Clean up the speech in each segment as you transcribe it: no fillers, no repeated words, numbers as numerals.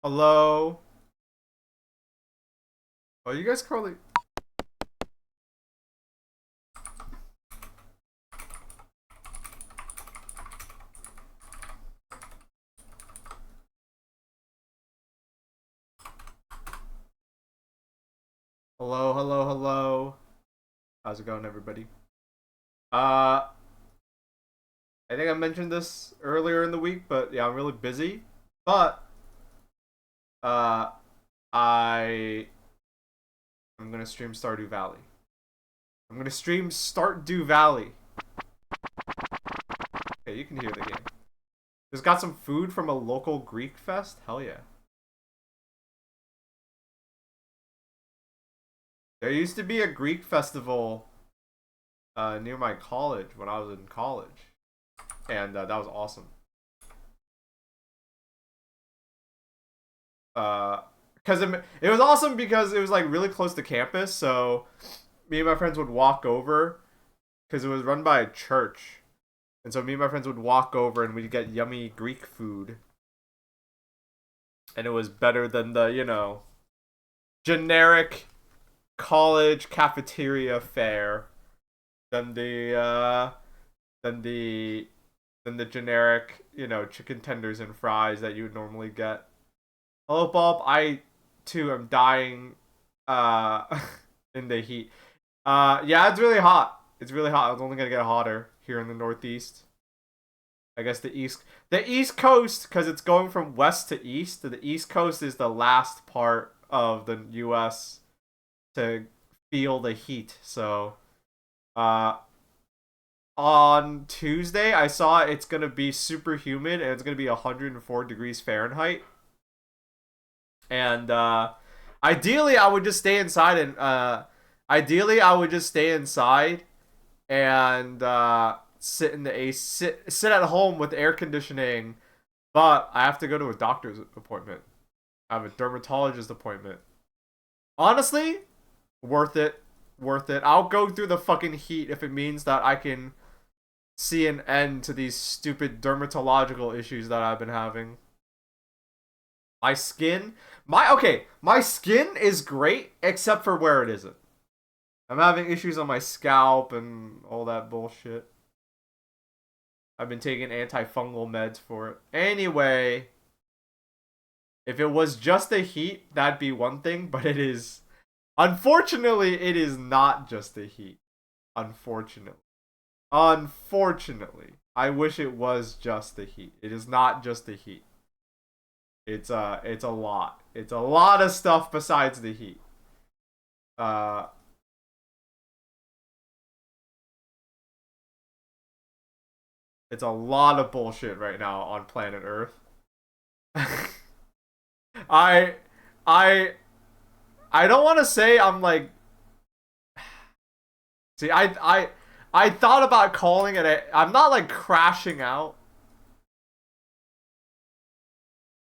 Hello? Oh, you guys currently... Hello, hello, hello. How's it going, everybody? I think I mentioned this earlier in the week, but yeah, I'm really busy. But, uh, I... I'm gonna stream Stardew Valley. I'm gonna stream Stardew Valley. Okay, you can hear the game. Just got some food from a local Greek fest? Hell yeah. There used to be a Greek festival near my college when I was in college. And that was awesome. Because it was awesome because it was like really close to campus, so me and my friends would walk over because it was run by a church. And so me and my friends would walk over and we'd get yummy Greek food. And it was better than the, generic college cafeteria fare than the generic, chicken tenders and fries that you would normally get. Hello, Baaulp. I too am dying in the heat. Yeah, it's really hot. It's really hot. It's only gonna get hotter here in the Northeast. I guess the East Coast, because it's going from west to east. The East Coast is the last part of the U.S. to feel the heat. So, on Tuesday, I saw it's gonna be super humid and it's gonna be 104 degrees Fahrenheit. And ideally, I would just stay inside and sit in the AC, sit at home with air conditioning. But I have to go to a doctor's appointment. I have a dermatologist appointment. Honestly, worth it. Worth it. I'll go through the fucking heat if it means that I can see an end to these stupid dermatological issues that I've been having. My skin, my skin is great except for where it isn't. I'm having issues on my scalp and all that bullshit. I've been taking antifungal meds for it. Anyway, if it was just the heat, that'd be one thing, but it is... Unfortunately, it is not just the heat. Unfortunately. I wish it was just the heat. It is not just the heat. It's a lot. It's a lot of stuff besides the heat. It's a lot of bullshit right now on planet Earth. I I I don't want to say I'm like... See, I thought about calling it I'm not like crashing out.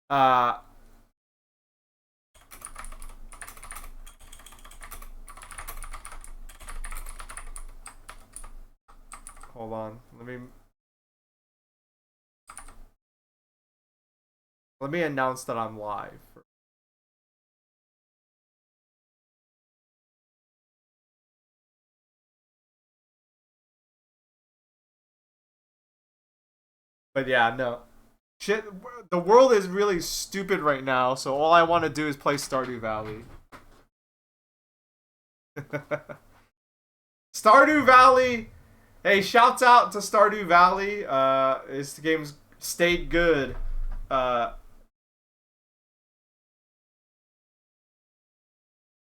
Uh Hold on. Let me announce that I'm live. But yeah, no. Shit, the world is really stupid right now, so all I want to do is play Stardew Valley. Stardew Valley! Hey, shouts out to Stardew Valley. This game's stayed good.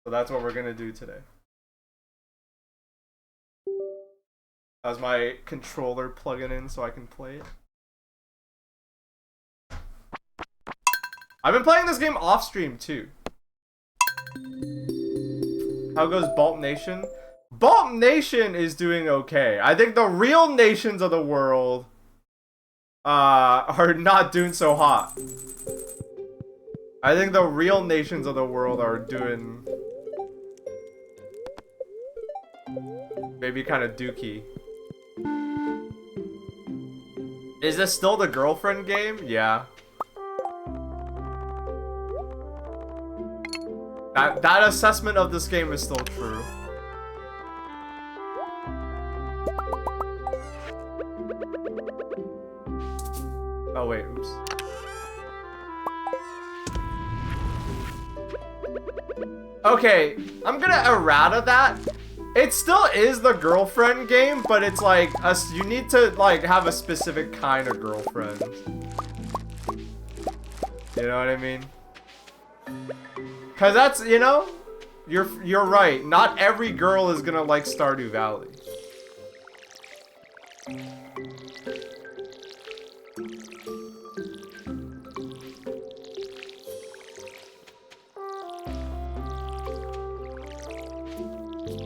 So that's what we're gonna do today. How's my controller plugging in so I can play it? I've been playing this game off stream too. How goes Baaulp Nation? Baaulp Nation is doing okay. I think the real nations of the world are not doing so hot. I think the real nations of the world are doing maybe kind of dookie. Is this still the girlfriend game? Yeah. That assessment of this game is still true. Oh wait, oops. Okay, I'm gonna errata that. It still is the girlfriend game, but it's like you need to like have a specific kind of girlfriend. You know what I mean? Cause that's, you know, you're right. Not every girl is gonna like Stardew Valley.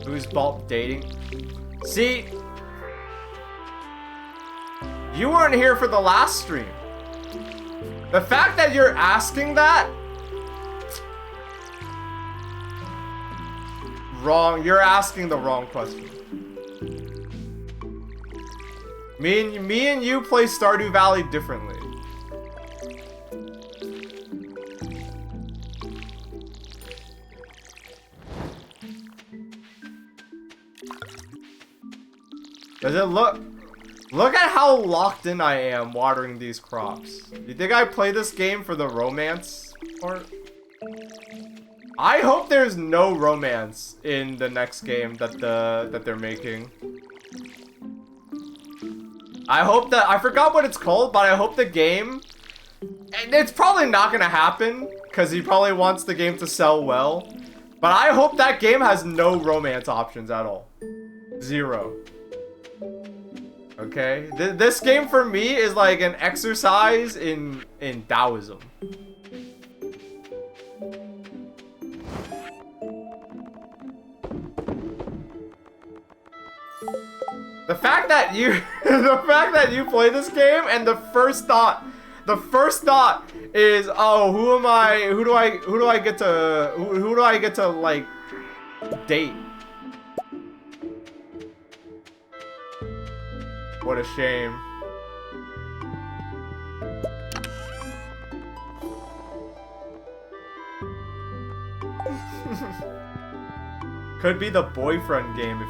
Who's Baaulp dating? See, you weren't here for the last stream. The fact that you're asking that, wrong. You're asking the wrong question. Me and you play Stardew Valley differently. Does it look at how locked in I am watering these crops. You think I play this game for the romance part? I hope there's no romance in the next game that they're making. I hope that, I forgot what it's called, but I hope the game, and it's probably not gonna happen because he probably wants the game to sell well, but I hope that game has no romance options at all. Zero. Okay, this game for me is like an exercise in Taoism. The fact that you play this game and the first thought is, oh, who do I get to like date? What a shame. Could be the boyfriend game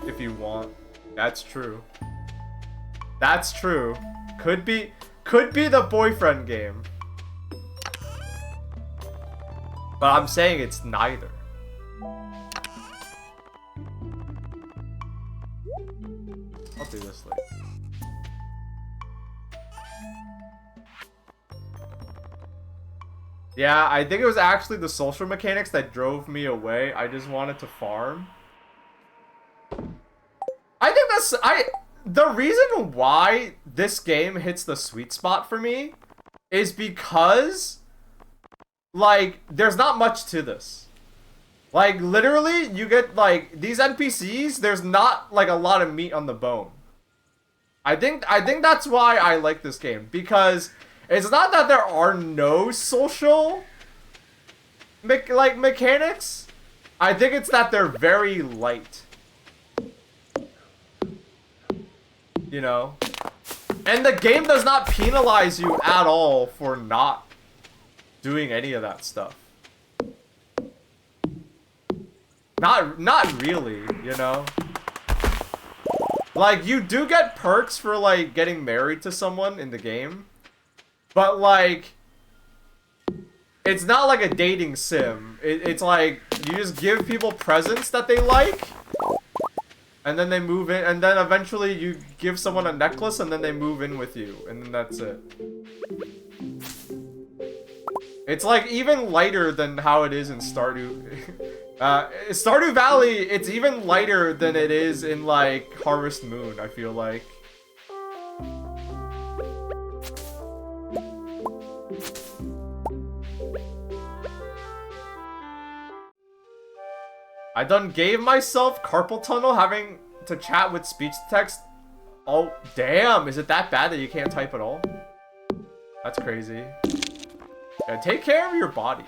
if you want. That's true. That's true. Could be the boyfriend game. But I'm saying it's neither. I'll do this later. Yeah, I think it was actually the social mechanics that drove me away. I just wanted to farm. I think the reason why this game hits the sweet spot for me is because, like, there's not much to this. Like, literally, you get, like, these NPCs, there's not, like, a lot of meat on the bone. I think that's why I like this game, because it's not that there are no social, mechanics. I think it's that they're very light. You know? And the game does not penalize you at all for not doing any of that stuff. Not really, you know? Like, you do get perks for, like, getting married to someone in the game. But, like, it's not like a dating sim. It's like, you just give people presents that they like. And then they move in, and then eventually you give someone a necklace, and then they move in with you. And then that's it. It's, like, even lighter than how it is in Stardew. Stardew Valley, it's even lighter than it is in, like, Harvest Moon, I feel like. I done gave myself carpal tunnel having to chat with speech to text. Oh, damn, is it that bad that you can't type at all? That's crazy. Yeah, take care of your body.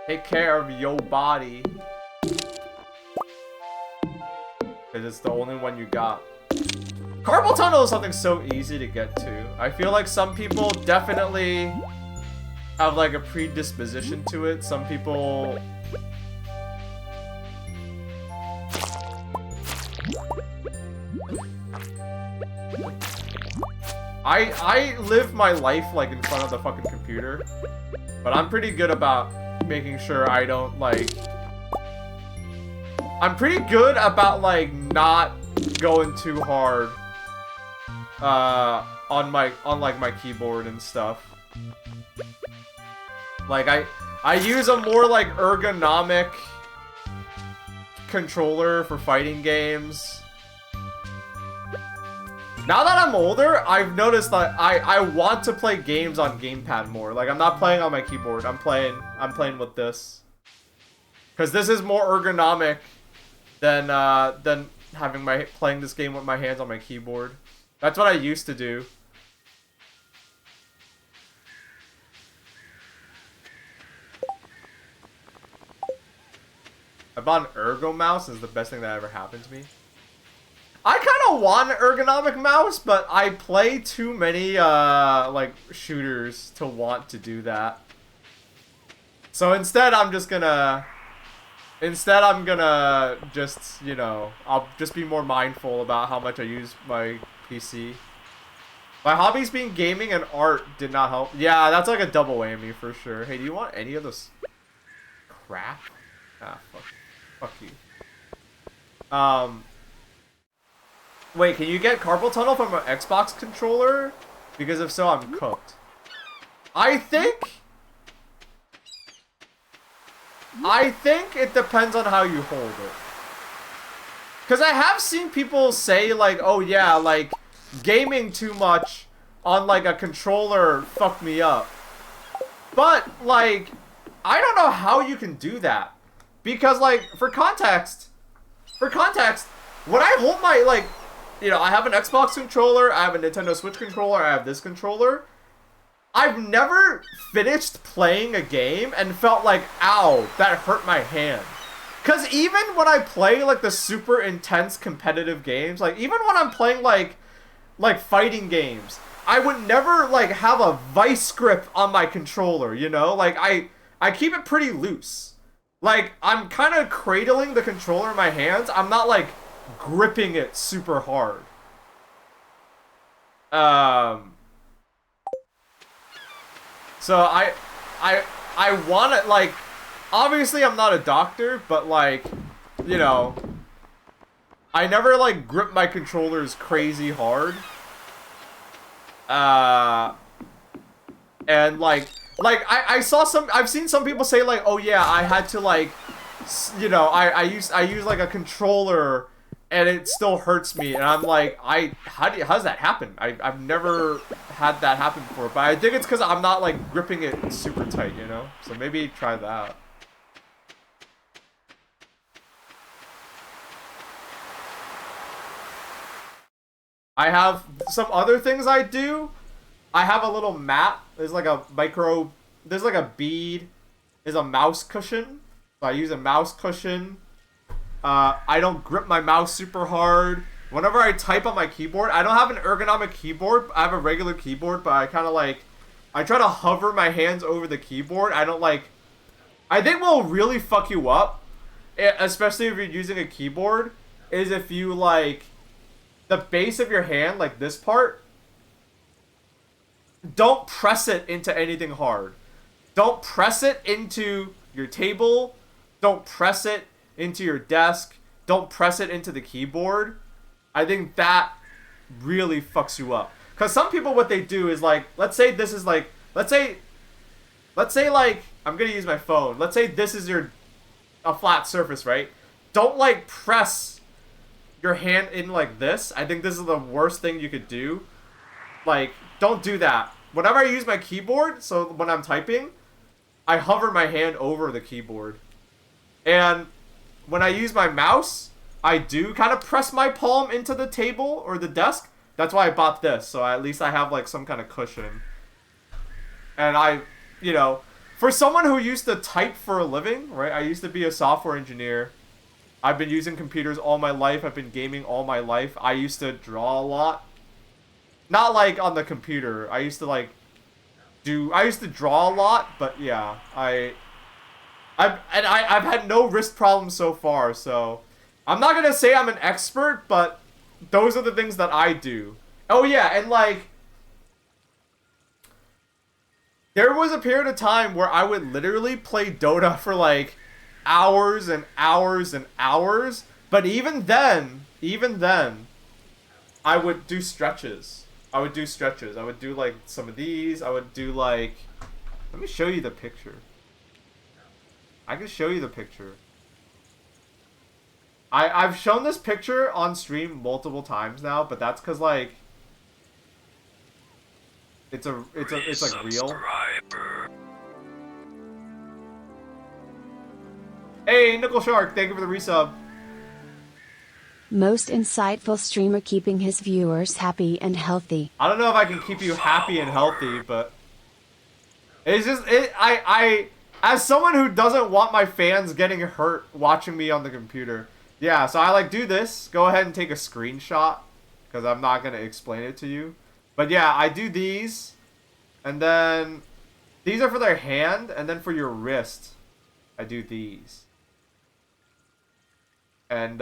Take care of your body. Because it's the only one you got. Carpal tunnel is something so easy to get to. I feel like some people definitely have like a predisposition to it. Some people... I live my life like in front of the fucking computer, but I'm pretty good about making sure I don't like... I'm pretty good about like not going too hard on like my keyboard and stuff. Like I use a more like ergonomic controller for fighting games. Now that I'm older, I've noticed that I want to play games on gamepad more. Like I'm not playing on my keyboard. I'm playing with this. Cuz this is more ergonomic than having playing this game with my hands on my keyboard. That's what I used to do. I bought an ergo mouse. Is the best thing that ever happened to me. I kind of want an ergonomic mouse, but I play too many like shooters to want to do that. So instead, I'm gonna just, you know, I'll just be more mindful about how much I use my PC. My hobbies being gaming and art did not help. Yeah, that's like a double whammy for sure. Hey, do you want any of this crap? Ah, fuck you. Wait, can you get carpal tunnel from an Xbox controller? Because if so, I'm cooked. I think it depends on how you hold it. Because I have seen people say, like, oh yeah, like, gaming too much on, like, a controller fucked me up. But, like, I don't know how you can do that. Because, like, for context, when I hold my, like, you know, I have an Xbox controller, I have a Nintendo Switch controller, I have this controller. I've never finished playing a game and felt like, ow, that hurt my hand. Because even when I play, like, the super intense competitive games, like, even when I'm playing, like fighting games, I would never, like, have a vice grip on my controller, you know? Like, I keep it pretty loose. Like, I'm kind of cradling the controller in my hands. I'm not, like, gripping it super hard. So I want to, like, obviously I'm not a doctor, but, like, you know, I never, like, grip my controllers crazy hard. And, I've seen some people say, like, oh yeah, I had to, like, you know, I use like a controller and it still hurts me, and I'm like, how does that happen? I've never had that happen before, but I think it's because I'm not, like, gripping it super tight, you know? So maybe try that. I have some other things I do. I have a little mat. There's like a there's like a bead. There's a mouse cushion. So I use a mouse cushion. I don't grip my mouse super hard. Whenever I type on my keyboard, I don't have an ergonomic keyboard. I have a regular keyboard, but I kind of like, I try to hover my hands over the keyboard. I don't like, I think what will really fuck you up, especially if you're using a keyboard, is if you, like, the base of your hand, like this part, don't press it into anything hard. Don't press it into your table. Don't press it into your desk. Don't press it into the keyboard. I think that really fucks you up. Because some people, what they do is, like, let's say this is, like, let's say, like, I'm going to use my phone. Let's say this is a flat surface, right? Don't, like, press your hand in like this. I think this is the worst thing you could do. Like, don't do that. Whenever I use my keyboard, so when I'm typing, I hover my hand over the keyboard. And when I use my mouse, I do kind of press my palm into the table or the desk. That's why I bought this, so at least I have, like, some kind of cushion. And I, you know, for someone who used to type for a living, right? I used to be a software engineer. I've been using computers all my life. I've been gaming all my life. I used to draw a lot. Not like on the computer. I used to like I used to draw a lot, but yeah, I've had no wrist problems so far, so I'm not gonna say I'm an expert, but those are the things that I do. Oh yeah, and like there was a period of time where I would literally play Dota for like hours and hours and hours, but even then, I would do stretches. I would do stretches. I would do like some of these. I would do like, let me show you the picture. I can show you the picture. I've shown this picture on stream multiple times now, but that's because like it's like real. Hey, Nickel Shark, thank you for the resub. Most insightful streamer keeping his viewers happy and healthy. I don't know if I can keep you happy and healthy, but it's just I as someone who doesn't want my fans getting hurt watching me on the computer. Yeah, so I like do this. Go ahead and take a screenshot because I'm not going to explain it to you. But yeah, I do these. And then these are for their hand, and then for your wrist, I do these. And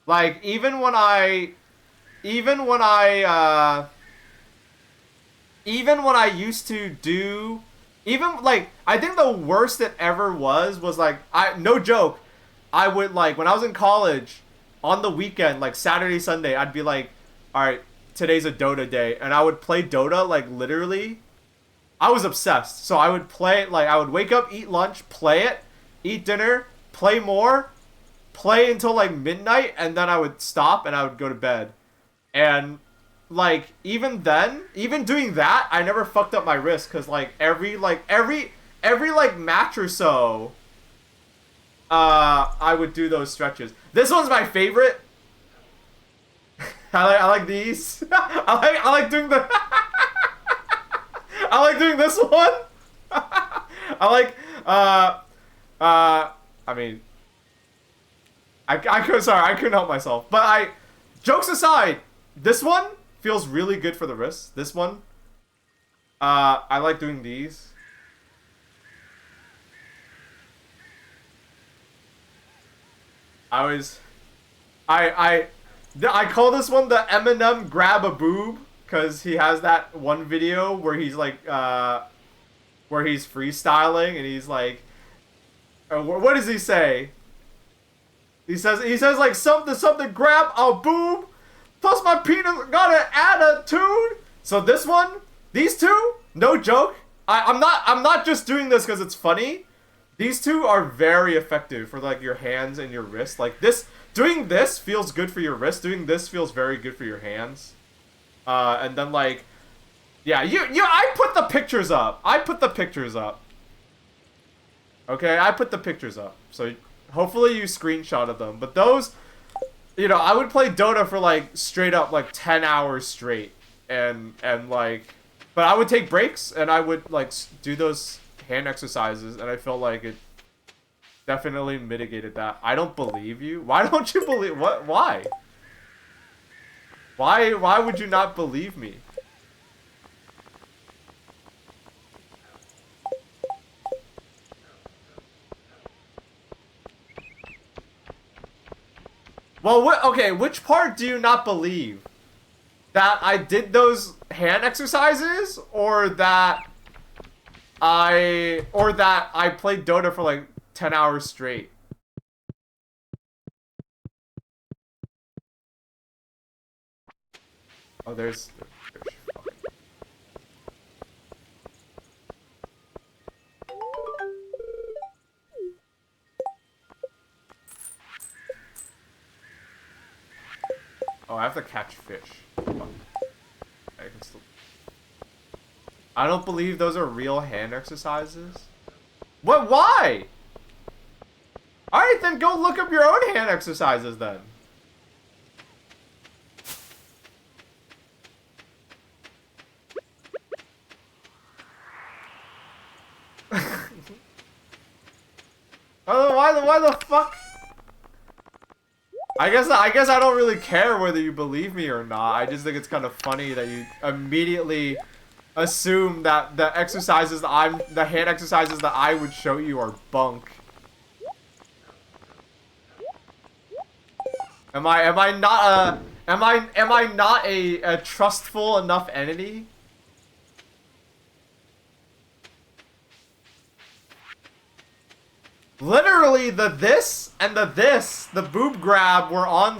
like even when I used to do, even like I think the worst it ever was like, no joke, I would like when I was in college on the weekend, like Saturday, Sunday, I'd be like, all right, today's a Dota day, and I would play Dota like literally. I was obsessed. So I would play, like I would wake up, eat lunch, play it, eat dinner, play more, play until like midnight, and then I would stop and I would go to bed. And like even then, even doing that, I never fucked up my wrist because like every match or so, I would do those stretches. This one's my favorite. I like these. I like doing the. I like doing this one. I like. I mean. Sorry, I couldn't help myself. But jokes aside, this one feels really good for the wrist. This one, I like doing these. I call this one the Eminem grab a boob because he has that one video where he's like, where he's freestyling and he's like, what does he say? He says like something grab a boob, plus my penis got an attitude. So this one, these two, no joke. I'm not just doing this because it's funny. These two are very effective for like your hands and your wrist. Like doing this feels good for your wrist. Doing this feels very good for your hands. And then like, yeah, I put the pictures up. Okay, I put the pictures up. So hopefully you screenshotted them. But those, I would play Dota for like straight up like 10 hours straight. And like, but I would take breaks and I would like do those hand exercises, and I felt like it definitely mitigated that. I don't believe you. Why don't you believe? What? Why? Why would you not believe me? Well, okay, which part do you not believe? That I did those hand exercises, or that I played Dota for like 10 hours straight? Oh, there's oh, I have to catch fish. I can still. I don't believe those are real hand exercises. What? Why? Alright, then go look up your own hand exercises then. Why the fuck? I guess I don't really care whether you believe me or not. I just think it's kind of funny that you immediately assume that the hand exercises that I would show you are bunk. Am I not a trustful enough entity? Literally the boob grab were on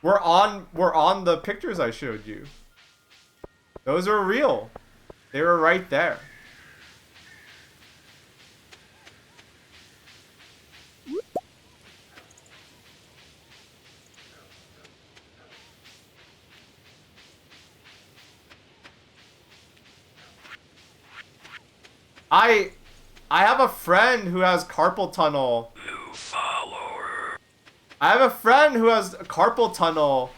were on the pictures I showed you. Those are real. They were right there. I have a friend who has carpal tunnel. New follower. I have a friend who has carpal tunnel,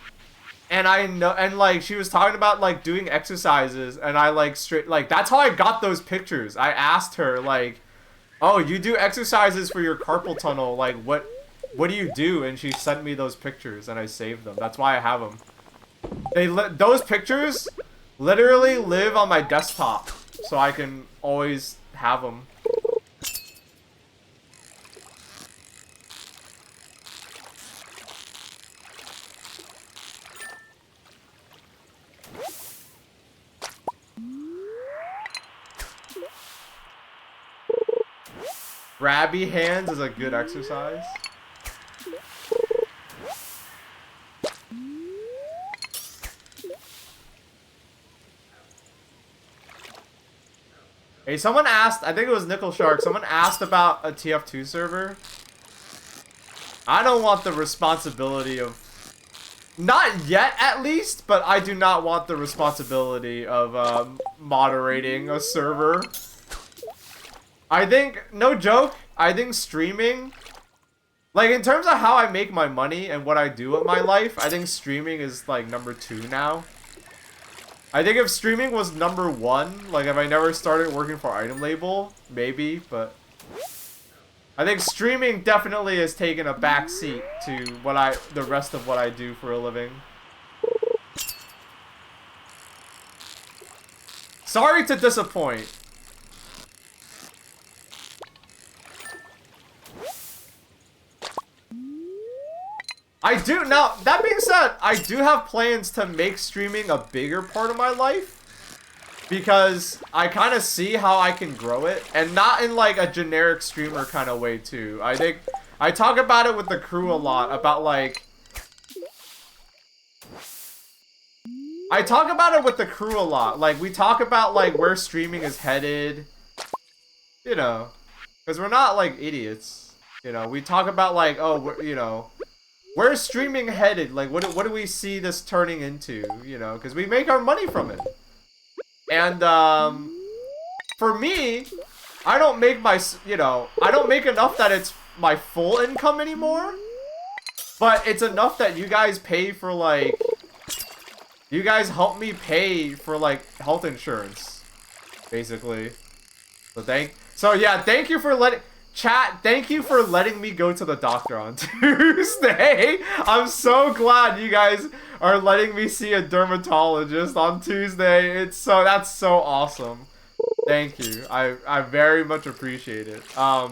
and I know, and like she was talking about like doing exercises, and I like that's how I got those pictures. I asked her like, "Oh, you do exercises for your carpal tunnel? Like what do you do?" And she sent me those pictures, and I saved them. That's why I have them. Those pictures literally live on my desktop, so I can always have them. Grabby hands is a good exercise. Hey, someone asked, I think it was Nickel Shark, someone asked about a TF2 server. I don't want the responsibility of... Not yet, at least, but I do not want the responsibility of moderating a server. I think, no joke, I think streaming... Like, in terms of how I make my money and what I do with my life, I think streaming is, like, #2 now. I think if streaming was #1, like if I never started working for Item Label, maybe, but I think streaming definitely has taken a back seat to the rest of what I do for a living. Sorry to disappoint. Now, that being said, I do have plans to make streaming a bigger part of my life. Because I kind of see how I can grow it. And not in like a generic streamer kind of way too. I think, I talk about it with the crew a lot, about like... I talk about it with the crew a lot. Like, we talk about like where streaming is headed. You know. Because we're not like idiots. You know, we talk about like, oh, you know... Where's streaming headed? Like, what do we see this turning into? You know, because we make our money from it. And, for me, I don't make I don't make enough that it's my full income anymore. But it's enough that you guys pay for, like, you guys help me pay for, like, health insurance. Basically. So yeah, thank you for Chat, thank you for letting me go to the doctor on Tuesday. I'm so glad you guys are letting me see a dermatologist on Tuesday. That's so awesome. Thank you. I very much appreciate it. But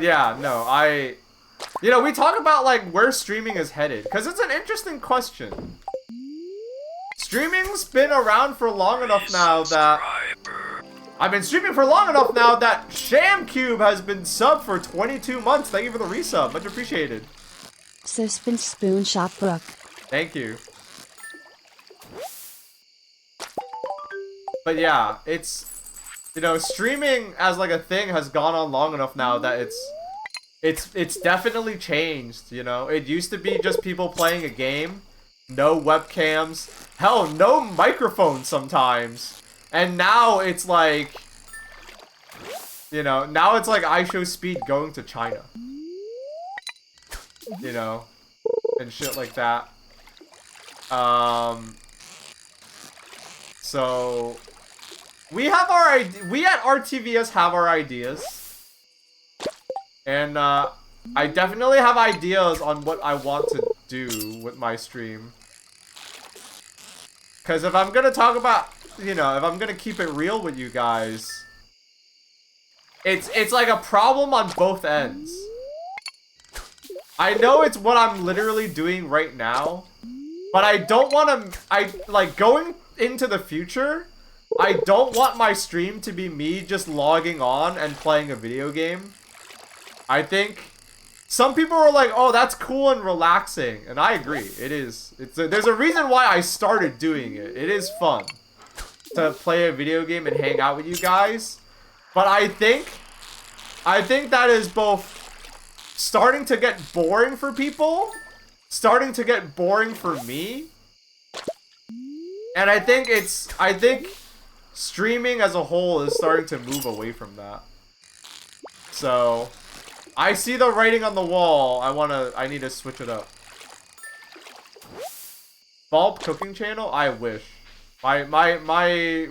yeah, no, we talk about like where streaming is headed because it's an interesting question. Streaming's been around for long enough now that... I've been streaming for long enough now that Shamcube has been subbed for 22 months. Thank you for the resub. Much appreciated. Suspend Spoon Shop Book. Thank you. But yeah, it's... You know, streaming as like a thing has gone on long enough now that it's definitely changed, you know? It used to be just people playing a game. No webcams. Hell, no microphone sometimes. And now it's like... You know, now it's like IShowSpeed going to China. You know? And shit like that. So... We at RTVS have our ideas. And I definitely have ideas on what I want to do with my stream. Because if I'm gonna talk about, you know, if I'm gonna keep it real with you guys, it's like a problem on both ends. I know it's what I'm literally doing right now, but I don't want to, like, going into the future, I don't want my stream to be me just logging on and playing a video game. I think some people are like, oh, that's cool and relaxing, and I agree. It is. There's a reason why I started doing it. It is fun to play a video game and hang out with you guys, but I think that is both starting to get boring for people, starting to get boring for me, and I think streaming as a whole is starting to move away from that. So I see the writing on the wall. I need to switch it up. Baaulp cooking channel? I wish. My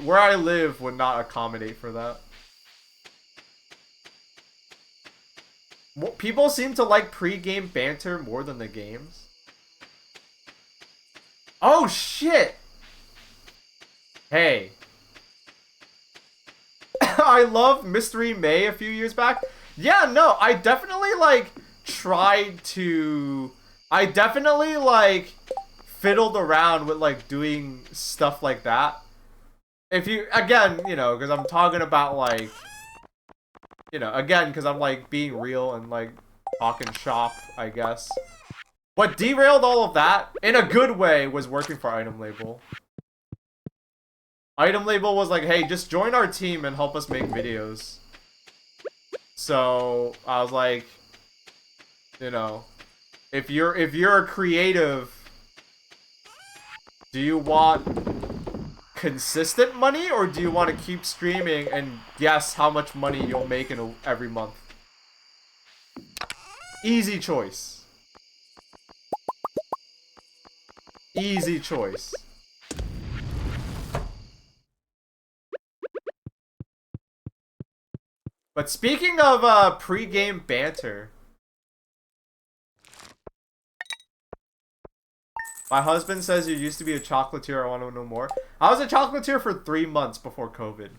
where I live would not accommodate for that. People seem to like pre-game banter more than the games. Oh shit! Hey. I love Mystery May a few years back. Yeah, no, I definitely like I definitely like fiddled around with like doing stuff like that. If you, again, you know, because I'm talking about like, you know, again, because I'm like being real and like talking shop, I guess. What derailed all of that, in a good way, was working for Item Label. Item Label was like, hey, just join our team and help us make videos. So I was like, you know, if you're a creative, do you want consistent money or do you want to keep streaming and guess how much money you'll make every month? Easy choice. Easy choice. But speaking of pre-game banter, my husband says you used to be a chocolatier. I want to know more. I was a chocolatier for 3 months before COVID.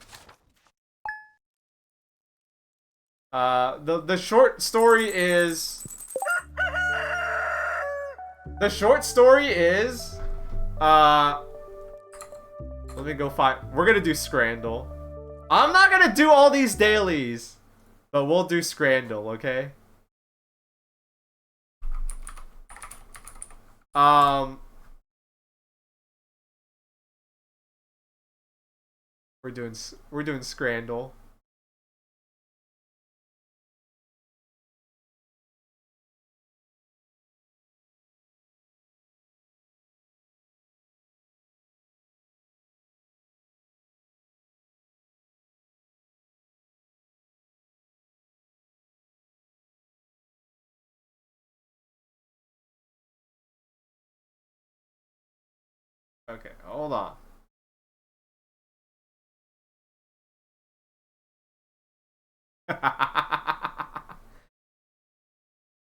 The short story is... The short story is... Let me go find... We're gonna do Scrandle. I'm not gonna do all these dailies, but we'll do Scrandle, okay? We're doing Scrandle. Okay, hold on.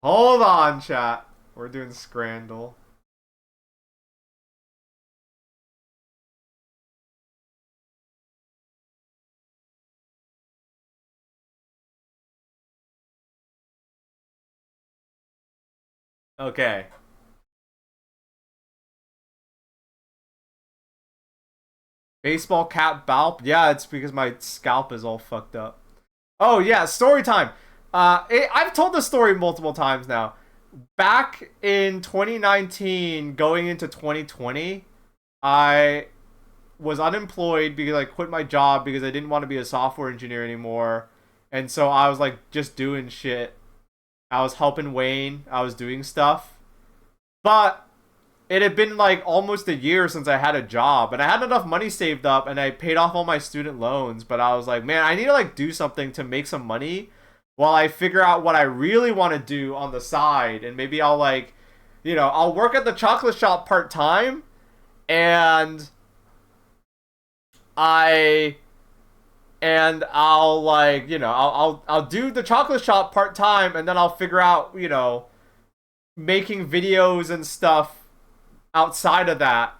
Hold on, chat. We're doing Scrandle. Okay. Baseball cap Baaulp? Yeah, it's because my scalp is all fucked up. Oh, yeah, story time. I've told this story multiple times now. Back in 2019, going into 2020, I was unemployed because I quit my job because I didn't want to be a software engineer anymore. And so I was like just doing shit. I was helping Wayne. I was doing stuff. But it had been like almost a year since I had a job, and I had enough money saved up and I paid off all my student loans, but I was like, man, I need to like do something to make some money while I figure out what I really want to do on the side. And maybe I'll like, you know, I'll work at the chocolate shop part-time, and I and I'll like, I'll do the chocolate shop part time, and then I'll figure out, making videos and stuff outside of that.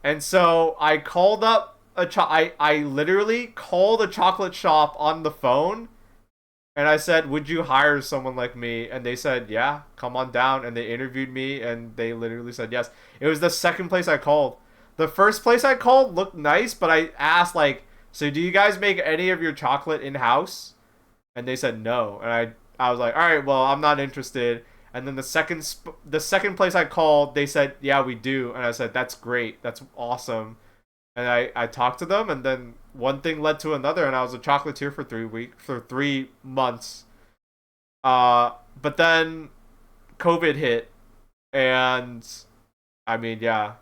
And so I called up I literally called a chocolate shop on the phone, and I said, "Would you hire someone like me?" And they said, "Yeah, come on down." And they interviewed me, and they literally said yes. It was the second place I called. The first place I called looked nice, but I asked like, "So do you guys make any of your chocolate in house?" And they said no. And I was like, "All right, well, I'm not interested." And then the second place I called, they said, "Yeah, we do." And I said, "That's great. That's awesome." And I talked to them, and then one thing led to another, and I was a chocolatier for 3 months. But then COVID hit, and I mean, yeah,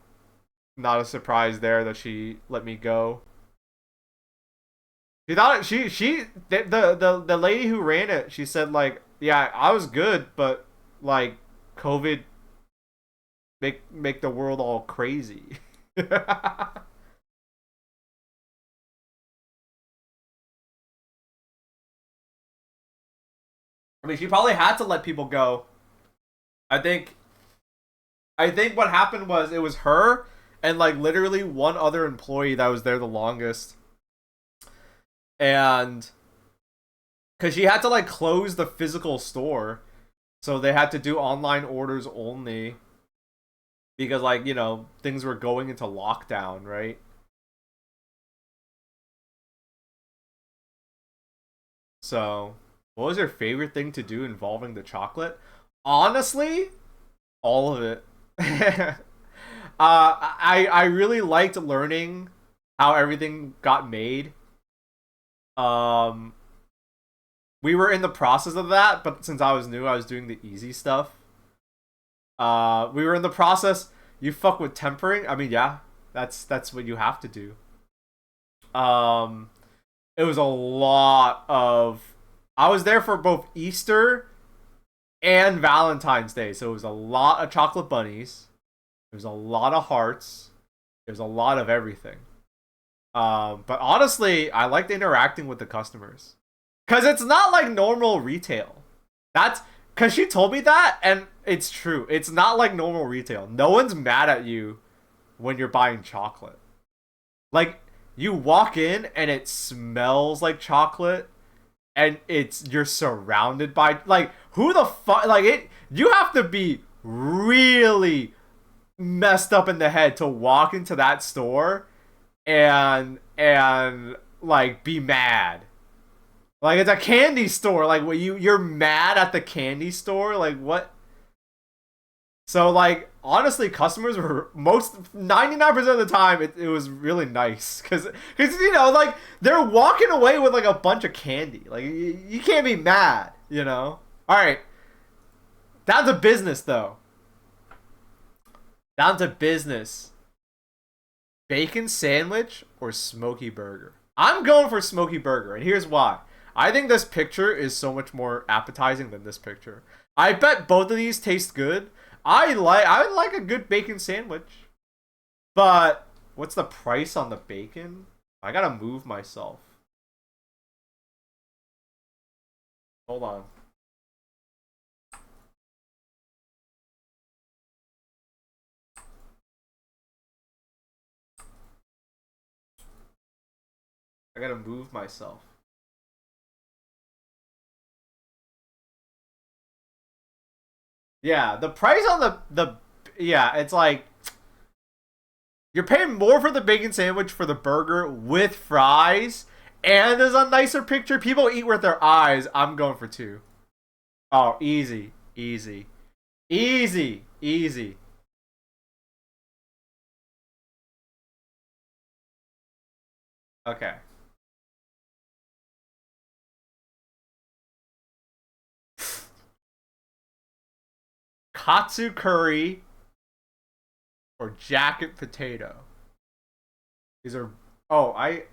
not a surprise there that she let me go. She thought the lady who ran it, she said like, yeah, I was good, but like COVID make the world all crazy. I mean, she probably had to let people go. I think I think what happened was it was her and like literally one other employee that was there the longest. And cuz she had to like close the physical store, so they had to do online orders only because like, things were going into lockdown, right? So, what was your favorite thing to do involving the chocolate? Honestly, all of it. I really liked learning how everything got made. Um, we were in the process of that, but since I was new, I was doing the easy stuff. We were in the process. You fuck with tempering. I mean, yeah, that's what you have to do. Um, it was a lot of. I was there for both Easter and Valentine's Day, so it was a lot of chocolate bunnies. There was a lot of hearts. There's a lot of everything. But honestly, I liked interacting with the customers because it's not like normal retail. That's because she told me that, and it's true. It's not like normal retail. No one's mad at you when you're buying chocolate. Like you walk in and it smells like chocolate, and you're surrounded by like who the fuck like it. You have to be really messed up in the head to walk into that store and like be mad. Like it's a candy store. Like what you're mad at the candy store? Like what? So like honestly, customers were most 99% of the time it was really nice because like they're walking away with like a bunch of candy. Like you can't be mad. All right, down to business though. Down to business. Bacon sandwich or smoky burger? I'm going for smoky burger, and here's why. I think this picture is so much more appetizing than this picture. I bet both of these taste good. I like a good bacon sandwich. But what's the price on the bacon? I gotta move myself. Hold on. I gotta move myself. Yeah, the price on the yeah, it's like you're paying more for the bacon sandwich for the burger with fries, and there's a nicer picture. People eat with their eyes. I'm going for two. Oh, easy, easy, easy, easy. Okay. Katsu curry or jacket potato. These are. Oh, I.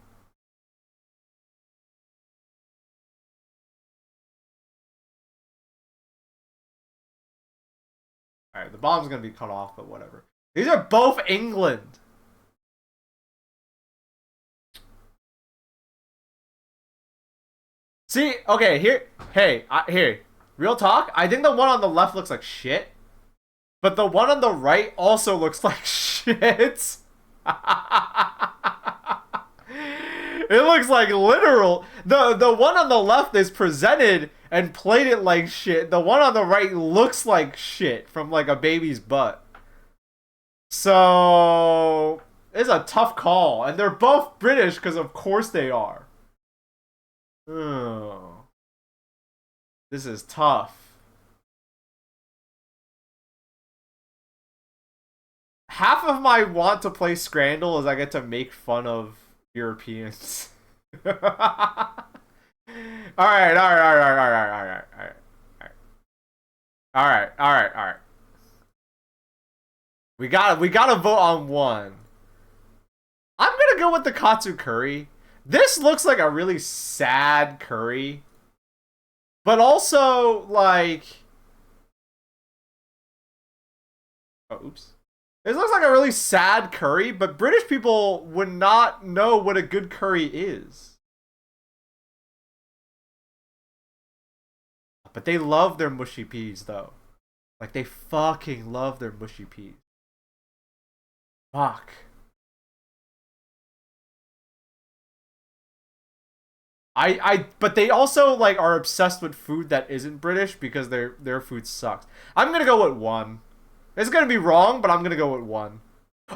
All right, the bomb's gonna be cut off, but whatever. These are both England. See, okay, here. Real talk, I think the one on the left looks like shit, but the one on the right also looks like shit. It looks like literal. The one on the left is presented and plated like shit. The one on the right looks like shit from like a baby's butt. So it's a tough call, and they're both British because of course they are. Oh, this is tough. Half of my want to play Scrandal is I get to make fun of Europeans. All right, all right, all right, all right, all right, all right, all right, all right, all right, all right. We gotta vote on one. I'm gonna go with the Katsu curry. This looks like a really sad curry, but also like, oh, oops. This looks like a really sad curry, but British people would not know what a good curry is. But they love their mushy peas, though. Like, they fucking love their mushy peas. Fuck. But they also, like, are obsessed with food that isn't British because their food sucks. I'm gonna go with one. It's gonna be wrong, but I'm gonna go with one.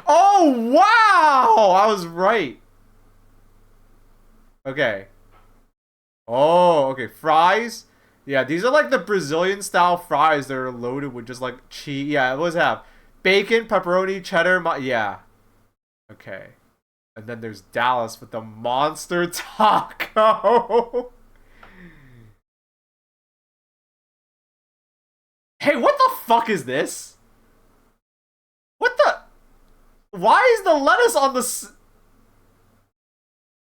Oh, wow! I was right. Okay. Oh, okay. Fries. Yeah, these are like the Brazilian style fries that are loaded with just like cheese. Yeah, what does it have? Bacon, pepperoni, cheddar. Yeah. Okay. And then there's Dallas with the monster taco. Hey, what the fuck is this? What the? Why is the lettuce on the?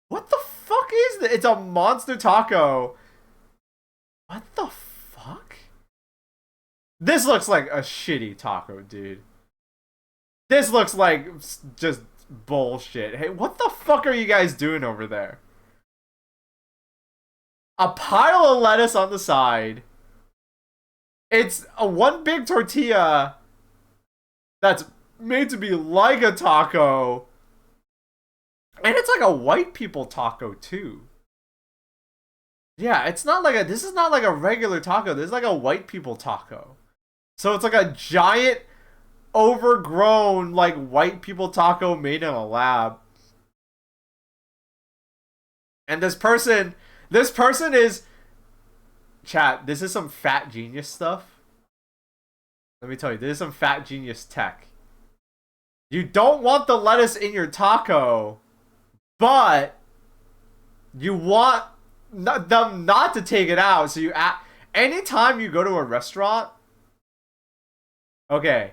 What the fuck is this? It's a monster taco. What the fuck? This looks like a shitty taco, dude. This looks like just bullshit. Hey, what the fuck are you guys doing over there? A pile of lettuce on the side. It's a one big tortilla that's made to be like a taco. And it's like a white people taco too. Yeah, it's not like a this is not like a regular taco. This is like a white people taco. So it's like a giant overgrown like white people taco made in a lab. And this person is chat, this is some fat genius stuff. Let me tell you, this is some fat genius tech. You don't want the lettuce in your taco, but you want them not to take it out. So anytime you go to a restaurant, okay,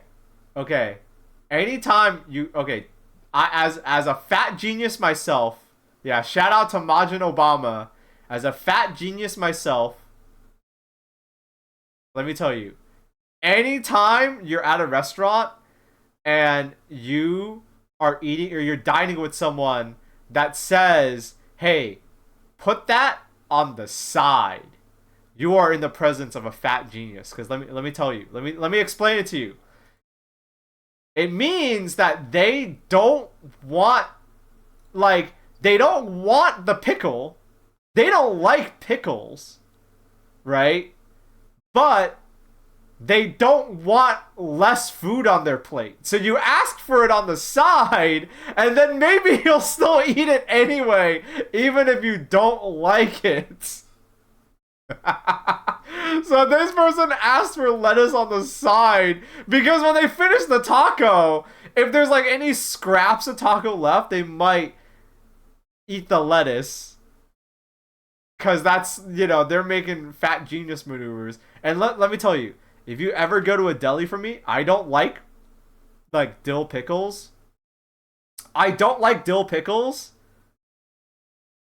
anytime you as a fat genius myself, yeah, shout out to Majin Obama. As a fat genius myself, let me tell you, anytime you're at a restaurant and you are eating or you're dining with someone that says, hey, put that on the side, you are in the presence of a fat genius. Because let me tell you, let me explain it to you. It means that they don't want the pickle. They don't like pickles, right? But they don't want less food on their plate. So you ask for it on the side, and then maybe you'll still eat it anyway, even if you don't like it. So this person asked for lettuce on the side because when they finish the taco, if there's like any scraps of taco left, they might eat the lettuce. Because that's, they're making fat genius maneuvers. And let me tell you, if you ever go to a deli for me, I don't like dill pickles. I don't like dill pickles.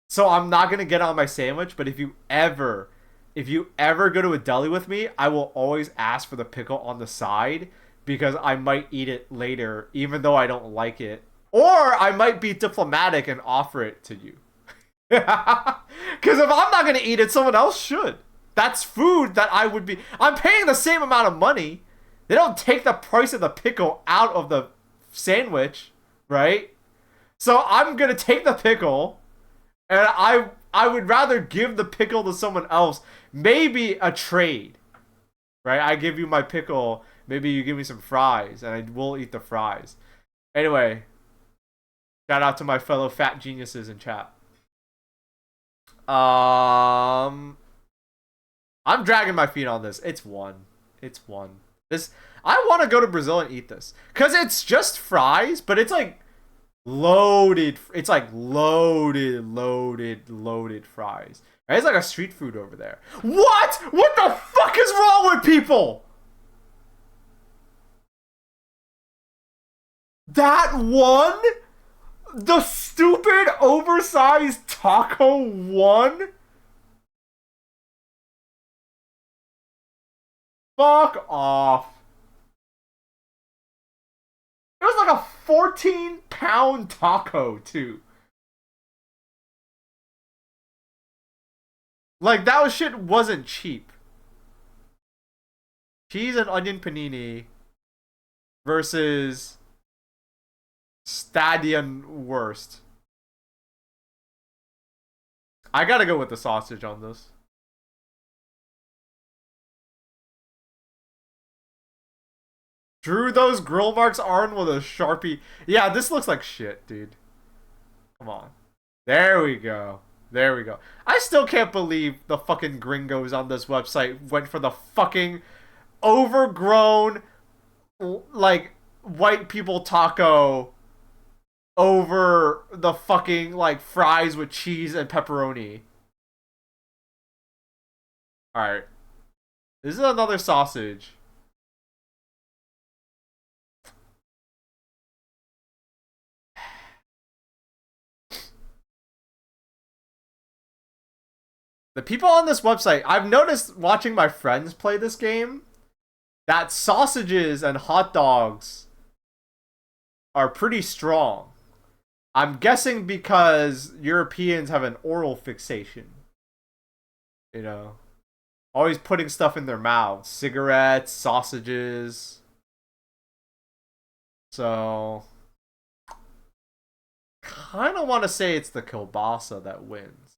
So I'm not going to get it on my sandwich. But if you ever go to a deli with me, I will always ask for the pickle on the side. Because I might eat it later, even though I don't like it. Or I might be diplomatic and offer it to you. Because if I'm not gonna eat it, someone else should. That's food that I would be. I'm paying the same amount of money. They don't take the price of the pickle out of the sandwich, right? So I'm gonna take the pickle, and I would rather give the pickle to someone else. Maybe a trade, right? I give you my pickle. Maybe you give me some fries, and I will eat the fries. Anyway, shout out to my fellow fat geniuses in chat. I'm dragging my feet on this. It's one. It's one. This I want to go to Brazil and eat this cuz it's just fries, but it's like loaded. It's like loaded fries. It's like a street food over there. What? What the fuck is wrong with people? That one? The stupid oversized taco one? Fuck off. It was like a 14-pound taco, too. Like, that shit wasn't cheap. Cheese and onion panini versus Stadion worst. I gotta go with the sausage on this. Drew those grill marks on with a Sharpie. Yeah, this looks like shit, dude. Come on. There we go. There we go. I still can't believe the fucking gringos on this website went for the fucking overgrown, like, white people taco over the fucking, like, fries with cheese and pepperoni. Alright. This is another sausage. The people on this website, I've noticed watching my friends play this game, that sausages and hot dogs are pretty strong. I'm guessing because Europeans have an oral fixation. You know, always putting stuff in their mouths. Cigarettes, sausages. So, kind of want to say it's the kielbasa that wins.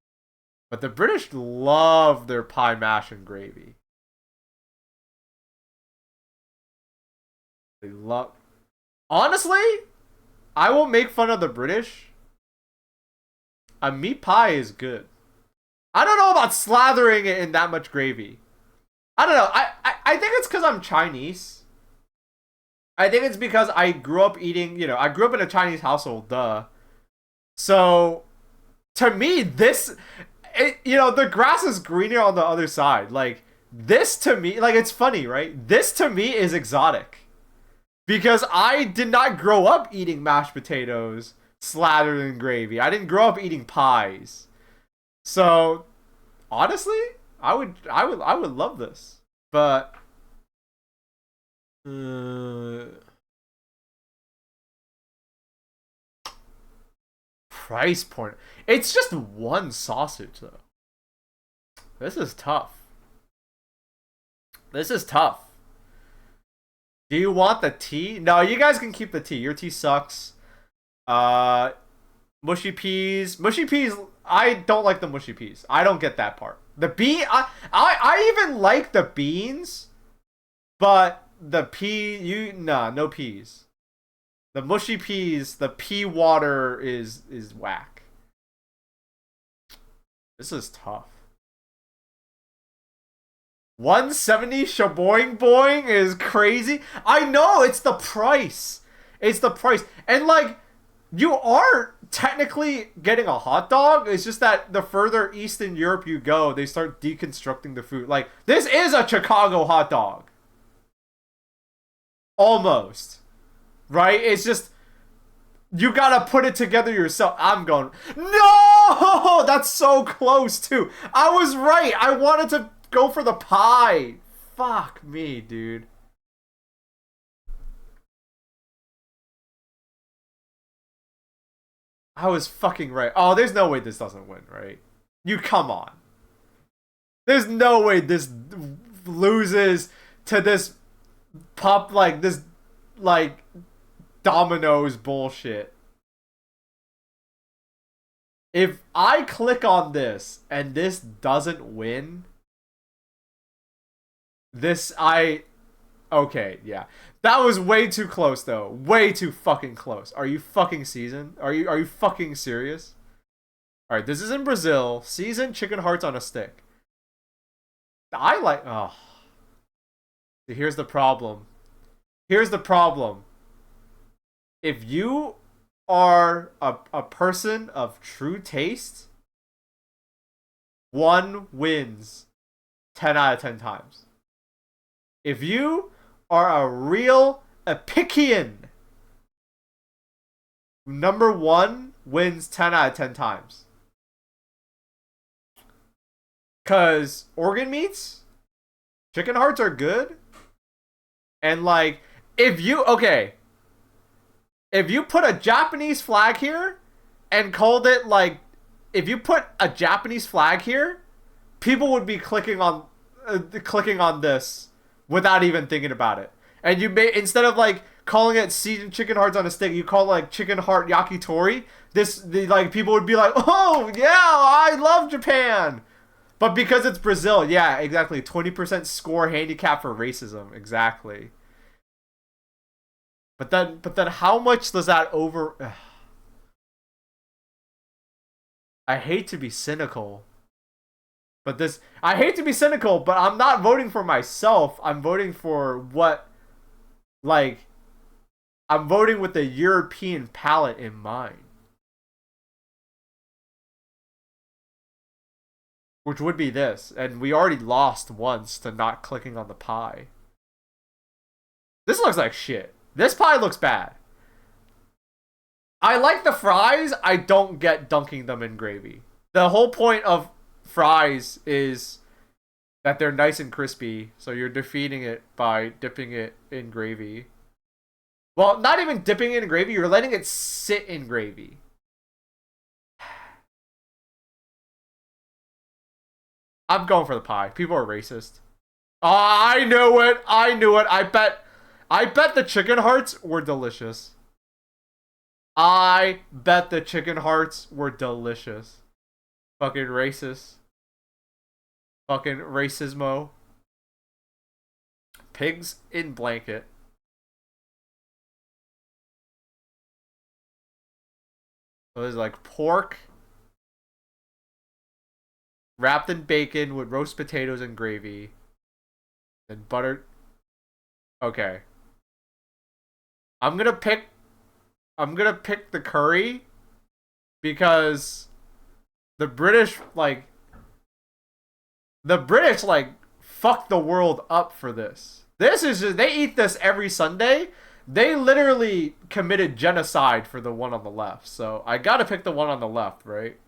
But the British love their pie mash and gravy. They love... Honestly, I will make fun of the British. A meat pie is good. I don't know about slathering it in that much gravy. I don't know. I think it's because I'm Chinese. I think it's because I grew up eating, I grew up in a Chinese household, duh. So, to me, the grass is greener on the other side. Like, this to me, like, it's funny, right? This to me is exotic. Because I did not grow up eating mashed potatoes slathered in gravy. I didn't grow up eating pies. So, honestly, I would love this. But price point. It's just one sausage though. This is tough. This is tough. Do you want the tea? No, you guys can keep the tea. Your tea sucks. Mushy peas. Mushy peas. I don't like the mushy peas. I don't get that part. The bean. I even like the beans, but the pea. No peas. The mushy peas. The pea water is whack. This is tough. 170 shaboing boing is crazy. I know, it's the price. It's the price. And like, you are technically getting a hot dog. It's just that the further east in Europe you go, they start deconstructing the food. Like, this is a Chicago hot dog. Almost. Right? It's just, you gotta put it together yourself. I'm going, no! That's so close too. I was right. I wanted to go for the pie. Fuck me, dude. I was fucking right. Oh, there's no way this doesn't win, right? You come on. There's no way this loses to this pop like this like Domino's bullshit. If I click on this and this doesn't win, this I okay, yeah. That was way too close though. Way too fucking close. Are you fucking seasoned? Are you fucking serious? Alright, this is in Brazil. Seasoned chicken hearts on a stick. I like oh. Here's the problem. Here's the problem. If you are a person of true taste, one wins 10 out of 10 times. If you are a real Epician, number one wins 10 out of 10 times. Because organ meats, chicken hearts are good. And like, if you put a Japanese flag here and called it like, if you put a Japanese flag here, people would be clicking on this without even thinking about it. And you may, instead of like calling it seasoned chicken hearts on a stick, you call it like chicken heart yakitori. Like people would be like, oh yeah, I love Japan. But because it's Brazil, yeah, exactly. 20% score handicap for racism, exactly. But then how much does that over? Ugh. I hate to be cynical. But I'm not voting for myself. I'm voting for what, like, I'm voting with the European palate in mind. Which would be this. And we already lost once to not clicking on the pie. This looks like shit. This pie looks bad. I like the fries. I don't get dunking them in gravy. The whole point of fries is that they're nice and crispy, so you're defeating it by dipping it in gravy. Well, not even dipping it in gravy, you're letting it sit in gravy. I'm going for the pie. People are racist. Oh, I knew it. I knew it. I bet the chicken hearts were delicious. I bet the chicken hearts were delicious. Fucking racist. Fucking racismo. Pigs in blanket. So there's like pork wrapped in bacon with roast potatoes and gravy. And buttered. Okay. I'm gonna pick the curry because the British like fuck the world up for this. This is just, they eat this every Sunday. They literally committed genocide for the one on the left. So I gotta pick the one on the left, right?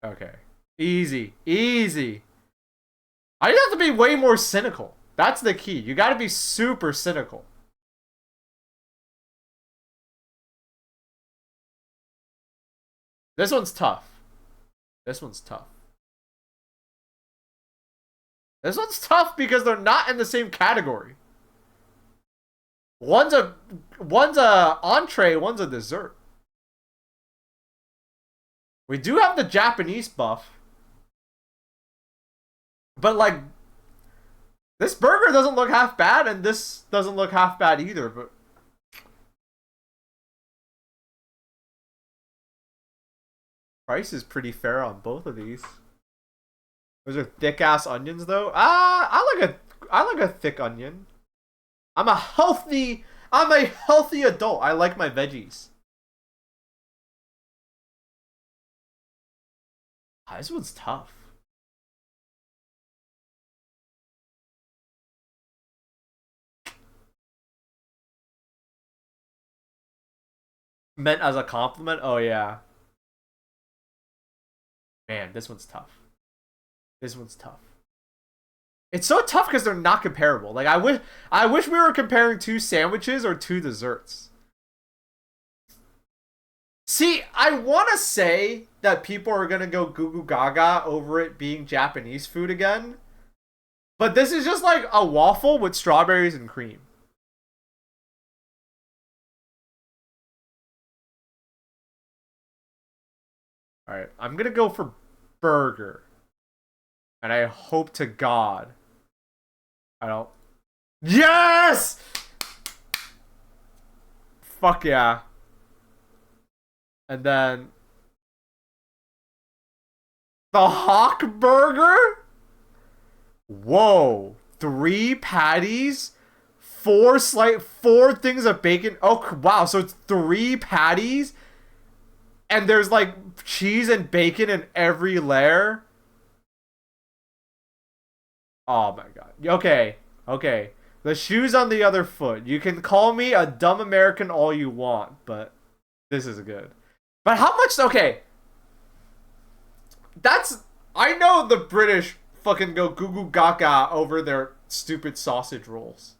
Okay. Easy. Easy. I have to be way more cynical. That's the key. You gotta be super cynical. This one's tough. This one's tough. This one's tough because they're not in the same category. One's a entree, one's a dessert. We do have the Japanese buff. But like this burger doesn't look half bad and this doesn't look half bad either, but price is pretty fair on both of these. Those are thick ass onions though. I like a thick onion. I'm a healthy adult. I like my veggies. This one's tough. Meant as a compliment? Oh yeah. Man, this one's tough. This one's tough. It's so tough because they're not comparable. Like I wish we were comparing two sandwiches or two desserts. See, I want to say that people are gonna go goo goo gaga over it being Japanese food again, but this is just like a waffle with strawberries and cream. All right, I'm gonna go for burger, and I hope to God I don't. Yes! Fuck yeah. And then the Hawk Burger? Whoa. 3 patties? 4 things of bacon. Oh, wow. So it's 3 patties? And there's like cheese and bacon in every layer? Oh my god. Okay. Okay. The shoe's on the other foot. You can call me a dumb American all you want, but this is good. But how much? Okay. That's. I know the British fucking go goo goo gaga over their stupid sausage rolls.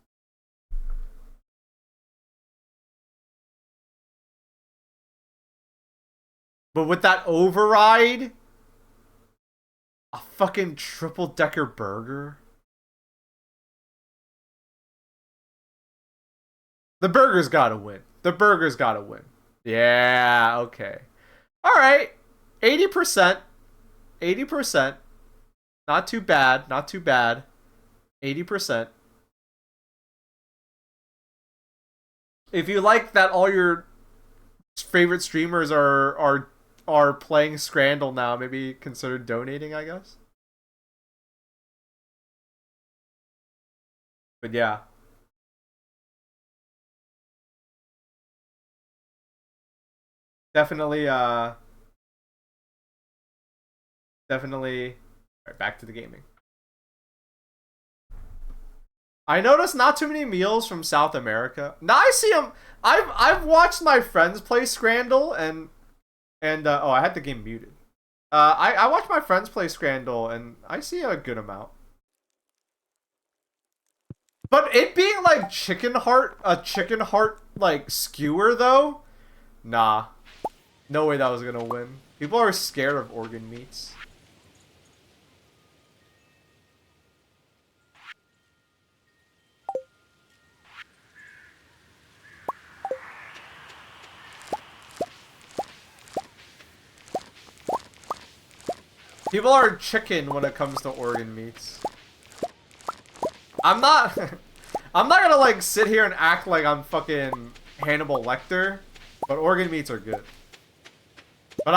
But with that override, a fucking triple decker burger. The burger's gotta win. The burger's gotta win. Yeah, okay. Alright. 80%. 80%. Not too bad. Not too bad. 80%. If you like that all your favorite streamers are playing Scrandle now, maybe consider donating, I guess. But yeah. Definitely definitely. Alright, back to the gaming. I noticed not too many meals from South America. Now I see them. I've watched my friends play Scrandle and oh, I had the game muted. I watched my friends play Scrandle and I see a good amount. But it being like a chicken heart like skewer though, nah, no way that was gonna win. People are scared of organ meats. People are chicken when it comes to organ meats. I'm not I'm not gonna like sit here and act like I'm fucking Hannibal Lecter, but organ meats are good. But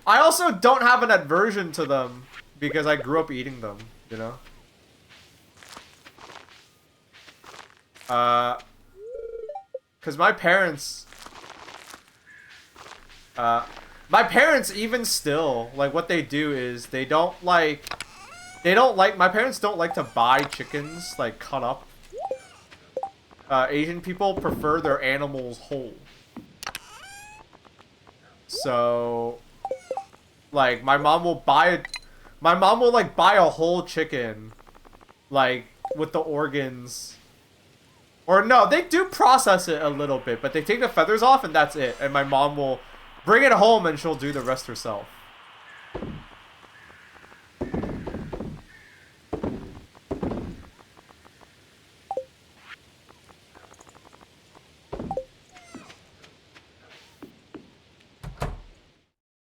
I also don't have an aversion to them because I grew up eating them, you know? Cause my parents even still, like what they do is my parents don't like to buy chickens like cut up. Asian people prefer their animals whole. So like my mom will like buy a whole chicken like with the organs. Or no, they do process it a little bit, but they take the feathers off and that's it. And my mom will bring it home and she'll do the rest herself.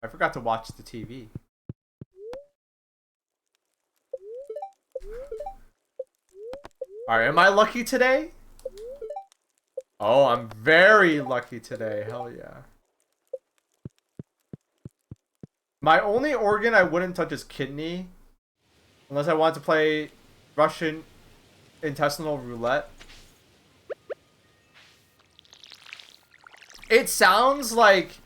I forgot to watch the TV. Alright, am I lucky today? Oh, I'm very lucky today. Hell yeah. My only organ I wouldn't touch is kidney. Unless I want to play Russian intestinal roulette. It sounds like...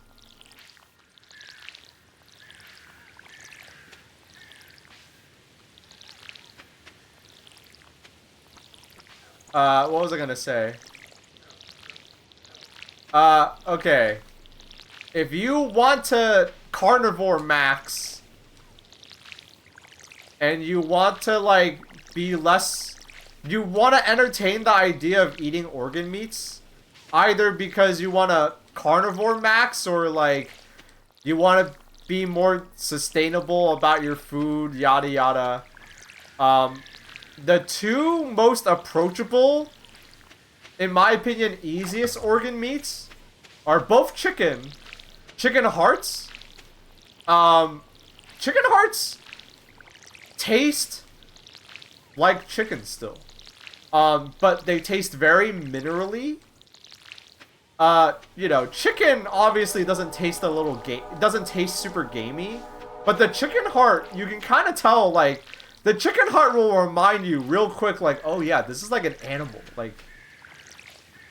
what was I gonna say? Okay. If you want to carnivore max and you want to like be less... You want to entertain the idea of eating organ meats, either because you want to carnivore max or like you want to be more sustainable about your food, yada yada. The two most approachable, in my opinion, easiest organ meats are both chicken. Chicken hearts. Chicken hearts taste like chicken still. But they taste very minerally. You know, chicken obviously doesn't taste a little doesn't taste super gamey. But the chicken heart, you can kind of tell, like, the chicken heart will remind you real quick, like, oh yeah, this is like an animal. Like,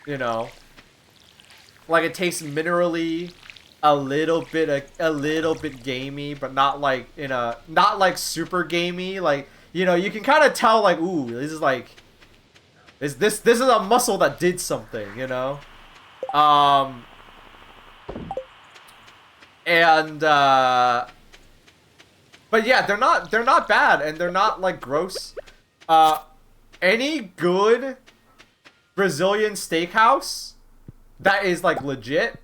you know, like it tastes minerally, a little bit gamey, but not like not like super gamey. Like, you know, you can kind of tell, like, ooh, this is like, this is a muscle that did something, you know. But yeah, they're not bad, and they're not like gross. Any good Brazilian steakhouse that is like legit,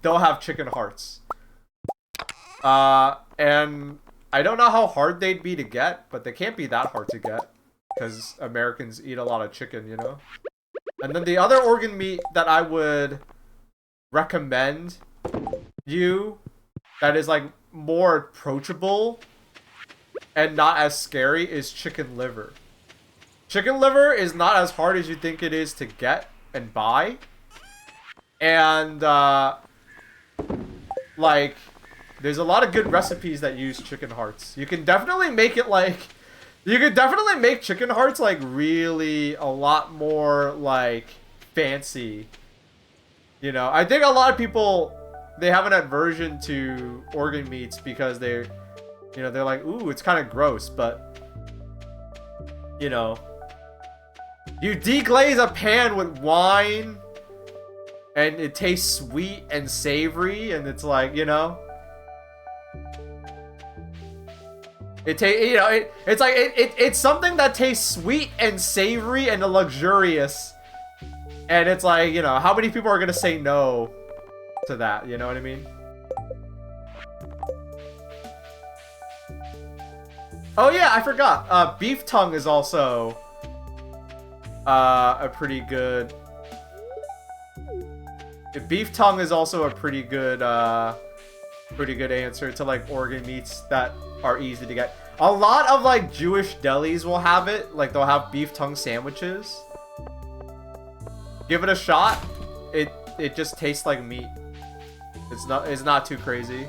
they'll have chicken hearts. And I don't know how hard they'd be to get, but they can't be that hard to get because Americans eat a lot of chicken, you know. And then the other organ meat that I would recommend you, that is like more approachable and not as scary, is chicken liver. Chicken liver is not as hard as you think it is to get and buy. And like, there's a lot of good recipes that use chicken hearts. You can definitely make it like, you could definitely make chicken hearts like really a lot more like fancy. You know, I think a lot of people, they have an aversion to organ meats because they're, you know, they're like, ooh, it's kind of gross, but, you know, you deglaze a pan with wine and it tastes sweet and savory, and it's like, you know, it's like it's something that tastes sweet and savory and luxurious, and it's like, you know, how many people are gonna say no to that? You know what I mean? Oh yeah, I forgot. Beef tongue is also a pretty good. Beef tongue is also a pretty good answer to like organ meats that are easy to get. A lot of like Jewish delis will have it. Like, they'll have beef tongue sandwiches. Give it a shot. It just tastes like meat. It's not too crazy.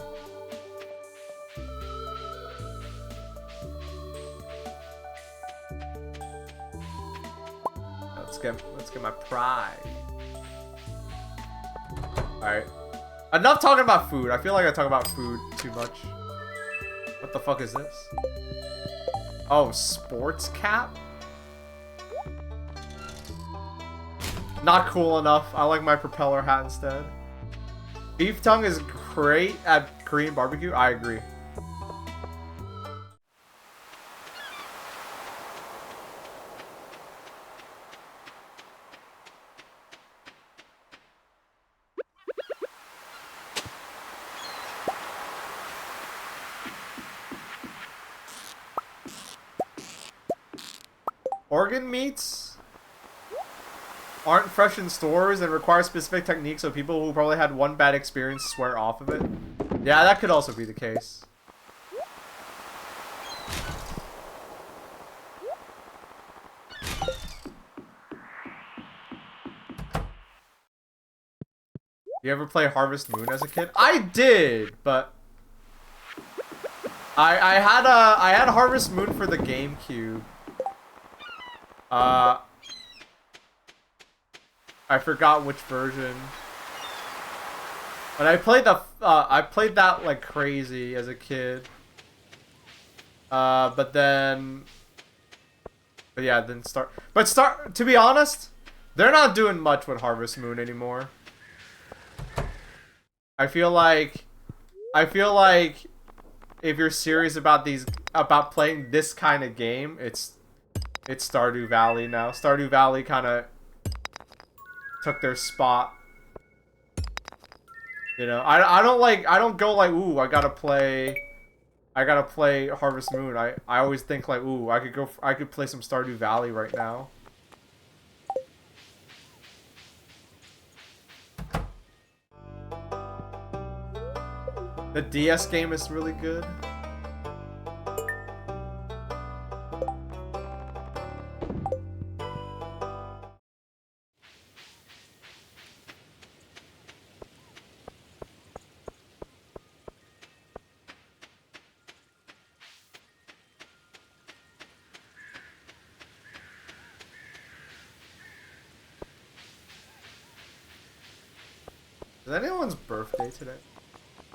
Let's get my pride. Alright. Enough talking about food. I feel like I talk about food too much. What the fuck is this? Oh, sports cap? Not cool enough. I like my propeller hat instead. Beef tongue is great at Korean barbecue. I agree. Organ meats aren't fresh in stores and require specific techniques, so people who probably had one bad experience swear off of it. Yeah, that could also be the case. You ever play Harvest Moon as a kid? I did, but I had Harvest Moon for the GameCube. I forgot which version. But I played that like crazy as a kid. But yeah, to be honest, they're not doing much with Harvest Moon anymore. I feel like if you're serious about playing this kind of game, it's It's Stardew Valley now. Stardew Valley kind of took their spot. You know, I don't go like, ooh, I gotta play Harvest Moon. I always think like, ooh, I could play some Stardew Valley right now. The DS game is really good. Is anyone's birthday today?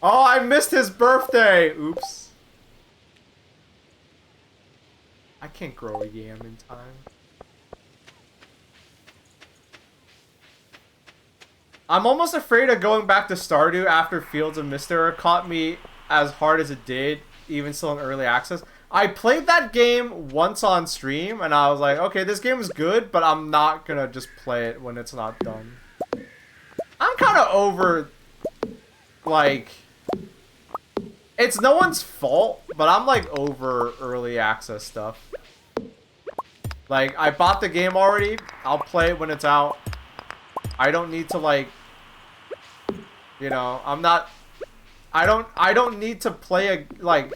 Oh, I missed his birthday! Oops. I can't grow a yam in time. I'm almost afraid of going back to Stardew after Fields of Mist-Era caught me as hard as it did, even still in early access. I played that game once on stream, and I was like, okay, this game is good, but I'm not gonna just play it when it's not done. I'm kind of over, like, it's no one's fault, but I'm like over early access stuff. Like, I bought the game already. I'll play it when it's out. I don't need to, like, you know, I don't need to play a, like,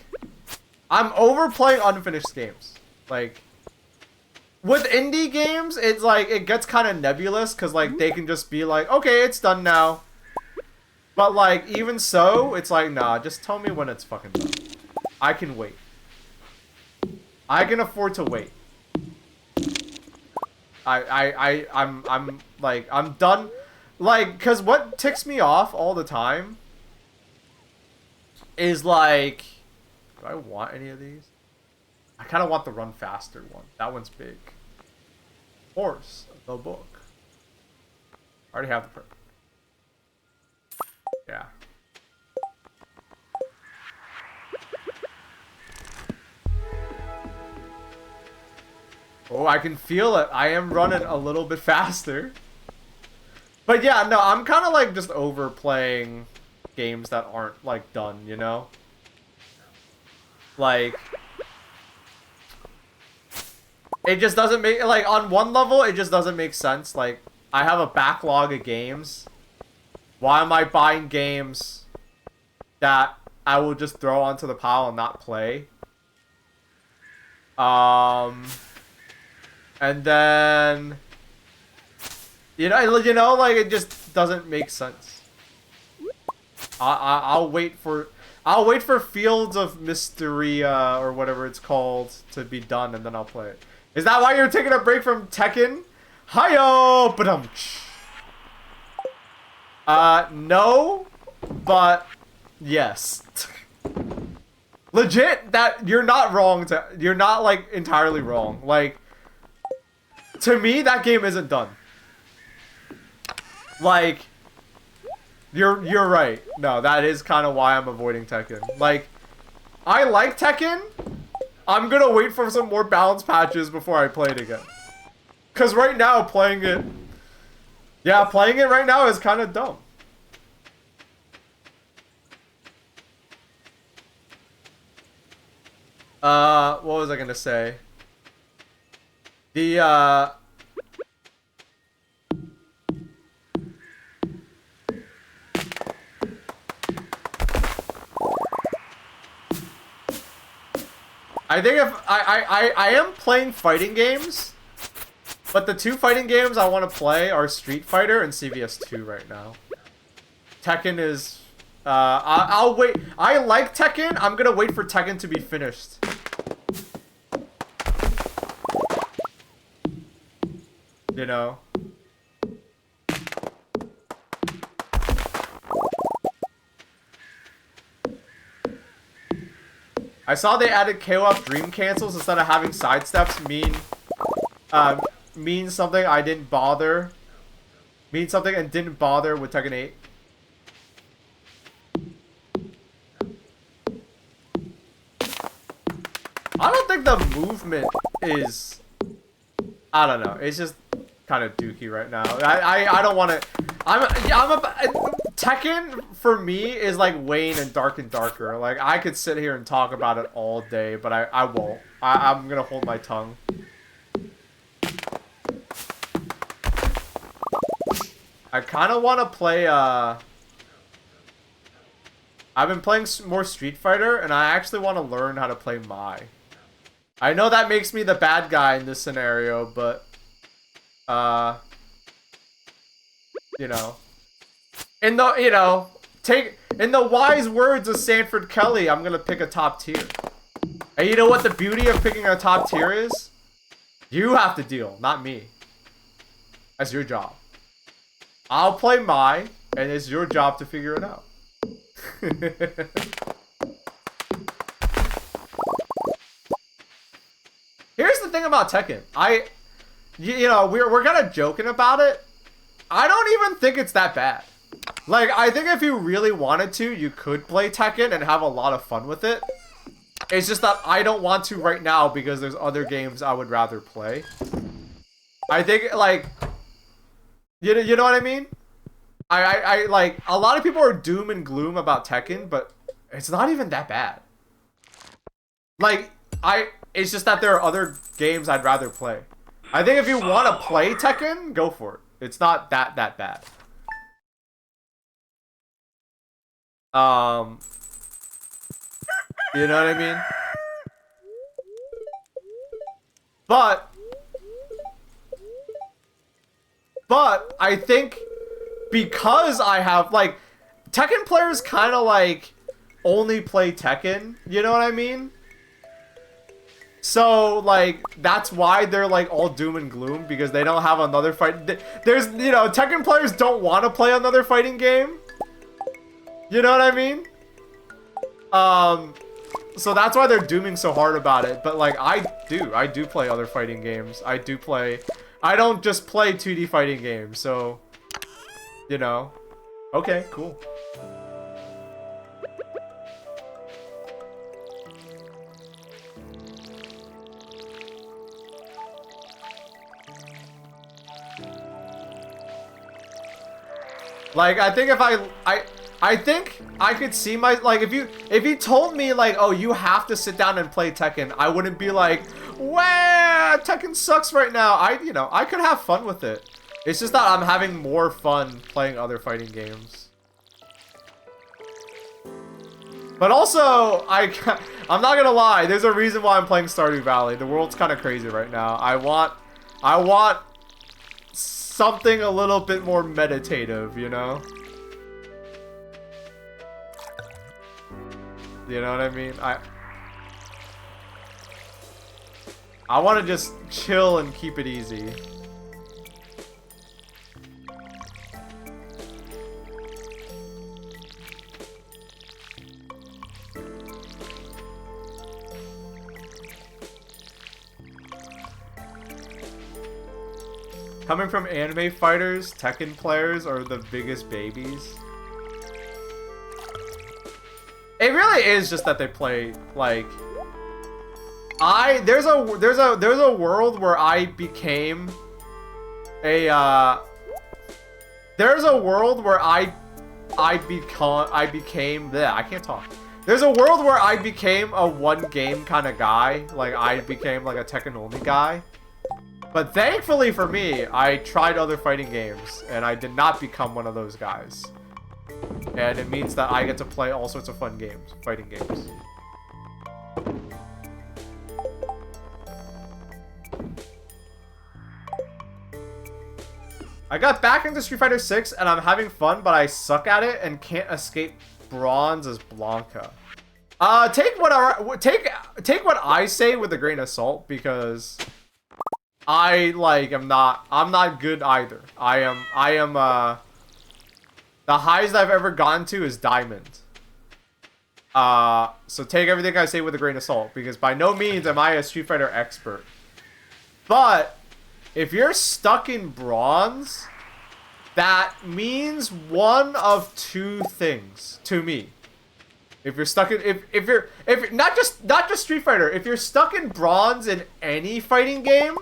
I'm over playing unfinished games. Like, with indie games, it's like, it gets kind of nebulous, because, like, they can just be like, okay, it's done now. But, like, even so, it's like, nah, just tell me when it's fucking done. I can wait. I can afford to wait. I'm, like, I'm done. Like, because what ticks me off all the time is, like, do I want any of these? I kind of want the run faster one. That one's big. Horse, the book. I already have the perk. Yeah. Oh, I can feel it. I am running a little bit faster. But yeah, no, I'm kind of like just overplaying games that aren't like done, you know? Like, it just doesn't make, like, on one level, it just doesn't make sense. Like, I have a backlog of games. Why am I buying games that I will just throw onto the pile and not play? And then, you know, like, it just doesn't make sense. I'll wait for Fields of Mysteria or whatever it's called to be done, and then I'll play it. Is that why you're taking a break from Tekken? Hiyo, badumch. No, but yes. Legit, that you're not wrong. You're not like entirely wrong. Like, to me, that game isn't done. Like, you're right. No, that is kind of why I'm avoiding Tekken. Like, I like Tekken. I'm gonna wait for some more balance patches before I play it again. Cause right now, playing it right now is kind of dumb. What was I gonna say? I think if I am playing fighting games, but the two fighting games I want to play are Street Fighter and CVS 2 right now. Tekken is, I'll wait. I like Tekken. I'm gonna wait for Tekken to be finished. You know? I saw they added KOF dream cancels instead of having sidesteps mean something I didn't bother. Mean something and didn't bother with Tekken 8. I don't think the movement is I don't know. It's just kind of dookie right now. I don't want to. Tekken for me is like Wayne and Darker. Like I could sit here and talk about it all day, but I won't. I'm gonna hold my tongue. I kind of want to play. I've been playing more Street Fighter, and I actually want to learn how to play Mai. I know that makes me the bad guy in this scenario, but you know, in the wise words of Sanford Kelly, I'm gonna pick a top tier. And you know what the beauty of picking a top tier is? You have to deal, not me. That's your job. I'll play Mai, and it's your job to figure it out. Here's the thing about Tekken. You know, we're kind of joking about it. I don't even think it's that bad. Like, I think if you really wanted to, you could play Tekken and have a lot of fun with it. It's just that I don't want to right now because there's other games I would rather play. I think, like, you know what I mean? I like, a lot of people are doom and gloom about Tekken, but it's not even that bad. Like, it's just that there are other games I'd rather play. I think if you want to play Tekken, go for it. It's not that bad. You know what I mean? But I think because I have, like, Tekken players kind of, like, only play Tekken, you know what I mean? So, like, that's why they're, like, all doom and gloom, because they don't have another fight. There's, you know, Tekken players don't want to play another fighting game. You know what I mean? So that's why they're dooming so hard about it. But, like, I do play other fighting games. I don't just play 2D fighting games, so, you know. Okay, cool. Like, I think if I think I could see my, like, if you told me, like, oh, you have to sit down and play Tekken, I wouldn't be like, wow, Tekken sucks right now. You know, I could have fun with it. It's just that I'm having more fun playing other fighting games. But also, I'm not gonna lie, there's a reason why I'm playing Stardew Valley. The world's kind of crazy right now. I want something a little bit more meditative, you know? You know what I mean? I want to just chill and keep it easy. Coming from anime fighters, Tekken players are the biggest babies. It really is just that they play, like, there's a world where I became a there's a world where I became I can't talk. There's a world where I became a one game kind of guy. Like, I became like a Tekken only guy. But thankfully for me, I tried other fighting games, and I did not become one of those guys. And it means that I get to play all sorts of fun games, fighting games. I got back into Street Fighter 6, and I'm having fun, but I suck at it and can't escape bronze as Blanca. Take what I say with a grain of salt, because I'm not good either. The highest I've ever gotten to is diamond. So take everything I say with a grain of salt, because by no means am I a Street Fighter expert. But if you're stuck in bronze, that means one of two things to me. If you're stuck in, if not just Street Fighter, if you're stuck in bronze in any fighting game,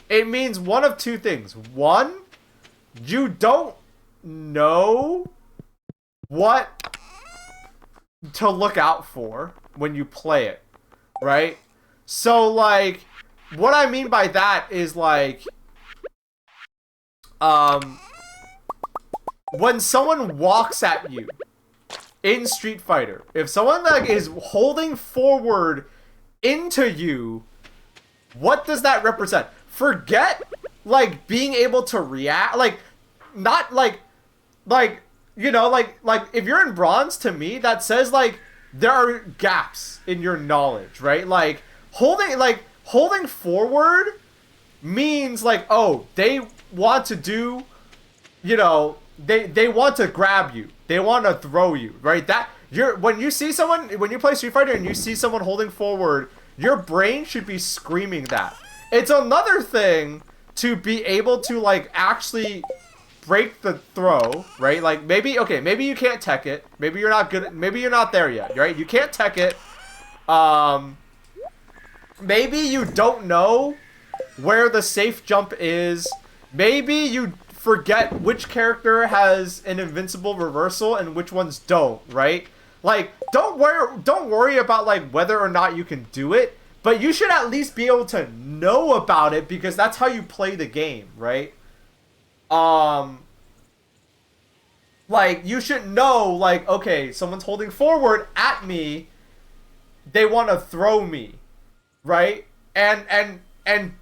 it means one of two things. One, you don't know what to look out for when you play it, right? So, like, what I mean by that is, like, when someone walks at you in Street Fighter, if someone, like, is holding forward into you, what does that represent? Forget, like, being able to react, like, not, like, you know, like, if you're in bronze, to me, that says, like, there are gaps in your knowledge, right? Like, holding forward means, like, oh, they want to do, you know, they want to grab you. They want to throw you, right? When you play Street Fighter and you see someone holding forward, your brain should be screaming that. It's another thing to be able to, like, actually break the throw, right? Like, maybe you can't tech it. Maybe you're not good. Maybe you're not there yet, right? You can't tech it. Maybe you don't know where the safe jump is. Maybe you forget which character has an invincible reversal and which ones don't, right? Like, don't worry about, like, whether or not you can do it, but you should at least be able to know about it, because that's how you play the game, right? Like, you should know, like, okay, someone's holding forward at me, they want to throw me, right? And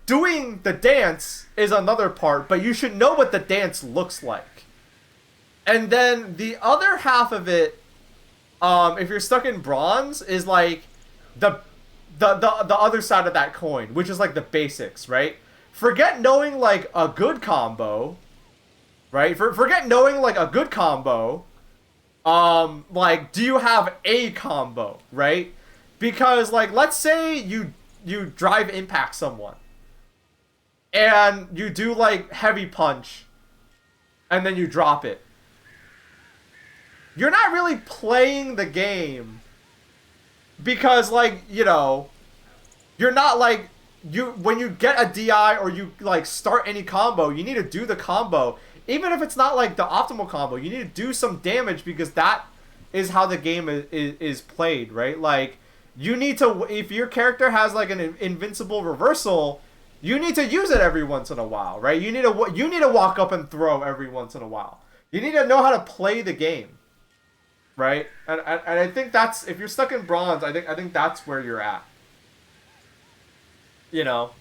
doing the dance is another part, but you should know what the dance looks like. And then the other half of it, if you're stuck in bronze, is like the other side of that coin, which is like the basics, right? Forget knowing, like, a good combo, right? Forget knowing, like, a good combo. Like, do you have a combo, right? Because, like, let's say you drive impact someone, and you do, like, heavy punch, and then you drop it. You're not really playing the game, because, like, you know, you're not, like, when you get a DI or you, like, start any combo, you need to do the combo. Even if it's not, like, the optimal combo, you need to do some damage, because that is how the game is played, right? Like, you need to, if your character has, like, an invincible reversal, you need to use it every once in a while, right? You need to walk up and throw every once in a while. You need to know how to play the game, right? And I think that's, if you're stuck in bronze, I think that's where you're at. You know,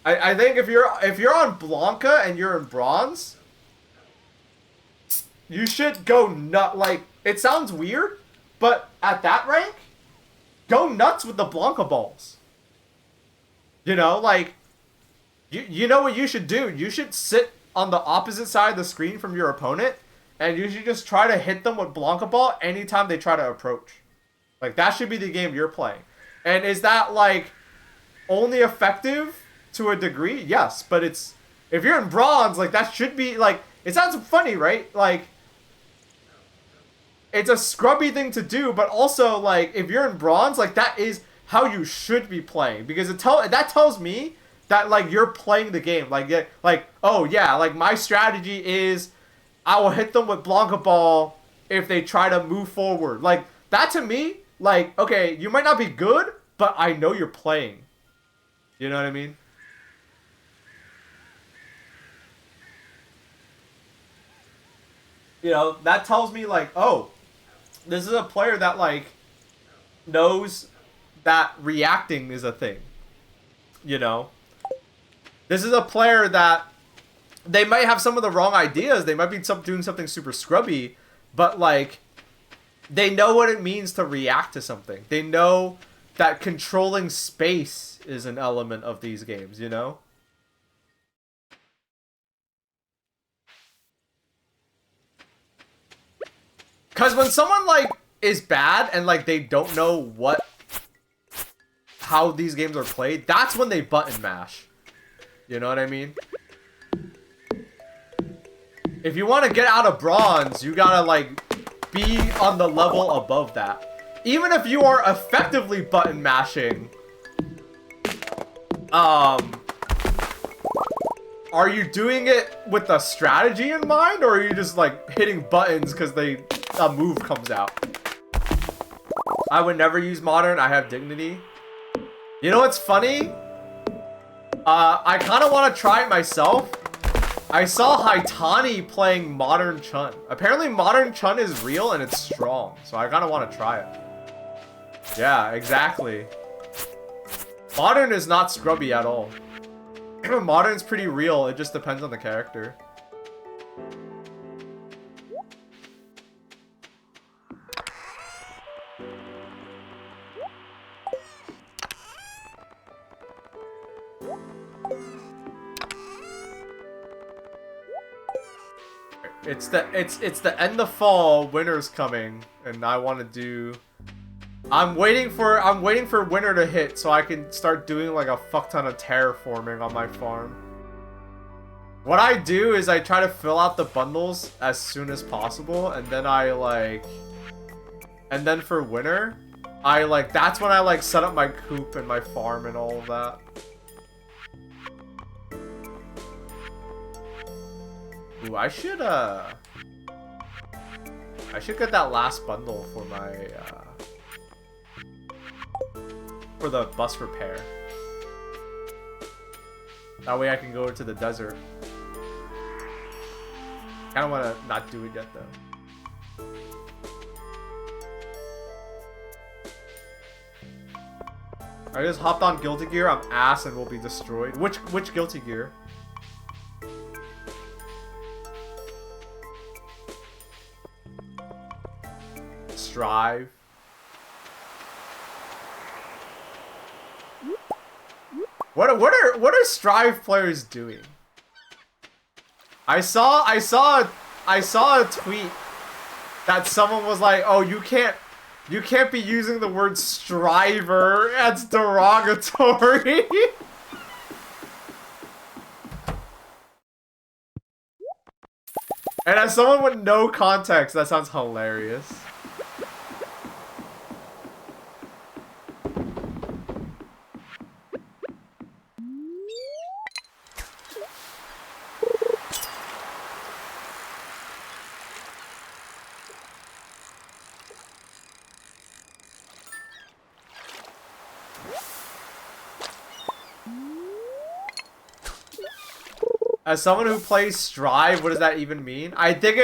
I think if you're on Blanca and you're in bronze, you should go nut. Like, it sounds weird, but at that rank, go nuts with the Blanca balls. You know, like, you know what you should do? You should sit on the opposite side of the screen from your opponent, and you should just try to hit them with Blanca ball anytime they try to approach. Like, that should be the game you're playing. And is that, like, only effective to a degree? Yes, but it's, if you're in bronze, like, that should be, like, it sounds funny, right? Like, it's a scrubby thing to do, but also, like, if you're in bronze, like, that is how you should be playing, because that tells me that, like, you're playing the game. Like, oh yeah, like, my strategy is I will hit them with Blanca ball if they try to move forward. Like, that to me, like, okay, you might not be good, but I know you're playing. You know what I mean? You know, that tells me, like, oh, this is a player that, like, knows that reacting is a thing. You know? This is a player that, they might have some of the wrong ideas. They might be doing something super scrubby, but, like, they know what it means to react to something. They know that controlling space is an element of these games, you know? Because when someone, like, is bad and, like, they don't know how these games are played, that's when they button mash. You know what I mean? If you want to get out of bronze, you gotta, like, be on the level above that. Even if you are effectively button mashing, are you doing it with a strategy in mind, or are you just like hitting buttons because a move comes out? I would never use modern. I have dignity. You know what's funny? I kind of want to try it myself. I saw Haitani playing Modern Chun. Apparently Modern Chun is real and it's strong, so I kind of want to try it. Yeah, exactly. Modern is not scrubby at all. Modern's pretty real, it just depends on the character. It's the end of fall, winter's coming, and I want to do. I'm waiting for winter to hit so I can start doing like a fuck ton of terraforming on my farm. What I do is I try to fill out the bundles as soon as possible, and then and then for winter, that's when I set up my coop and my farm and all of that. Ooh, I should get that last bundle for my for the bus repair. That way I can go into the desert. I don't want to not do it yet though. I just hopped on Guilty Gear. I'm ass and will be destroyed. Which Guilty Gear? Strive. What are Strive players doing? I saw a tweet that someone was like, "Oh, you can't be using the word striver. That's derogatory." And as someone with no context, that sounds hilarious. As someone who plays Strive, what does that even mean? I think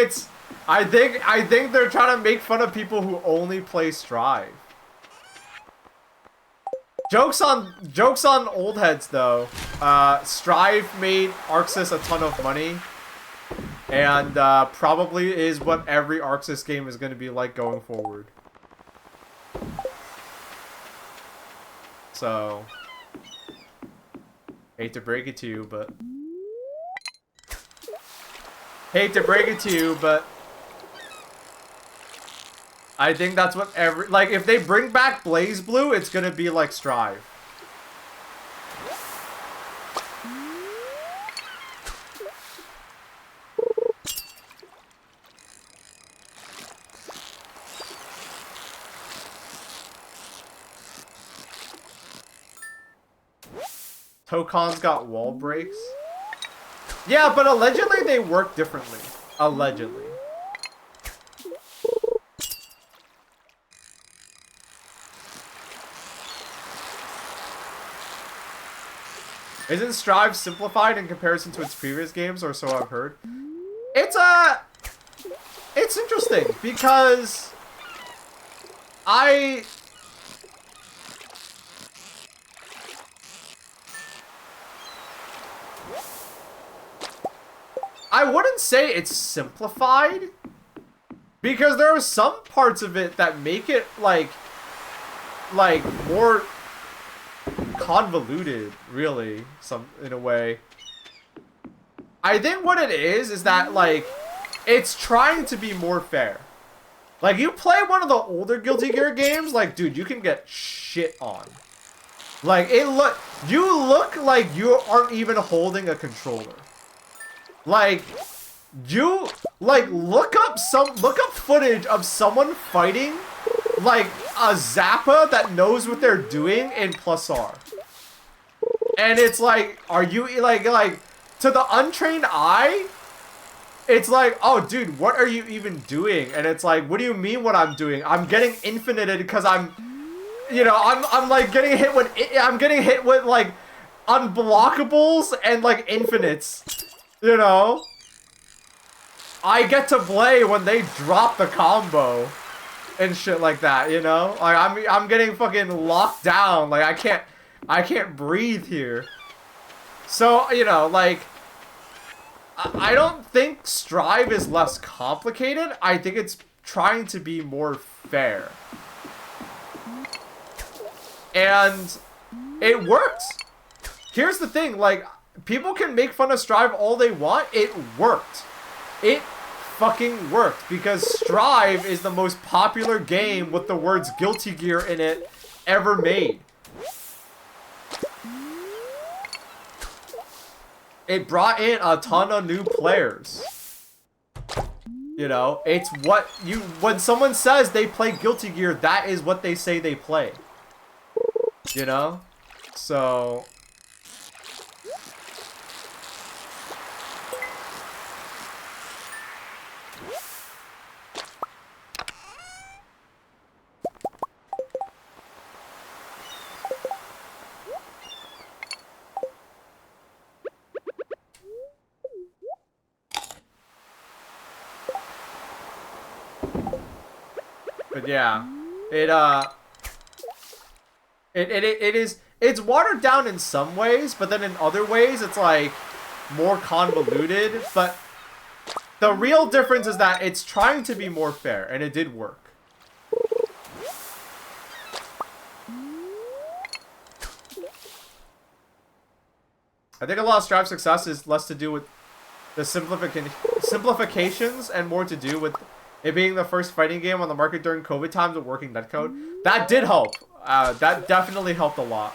they're trying to make fun of people who only play Strive. Jokes on old heads though. Strive made Arxis a ton of money, and probably is what every Arxis game is going to be like going forward. So, hate to break it to you, but I think that's what if they bring back Blaze Blue, it's gonna be like Strive. Tokon's got wall breaks. Yeah, but allegedly they work differently. Allegedly. Isn't Strive simplified in comparison to its previous games, or so I've heard? It's interesting because I wouldn't say it's simplified, because there are some parts of it that make it like more convoluted, really, in a way. I think what it is that it's trying to be more fair. Like, you play one of the older Guilty Gear games, dude, you can get shit on. You look like you aren't even holding a controller. Look up footage of someone fighting a Zappa that knows what they're doing in +R. And it's are you to the untrained eye, it's like, oh, dude, what are you even doing? And it's like, what do you mean what I'm doing? I'm getting infinited because I'm, you know, I'm like getting hit with, I'm getting hit with like unblockables and like infinites, you know? I get to play when they drop the combo and shit like that, you know? Like I'm getting fucking locked down. Like I can't breathe here. So, you know, like I don't think Strive is less complicated. I think it's trying to be more fair. And it works. Here's the thing, like, people can make fun of Strive all they want. It worked. It fucking worked because Strive is the most popular game with the words Guilty Gear in it ever made. It brought in a ton of new players. You know, it's what you, when someone says they play Guilty Gear, that is what they say they play. You know? So... But yeah, it's watered down in some ways, but then in other ways it's like more convoluted. But the real difference is that it's trying to be more fair, and it did work. I think a lot of Strive's success is less to do with the simplifications and more to do with it being the first fighting game on the market during COVID times with working netcode. That did help. That definitely helped a lot.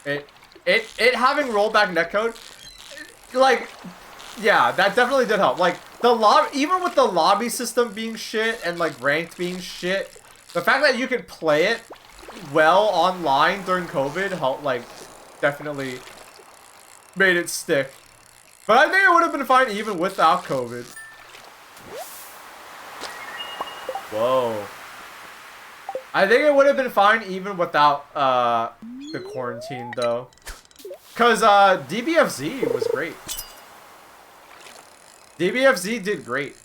It having rollback netcode, like, yeah, that definitely did help. Like, even with the lobby system being shit and, like, ranked being shit, the fact that you could play it well online during COVID helped, like, definitely made it stick. But I think it would have been fine even without COVID. Whoa. I think it would have been fine even without the quarantine, though. Because DBFZ was great. DBFZ did great.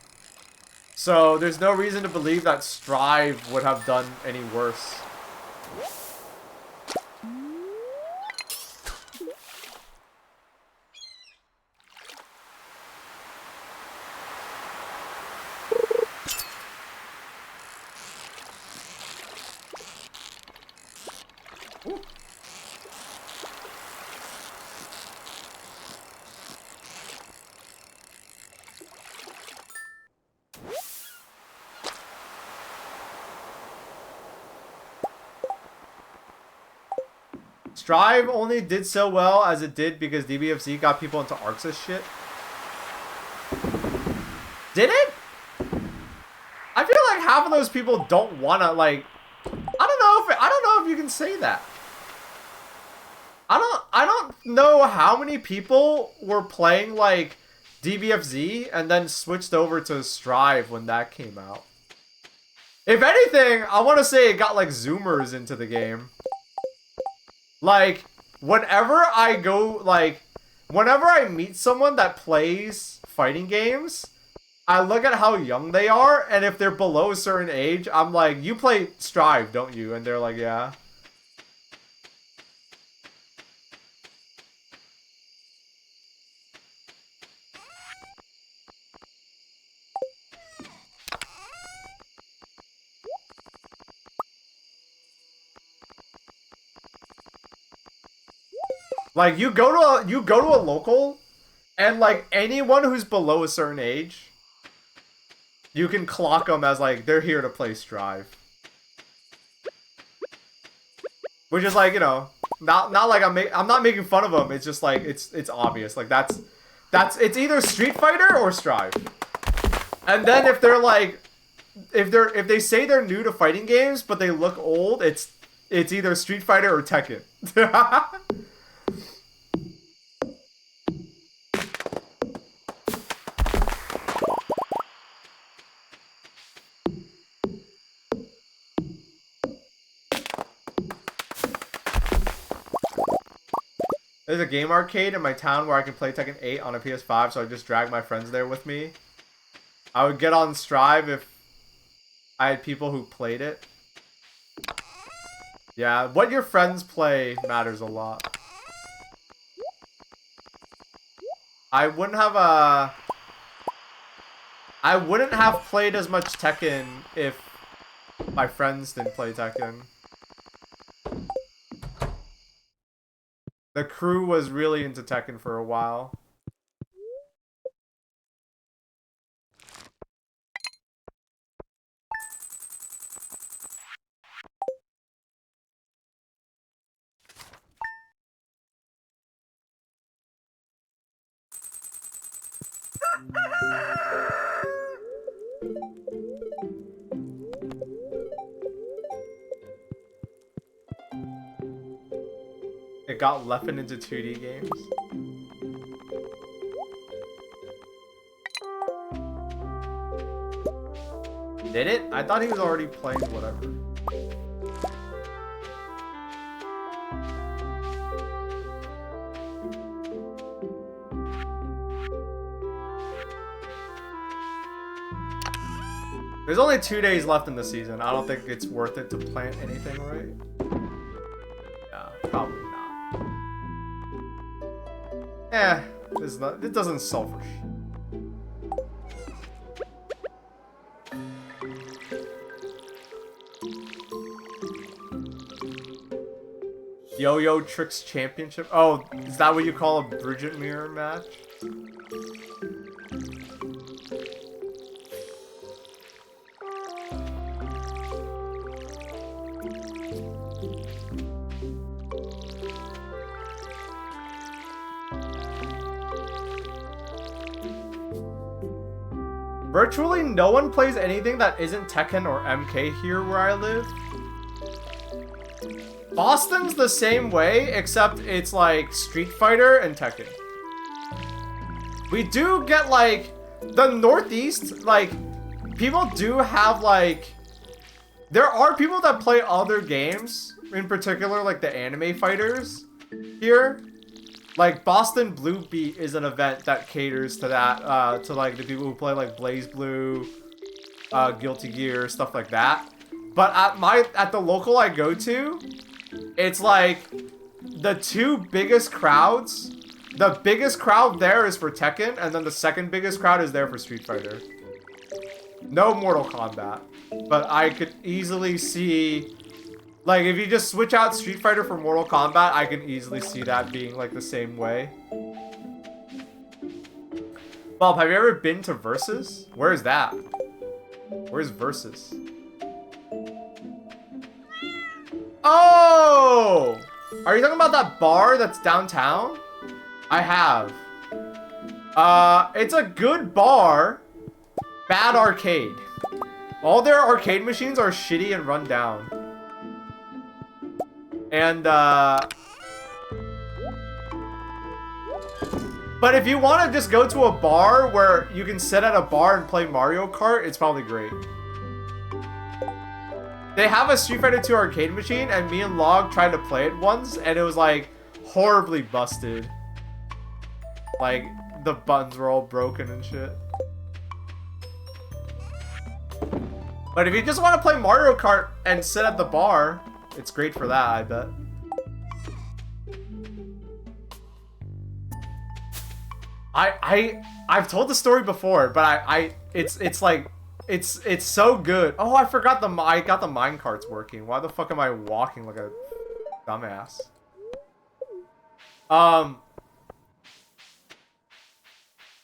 So there's no reason to believe that Strive would have done any worse. Strive only did so well as it did because DBFZ got people into Arxis shit. Did it? I feel like half of those people don't wanna, like, I don't know if you can say that. I don't know how many people were playing like DBFZ and then switched over to Strive when that came out. If anything, I want to say it got like Zoomers into the game. Like, whenever I meet someone that plays fighting games, I look at how young they are, and if they're below a certain age, I'm like, you play Strive, don't you? And they're like, yeah. Like, you go to a local, and like anyone who's below a certain age, you can clock them as like they're here to play Strive. Which is like, you know, not like I'm not making fun of them. It's just like it's obvious. Like that's it's either Street Fighter or Strive. And then if they're like if they say they're new to fighting games but they look old, it's It's either Street Fighter or Tekken. There's a game arcade in my town where I can play Tekken 8 on a PS5, so I just drag my friends there with me. I would get on Strive if I had people who played it. Yeah, what your friends play matters a lot. I wouldn't have played as much Tekken if my friends didn't play Tekken. The crew was really into Tekken for a while. It got Leffen into 2D games. Did it? I thought he was already playing whatever. There's only 2 days left in the season. I don't think it's worth it to plant anything, right? Yeah, probably not. Eh, it doesn't sell for shit. Yo-Yo Tricks Championship? Oh, is that what you call a Bridget Mirror match? Virtually no one plays anything that isn't Tekken or MK here where I live. Boston's the same way, except it's like Street Fighter and Tekken. We do get like the Northeast, like people do have like there are people that play other games, in particular like the anime fighters here. Like Boston Blue Beat is an event that caters to that, to like the people who play like Blaze Blue, Guilty Gear, stuff like that. But at the local I go to, it's like the two biggest crowds. The biggest crowd there is for Tekken, and then the second biggest crowd is there for Street Fighter. No Mortal Kombat. But I could easily see, like, if you just switch out Street Fighter for Mortal Kombat, I can easily see that being, like, the same way. Baaulp, have you ever been to Versus? Where is that? Where's Versus? Oh! Are you talking about that bar that's downtown? I have. It's a good bar. Bad arcade. All their arcade machines are shitty and run down. And, but if you want to just go to a bar where you can sit at a bar and play Mario Kart, it's probably great. They have a Street Fighter 2 arcade machine, and me and Log tried to play it once, and it was, like, horribly busted. Like, the buttons were all broken and shit. But if you just want to play Mario Kart and sit at the bar, it's great for that, I bet. I've told the story before, but it's like it's so good. Oh, I forgot I got the mine carts working. Why the fuck am I walking like a dumbass?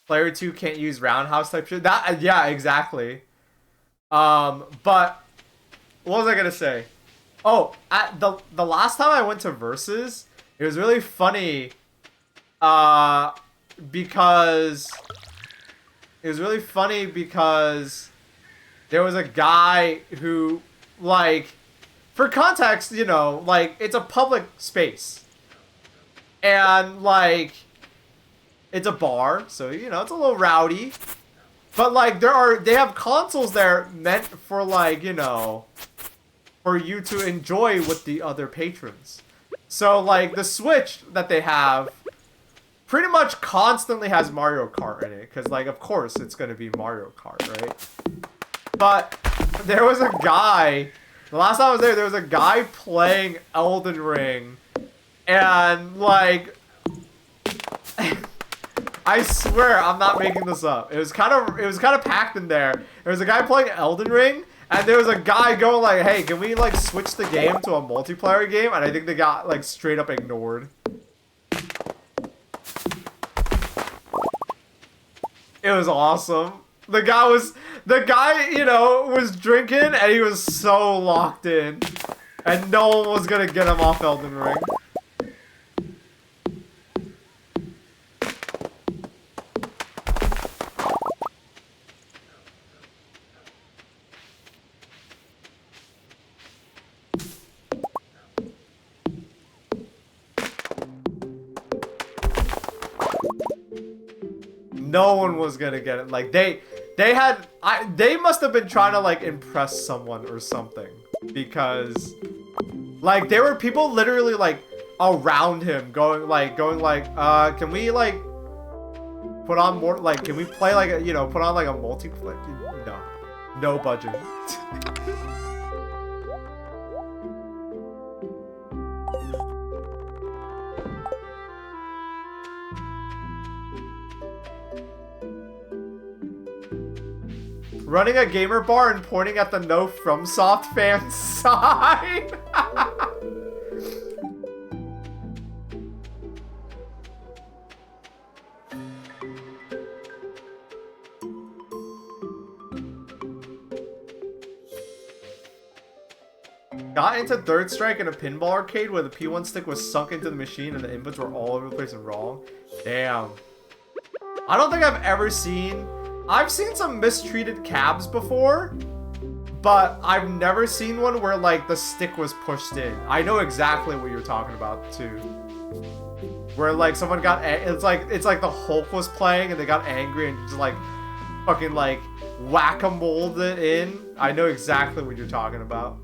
Player 2 can't use roundhouse type shit. That yeah, exactly. But what was I gonna say? Oh, at the last time I went to Versus, it was really funny. Because there was a guy who, like, for context, you know, like, it's a public space. And, like, it's a bar, so, you know, it's a little rowdy. But, like, they have consoles there meant for, like, you know, for you to enjoy with the other patrons. So, like, the Switch that they have pretty much constantly has Mario Kart in it. Because, like, of course it's going to be Mario Kart, right? But there was a guy... The last time I was there was a guy playing Elden Ring. And, like... I swear, I'm not making this up. It was kind of packed in there. There was a guy playing Elden Ring, and there was a guy going like, "Hey, can we like switch the game to a multiplayer game?" And I think they got like straight up ignored. It was awesome. The guy, you know, was drinking, and he was so locked in, and no one was gonna get him off Elden Ring. No one was gonna get it. Like they must have been trying to like impress someone or something, because like there were people literally like around him going like can we like put on more, like can we play like a, you know, put on like a multiplayer? No budget. Running a gamer bar and pointing at the no FromSoft fan sign. Got into Third Strike in a pinball arcade where the P1 stick was sunk into the machine and the inputs were all over the place and wrong. Damn. I don't think I've ever seen... I've seen some mistreated cabs before, but I've never seen one where like the stick was pushed in. I know exactly what you're talking about too. Where like someone got, it's like the Hulk was playing and they got angry and just like fucking like whack-a-moled it in. I know exactly what you're talking about.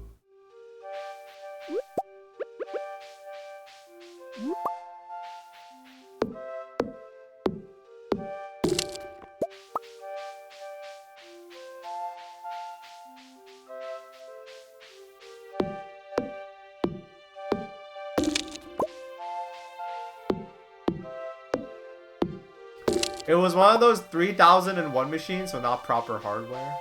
It was one of those 3001 machines, so not proper hardware.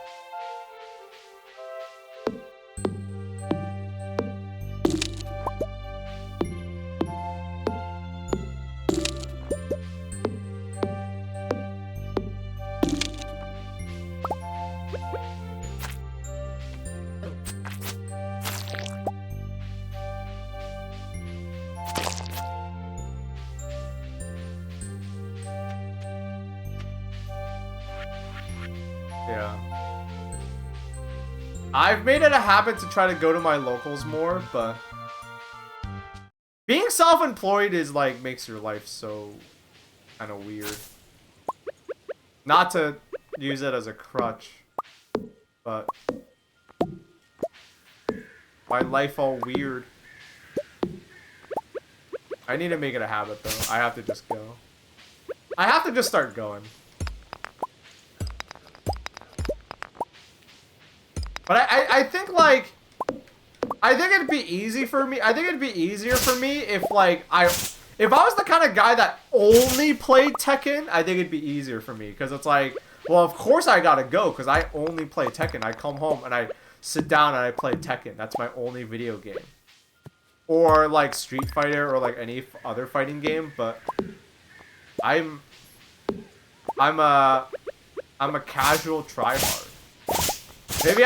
Yeah. I've made it a habit to try to go to my locals more, but being self-employed is like makes your life so kind of weird. Not to use it as a crutch, but my life all weird. I need to make it a habit though. I have to just go. I have to just start going. But I think like, I think it'd be easy for me. I think it'd be easier for me if like if I was the kind of guy that only played Tekken, I think it'd be easier for me. Because it's like, well, of course I gotta go because I only play Tekken. I come home and I sit down and I play Tekken. That's my only video game. Or like Street Fighter or like any other fighting game. But I'm a casual tryhard. Maybe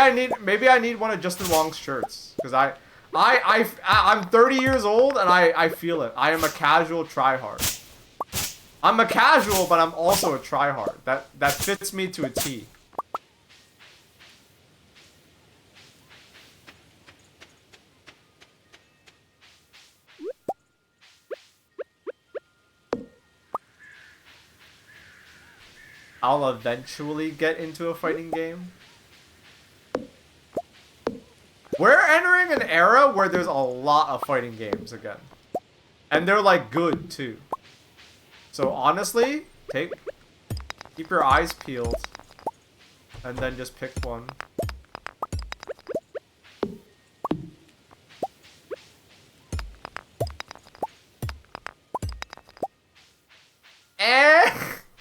I need one of Justin Wong's shirts, because I'm 30 years old and I feel it. I am a casual tryhard. I'm a casual, but I'm also a tryhard. That fits me to a T. I'll eventually get into a fighting game. We're entering an era where there's a lot of fighting games again. And they're like good too. So honestly, keep your eyes peeled. And then just pick one.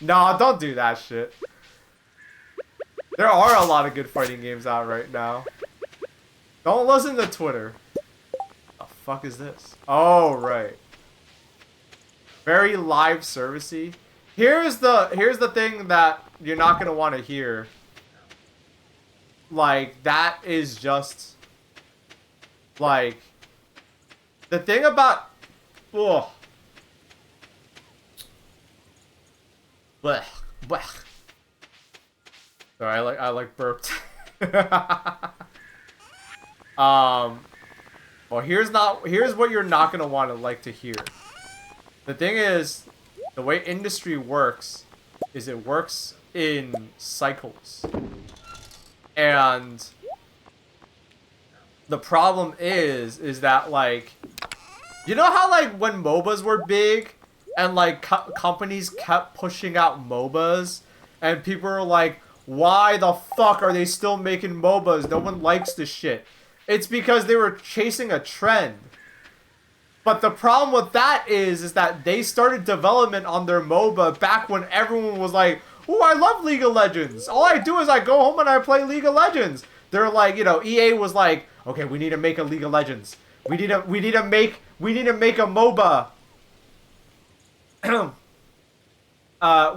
No, don't do that shit. There are a lot of good fighting games out right now. Don't listen to Twitter. The fuck is this? Oh, right. Very live servicey. Here's the thing that you're not gonna want to hear. Like, that is just like the thing about ugh. Blech, blech. Sorry, I like burped. Well, here's what you're not gonna want to like to hear. The thing is, the way industry works is it works in cycles. And the problem is that, like, you know how, like, when MOBAs were big and, like, companies kept pushing out MOBAs and people were like, why the fuck are they still making MOBAs? No one likes this shit. It's because they were chasing a trend. But the problem with that is that they started development on their MOBA back when everyone was like, oh, I love League of Legends. All I do is I go home and I play League of Legends. They're like, you know, EA was like, okay, we need to make a League of Legends. We need to make a MOBA.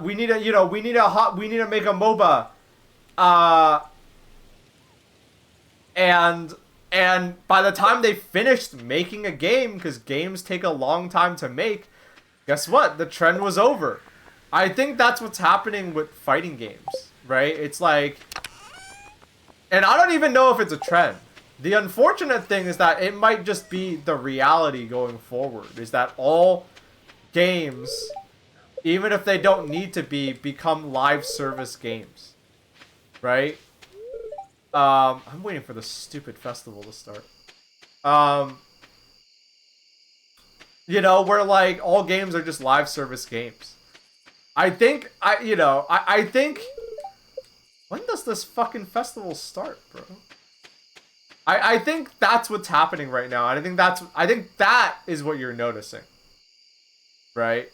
We need to make a MOBA. And by the time they finished making a game, because games take a long time to make, guess what? The trend was over. I think that's what's happening with fighting games, right? It's like, and I don't even know if it's a trend. The unfortunate thing is that it might just be the reality going forward, is that all games, even if they don't need to be, become live service games, right? I'm waiting for the stupid festival to start. You know, where, like, all games are just live service games. I think, I think, when does this fucking festival start, bro? I think that's what's happening right now. I think that is what you're noticing. Right?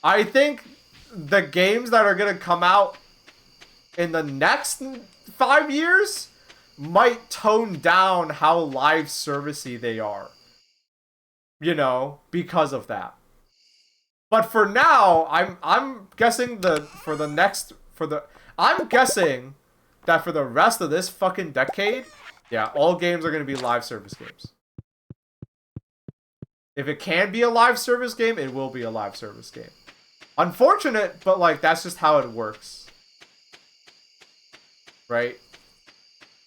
I think the games that are gonna come out in the next 5 years might tone down how live servicey they are. You know, because of that. But for now, I'm guessing I'm guessing that for the rest of this fucking decade, yeah, all games are gonna be live service games. If it can be a live service game, it will be a live service game. Unfortunate, but, like, that's just how it works. Right?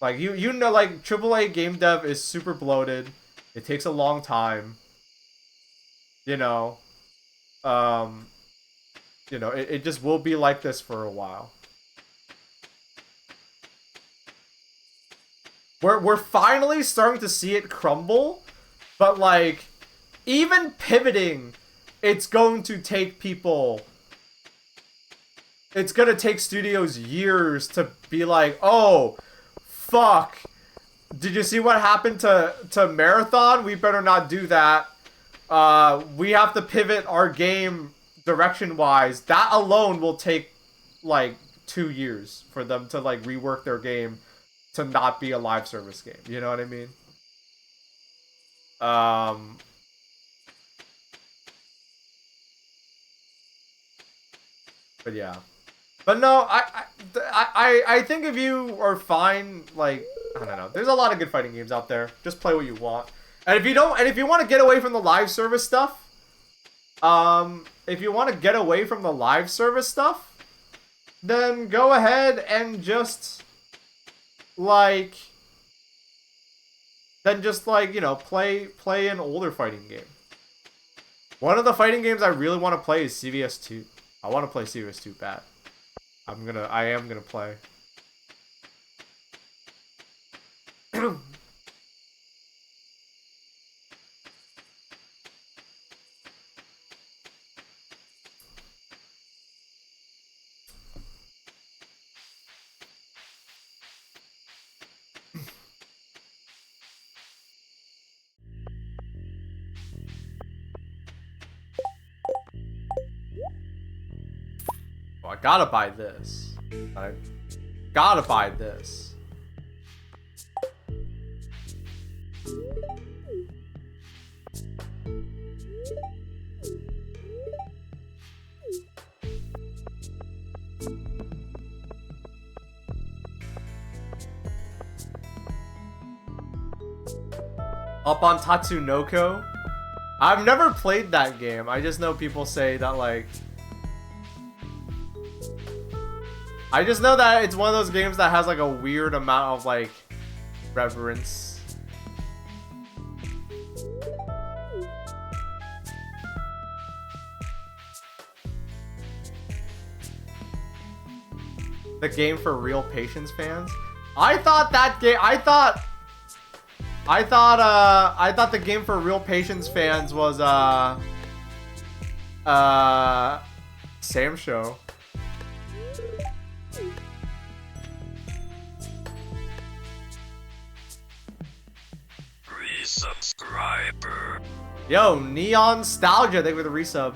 Like, you know, like, AAA game dev is super bloated. It takes a long time. You know. It just will be like this for a while. We're finally starting to see it crumble, but, like, even pivoting, it's going to take people... It's gonna take studios years to be like, oh, fuck. Did you see what happened to Marathon? We better not do that. We have to pivot our game direction-wise. That alone will take, like, 2 years for them to, like, rework their game to not be a live service game. You know what I mean? But yeah. But no, I think if you are fine, like, I don't know. There's a lot of good fighting games out there. Just play what you want. And if you don't, and if you want to get away from the live service stuff, then go ahead and just, like, you know, play an older fighting game. One of the fighting games I really want to play is CVS 2. I want to play CVS 2 bad. I am gonna play. Oh, I gotta buy this. I gotta buy this. Up on Tatsunoko? I've never played that game. I just know people say that, like... I just know that it's one of those games that has, like, a weird amount of, like, reverence. The game for real Patience fans? I thought the game for real Patience fans was Sam Show. Resubscriber. Yo, Neon Nostalgia, thank you for the resub.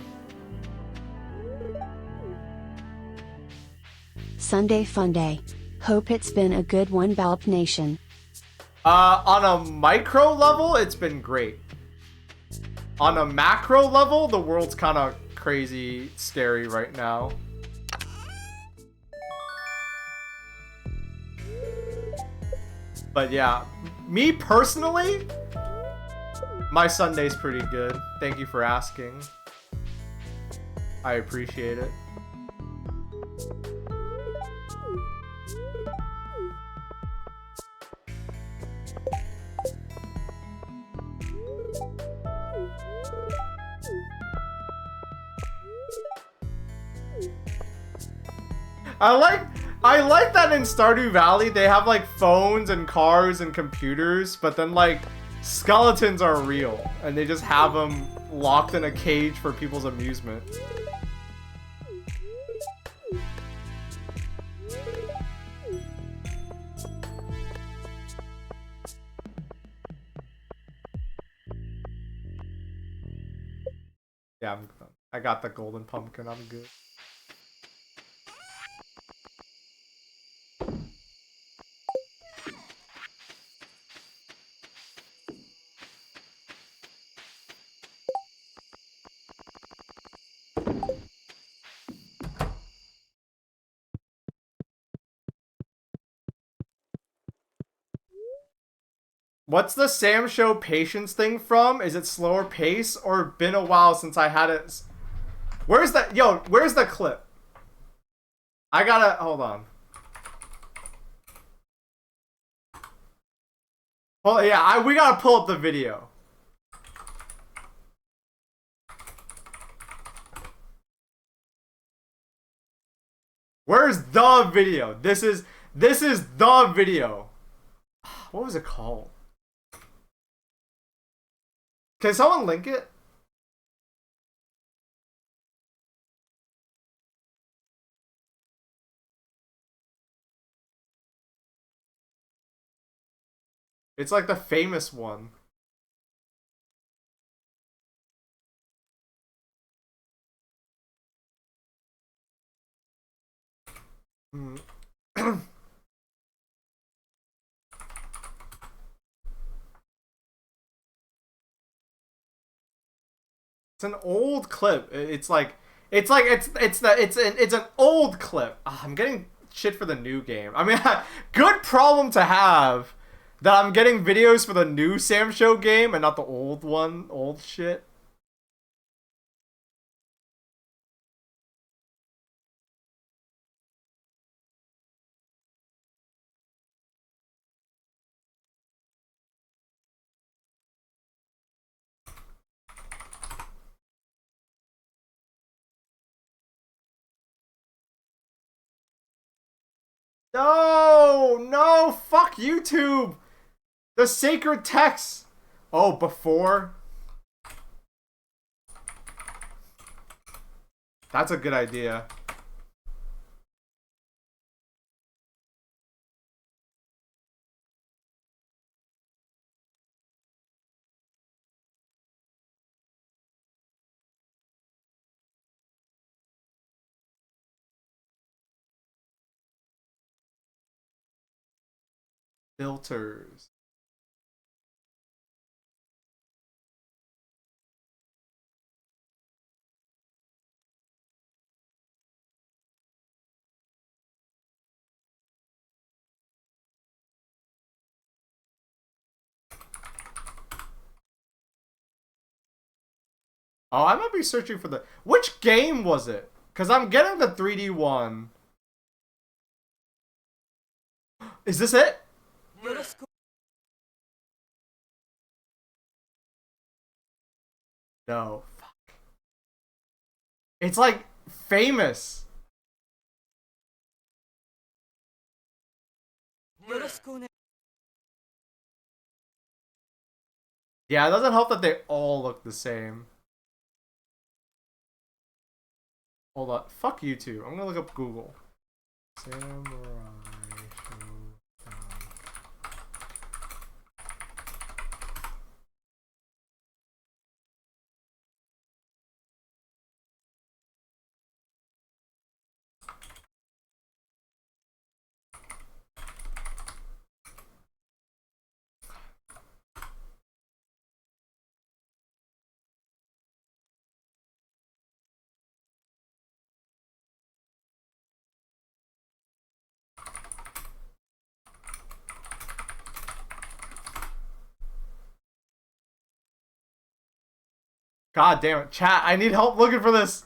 Sunday fun day. Hope it's been a good one, Baaulp Nation. On a micro level, it's been great. On a macro level, the world's kind of crazy, scary right now. But yeah, me personally, my Sunday's pretty good. Thank you for asking. I appreciate it. I like that in Stardew Valley they have like phones and cars and computers, but then like skeletons are real and they just have them locked in a cage for people's amusement. Yeah, I got the golden pumpkin. I'm good. What's the Sam Show patience thing from? Is it slower pace or been a while since I had it? Where's that? Yo, where's the clip? I gotta, hold on. Well, yeah, we gotta pull up the video. Where's the video? This is the video. What was it called? Can someone link it? It's like the famous one. It's an old clip. It's an old clip. I'm getting shit for the new game. I mean, good problem to have that I'm getting videos for the new Sam Show game and not the old one, old shit. No, no, fuck YouTube. The sacred text. Oh, before? That's a good idea. Filters. Oh, I might be searching for the... Which game was it? Because I'm getting the 3D one. Is this it? No. Fuck. It's like famous. Yeah, it doesn't help that they all look the same. Hold on. Fuck YouTube. I'm gonna look up Google. Samurai Showdown. God damn it. Chat, I need help looking for this.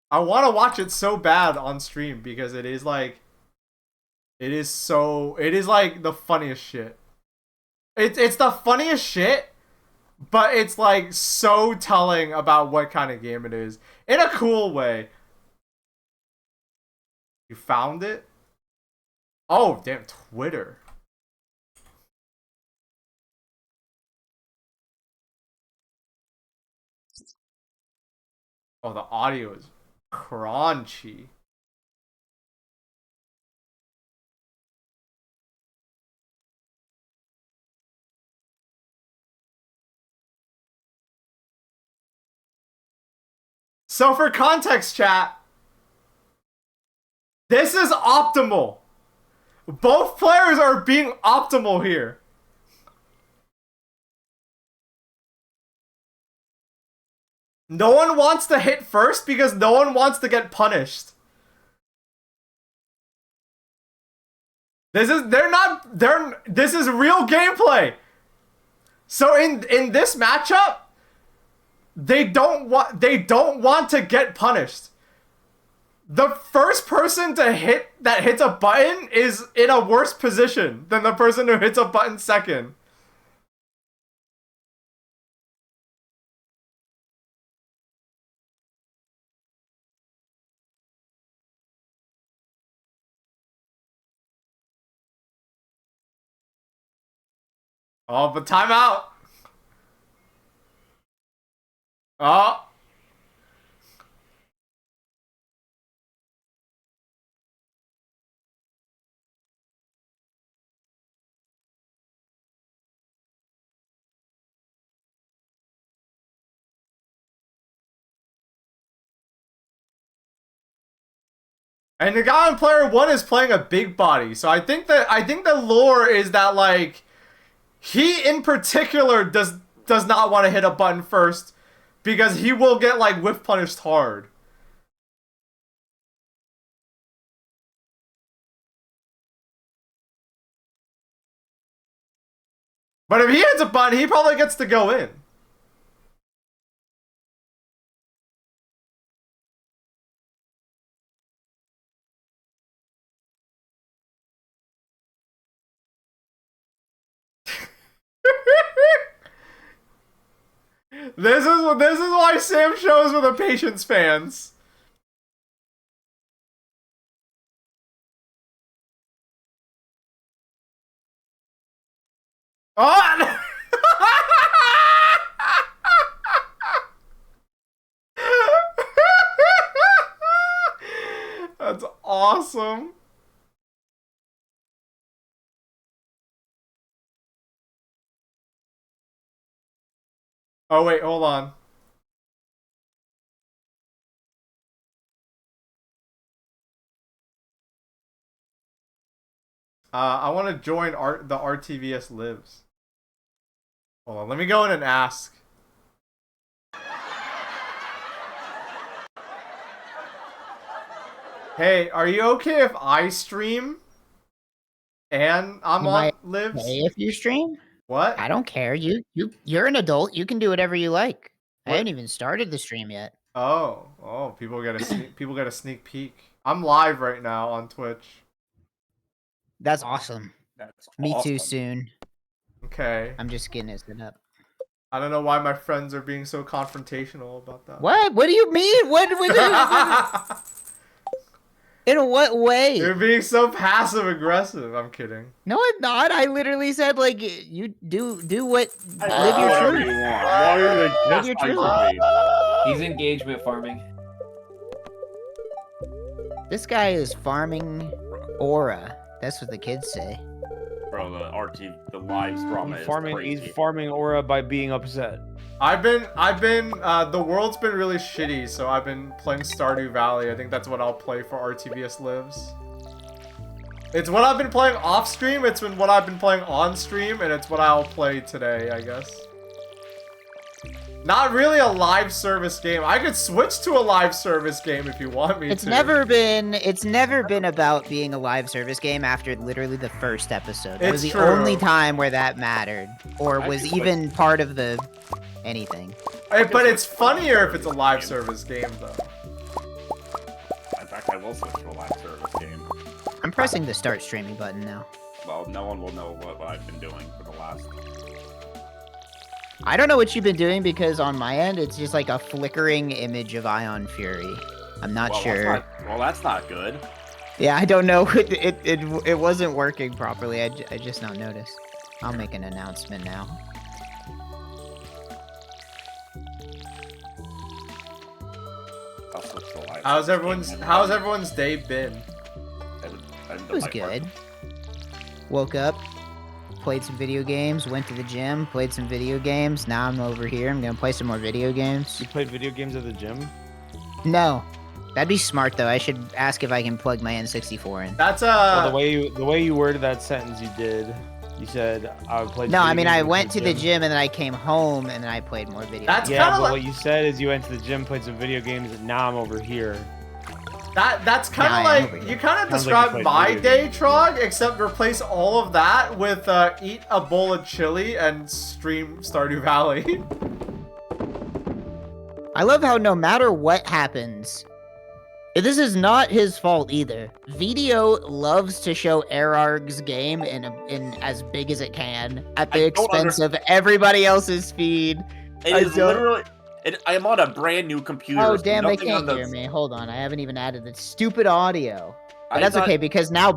I want to watch it so bad on stream because it is like... It is so... It is like the funniest shit. It's the funniest shit, but it's like so telling about what kind of game it is. In a cool way. You found it? Oh, damn, Twitter. Oh, the audio is crunchy. So for context, chat, this is optimal. Both players are being optimal here. No one wants to hit first because no one wants to get punished. This is this is real gameplay. So in this matchup, they don't want to get punished. The first person to hits a button is in a worse position than the person who hits a button second. Oh, but timeout. Oh. And the guy on player 1 is playing a big body. So I think the lore is that like he in particular does not want to hit a button first because he will get like whiff punished hard. But if he hits a button, he probably gets to go in. This is why Sam shows for the Patience fans. Oh! That's awesome. Oh wait, hold on. I want to join the RTVS Lives. Hold on, let me go in and ask. Hey, are you okay if I stream and I'm You on might Lives? Hey, if you stream, What? I don't care. You're an adult. You can do whatever you like. I What? haven't even started the stream yet. Oh, people get a sneak peek. I'm live right now on Twitch. That's awesome. That's Me awesome. too soon. Okay. I'm just getting it set up. I don't know why my friends are being so confrontational about that. What? What do you mean? What in what way? You're being so passive aggressive. I'm kidding. No, I'm not. I literally said like you do what live your Whatever truth. you want. Why are they Live your truth. chastising me? He's engagement farming. This guy is farming aura. That's what the kids say. Bro, the live drama is crazy. He's farming aura by being upset. the world's been really shitty, so I've been playing Stardew Valley. I think that's what I'll play for RTVS Lives. It's what I've been playing off stream, it's been what I've been playing on stream, and it's what I'll play today, I guess. Not really a live service game. I could switch to a live service game if you want me to. It's never been about being a live service game after literally the first episode. It was the only time where that mattered, or was even part of the anything. But it's funnier if it's a live service game, though. In fact, I will switch to a live service game. I'm pressing the start streaming button now. Well, no one will know what I've been doing for the last... I don't know what you've been doing because on my end, it's just like a flickering image of Ion Fury. I'm not sure. That's not good. Yeah, I don't know. It wasn't working properly. I just now noticed. I'll make an announcement now. I'll switch to live. How's everyone's day been? It was good. Woke up, played some video games, went to the gym, played some video games. Now I'm over here. I'm gonna play some more video games. You played video games at the gym? No. That'd be smart though. I should ask if I can plug my N64 in. That's Well, the way you worded that sentence, you did. You said I played. No, I mean I games at went the to the gym. gym and then I came home and then I played more video That's games. Yeah, kinda but like- what you said is you went to the gym, played some video games, and now I'm over here. That's kind of Nah, I know like, what you kind of Sounds like you described played my video day, games. Trog, except replace all of that with eat a bowl of chili and stream Stardew Valley. I love how no matter what happens, this is not his fault either. Video loves to show Erarg's game in as big as it can at the I don't expense of everybody else's feed. It I is don't- literally... I am on a brand new computer. Oh so damn, they nothing on can't the- hear me. Hold on, I haven't even added the stupid audio. But I that's thought- okay because now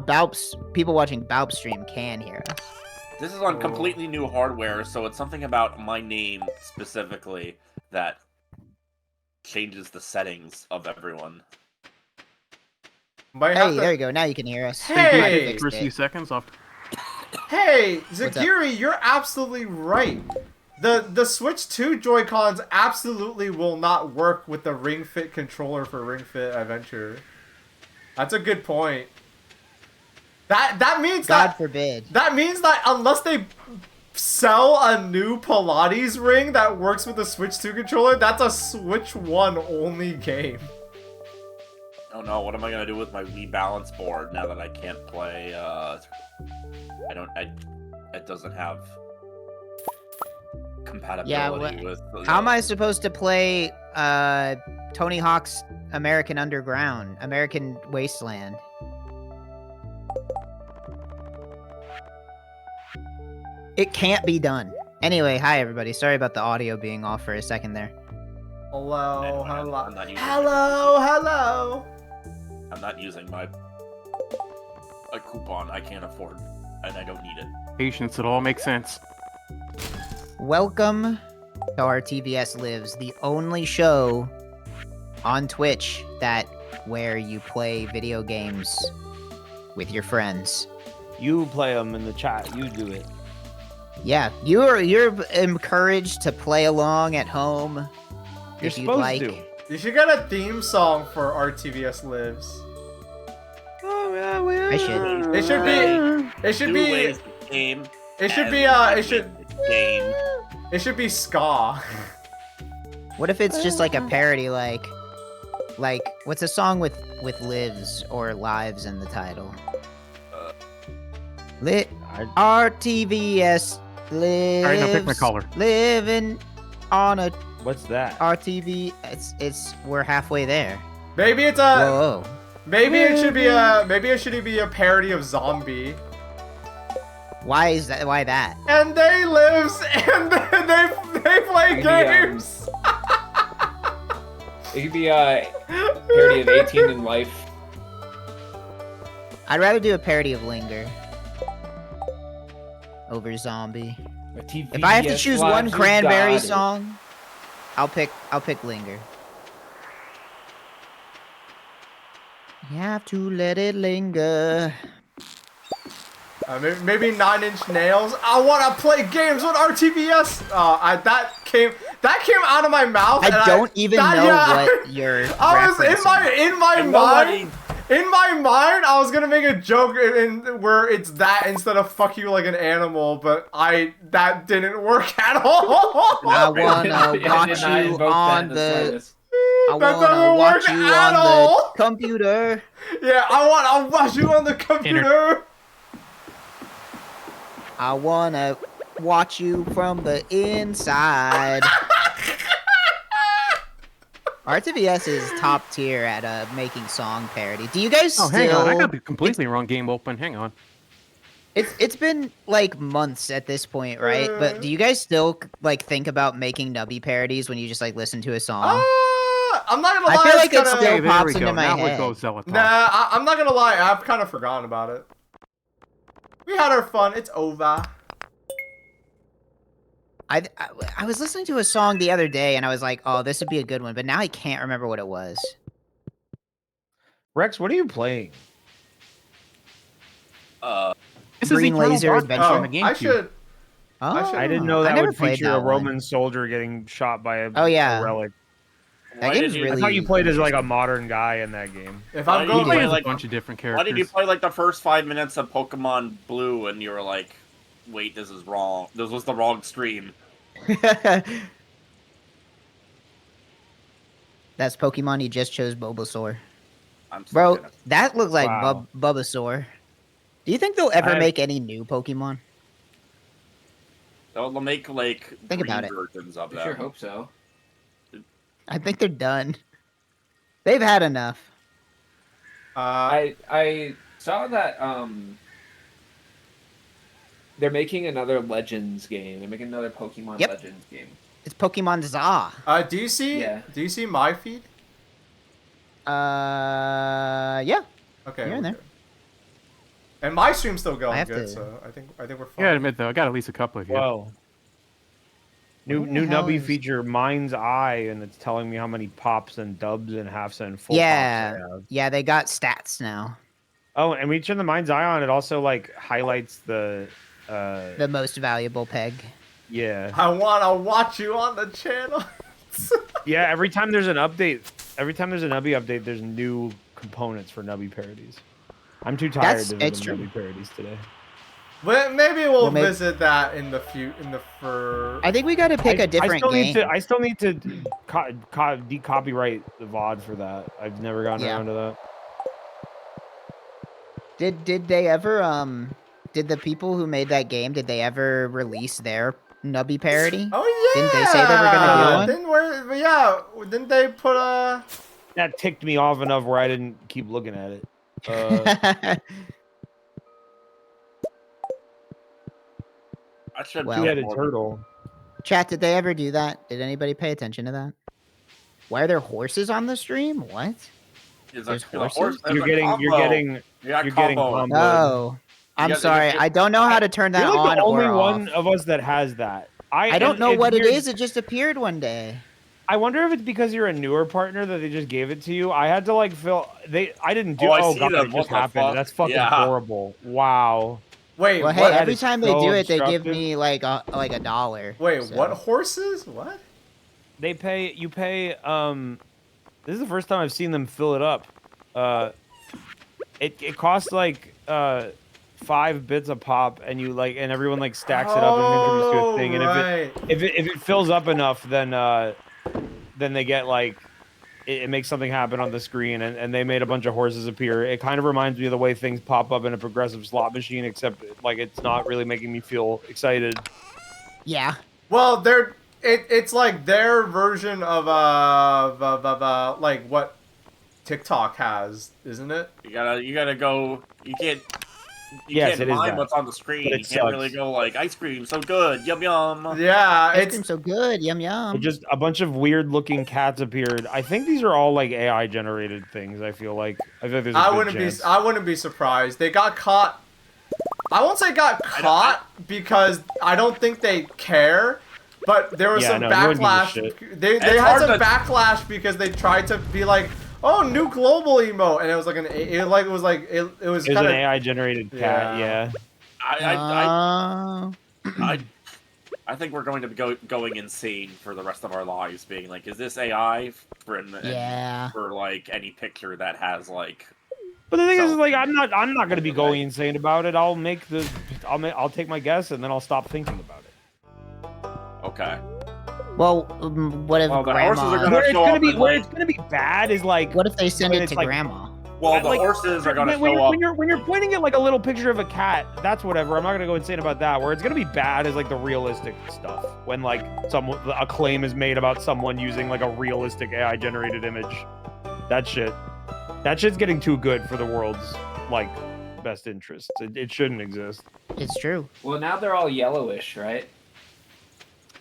people watching Baaulp stream can hear us. This is on completely new hardware, so it's something about my name specifically that changes the settings of everyone. Might have Hey, to- there you go. Now you can hear us. Hey! I fixed First few it. seconds off. Hey, What's up? Zagiri, you're absolutely right. The Switch 2 Joy-Cons absolutely will not work with the Ring Fit controller for Ring Fit Adventure. That's a good point. That means God forbid. that means that unless they sell a new Pilates ring that works with the Switch 2 controller, that's a Switch 1 only game. Oh no, what am I gonna do with my Wii balance board now that I can't play, it doesn't have compatibility with... How am I supposed to play Tony Hawk's American Underground, American Wasteland? It can't be done. Anyway, hi everybody. Sorry about the audio being off for a second there. Hello, Anyway, hello, I'm not using my hello. I'm not using a coupon I can't afford, and I don't need it. Patience, it all makes sense. Welcome to our TVS Lives, the only show on Twitch where you play video games with your friends. You play them in the chat. You do it. Yeah, you're encouraged to play along at home You're if you'd supposed like. to. You should get a theme song for RTVS Lives. Oh, yeah, well, I should. It should be. It should Two be. ways to game. It should and be. one It should. way to game. It should be ska. What if it's just like a parody, like what's a song with lives or lives in the title? Lit RTVS lives. Alright, now pick my color. Living on a What's that? RTV. It's we're halfway there. Maybe it's a. Whoa. Maybe it should be a. Maybe it should be a parody of Zombie. Why is that? Why that? And they lives and they play Maybe, games. It could be a parody of 18 in Life. I'd rather do a parody of Linger over Zombie. If I have to choose one Cranberry song, I'll pick Linger. You have to let it linger. Maybe 9 Inch Nails. I wanna play games with RTVS. That came out of my mouth. I don't even know what you're. I was referencing. in my mind. In my mind, I was gonna make a joke where it's that instead of "fuck you like an animal," but that didn't work at all. I wanna watch you on the. I wanna watch you on the computer. Yeah, I wanna watch you on the computer. I wanna watch you from the inside. RTVS is top tier at making song parody. Do you guys Oh, still? hang on. I got the completely wrong game open. Hang on. It's been like months at this point, right? But do you guys still like think about making Nubby parodies when you just like listen to a song? I'm not gonna lie. I feel like it kinda... still Hey, there pops we into go. my Now head. we go Zealot talk. Nah, I'm not gonna lie. I've kind of forgotten about it. We had our fun. It's over. I was listening to a song the other day and I was like, oh, this would be a good one, but now I can't remember what it was. Rex, what are you playing? This Green is Eternal Laser Darkness Adventure. on the GameCube. I should. Oh, I didn't know I that never would played feature that a one. Roman soldier getting shot by a, yeah. a relic. That Why game's did you- really. I thought you played as like a modern guy in that game. If Why I'm did you going, play There's like a bunch of different characters. Why did you play like the first 5 minutes of Pokemon Blue and you were like, wait, this is wrong. This was the wrong stream. That's Pokemon. You just chose Bulbasaur. I'm so Bro, gonna- that looks like Wow. Bulbasaur. Do you think they'll ever I- make any new Pokemon? They'll make like Think green about it. versions of I them. sure hope so. I think they're done. They've had enough. I saw that they're making another Legends game. They're making another Pokemon Yep. Legends game. It's Pokemon ZA. do you see? Yeah. Do you see my feed? Yeah. Okay. You're in there. okay. And my stream's still going have good, to- so I think we're I fine. gotta admit though, I got at least a couple of you. Whoa. New What the new hell Nubby is- feature Mind's Eye, and it's telling me how many pops and dubs and halves and full Yeah. pops I have. Yeah, they got stats now. Oh, and we turn the Mind's Eye on. It also like highlights the The most valuable peg. yeah. I wanna watch you on the channel. Yeah, every time there's an update, every time there's a Nubby update, there's new components for Nubby parodies. I'm too tired That's- to it's visit true. Nubby parodies today. But maybe we'll maybe- visit that in the for. I think we got to pick a different I still game. Need to, I still need to decopyright the VOD for that. I've never gotten Yeah. around to that. Did they ever did the people who made that game did they ever release their Nubby parody? Oh yeah. Didn't they say they were gonna do one? Didn't they put a? That ticked me off enough where I didn't keep looking at it. I should Well- Two-headed turtle. Chat, did they ever do that? Did anybody pay attention to that? Why are there horses on the stream? What? There's There's a horse. horses? There's You're a getting combo. You got combo. No. I'm guys- sorry. it- I don't know how to turn that You're like on the only or one off. of us that has that. I don't and know it's what it weird. is. It just appeared one day. I wonder if it's because you're a newer partner that they just gave it to you. I had to like fill. I didn't do. Oh, I Oh see god, them. it What just the happened. fuck? That's fucking Yeah. horrible. Wow. Wait, Well, hey, what? That every is time they so do it, they give obstructive. me like a dollar. Wait, so. what horses? What? They pay. You pay. This is the first time I've seen them fill it up. It costs like 5 bits a pop, and you like, and everyone like stacks it up and contributes to a thing. And right. if it fills up enough, then they get like it makes something happen on the screen, and they made a bunch of horses appear. It kind of reminds me of the way things pop up in a progressive slot machine, except like it's not really making me feel excited. Yeah. Well, it's like their version of like what TikTok has, isn't it? You gotta go. You can't. You Yes, can't it is mind that. what's on the screen. But You it can't really sucks. go like ice cream, so good, yum yum. Yeah, Ice it's cream's so good. Yum yum. Just a bunch of weird looking cats appeared. I think these are all like AI generated things. I feel like there's a good chance. I wouldn't be surprised. They got caught. I won't say got caught because I don't think they care. But there was Yeah, some no, no one gives a backlash. shit. They It's had hard some to- backlash because they tried to be like, oh, new global emote, and it was like it was It was kind an of AI generated cat. Yeah. Yeah. I think we're going to be going insane for the rest of our lives, being like, is this AI Yeah. for like any picture that has like. But the thing is, So- like, I'm not gonna be going insane about it. I'll take my guess and then I'll stop thinking about it. Okay. Well, what if Well, the horses grandma? are gonna show up and, Where like- it's gonna be bad is like What if they send when it it's to like- grandma? Well, the like, horses are gonna when show up. when you're pointing at like a little picture of a cat, that's whatever. I'm not gonna go insane about that. Where it's gonna be bad is like the realistic stuff. When like a claim is made about someone using like a realistic AI generated image. That shit's getting too good for the world's like best interests. It shouldn't exist. It's true. Well, now they're all yellowish, right?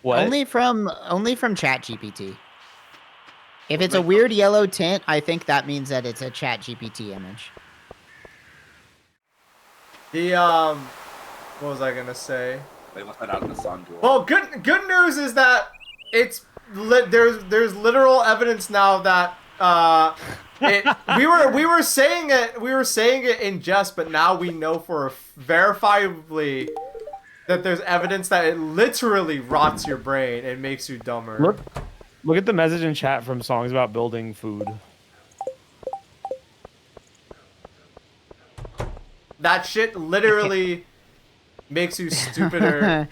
What? Only from ChatGPT. If it's a weird yellow tint, I think that means that it's a ChatGPT image. the What was I gonna say? They left it out in the sun. Well, good news is that there's literal evidence now that we were saying it in jest, but now we know for verifiably that there's evidence that it literally rots your brain and makes you dumber. Look at the message in chat from Songs About Building Food. That shit literally makes you stupider.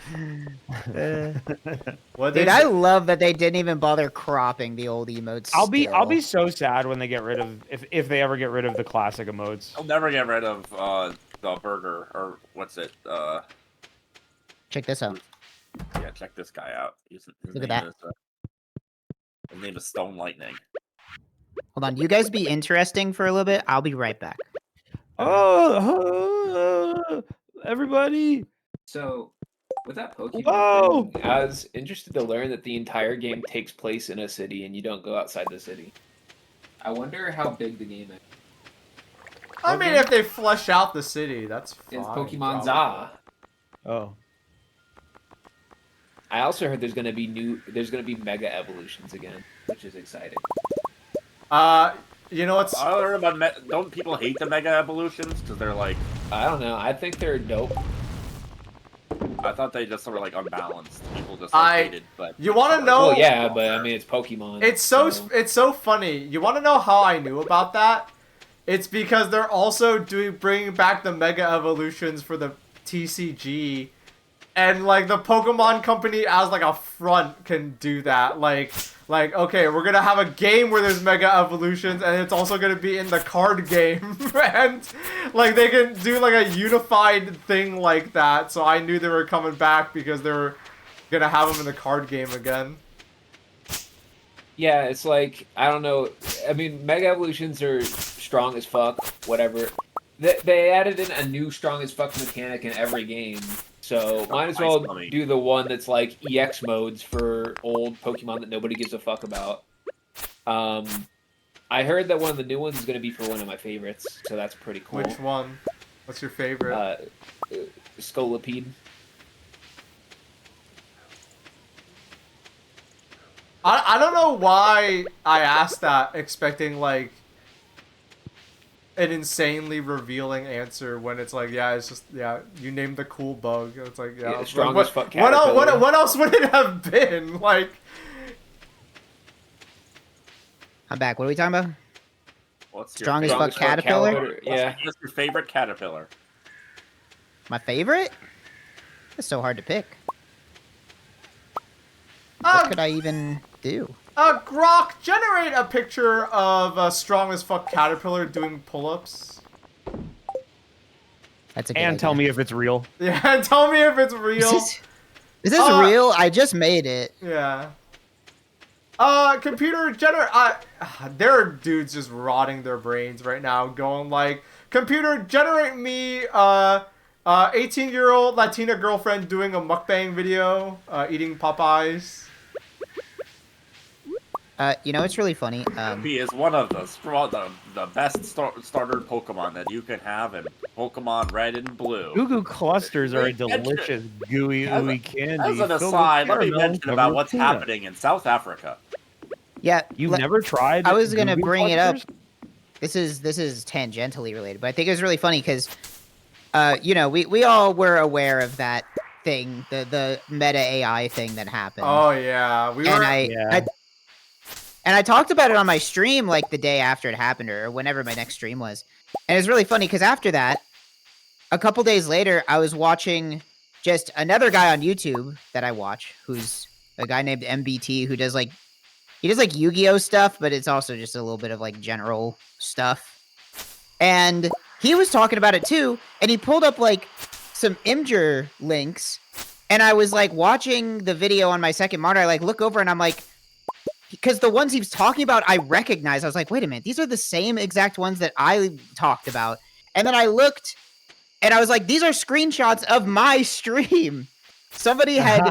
What Dude, they I say- love that they didn't even bother cropping the old emotes. I'll be still. so sad when they get rid of if they ever get rid of the classic emotes. I'll never get rid of the burger or what's it? Check this out. Yeah, check this guy out. His Look at name that. Is, his name is Stone Lightning. Hold on, you guys be interesting for a little bit. I'll be right back. Oh, everybody! So, with that Pokemon Whoa! thing, I was interested to learn that the entire game takes place in a city and you don't go outside the city. I wonder how big the game is. I mean, if they flesh out the city, that's fine. It's Pokemon probably. Za. Oh, I also heard there's gonna be mega evolutions again, which is exciting. You know what's I heard about don't people hate the Mega Evolutions because they're like I don't know. I think they're dope. I thought they just were like unbalanced. People just hated, but you want to know? Well, yeah, but I mean it's Pokemon. It's so funny. You want to know how I knew about that? It's because they're also bringing back the Mega Evolutions for the TCG, and like the Pokemon Company as like a front can do that. Like okay, we're gonna have a game where there's Mega Evolutions, and it's also gonna be in the card game, and like they can do like a unified thing like that. So I knew they were coming back because they were gonna have them in the card game again. Yeah, it's like I don't know. I mean, Mega Evolutions are strong as fuck. Whatever. They added in a new strong as fuck mechanic in every game. So might as Nice well dummy. do the one that's like EX modes for old Pokemon that nobody gives a fuck about. I heard that one of the new ones is going to be for one of my favorites, so that's pretty cool. Which one? What's your favorite? Scolipede. I don't know why I asked that, expecting like an insanely revealing answer when it's like, yeah, it's just, yeah, you named the cool bug. It's like, yeah, strongest fuck what else? caterpillar. What else would it have been? Like, I'm back. What are we talking about? What's your Strongest favorite- fuck caterpillar? Yeah. What's your favorite caterpillar? My favorite? It's so hard to pick. Uh, What could I even do? Grok, generate a picture of a strong as fuck caterpillar doing pull-ups. That's a good And idea. tell me if it's real. Yeah, and tell me if it's real. Is this real? I just made it. Yeah. Computer generate. There are dudes just rotting their brains right now, going like, computer generate me 18-year-old Latina girlfriend doing a mukbang video, eating Popeyes. You know, it's really funny. He is one of the best starter Pokemon that you can have in Pokemon Red and Blue. Goo Goo clusters are a They mention- delicious gooey ooey candy. As an filled with aside, let me caramel mention covered about with what's peanut. happening in South Africa. Yeah, You've never tried? I was gonna Goo Goo bring it up. clusters? This is tangentially related, but I think it was really funny because, you know, we all were aware of that thing, the meta AI thing that happened. Oh yeah, we and were. I talked about it on my stream like the day after it happened or whenever my next stream was. And it's really funny because after that, a couple days later, I was watching just another guy on YouTube that I watch, who's a guy named MBT who does like Yu-Gi-Oh stuff, but it's also just a little bit of like general stuff. And he was talking about it too, and he pulled up like some Imgur links, and I was like watching the video on my second monitor. I like look over and I'm like, because the ones he was talking about, I recognize. I was like, wait a minute, these are the same exact ones that I talked about. And then I looked, and I was like, these are screenshots of my stream. Somebody had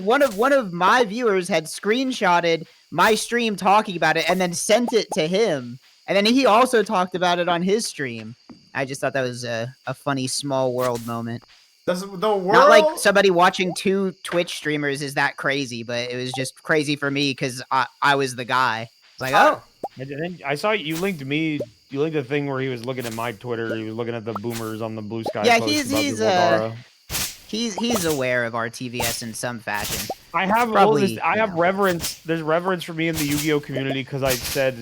one of my viewers had screenshotted my stream talking about it and then sent it to him. And then he also talked about it on his stream. I just thought that was a funny small world moment. The world. Not like somebody watching two Twitch streamers is that crazy, but it was just crazy for me because I was the guy. It's like, oh, And then I saw you linked me. You linked a thing where he was looking at my Twitter. He was looking at the boomers on the Blue Sky. Yeah, post he's- about he's, the Zaldara. he's aware of RTVS in some fashion. I have probably, I have you know. reverence. There's reverence for me in the Yu-Gi-Oh community because I said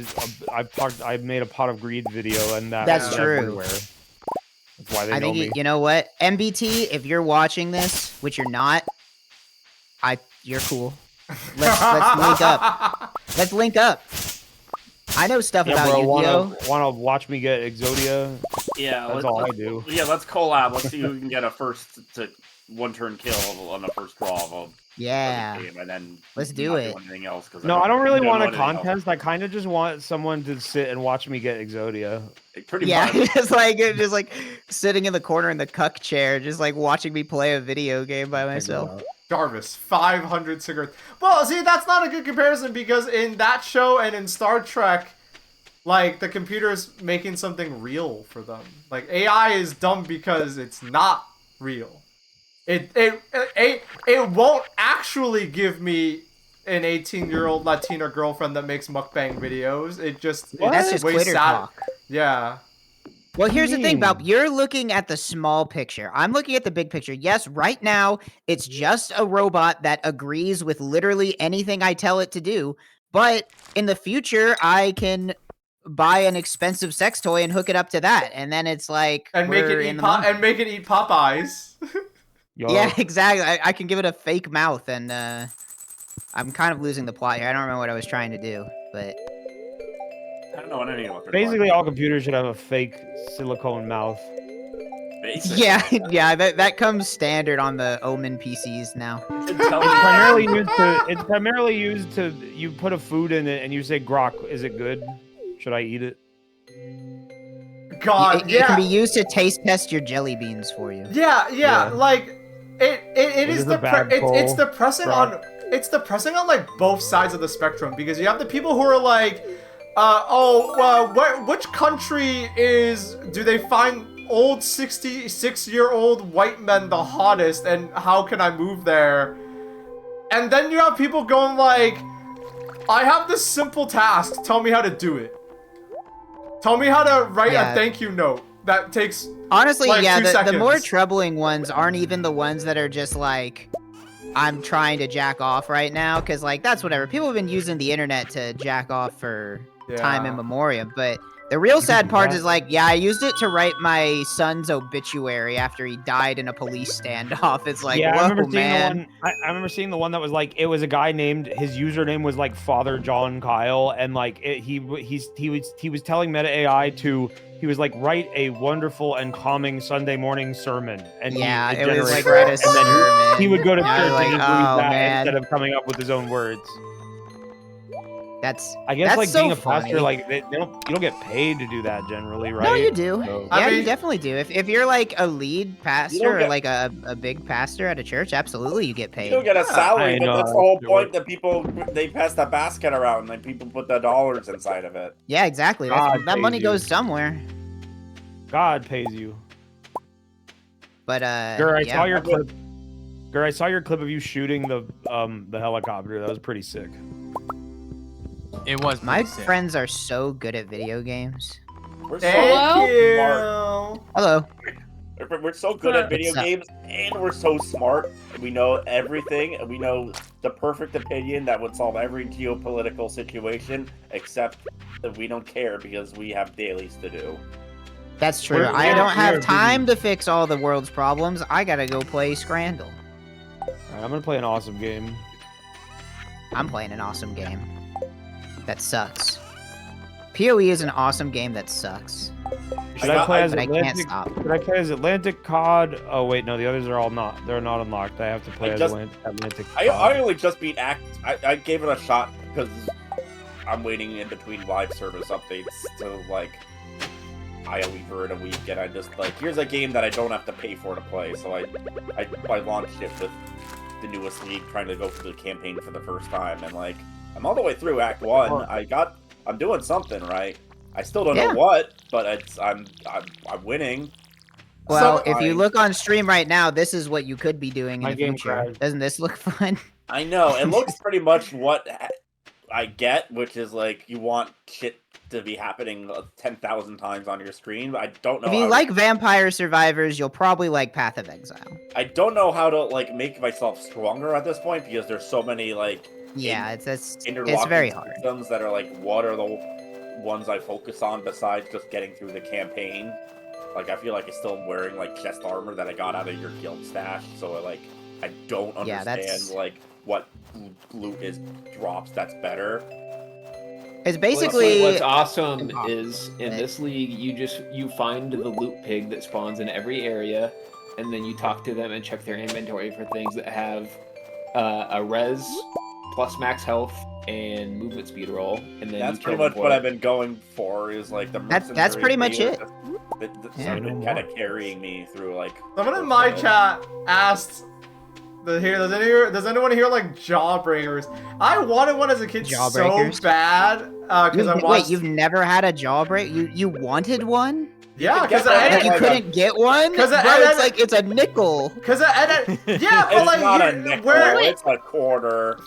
I made a Pot of Greed video and That's was true. everywhere. That's why they I know think me. you know what, MBT, if you're watching this, which you're not, you're cool. Let's link up. Let's link up. I know stuff Yeah, about bro, Yu-Gi-Oh. wanna watch me get Exodia? Yeah, That's all I do. Yeah, let's collab. Let's see who can get a first to one-turn kill on the first draw of a Yeah. game, and then Let's do not it. anything else, 'cause No, I don't really want a anything else. contest. I kind of just want someone to sit and watch me get Exodia. Pretty Yeah, much. just like sitting in the corner in the cuck chair, just like watching me play a video game by myself. Jarvis, 500 cigarettes. Well, see, that's not a good comparison because in that show and in Star Trek, like, the computer's making something real for them. Like, AI is dumb because it's not real. It won't actually give me an 18-year-old Latina girlfriend that makes mukbang videos. It just That's just way Twitter talk. Yeah. Well, here's the thing, mean? Baaulp. You're looking at the small picture. I'm looking at the big picture. Yes, right now, it's just a robot that agrees with literally anything I tell it to do. But in the future, I can buy an expensive sex toy and hook it up to that. And then it's like, And make we're it in eat the money. make it eat Popeyes. Yo, Yeah, exactly. I can give it a fake mouth, and I'm kind of losing the plot here. I don't remember what I was trying to do, but I don't know what any of what they're basically all computers should have a fake silicone mouth. Basically. yeah, yeah, that comes standard on the Omen PCs now. It's primarily used to you put a food in it and you say, "Grok, is it good? Should I eat it?" God, It yeah. can be used to taste test your jelly beans for you. Yeah, Yeah. like it This is is a bad it's poll, depressing Brock. it's depressing on like both sides of the spectrum because you have the people who are like, which country do they find old 66-year-old white men the hottest, and how can I move there? And then you have people going like, I have this simple task. Tell me how to do it. Tell me how to write a thank you note that takes Honestly, like yeah, 2 the more seconds. troubling ones aren't even the ones that are just like, I'm trying to jack off right now, because like that's whatever. People have been using the internet to jack off for time Yeah. immemorial, but the real sad do part that. is like, yeah, I used it to write my son's obituary after he died in a police standoff. It's like, Yeah, whoa, I remember seeing man. the one. I remember seeing the one that was like it was a guy named his username was like Father John Kyle, and like he was telling Meta AI to he was like write a wonderful and calming Sunday morning sermon, and Yeah, it it was like generated write a and then sermon. he would go to And I was church like, and just read oh that man, instead of coming up with his own words. that's I guess That's like so being a pastor, funny. like you don't get paid to do that generally, right? No, you do. So- I Yeah, you mean- definitely do. If you're like a lead pastor or get- like a big pastor at a church, absolutely you get You paid. don't get a salary, I but know that's how the whole it point. works. That people they pass the basket around, and then people put the dollars inside of it. Yeah, exactly. God That money pays you. goes somewhere. God pays you. But Gur, I yeah. saw your clip. Gur, I saw your clip of you shooting the helicopter. That was pretty sick. It was My pretty sick. friends are so good at video games. We're so Thank smart. you. Hello. We're so good at video What's up? games, and we're so smart. We know everything, and we know the perfect opinion that would solve every geopolitical situation, except that we don't care because we have dailies to do. That's true. We're- I we're- don't we're have busy. time to fix all the world's problems. I gotta go play Scrandle. All right, I'm gonna play an awesome game. I'm playing an awesome game. That sucks. PoE is an awesome game that sucks. Should I play as But I can't Atlantic? stop. Should I play as Atlantic COD? Oh wait, no, the others are all not. They're not unlocked. I have to play I as just- Atlantic. I COD. only just beat Act. I gave it a shot because I'm waiting in between live service updates to like IOE in a week, and I just like here's a game that I don't have to pay for to play. So I launched it with the newest league, trying to go through the campaign for the first time, and like I'm all the way through Act 1. I'm doing something right. I still don't Yeah. know what, but I'm winning. Well, So if you I- look on stream right now, this is what you could be doing in My the game future. crashed. Doesn't this look fun? I know it looks pretty much what I get, which is like you want shit to be happening 10,000 times on your screen. But I don't know. If you how like Vampire Survivors, you'll probably like Path of Exile. I don't know how to like make myself stronger at this point because there's so many like Yeah, it's interlocking very hard. systems that are like what are the ones I focus on besides just getting through the campaign. Like I feel like I still am wearing like chest armor that I got out of your guild stash, so I don't Yeah, understand that's- like what loot is drops that's better. It's basically what's awesome impossible. is in this league you find the loot pig that spawns in every area, and then you talk to them and check their inventory for things that have a res plus max health and movement speed roll, and then That's you pretty kill much them what for I've it. been going for is like the That's pretty much it. That's been kind of carrying me through like. Someone in my chat asked, does anyone here like Jawbreakers? I wanted one as a kid so Jawbreakers? bad because I watched. Wait, you've never had a jawbreak? You wanted one? Yeah, because Like you Like a- couldn't get one? Bro, 'Cause it's like it's a nickel. yeah, but It's like not a you- nickel. where It's a quarter.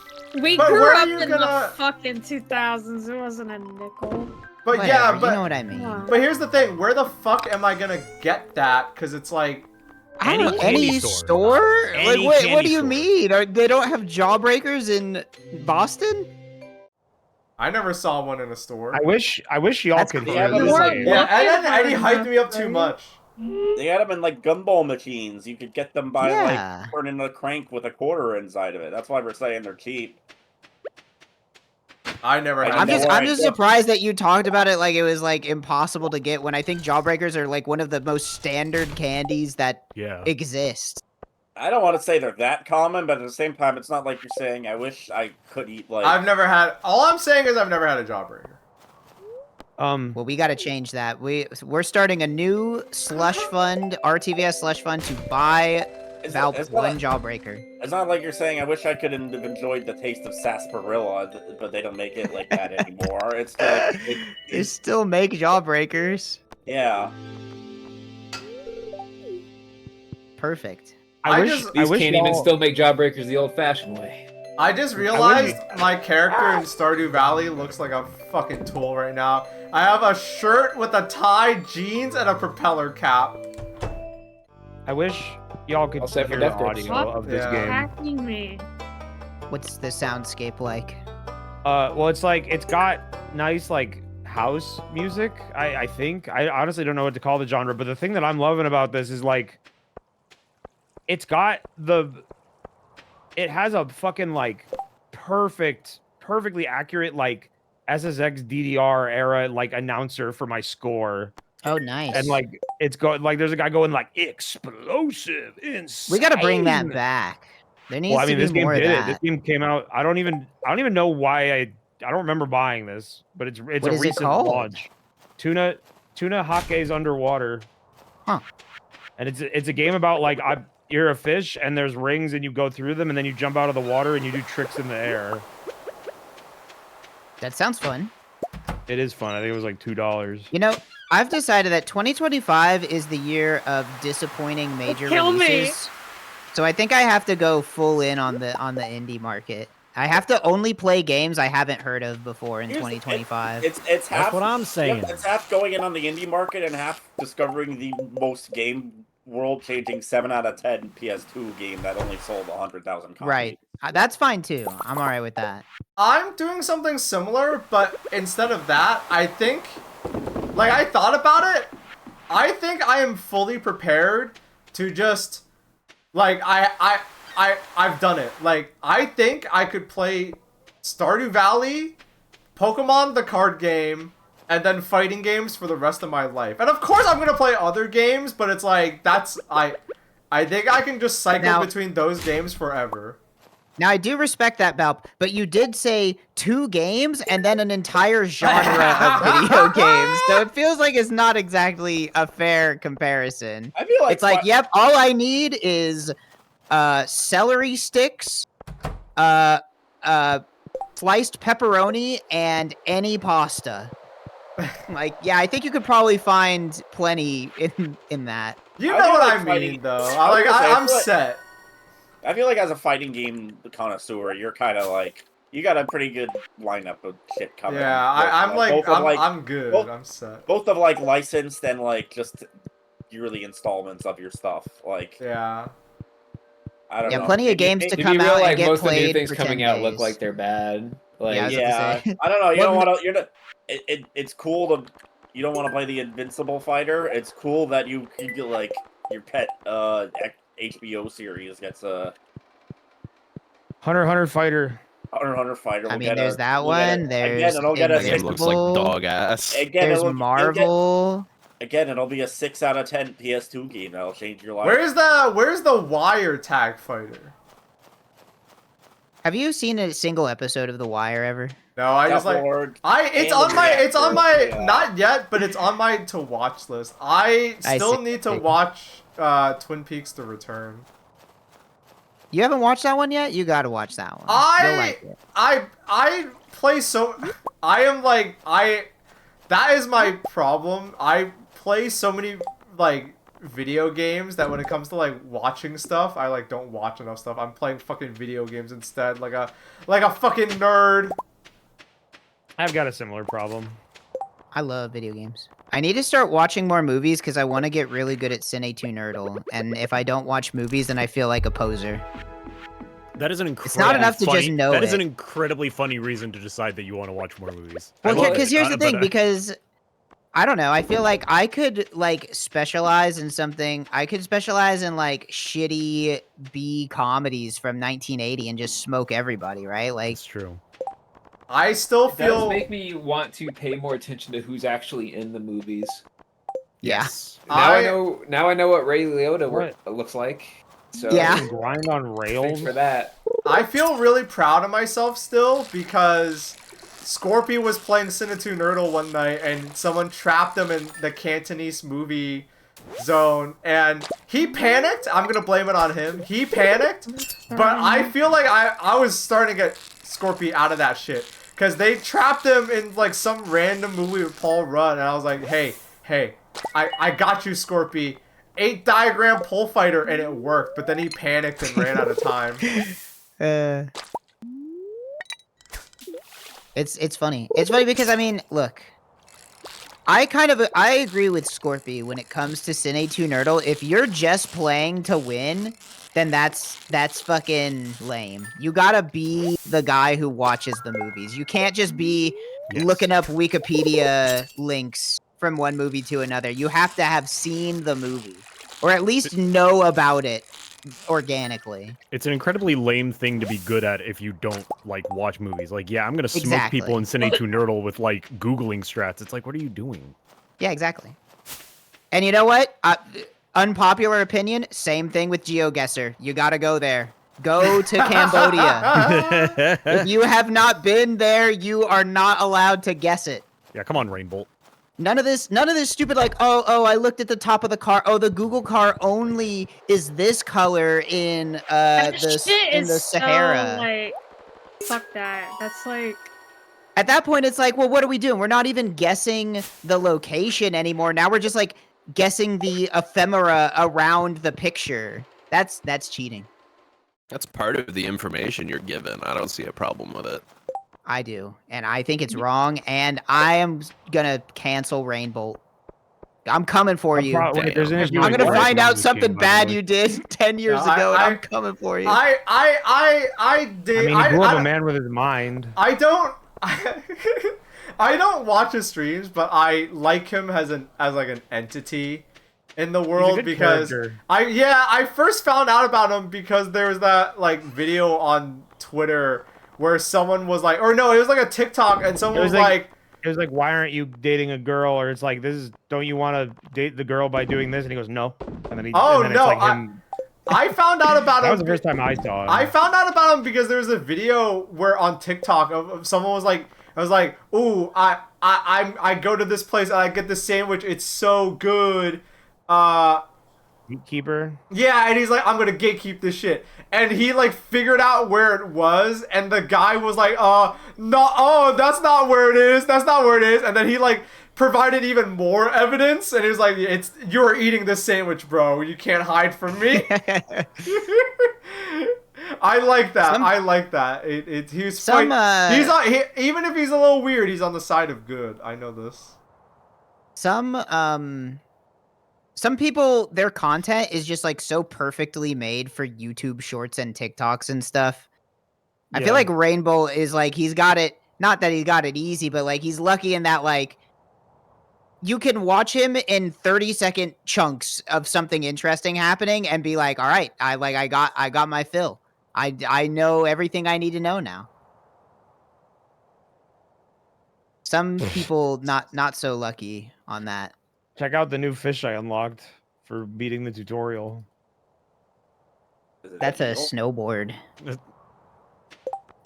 We But grew where are up you in gonna- the fucking 2000s. It wasn't a nickel. but Whatever, yeah, you know but what I mean. but here's the thing: where the fuck am I gonna get that? Because it's like. I don't know, Any candy any store. store? Any Like, what candy do you store. mean? They don't have jawbreakers in Boston? I never saw one in a store. I wish y'all That's could cool. hear Yeah, this. but- game. Yeah, and then Eddie Looking hyped me up for too it. much. They had them in like gumball machines. You could get them by Yeah. like turning a crank with a quarter inside of it. That's why we're saying they're cheap. I never had. I'm know that. where I'm I just go. surprised that you talked about it like it was like impossible to get when I think jawbreakers are like one of the most standard candies that Yeah. exist. I don't want to say they're that common, but at the same time, it's not like you're saying I wish I could eat like. I've never had. All I'm saying is I've never had a Jawbreaker. Well, we got to change that. We're starting a new slush fund, RTVS slush fund to buy Baaulp, one jawbreaker. It's not like you're saying, I wish I could have enjoyed the taste of sarsaparilla, but they don't make it like that anymore. It's like... They still make jawbreakers. Yeah. Perfect. I wish just- These can't even y'all- still make jawbreakers the old-fashioned way. I just realized my character in Stardew Valley looks like a fucking tool right now. I have a shirt with a tie, jeans, and a propeller cap. I wish y'all could I'll say for hear the Death Grips. audio of this Yeah. game. Hacking me. What's the soundscape like? Well, it's like it's got nice like house music. I think I honestly don't know what to call the genre, but the thing that I'm loving about this is like it's got it has a fucking like perfectly accurate like SSX DDR era like announcer for my score. Oh, nice. And like it's going like there's a guy going like explosive insane. We gotta bring that back. There needs Well, I mean, to this be game more of did it. that. This game came out. I don't even know why I don't remember buying this, but it's What a is it recent called? launch. Tuna Hockey's Underwater. Huh. And it's a game about like you're a fish and there's rings and you go through them and then you jump out of the water and you do tricks in the air. That sounds fun. It is fun. I think it was like $2. You know, I've decided that 2025 is the year of disappointing major Kill me. releases. So I think I have to go full in on the indie market. I have to only play games I haven't heard of before in Here's- 2025. It's half. That's what I'm saying. It's half going in on the indie market and half discovering the most world-changing 7 out of 10 PS2 game that only sold 100,000 copies. Right. That's fine too. I'm alright with that. I'm doing something similar, but instead of that, I think, like, I thought about it. I think I am fully prepared to just, like, I've done it. Like, I think I could play Stardew Valley, Pokemon the card game, and then fighting games for the rest of my life. And of course I'm gonna play other games, but it's like, I think I can just cycle Now- between those games forever. Now I do respect that, Baaulp, but you did say 2 games and then an entire genre of video games. So it feels like it's not exactly a fair comparison. I feel like It's like, yep, all I need is celery sticks, sliced pepperoni, and any pasta. Like, yeah, I think you could probably find plenty in that. You I know feel what like I mean, fighting- though. I was gonna say, I I'm feel like- set. I feel like as a fighting game connoisseur, you're kind of like you got a pretty good lineup of shit coming. Yeah, I'm good. both- I'm set. both of like licensed and like just yearly installments of your stuff. Like, Yeah. I don't Yeah, know. plenty of games to To come be real, out like and get most of the new played things for coming 10 out look days. like they're bad. Like, Yeah, I was about Yeah, to say. I don't know. You don't Well, want to. You're not. It's cool to. You don't want to play the Invincible Fighter. It's cool that you get like your pet HBO series gets a Hunter x Hunter Fighter. Hunter Fighter. I will mean, get there's a, that will get one. a- There's again, it'll get a Game looks like Invincible. dog ass. Again, There's it'll Marvel. Again, it'll be a 6 out of 10 PS2 game that'll change your life. Where's the wire tag fighter? Have you seen a single episode of The Wire ever? No, I just like Outward it's and on my Reactor, yeah. not yet, but it's on my to watch list. I still see. need to watch Twin Peaks: The Return. You haven't watched that one yet? You gotta watch that one. You'll like it. I play so that is my problem. I play so many like video games that when it comes to like watching stuff, I like don't watch enough stuff. I'm playing fucking video games instead, like a fucking nerd. I've got a similar problem. I love video games. I need to start watching more movies because I want to get really good at Cine 2 Nerdle. And if I don't watch movies, then I feel like a poser. That is an It's not enough to just know That is an it. incredibly funny reason to decide that you want to watch more movies. Well, I love because it. here's the thing, But, because I don't know. I feel like I could like specialize in something. I could specialize in like shitty B comedies from 1980 and just smoke everybody, right? Like, it's true. I still It does feel make me want to pay more attention to who's actually in the movies. yeah. Yes. Now I know what Ray Liotta looks like. So Yeah. Grind on thanks rails. for that. I feel really proud of myself still because Scorpy was playing Cine 2 Nerdle one night and someone trapped him in the Cantonese movie zone, and he panicked. I'm gonna blame it on him. He panicked, but I feel like I was starting to get Scorpy out of that shit. Because they trapped him in, like, some random movie with Paul Rudd, and I was like, hey, I got you, Scorpy. 8 diagram pole fighter, and it worked. But then he panicked and ran out of time. It's funny. It's funny because, I mean, look. I agree with Scorpy when it comes to Cine 2 Nerdle. If you're just playing to win, then that's fucking lame. You gotta be the guy who watches the movies. You can't just be looking up Wikipedia links from one movie to another. You have to have seen the movie, or at least know about it organically. It's an incredibly lame thing to be good at if you don't, like, watch movies. Like, yeah, I'm gonna smoke people in Cine 2 Nerdle with, like, Googling strats. It's like, what are you doing? Yeah, exactly. And you know what? Unpopular opinion, same thing with GeoGuessr. You gotta go there. Go to Cambodia. If you have not been there, you are not allowed to guess it. Yeah, come on, Rainbolt. None of this stupid, like, oh, I looked at the top of the car. Oh, the Google car only is this color in the Sahara. So, like, fuck that. That's like. At that point, it's like, well, what are we doing? We're not even guessing the location anymore. Now we're just like guessing the ephemera around the picture. That's cheating. That's part of the information you're given. I don't see a problem with it. I do, and I think it's wrong, and I am gonna cancel Rainbolt. I'm coming for you. I'm gonna find out something bad you did 10 years ago, and I'm coming for you. I did. I mean, he blew up a man with his mind. I don't watch his streams, but I like him as like an entity in the world because character. I first found out about him because there was that like video on Twitter where someone was like, or no, it was like a TikTok, and someone was like, it was like, why aren't you dating a girl? Or it's like, don't you want to date the girl by doing this? And he goes, no. And then he, oh, and then no, it's like him. I found out about him. That was the first time I saw him. I found out about him because there was a video where on TikTok of someone was like, I was like, ooh, I go to this place and I get this sandwich. It's so good. Gatekeeper. Yeah, and he's like, I'm gonna gatekeep this shit, and he like figured out where it was, and the guy was like, no, oh, that's not where it is. That's not where it is, and then he like provided even more evidence, and he was like, you're eating this sandwich, bro. You can't hide from me. I like that. I like that. He's even if he's a little weird, he's on the side of good. I know this. Some people, their content is just like so perfectly made for YouTube shorts and TikToks and stuff. I feel like Rainbow is like, he's got it, not that he got it easy, but like he's lucky in that like you can watch him in 30-second chunks of something interesting happening and be like, all right, I got my fill. I know everything I need to know now. Some people not so lucky on that. Check out the new fish I unlocked for beating the tutorial. That's a snowboard.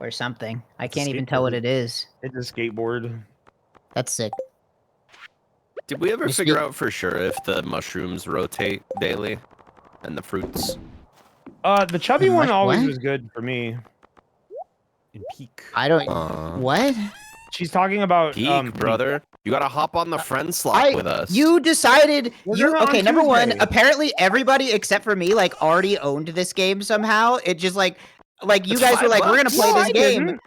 Or something. I can't even tell what it is. It's a skateboard. That's sick. Did we ever figure out for sure if the mushrooms rotate daily? And the fruits? The chubby one always was good for me. In peak. I don't... what? She's talking about... Peak, brother. You gotta hop on the friend slot with us. You decided... okay, number one, apparently everybody except for me, like, already owned this game somehow. It just, like you guys were like, we're gonna play this game.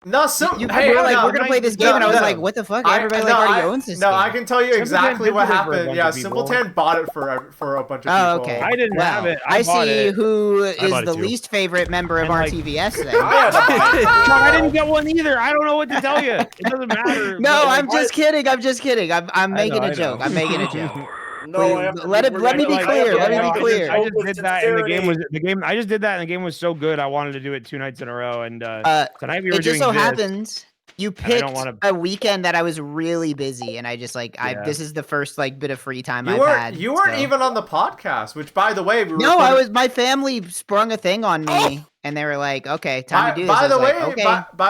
No, you were like, we're gonna play this game, and I was like, what the fuck? Everybody already owns this game. I can tell you exactly what happened. Yeah, Simpleton bought it for a bunch of people. Oh, okay. I didn't have it. I see who is the least favorite member of RTVS then. I didn't get one either. I don't know what to tell you. It doesn't matter. No, I'm just kidding. I'm making a joke. I'm making a joke. No, let me be clear. Let me be clear. I just did that, and I just did that, and the game was so good. I wanted to do it 2 nights in a row, and tonight we were doing this. It just so happens you picked a weekend that I was really busy, and I just like this is the first like bit of free time I've had. You weren't even on the podcast, which by the way, I was. My family sprung a thing on me, and they were like, "Okay, time to do this." By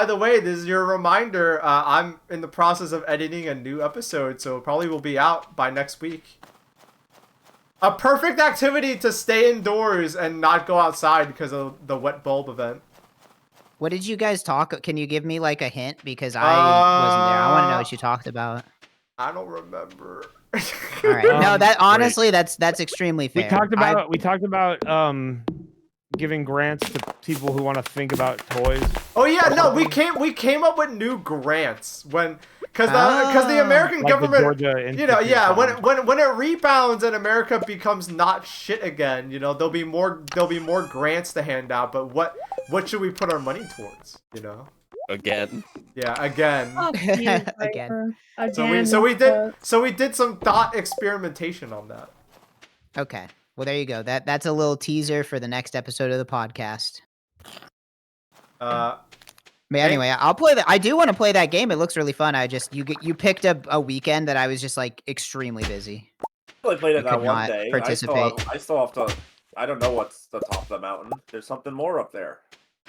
the way, this is your reminder. I'm in the process of editing a new episode, so it probably will be out by next week. A perfect activity to stay indoors and not go outside because of the wet bulb event. What did you guys talk? Can you give me like a hint because I wasn't there. I want to know what you talked about. I don't remember. All right. No, that honestly, that's extremely fair. We talked about giving grants to people who want to think about toys. Oh yeah, no, we came up with new grants because the American Like the government, Georgia you know, yeah, Institute when it rebounds and America becomes not shit again, you know, there'll be more grants to hand out. But what should we put our money towards? You know. Again. Yeah, again. Again. So we did some thought experimentation on that. Okay. Well, there you go. That's a little teaser for the next episode of the podcast. But anyway, I'll play that. I do want to play that game. It looks really fun. You picked up a weekend that I was just like extremely busy. I only played it that one day. Participate. I still have to. I don't know what's the top of the mountain. There's something more up there.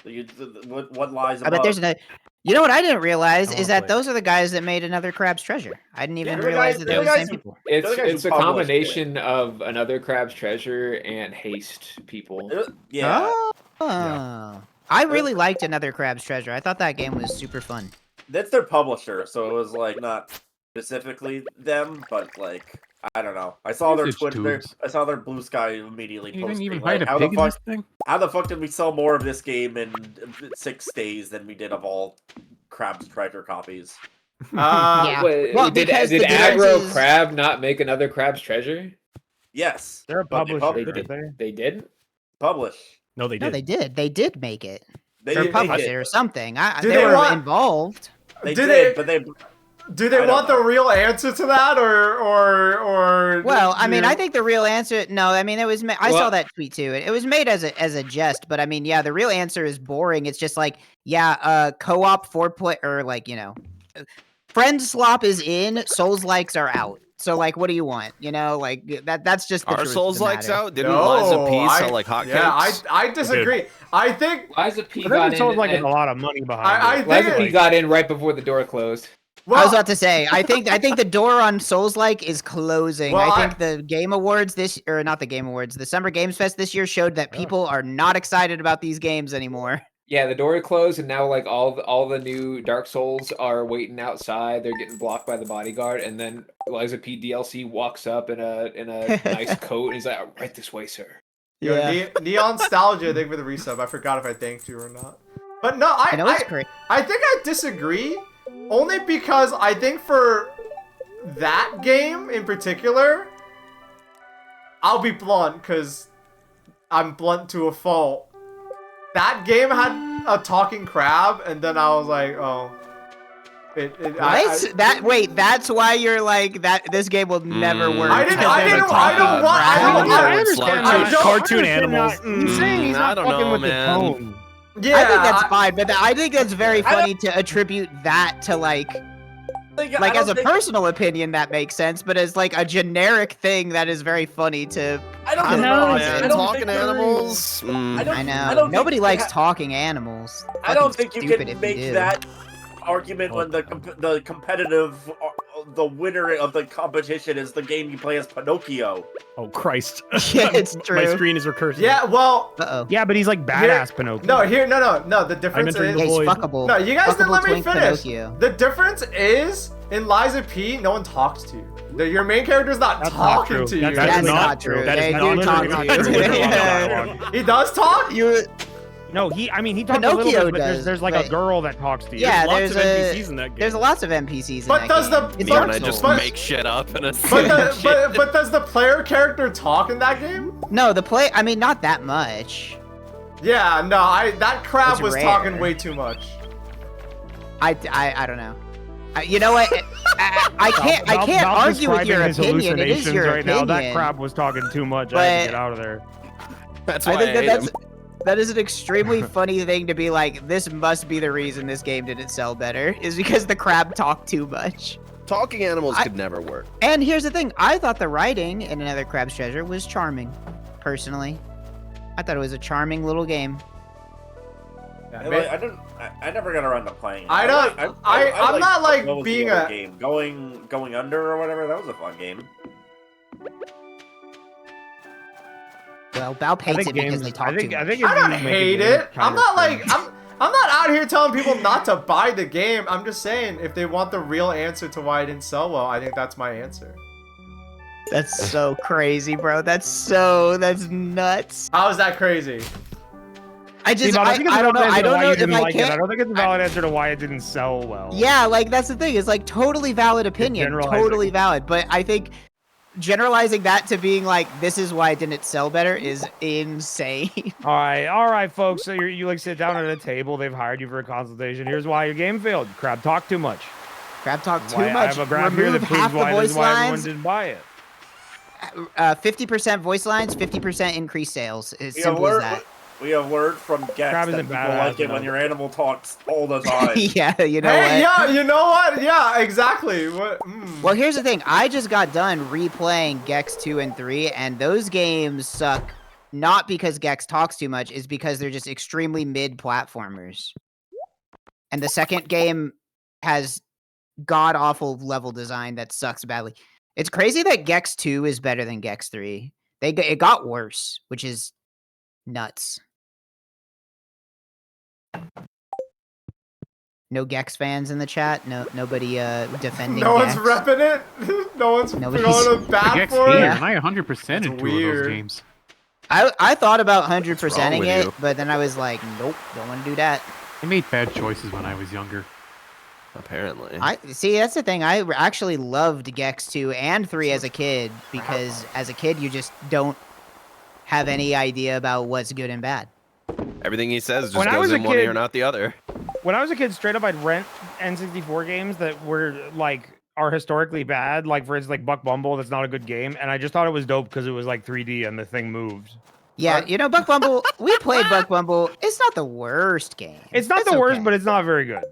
What lies above? I bet there's another. You know what I didn't realize is that those are the guys that made Another Crab's Treasure. I didn't even realize that they were the same people. It's a combination of Another Crab's Treasure and Haste people. Yeah. Oh. I really liked Another Crab's Treasure. I thought that game was super fun. That's their publisher, so it was like not specifically them, but like I don't know. I saw their Twitter. I saw their Blue Sky immediately You posting. didn't even Like, bite a pig in this thing? how the fuck did we sell more of this game in 6 days than we did of all Crab's Treasure copies? Yeah. Well, did Aggro Crab not make Another Crab's Treasure? Yes. They're a publisher. They didn't publish. No, they did. No, they did. They did make it. They They're did published make it it. or something. They they were want- involved. They Do did, they- but they. Do they want the real answer to that, or? Well, I mean, I think the real answer. No, I mean, it was. I saw Well- that tweet too. It was made as a jest, but I mean, yeah, the real answer is boring. It's just like, yeah, co-op 4-play or like friend slop is in, Souls likes are out. So like, what do you want? You know, like that's just the Are truth of Souls the likes matter. out? Didn't Liza P sell like hotcakes? Yeah, I disagree. I think Liza P I got think it sounds in. like and- a lot of money behind I it. think Liza P got in right before the door closed. I was about to say, I think the door on Souls like is closing. Well, I think the Game Awards not the Game Awards, the Summer Games Fest this year showed that people are not excited about these games anymore. Yeah, the door closed, and now like all the new Dark Souls are waiting outside. They're getting blocked by the bodyguard, and then Liza P DLC walks up in a nice coat, and he's like, "Oh, "Right this way, sir." Yeah. Neon Nostalgia, thank you for the resub. I forgot if I thanked you or not. But no, I think I disagree. Only because I think for that game in particular, I'll be blunt because I'm blunt to a fault. That game had a talking crab, and then I was like, oh. Wait, that's why you're like that. This game will never work. I understand cartoon animals. He's saying he's not fucking with the tone. Yeah, I think that's fine, but I think that's very funny to attribute that to like as a personal opinion that makes sense, but as like a generic thing that is very funny to. I don't know, man. Talking animals. I know. Nobody likes talking animals. I don't think you Stupid can if make do. that argument when the competitive, the winner of the competition is the game you play as Pinocchio. Oh Christ! Yeah, it's true. My screen is recursive. Yeah, well. Yeah, but he's like badass Pinocchio. No. The difference is he's fuckable. No, you guys didn't let me twink finish. Pinocchio. The difference is in Liza P, no one talks to you. Your main character's not talking to you. That's not true. That is They not do talk true. to you. He does talk. No, he talks a Pinocchio little bit, but does, there's like a girl that talks to you. Yeah, There's lots there's of NPCs in that game. There's lots of NPCs in But that does game. the It's Me and Dark I just Souls. make shit up and but does the player character talk in that game? No, I mean, not that much. Yeah, no, that crab It's was rare. talking way too much. I don't know. You know what? I can't Baaulp argue with your describing his opinion. It is hallucinations your right opinion. now. That crab was talking too much. I had to get out of there. That's why I think I hate that's him. that is an extremely funny thing to be like. This must be the reason this game didn't sell better. Is because the crab talked too much. Talking animals could never work. And here's the thing: I thought the writing in Another Crab's Treasure was charming. Personally, I thought it was a charming little game. I never got around to playing it. I'm not like what was the being other a game going under or whatever. That was a fun game. Well, Baaulp hates it because they talk too much. I think I if don't you make a hate game it. I'm kinda not like cringe- I'm not out here telling people not to buy the game. I'm just saying if they want the real answer to why it didn't sell well, I think that's my answer. That's so crazy, bro. That's nuts. How is that crazy? I just, See, Bob, think it's a I don't know. valid answer I to don't why know you if didn't I like it. can't. I don't think it's a valid answer to why it didn't sell well. Yeah, like that's the thing. It's like totally valid opinion, generalizing. totally valid. But I think generalizing that to being like this is why it didn't sell better is insane. All right, folks. So you like sit down at a table. They've hired you for a consultation. Here's why your game failed. Crab talk too much. Crab talk too Why- much. I have a graph here that Remove proves half the why this voice is why everyone lines. didn't buy it. 50% voice lines, 50% increased sales. It's simple as that. We have learned from Gex Crab that isn't people badass like it enough. when your animal talks all the time. Yeah, you know Hey, what? yeah, you know what? Yeah, exactly. What? Well, here's the thing. I just got done replaying Gex 2 and 3, and those games suck not because Gex talks too much, it's because they're just extremely mid-platformers. And the second game has god-awful level design that sucks badly. It's crazy that Gex 2 is better than Gex 3. It got worse, which is nuts. No Gex fans in the chat. Nobody defending. No one's Gex. repping it. No one's Nobody's- going to bat Gex for gamer, it. and I 100% into those weird. games. I thought about 100%ing What's wrong with it, you? but then I was like, nope, don't want to do that. I made bad choices when I was younger. Apparently. I see. That's the thing. I actually loved Gex 2 and 3 as a kid because as a kid you just don't have any idea about what's good and bad. Everything he says just When I was goes a in one ear kid- and out the other. When I was a kid, straight up, I'd rent N64 games that were like are historically bad. Like for instance, like Buck Bumble, that's not a good game, and I just thought it was dope because it was like 3D and the thing moved. Yeah, you know, Buck Bumble. We played Buck Bumble. It's not the worst game. It's not the worst, but it's not very good.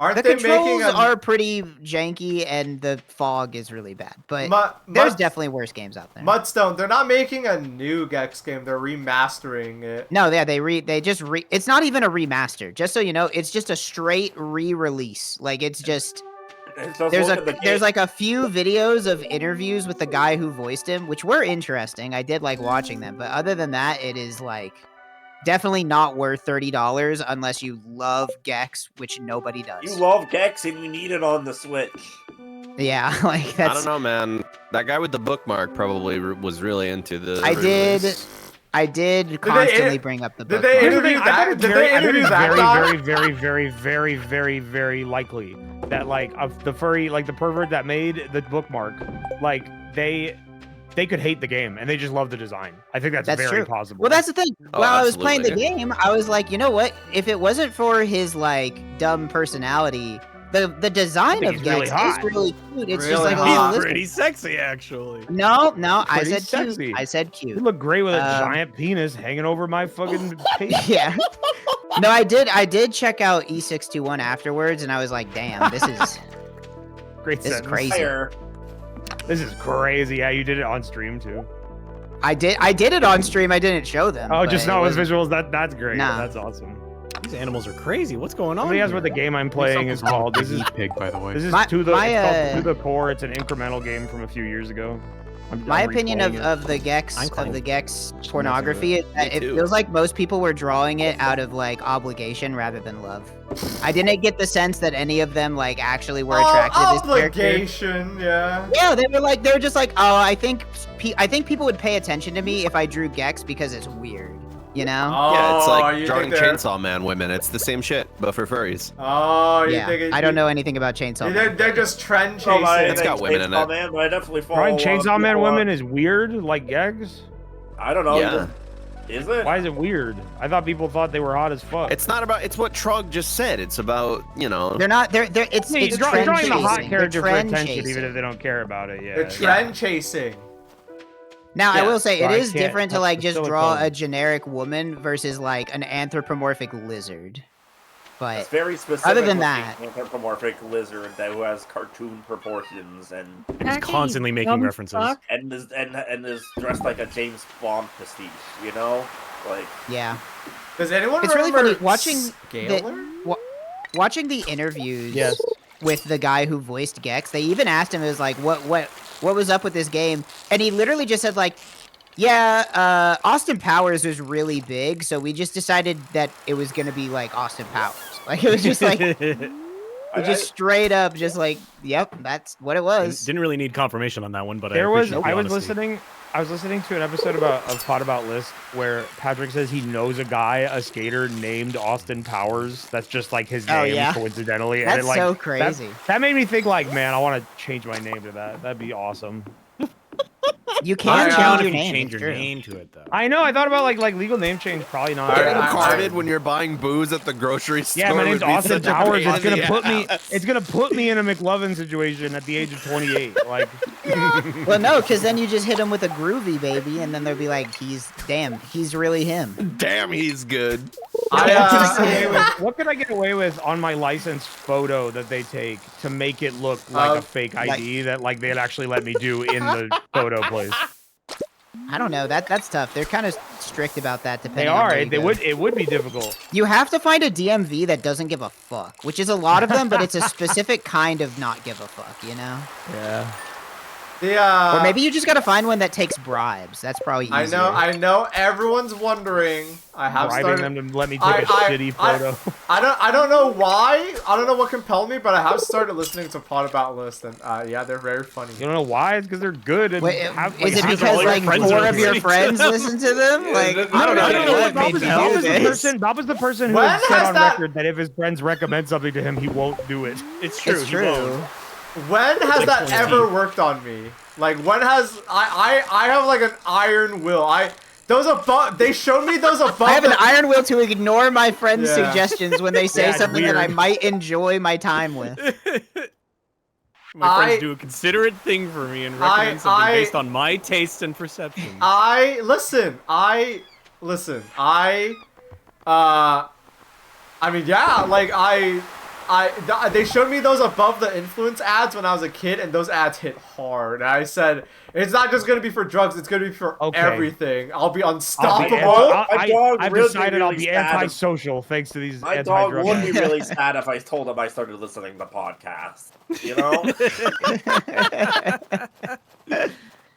Aren't The they making controls a are pretty janky, and the fog is really bad. But Mu- there's Mud- definitely worse games out there. Mudstone? They're not making a new Gex game. They're remastering it. No, yeah, they just it's not even a remaster. Just so you know, it's just a straight re-release. Like it's just there's like a few videos of interviews with the guy who voiced him, which were interesting. I did like watching them, but other than that, it is like definitely not worth $30 unless you love Gex, which nobody does. You love Gex and you need it on the Switch. Yeah, like that's. I don't know, man. That guy with the bookmark probably was really into the. I did constantly bring up the book. Did they Here's the interview thing, I that? think Did it's they very, I think interview it's that very, guy? very likely that like of the furry, like the pervert that made the bookmark, like they could hate the game and they just love the design. I think that's very true. possible. Well, that's the thing. Oh, While I was playing the absolutely. game, I was like, you know what? If it wasn't for his like dumb personality, the design think of he's Gex really hot. is really cute. It's Really just like hot. a He's holistic- Pretty sexy, actually. No, I Pretty said sexy. cute. I said You cute. look great with a Um, giant penis hanging over my fucking face. Yeah. No, I did check out E621 afterwards, and I was like, damn, this is Great this is sentence. crazy. Fire. This is crazy. Yeah, you did it on stream too. I did it on stream. I didn't show them. Oh, but just it not with wasn't- visuals. That's great. Nah. That's awesome. These animals are crazy. What's going on? Somebody asked what the here? game I'm playing is called. This is Pig, by the way. This is My- to the my, it's called To the Core. It's an incremental game from a few years ago. My I'm opinion replaying it. of the Gex I'm pornography is that Me it too. feels like most people were drawing it out of like obligation rather than love. I didn't get the sense that any of them like actually were attracted to this character. Obligation, yeah. Yeah, they were just like, oh, I think people would pay attention to me if I drew Gex because it's weird, you know? Yeah, it's Oh, like you drawing think they're- Chainsaw Man women. It's the same shit, but for furries. Oh, you Yeah, think I don't know anything about Chainsaw Man. They're just trend Oh, chasing. It's got women in Chainsaw it. Man, but I definitely follow Drawing Chainsaw Man people women on- is weird, like Gex. I don't know. Yeah. Is it? Why is it weird? I thought people thought they were hot as fuck. It's not about. It's what Trog just said. It's about They're not. They're. It's. Yeah, It's you're trend drawing the hot chasing. character They're for trend attention, chasing. even if they don't care about it. Yeah. They're trend chasing. Now, I Yeah. will say, it Well, I is can't- different to that's like the just draw silicone. a generic woman versus like an anthropomorphic lizard. But It's very specific. other than looking that- anthropomorphic lizard that who has cartoon proportions and He's constantly making references. is dressed like a James Bond pastiche. You know, like yeah, Does anyone it's really remember funny watching Scalar? watching the interviews Yes. with the guy who voiced Gex. They even asked him, it was like, what was up with this game? And he literally just said like, Yeah, Austin Powers was really big, so we just decided that it was gonna be like Austin Powers. Like it was just like just straight up, just like, yep, that's what it was. Didn't really need confirmation on that one, but I was honesty. listening. I was listening to an episode of Pod About List where Patrick says he knows a guy, a skater named Austin Powers. That's just like his name, coincidentally. That's and it, like, so crazy. That made me think, like, man, I want to change my name to that. That'd be awesome. You can change your name to it, though. I know. I thought about like legal name change. Probably not. Getting carded when you're buying booze at the grocery store. Yeah, my name's Austin Powers. It's gonna put me. Ass. It's gonna put me in a McLovin situation at the age of 28. Like. Well, no, because then you just hit him with a groovy baby, and then they'll be like, he's really him. Damn, he's good. What could I get away with on my license photo that they take to make it look like a fake ID that like they'd actually let me do in the photo place? I don't know. That's tough. They're kind of strict about that. Depending. They are. On It would be difficult. You have to find a DMV that doesn't give a fuck, which is a lot of them, but it's a specific kind of not give a fuck. You know? Yeah. Or maybe you just gotta find one that takes bribes. That's probably easier. I know. Everyone's wondering. I have bribing started them to let me take a shitty photo. I don't know why. I don't know what compelled me, but I have started listening to Pod About List, and yeah, they're very funny. You don't know why? It's because they're good. And Wait, is it because like 4 of your friends listen to them? Like I don't know what made me do this. Bob was the person who has said on record that if his friends recommend something to him, he won't do it. It's true. It's true. When has that ever worked on me? Like when has I have like an iron will. They showed me those above. I have an iron will to ignore my friends' suggestions when they say something that I might enjoy my time with. My friends do a considerate thing for me and recommend something based on my taste and perception. Listen. I mean, yeah, like they showed me those above the influence ads when I was a kid, and those ads hit hard. And I said, it's not just gonna be for drugs; it's gonna be for everything. I'll be unstoppable. I've decided I'll be antisocial thanks to these. My dog would be really sad if I told him I started listening to podcasts. You know.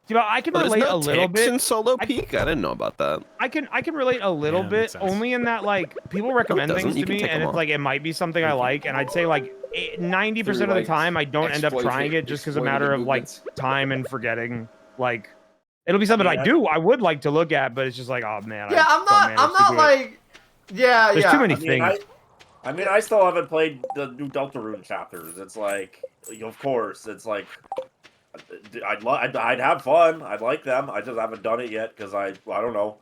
You know, I can relate a little bit. In Solo Peak, I didn't know about that. I can relate a little bit, only in that like people recommend things to me, and it's like it might be something I like, and I'd say like 90% of the time I don't end up trying it just because a matter of like time and forgetting. Like it'll be something I would like to look at, but it's just like, oh man. Yeah, I'm not like. Yeah, There's too many things. I mean, I still haven't played the new Deltarune chapters. It's like, of course, it's like. I'd have fun. I'd like them. I just haven't done it yet because I don't know.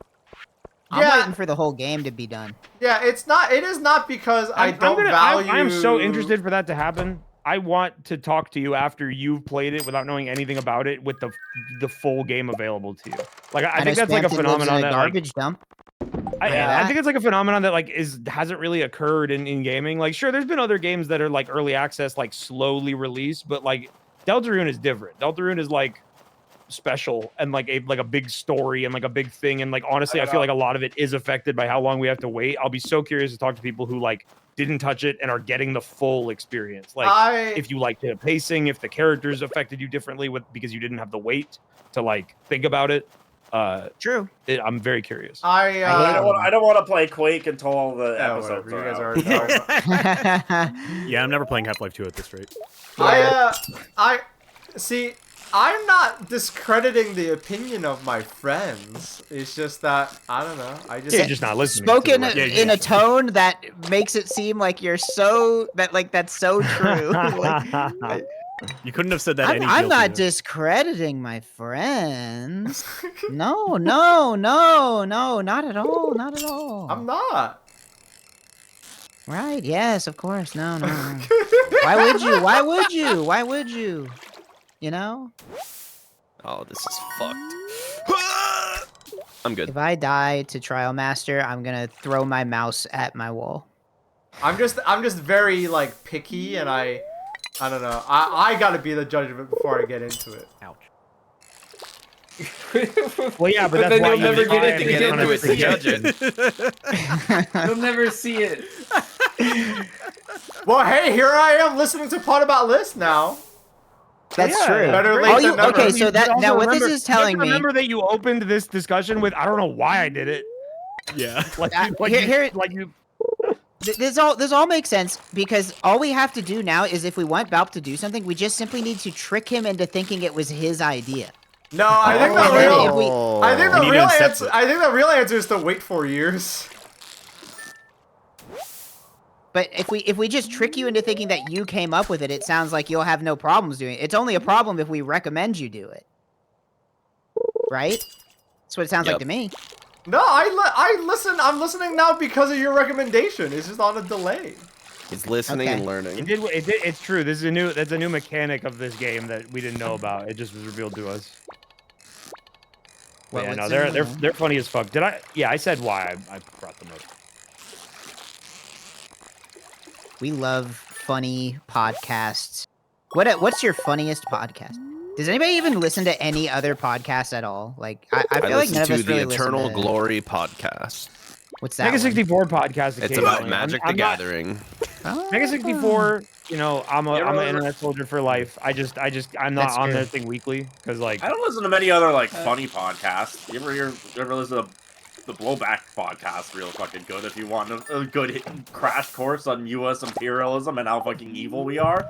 I'm waiting for the whole game to be done. Yeah, it is not because I don't value. I am so interested for that to happen. I want to talk to you after you've played it without knowing anything about it with the full game available to you. Like I think that's like a phenomenon that garbage dump. I think it's like a phenomenon that like hasn't really occurred in gaming. Like sure, there's been other games that are like early access, like slowly released, but like Deltarune is different. Deltarune is like special and like a big story and like a big thing. And like honestly, I feel like a lot of it is affected by how long we have to wait. I'll be so curious to talk to people who like didn't touch it and are getting the full experience. Like if you liked the pacing, if the characters affected you differently because you didn't have the wait to like think about it. True. I'm very curious. I don't want to play Quake until all the episodes are out. Yeah, I'm never playing Half-Life 2 at this rate. I see. I'm not discrediting the opinion of my friends. It's just that I don't know. You're just not listening. Spoken in a tone that makes it seem like you're that's so true. You couldn't have said that. I'm not discrediting my friends. No, not at all. Not at all. I'm not. Right? Yes, of course. No. Why would you? Why would you? You know? Oh, this is fucked. I'm good. If I die to Trial Master, I'm gonna throw my mouse at my wall. I'm just very like picky, and I don't know. I gotta be the judge of it before I get into it. Ouch. Well, yeah, but that's why you'll never get into it to judge it. You'll never see it. Well, hey, here I am listening to Pod About List now. That's true. Better late than never. Okay, so that now what this remember, is telling me. Remember that you opened this discussion with, I don't know why I did it. Yeah. This all makes sense because all we have to do now is if we want Baaulp to do something, we just simply need to trick him into thinking it was his idea. No, I think the real answer is to wait 4 years. But if we just trick you into thinking that you came up with it, it sounds like you'll have no problems doing it. It's only a problem if we recommend you do it. Right? That's what it sounds like to me. No, I listen. I'm listening now because of your recommendation. It's just on a delay. He's listening and learning. It's true. That's a new mechanic of this game that we didn't know about. It just was revealed to us. Yeah, no, they're funny as fuck. Did I? Yeah, I said why I brought them up. We love funny podcasts. What's your funniest podcast? Does anybody even listen to any other podcasts at all? Like, I feel like none of us really listen to the Eternal Glory podcast. What's that? Mega 64 podcast. It's about Magic the Gathering. Mega 64. You know, I'm an internet soldier for life. I'm not on that thing weekly because like I don't listen to many other like funny podcasts. You ever listen to the Blowback podcast? Real fucking good if you want a good crash course on U.S. imperialism and how fucking evil we are.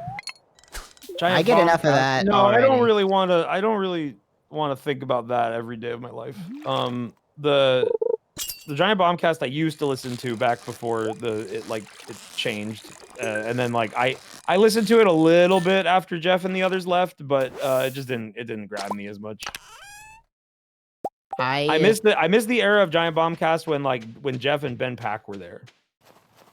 I get enough of that. No, already. I don't really want to think about that every day of my life. The Giant Bombcast I used to listen to back before it changed, and then like I listened to it a little bit after Jeff and the others left, but it didn't grab me as much. I miss the era of Giant Bombcast when Jeff and Ben Pack were there.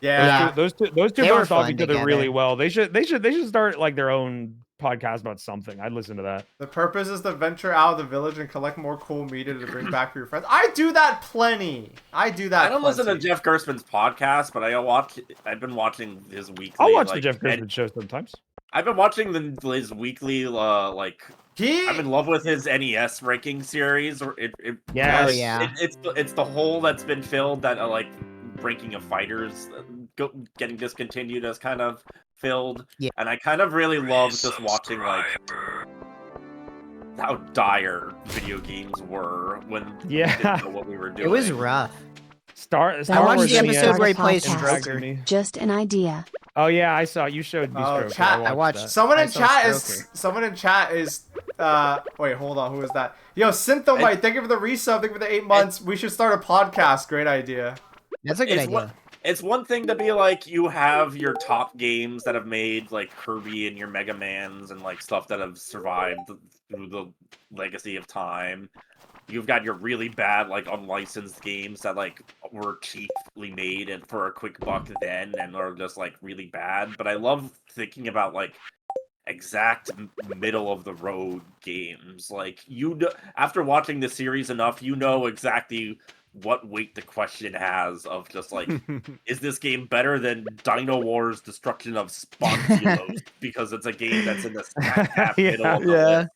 Yeah, those two bounced off each other really well. They should start like their own podcast about something. I'd listen to that. The purpose is to venture out of the village and collect more cool media to bring back for your friends. I do that plenty. I don't listen to Jeff Gerstmann's podcast, but I've been watching his weekly. I'll watch the Jeff Gerstmann show sometimes. I've been watching his weekly I'm in love with his NES ranking series. It's the hole that's been filled that ranking of fighters getting discontinued as kind of filled, and I kind of really love just watching how dire video games were when we didn't know what we were doing. It was rough. I watched the episode where he plays Stroker. Just an idea. Oh yeah, I saw you showed me Stroker. Chat. I watched that. Someone in chat is wait, hold on, who is that? Yo, Synthomite, thank you for the resub, thank you for the 8 months. We should start a podcast. Great idea. That's a good idea. It's one thing to be like, you have your top games that have made like Kirby and your Mega Mans and like stuff that have survived through the legacy of time. You've got your really bad like unlicensed games that like were cheaply made and for a quick buck then and are just like really bad. But I love thinking about like exact middle of the road games. Like after watching the series enough, you know exactly what weight the question has of just like, is this game better than Dino Wars Destruction of Spondylos? Because it's a game that's in the smack half middle of the list.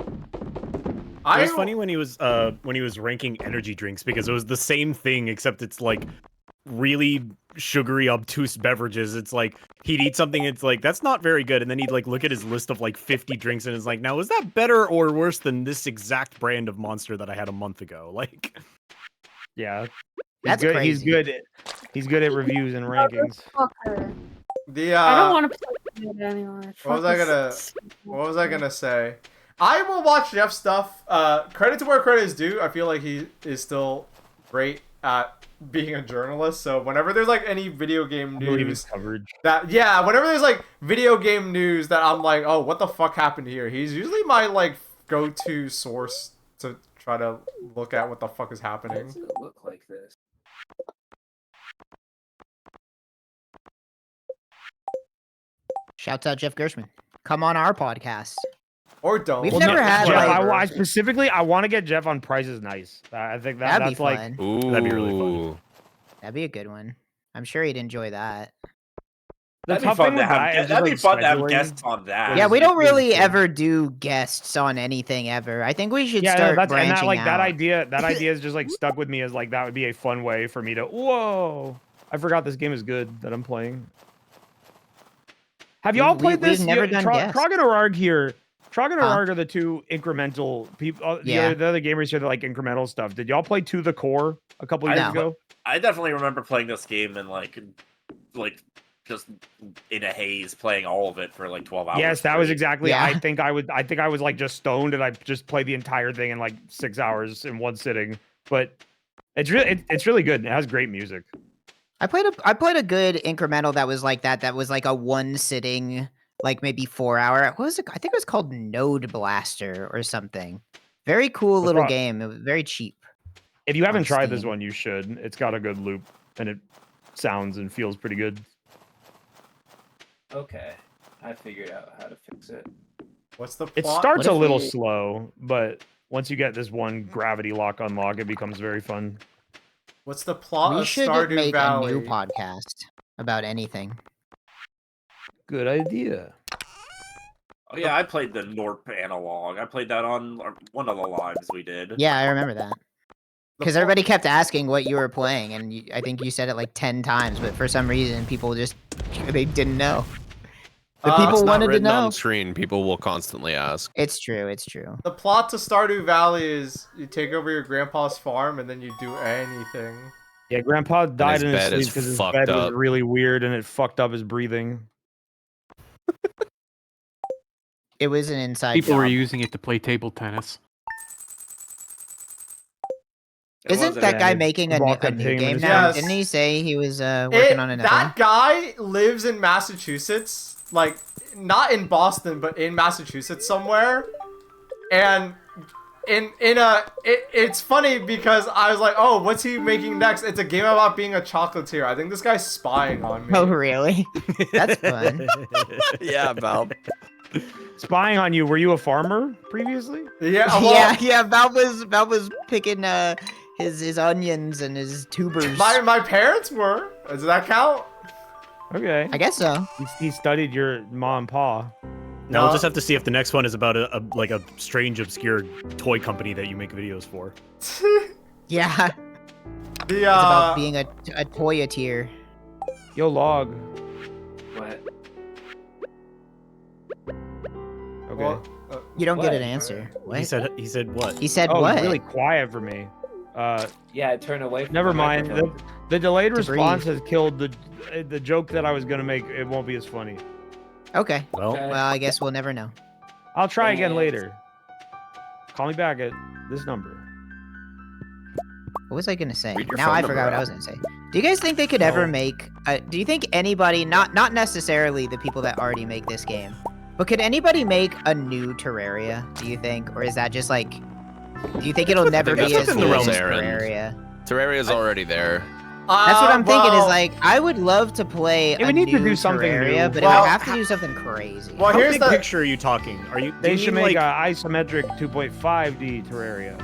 It was funny when he was ranking energy drinks because it was the same thing except it's like really sugary, obtuse beverages. It's like he'd eat something, it's like that's not very good, and then he'd like look at his list of like 50 drinks and it's like, now is that better or worse than this exact brand of Monster that I had a month ago? Like. Yeah, that's good. Crazy. He's good at reviews and rankings. I don't want to play it anymore. What was I gonna say? I will watch Jeff's stuff. Credit to where credit is due. I feel like he is still great at being a journalist. So whenever there's like any video game news coverage, whenever there's like video game news that I'm like, oh, what the fuck happened here? He's usually my like go-to source to try to look at what the fuck is happening. How does it look like this? Shouts out Jeff Gerstmann. Come on our podcast. Or don't. We've never had Jeff, like... I want to get Jeff on Price is Nice. I think that'd be fun. Like... Ooh. That'd be really fun. That'd be a good one. I'm sure he'd enjoy that. That'd be fun to have guests on that. Yeah, we don't really ever do guests on anything ever. I think we should start branching out. That idea is just like stuck with me as like that would be a fun way for me to. Whoa! I forgot this game is good that I'm playing. Have y'all played this? We've never done guests. Krog and Orarg here Trog and Arg are the two incremental people. The other gamers here that like incremental stuff. Did y'all play To the Core a couple years ago? I definitely remember playing this game and like just in a haze, playing all of it for like 12 hours. Yes, that was exactly. Yeah. I think I was like just stoned and I just played the entire thing in like 6 hours in one sitting. But it's really good. It has great music. I played a good incremental that was like that. That was like a one sitting, like maybe 4 hour. What was it? I think it was called Node Blaster or something. Very cool little game. It was very cheap. If you haven't tried this one, you should. It's got a good loop and it sounds and feels pretty good. Okay, I figured out how to fix it. What's the plot? It starts a little slow, but once you get this one gravity lock unlock, it becomes very fun. What's the plot of Stardew Valley? We should make a new podcast about anything. Good idea. Oh yeah, I played the Norp analog. I played that on one of the lives we did. Yeah, I remember that. Because everybody kept asking what you were playing, and I think you said it like 10 times, but for some reason, people just, they didn't know. The people wanted to know. On screen, people will constantly ask. It's true, it's true. The plot to Stardew Valley is you take over your grandpa's farm, and then you do anything. Yeah, Grandpa died in his sleep because his bed was really weird, and it fucked up his breathing. It was an inside People job. were using it to play table tennis. Isn't that guy making a new game now? Didn't he say he was working on another? That guy lives in Massachusetts, like not in Boston, but in Massachusetts somewhere. And it's funny because I was like, oh, what's he making next? It's a game about being a chocolatier. I think this guy's spying on me. Oh, really? That's fun. Yeah, Baaulp. Spying on you. Were you a farmer previously? Yeah. Well, yeah. Baaulp was picking his onions and his tubers. My parents were. Does that count? Okay. I guess so. He studied your mom and pa. Now we'll just have to see if the next one is about a strange, obscure toy company that you make videos for. Yeah. It's about being a toyeteer. Yo, Log. What? Okay. Well, you don't get an answer. What? He said what? He said what? what? It's really quiet for me. Yeah, I turned away from Never mind. The delayed response breathe. has killed the joke that I was gonna make. It won't be as funny. Okay. Well, I guess we'll never know. I'll try again later. Call me back at this number. What was I gonna say? Read your Now phone I number forgot what I out. was gonna say. Do you guys think they could ever make? Do you think anybody, not necessarily the people that already make this game, but could anybody make a new Terraria? Do you think, or is that just like? Do you think it'll never be as within the good realm as of Aaron. Terraria? Terraria's already there. That's what I'm thinking. Is like I would love to play a need to new do something Terraria, new. but Well, it would have to do something crazy. Well, how here's big the picture are you talking? Are you? They do you should mean, make like, an isometric 2.5D Terraria.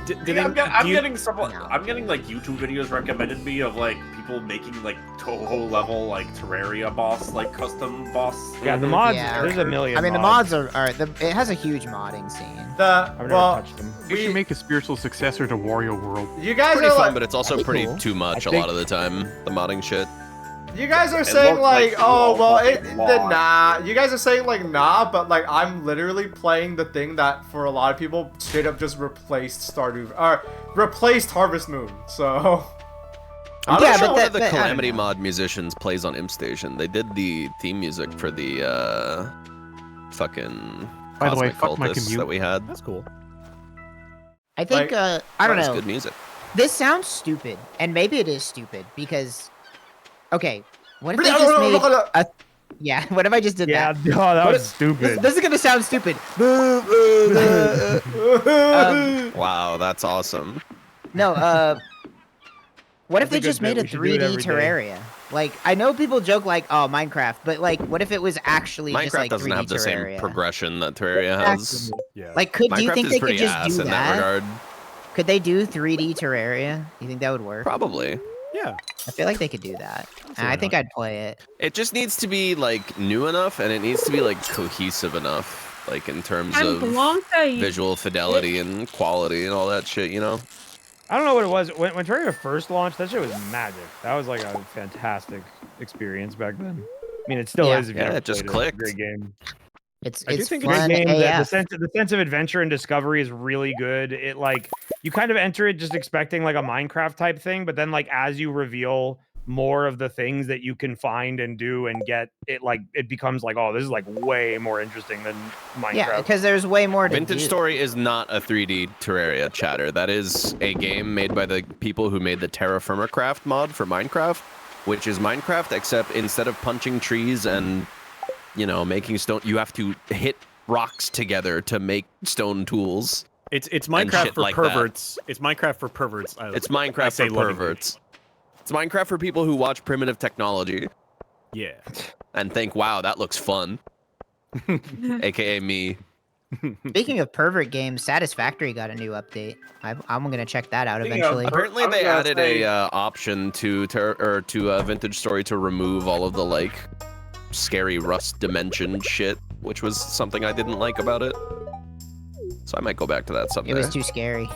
I'm getting like YouTube videos recommended me of like people making like Toho level like Terraria boss, like custom boss. Yeah, the mods. Yeah. There's a million. I mean, the mods mods are it has a huge modding scene. I've never touched them. You should make a spiritual successor to Wario World. You guys Pretty are fun, like, but it's also That'd be pretty cool. too much I a lot of the time. The modding shit. you guys are It saying looked like, like oh you well, all it fucking the lied. nah. You guys are saying like nah, but like I'm literally playing the thing that for a lot of people straight up just replaced replaced Harvest Moon. So. I'm Yeah, not sure but one of the I don't Calamity know. mod musicians plays on Imp Station. They did the theme music for the fucking By the way, Cosmic fuck my Cultists commute. that we had. That's cool. I think Like, I don't That was know. good music. This sounds stupid, and maybe it is stupid because, okay, what if I just made a? Yeah, what if I just did Yeah, that? oh, that What was if- stupid. This is gonna sound stupid. Wow, that's awesome. No, what if That's a they just good bit. made a We should do it 3D every day. Terraria? Like, I know people joke like, "Oh, Minecraft," but like, what if it was actually just Minecraft like doesn't 3D have the Terraria? same progression that Terraria has. Yeah. Like, do you Minecraft think is they could pretty just ass do in that that? regard. Could they do 3D Terraria? You think that would work? Probably. Yeah. I feel like they could do that. And I think I'd play it. It just needs to be like new enough, and it needs to be like cohesive enough, like in terms of visual fidelity and quality and all that shit. You know. I don't know what it was. When Terraria first launched, that shit was magic. That was like a fantastic experience back then. I mean, it still Yeah. is. If you Yeah, never it just played clicked. It's a great game. It's Good fun game. AF. The sense of adventure and discovery is really good. It like you kind of enter it just expecting like a Minecraft type thing, but then like as you reveal more of the things that you can find and do and get, it becomes like, oh, this is like way more interesting than Minecraft. Yeah, because there's way more to Vintage do. Story is not a 3D Terraria, chatter. That is a game made by the people who made the Terra Firma Craft mod for Minecraft, which is Minecraft, except instead of punching trees and, you know, making stone, you have to hit rocks together to make stone tools. It's Minecraft for like perverts. It's Minecraft for perverts. It's Minecraft for perverts. It's Minecraft for people who watch primitive technology. Yeah. And think, wow, that looks fun. AKA me. Speaking of pervert games, Satisfactory got a new update. I'm gonna check that out eventually. Apparently, they added a option to Vintage Story to remove all of the like scary Rust dimension shit, which was something I didn't like about it. So I might go back to that someday. It was too scary.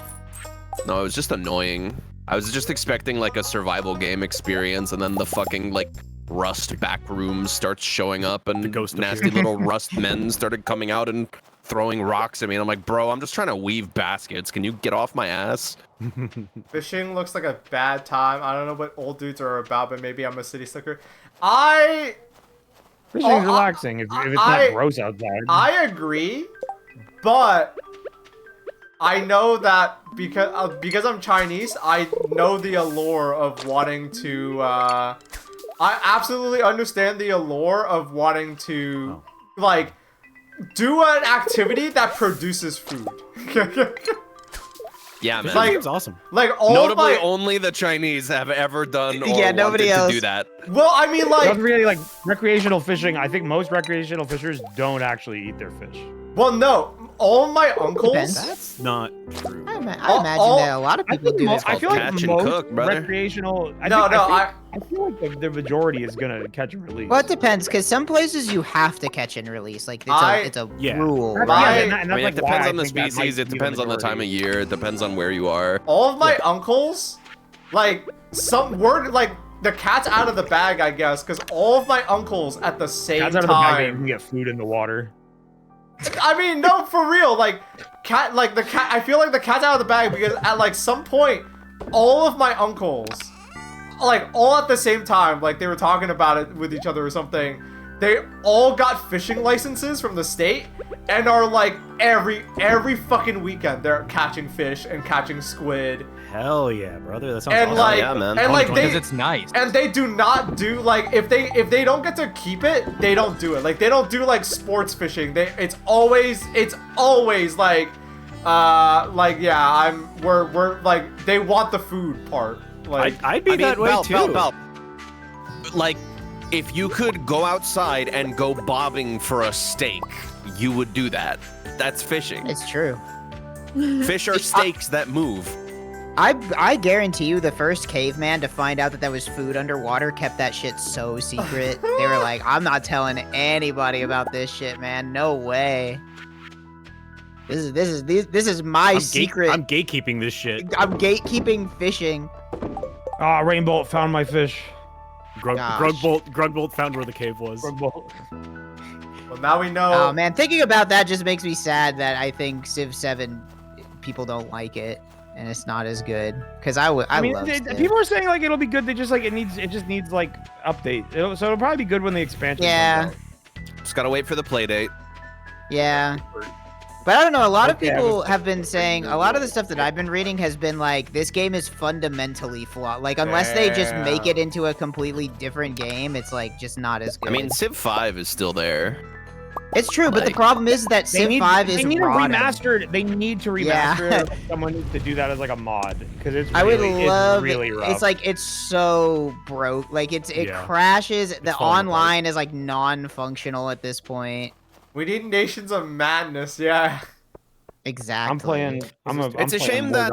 No, it was just annoying. I was just expecting like a survival game experience, and then the fucking like Rust back rooms starts showing up, and nasty little Rust men started coming out and throwing rocks at me. And I'm like, bro, I'm just trying to weave baskets. Can you get off my ass? Fishing looks like a bad time. I don't know what old dudes are about, but maybe I'm a city slicker. Fishing's relaxing if it's not gross outside. I agree, but I know that because I'm Chinese, I know the allure of wanting to. I absolutely understand the allure of wanting to, like, do an activity that produces food. Yeah, man. Like, It's awesome. Like all Notably, of my, only the Chinese have ever done or Yeah, nobody wanted else. to do that. well, I mean, like, Not really like recreational fishing. I think most recreational fishers don't actually eat their fish. well, no, all my uncles. Depends. That's not true. I imagine that a lot of people do it. I feel like catch and most cook, brother. recreational. I feel like the majority is gonna catch and release. Well, it depends, because some places you have to catch and release. Like it's a rule. That's- Right? I mean, it depends on the species. It depends on the time of year. It depends on where you are. All of my uncles, like, some word, like, the cat's out of the bag, I guess, because all of my uncles at the same Cats out of the bag, you time. can get food in the water. I mean, no, for real, like, the cat, I feel like the cat's out of the bag because at, like, some point, all of my uncles, like, all at the same time, like, they were talking about it with each other or something, they all got fishing licenses from the state and are, like, every fucking weekend, they're catching fish and catching squid. Hell yeah, brother. That sounds And awesome. like, yeah, man. and like Because it's nice. and they do not do, like, if they don't get to keep it, they don't do it. Like, they don't do, like, sports fishing. It's always like, yeah, we're like, they want the food part. Like, I'd be that way too. Baaulp. Like, if you could go outside and go bobbing for a steak, you would do that. That's fishing. It's true. Fish are steaks that move. I guarantee you the first caveman to find out that there was food underwater kept that shit so secret. They were like, I'm not telling anybody about this shit, man. No way. This is my secret. I'm gatekeeping this shit. I'm gatekeeping fishing. Ah, Rainbow found my fish. Grugbolt found where the cave was. well, now we know. Oh man, thinking about that just makes me sad that I think Civ 7 people don't like it. And it's not as good because I mean, love Civ. people are saying like it'll be good. They just like it just needs like update. So it'll probably be good when the expansion. Yeah. Comes out. Just gotta wait for the play date. Yeah. But I don't know. A lot of people have been saying a lot of the stuff that I've been reading has been like this game is fundamentally flawed. Like unless they just make it into a completely different game, it's like just not as good. I mean, Civ 5 is still there. It's true, but the problem is that Civ 5 is They need rotting. remastered. They need to remaster it. Someone needs to do that as like a mod because it's. I would really, love it's really it. rough. It's like it's so broke. Like it crashes. The online is like non-functional at this point. We need Nations of Madness, yeah. Exactly. I'm playing. It's a shame that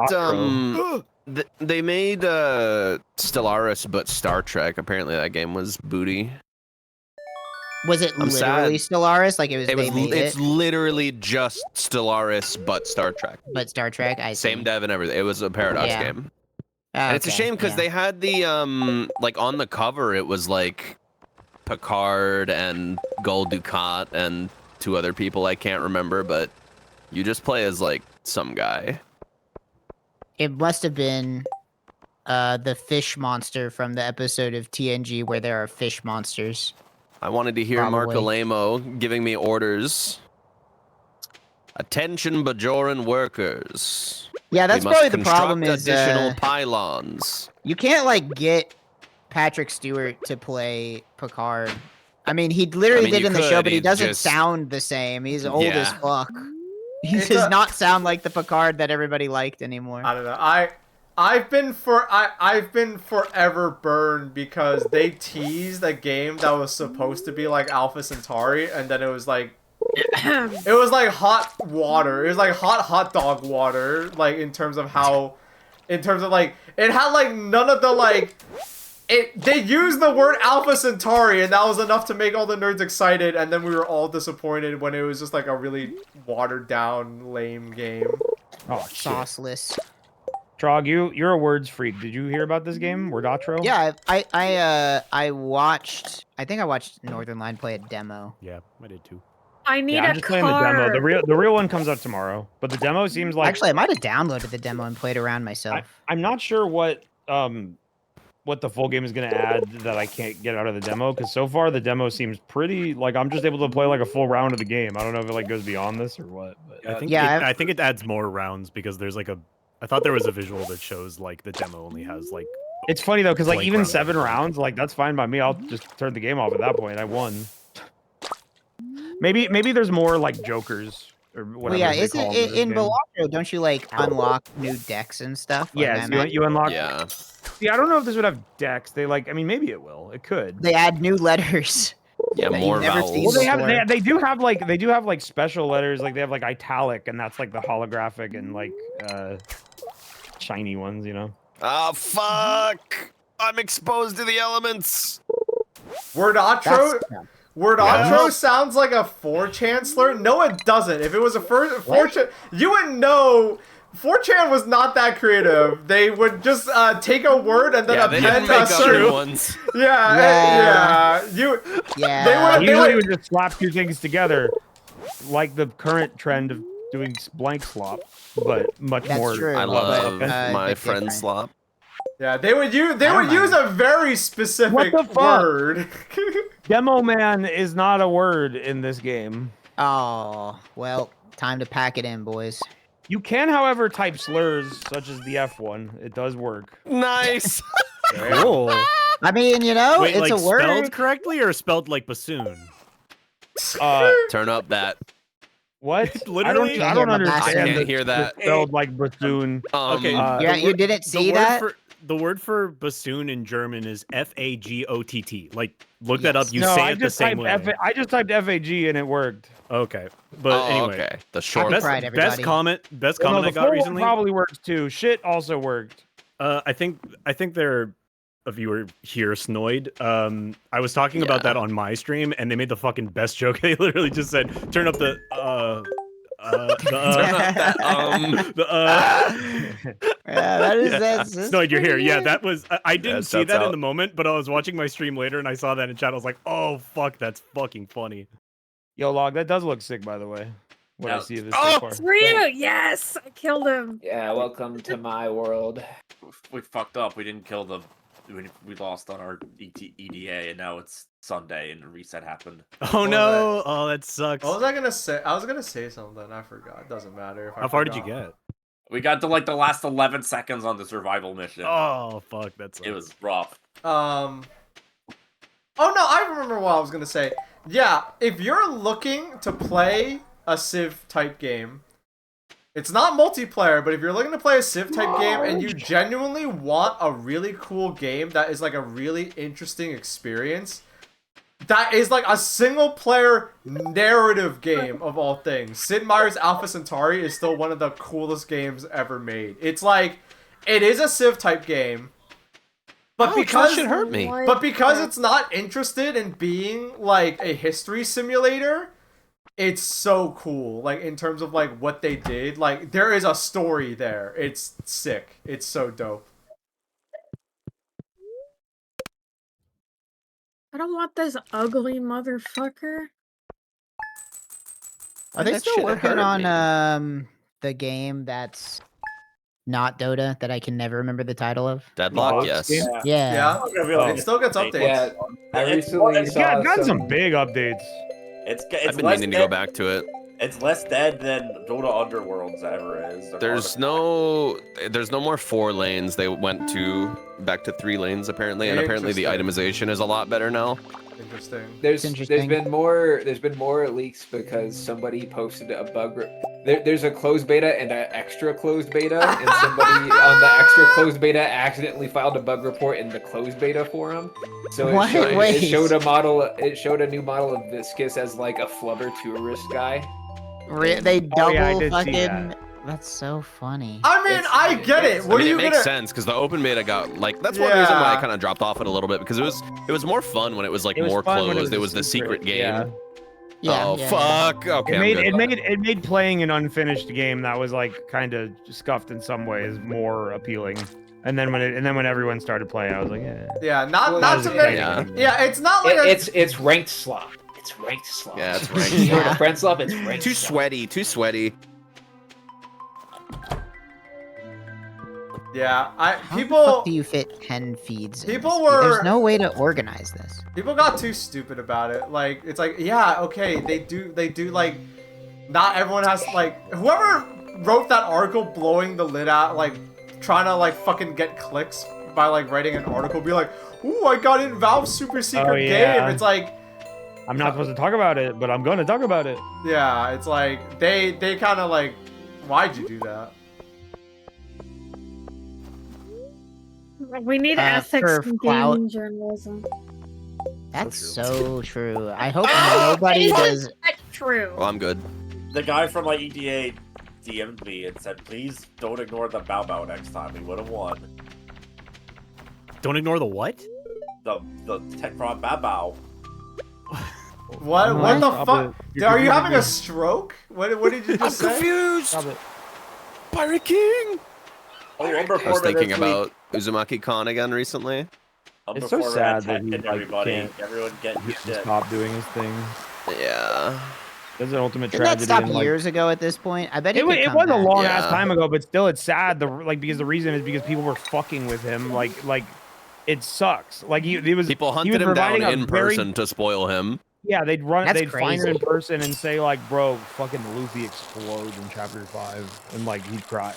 they made Stellaris, but Star Trek. Apparently, that game was booty. Was it I'm literally sad. Stellaris? Like it was. It's literally just Stellaris, but Star Trek. But Star Trek, I see. Same dev and everything. It was a Paradox game. And it's a shame because they had the like on the cover it was like Picard and Gul Dukat and two other people I can't remember, but you just play as like some guy. It must have been the fish monster from the episode of TNG where there are fish monsters. I wanted to hear Probably. Marcolemo giving me orders. Attention, Bajoran workers. Yeah, that's We must probably the problem construct is additional pylons. you can't like get Patrick Stewart to play Picard. I mean, he literally did you in the show, could, but he he'd doesn't just- sound the same. He's old as Yeah. fuck. He It's does a- not sound like the Picard that everybody liked anymore. I don't know. I've been forever burned because they teased a game that was supposed to be like Alpha Centauri, and then it was like hot water. It was like hot dog water, like in terms of like it had like none of the like. They used the word Alpha Centauri, and that was enough to make all the nerds excited, and then we were all disappointed when it was just like a really watered down, lame game. Oh, shit. Sauceless. Trog, you're a words freak. Did you hear about this game, Wordatro? Yeah, I watched. I think I watched Northern Line play a demo. Yeah, I did too. I need Yeah, a I'm just car. playing the demo. The real one comes out tomorrow, but the demo seems like Actually, I might have downloaded the demo and played around myself. I'm not sure what the full game is going to add that I can't get out of the demo, because so far the demo seems pretty like I'm just able to play like a full round of the game. I don't know if it like goes beyond this or what. But I think it adds more rounds because there's like a. I thought there was a visual that shows like the demo only has like. It's funny though, because like Blank even round. 7 rounds, like that's fine by me. I'll just turn the game off at that point. I won. Maybe there's more like jokers or whatever. Well, yeah, they isn't call them it, this in game. Balatro, don't you like unlock new decks and stuff? Like, Yes, I you unlock. Yeah. See, I don't know if this would have decks. They like. I mean, maybe it will. It could. They add new letters. Yeah, that more you've never vowels. seen Well, they have before. they do have like special letters. Like they have like italic, and that's like the holographic and like shiny ones. You know. Oh, fuck! I'm exposed to the elements! Wordatro That's- Wordatro sounds like a 4chan slur. No, it doesn't. If it was a 4chan, you would know. 4chan was not that creative. They would just take a word and then They append didn't make a up certain. new ones. Yeah. You. Yeah. Usually would- we would just slap two things together, like the current trend of doing blank slop, but much That's more. true. I love but, my bit friend different. Slop. Yeah, they would use don't use mind. a very specific What the fuck? word. Demo man is not a word in this game. Oh, well, time to pack it in, boys. You can, however, type slurs such as the F one. It does work. Nice! Cool. I mean, you know, Wait, it's like a word. spelled correctly or spelled like bassoon? Turn up that. What? Literally? I don't I understand. can't hear that. Spelled like bassoon. Okay. Yeah, you didn't see that? The word for bassoon in German is F-A-G-O-T-T. Like, look that up. You no, say I it the just same typed way. I just typed FAG and it worked. Okay, but Oh, anyway, okay. The short. Happy Pride, best everybody. comment Well, no, I the got full one recently. probably works too. Shit also worked. I think there are a viewer here, Snoid. I was talking about that on my stream, and they made the fucking best joke. They literally just said, "Turn up the Yeah, that is Yeah. that's Snoid, you're here. pretty Yeah, good. that was. I didn't see shouts that in out. the moment, but I was watching my stream later, and I saw that in chat. I was like, "Oh fuck, that's fucking funny." Yo, Log, that does look sick, by the way. What I No. see of this Oh! so far. It's real. Yes, I killed him. Yeah, welcome to my world. We fucked up. We didn't kill the. We lost on our EDA, and now it's Sunday, and the reset happened. Oh no! Oh, that sucks. What was I gonna say? I was gonna say something. I forgot. It doesn't matter. If I How far did you forgot. get? We got to like the last 11 seconds on the survival mission. Oh fuck, that sucks. It was rough. Oh no, I remember what I was gonna say. Yeah, if you're looking to play a Civ type game, it's not multiplayer, but if you're looking to play a Civ type game and you genuinely want a really cool game that is like a really interesting experience, that is like a single player narrative game of all things. Sid Meier's Alpha Centauri is still one of the coolest games ever made. It's like, it is a Civ type game, but Ouch, because that shit hurt me. but because it's not interested in being like a history simulator, it's so cool. Like in terms of like what they did, like there is a story there. It's sick. It's so dope. I don't want this ugly motherfucker. Are they That still shit working hurt on me. the game that's not Dota that I can never remember the title of? Deadlock, Baaulp yes. game? Yeah. It still gets updates. Yeah, I It's recently it's saw Gotten some big updates. I've been less meaning to dead, go back to it. It's less dead than Dota Underworlds ever is. There's no more 4 lanes. They went back to 3 lanes apparently, and apparently the itemization is a lot better now. Interesting. There's interesting. been more leaks because somebody posted a bug. There's a closed beta and an extra closed beta, and somebody on the extra closed beta accidentally filed a bug report in the closed beta forum. So it showed a model. It showed a new model of Viscus as like a flubber tourist guy. They double yeah, I did see fucking. that. That's so funny. I mean, I get it. What I mean, are you it makes gonna? sense because the open beta got like that's one reason why I kind of dropped off it a little bit because it was more fun when it was like more closed. It was the secret game. Yeah. Oh fuck! Okay, it made playing an unfinished game that was like kind of scuffed in some ways more appealing. And then when everyone started playing, I was like, yeah. Yeah, not to make. Yeah, it's not like it's ranked slop. It's ranked slop. Yeah, it's ranked. You want a friend slop? It's ranked. Too slop. sweaty. Too sweaty. Yeah, How the fuck do you fit 10 feeds? In People this? were- There's no way to organize this. People got too stupid about it. Like, it's like, yeah, okay, they do like, not everyone has like, whoever wrote that article blowing the lid out, like, trying to like fucking get clicks by like writing an article, be like, ooh, I got in Valve's super secret game. It's like, I'm not supposed to talk about it, but I'm going to talk about it. yeah, it's like they kind of like, why'd you do that? We need ethics for in clout. gaming journalism. That's so true. I hope nobody does. That's true. Well, I'm good. The guy from like EDA DM'd me and said, "Please don't ignore the Baaulp next time. We would have won." Don't ignore the what? The tech from Baaulp. What the fuck? Are you having a stroke? What did you just say? Confused. Pirate King. Oh, I was thinking about Uzumaki Con again recently. It's so sad that he everybody, can't everyone get shit. stop doing his thing. Yeah. There's an ultimate Didn't that tragedy. stop years ago at this point? I bet he It could come was a back. long ass time ago, but still, it's sad. Because the reason is because people were fucking with him. Like it sucks. Like people hunted him down in person to spoil him. Yeah, they'd That's find him in crazy. person and say like, "Bro, fucking Luffy explodes in chapter 5," and like he'd cry.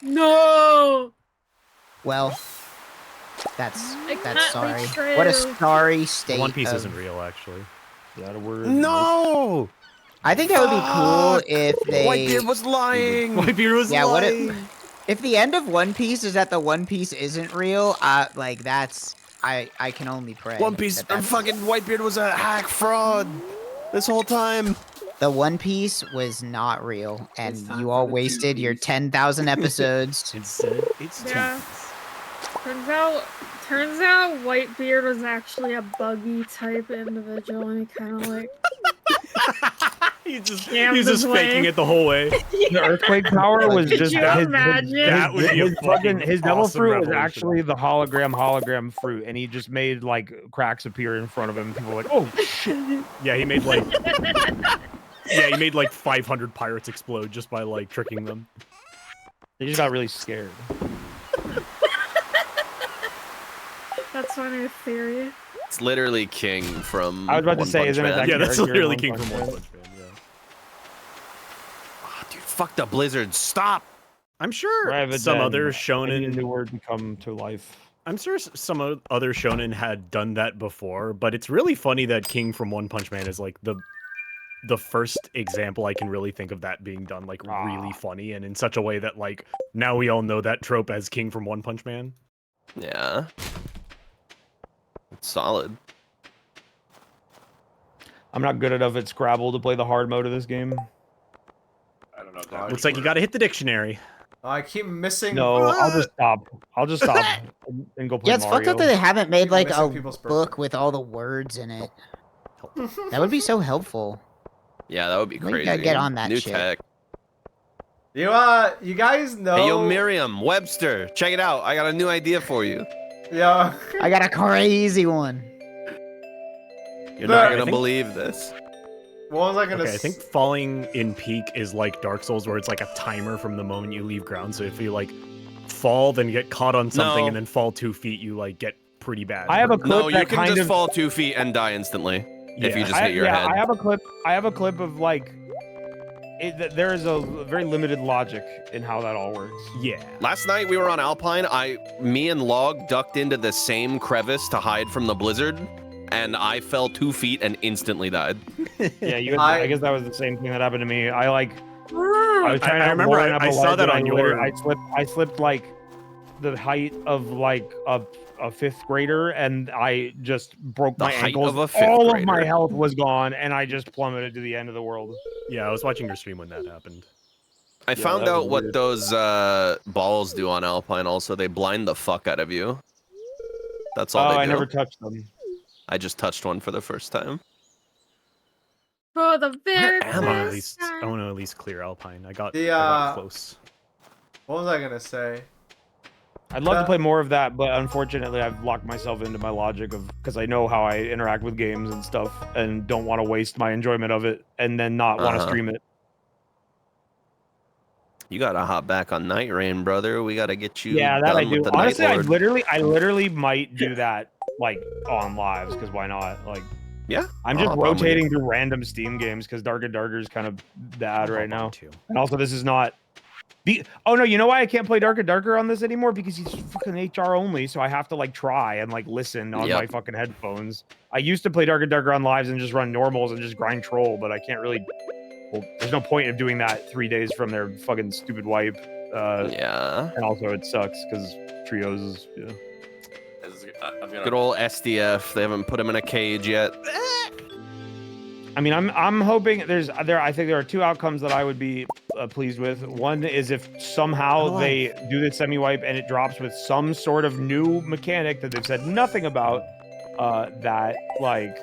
No. Well, that's can't sorry. be true. What a sorry state. One Piece of- isn't real, actually. Is that a word? No. I think that would be cool if they. Whitebeard was lying. Whitebeard was Yeah, lying. what if the end of One Piece is that the One Piece isn't real? Like that's I can only pray. One Piece. that that's- Fucking Whitebeard was a hack fraud this whole time. The One Piece was not real, and It's time you for all the wasted your 10,000 episodes. Instead, it's Yeah. Turns out Whitebeard was actually a buggy type individual, and he kind of like He's just Scammed faking his way. it the whole way. The earthquake power was Could just you imagine? That would be a fucking his devil awesome fruit was revolution. actually the hologram fruit, and he just made like cracks appear in front of him. And people were like, "Oh shit!" Yeah, he made like 500 pirates explode just by like tricking them. They just got really scared. That's my new theory. It's literally King from. I was about to One say, Punch isn't it Man. that Yeah, that's character in literally One King Punch from One Man? Punch Man. Yeah. Oh, dude, fuck the Blizzard. Stop. I'm sure Rather some than other any shonen. new word can come to life. I'm sure some other shonen had done that before, but it's really funny that King from One Punch Man is like the first example I can really think of that being done like really funny and in such a way that like now we all know that trope as King from One Punch Man. Yeah. It's solid. I'm not good enough at Scrabble to play the hard mode of this game. I don't know. Looks like you got to hit the dictionary. I keep missing. No, I'll just stop. and go play Yeah, it's Mario. fucked up that they haven't made like missing a people's book with all the words in it. That would be so helpful. Yeah, that would be We crazy. gotta get on that New shit. tech. You guys know. Hey, yo, Miriam Webster, check it out. I got a new idea for you. Yeah. I got a crazy one. You're not I gonna think- believe this. What was I gonna Okay, I think falling in peak is like Dark Souls, where it's like a timer from the moment you leave ground. So if you like fall, then get caught on something, No. and then fall 2 feet, you like get pretty bad. I have a clip No, you that can kind just of fall 2 feet and die instantly if you just I, hit your head. I have a clip. I have a clip of like. There is a very limited logic in how that all works. Yeah. Last night we were on Alpine. Me and Log ducked into the same crevice to hide from the blizzard, and I fell 2 feet and instantly died. Yeah, I guess that was the same thing that happened to me. I was trying to remember line up I a saw ledge that and on your. I slipped like the height of like a fifth grader, and I just broke my ankles. All of my health was gone, and I just plummeted to the end of the world. Yeah, I was watching your stream when that happened. I found out what those balls do on Alpine. Also, they blind the fuck out of you. That's all they do. I never touched them. I just touched one for the first time. For the very I want to at least clear Alpine. I got close. What was I gonna say? I'd love to play more of that, but unfortunately, I've locked myself into my logic of because I know how I interact with games and stuff, and don't want to waste my enjoyment of it, and then not want to stream it. You gotta hop back on Night Rain, brother. We gotta get you. Yeah, that I do. Honestly, I literally might do that like on lives because why not? Like, yeah, I'm just rotating through random Steam games because Dark and Darker is kind of bad right now. And also, this is not. Oh no, you know why I can't play Dark and Darker on this anymore? Because he's fucking HR only, so I have to like try and like listen on my fucking headphones. I used to play Dark and Darker on lives and just run normals and just grind troll, but I can't really. Well, there's no point of doing that 3 days from their fucking stupid wipe. Yeah. And also it sucks because trios is Good old SDF. They haven't put him in a cage yet. I mean, I'm hoping I think there are two outcomes that I would be pleased with. One is if somehow they do the semi-wipe and it drops with some sort of new mechanic that they've said nothing about, that like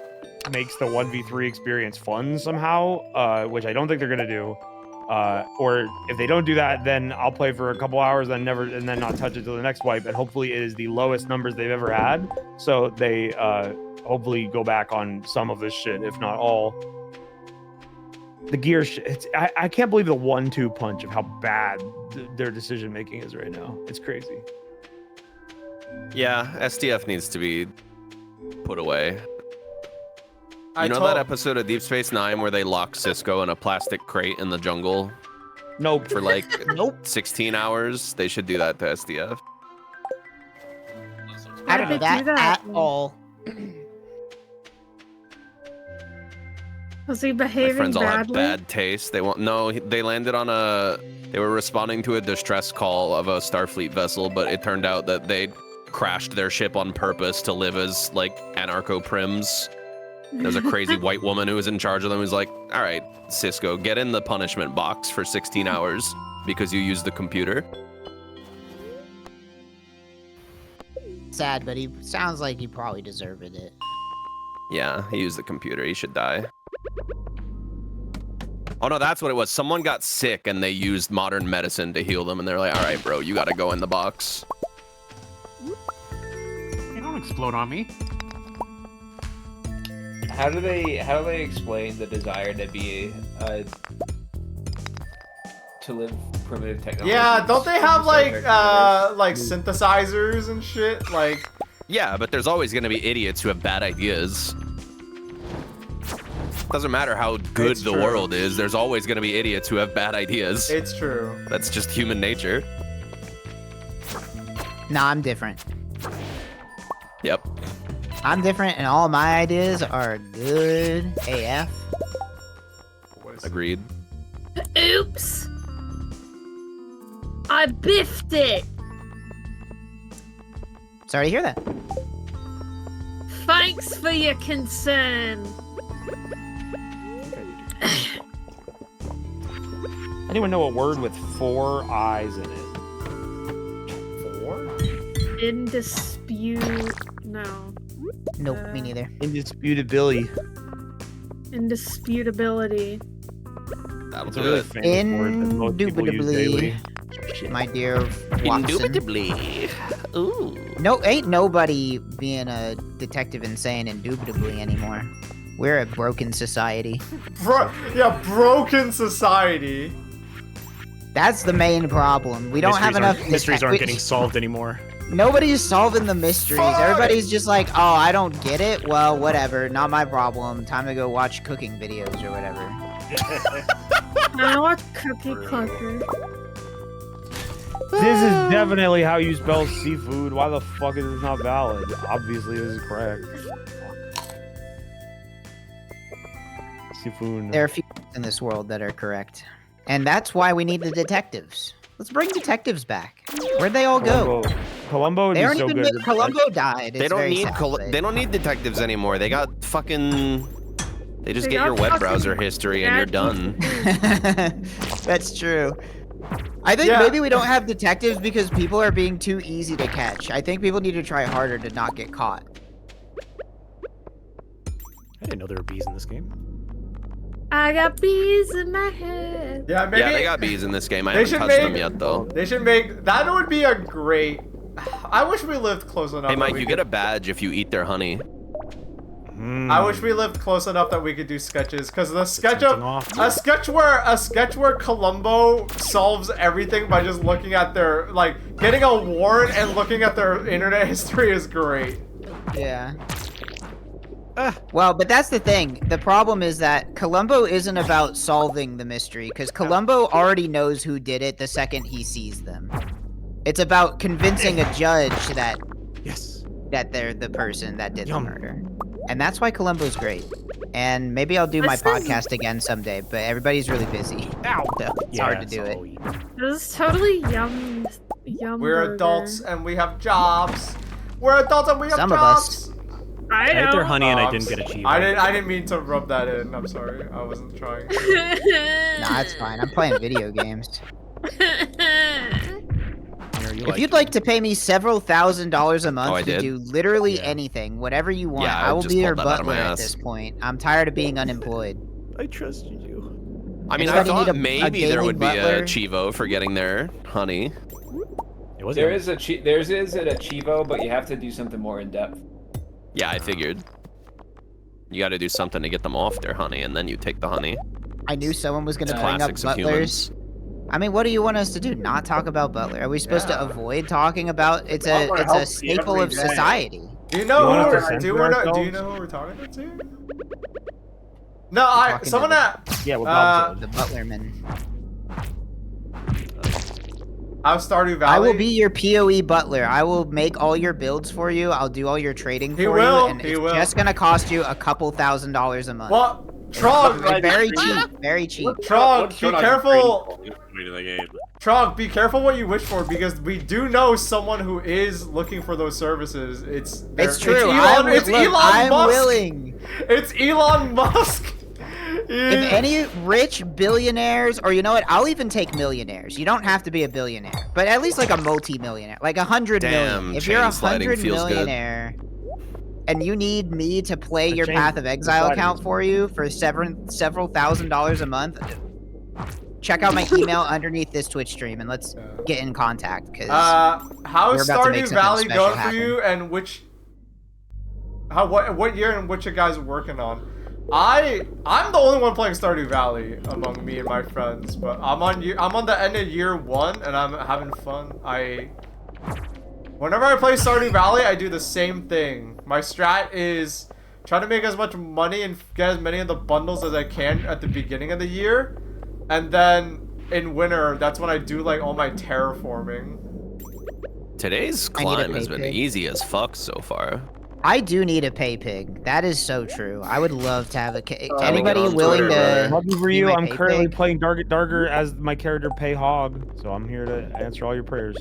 makes the 1v3 experience fun somehow, which I don't think they're gonna do. Or if they don't do that, then I'll play for a couple hours and then not touch it till the next wipe, and hopefully it is the lowest numbers they've ever had. So they hopefully go back on some of this shit, if not all. The gear shit, I can't believe the 1-2 punch of how bad their decision making is right now. It's crazy. Yeah, SDF needs to be put away. You know that episode of Deep Space Nine where they lock Cisco in a plastic crate in the jungle? Nope. For like 16 hours? They should do that to SDF. I don't know that at all. Was he My behaving friends all have badly? bad taste. They landed on they were responding to a distress call of a Starfleet vessel, but it turned out that they crashed their ship on purpose to live as like anarcho-prims. There's a crazy white woman who was in charge of them who's like, all right, Cisco, get in the punishment box for 16 hours because you used the computer. Sad, but he sounds like he probably deserved it. Yeah, he used the computer. He should die. Oh no, that's what it was. Someone got sick and they used modern medicine to heal them, and they're like, all right, bro, you gotta go in the box. You don't explode on me. How do they explain the desire to be to live primitive technology? Yeah, don't they have like synthesizers and shit? Like, yeah, but there's always gonna be idiots who have bad ideas. Doesn't matter how good the world is, there's always gonna be idiots who have bad ideas. It's true. That's just human nature. Nah, I'm different. Yep. I'm different, and all my ideas are good AF. Agreed. Oops! I biffed it! Sorry to hear that. Thanks for your concern. Anyone know a word with 4 eyes in it? 4? Indispute. No. Nope, me neither. Indisputability. Indisputability. That'll do it. Indubitably. My dear Watson. Indubitably. Ooh. No, ain't nobody being a detective and saying indubitably anymore. We're a broken society. Broken society. That's the main problem. We don't have enough mysteries aren't getting solved anymore. Nobody's solving the mysteries. Everybody's just like, oh, I don't get it. Well, whatever. Not my problem. Time to go watch cooking videos or whatever. I watch Cookie Clucker. This is definitely how you spell seafood. Why the fuck is this not valid? Obviously, this is correct. Seafood. There are few things in this world that are correct. And that's why we need the detectives. Let's bring detectives back. Where'd they all go? Columbo would They be aren't so even. good. Columbo died. They It's don't very need sad, they don't need detectives anymore. They got fucking. They just They get got your web fucking browser history and you're done. That's true. I think maybe we don't have detectives because people are being too easy to catch. I think people need to try harder to not get caught. I didn't know there were bees in this game. I got bees in my head. Yeah, maybe. Yeah, they got bees in this game. I haven't touched them yet, though. They should make that. Would be a great. I wish we lived close enough. Hey, Mike, you get a badge if you eat their honey. I wish we lived close enough that we could do sketches, because the sketch of a sketch where Columbo solves everything by just looking at their getting a warrant and looking at their internet history is great. Yeah. Well, but that's the thing. The problem is that Columbo isn't about solving the mystery, because Columbo already knows who did it the second he sees them. It's about convincing a judge that they're the person that did the murder. And that's why Columbo's great. And maybe I'll do my podcast again someday, but everybody's really busy. So it's hard to do it. This is totally yum. We're burger. adults and we have jobs. We're adults and we have Some of jobs. us. I ate their honey and I Jobs. didn't get achieved. I didn't mean to rub that in. I'm sorry. I wasn't trying. Nah, it's fine. I'm playing video games. If you'd like to pay me several $1,000s a month to do literally anything, whatever you want, I will be your butler at this point. I'm tired of being unemployed. I trusted you. I mean, Anybody I need thought a maybe there would be butler? a Chivo for getting their honey. There is a Chivo, but you have to do something more in depth. Yeah, I figured. You got to do something to get them off their honey, and then you take the honey. I knew someone was going to bring up Classics of butlers. I mean, what do you want us to do? Not talk about butler? Are we supposed to avoid talking about? It's a staple of society. Do you know who we're talking to? No, someone that. Yeah, what the butlerman. I'll Stardew Valley. I will be your PoE butler. I will make all your builds for you. I'll do all your trading for you, and it's just gonna cost you a couple $1,000s a month. Well, Trog, very cheap, very cheap. Trog, be careful. Trog, be careful what you wish for, because we do know someone who is looking for those services. It's true. It's Elon Musk. Willing. It's Elon Musk. If any rich billionaires, or you know what, I'll even take millionaires. You don't have to be a billionaire, but at least like a multi-millionaire, like 100 million. If you're 100 millionaire and you need me to play your Path of Exile account for you for several $1,000s a month, check out my email underneath this Twitch stream and let's get in contact. Cause how's Stardew Valley going for you, and what year and which you guys are working on? I'm the only one playing Stardew Valley among me and my friends, but I'm on the end of year 1 and I'm having fun. Whenever I play Stardew Valley, I do the same thing. My strat is try to make as much money and get as many of the bundles as I can at the beginning of the year, and then in winter, that's when I do like all my terraforming. Today's climb has been easy as fuck so far. I do need a pay pig. That is so true. I would love to have anybody willing to. Lucky for you, I'm currently playing Darger as my character Pay Hog, so I'm here to answer all your prayers.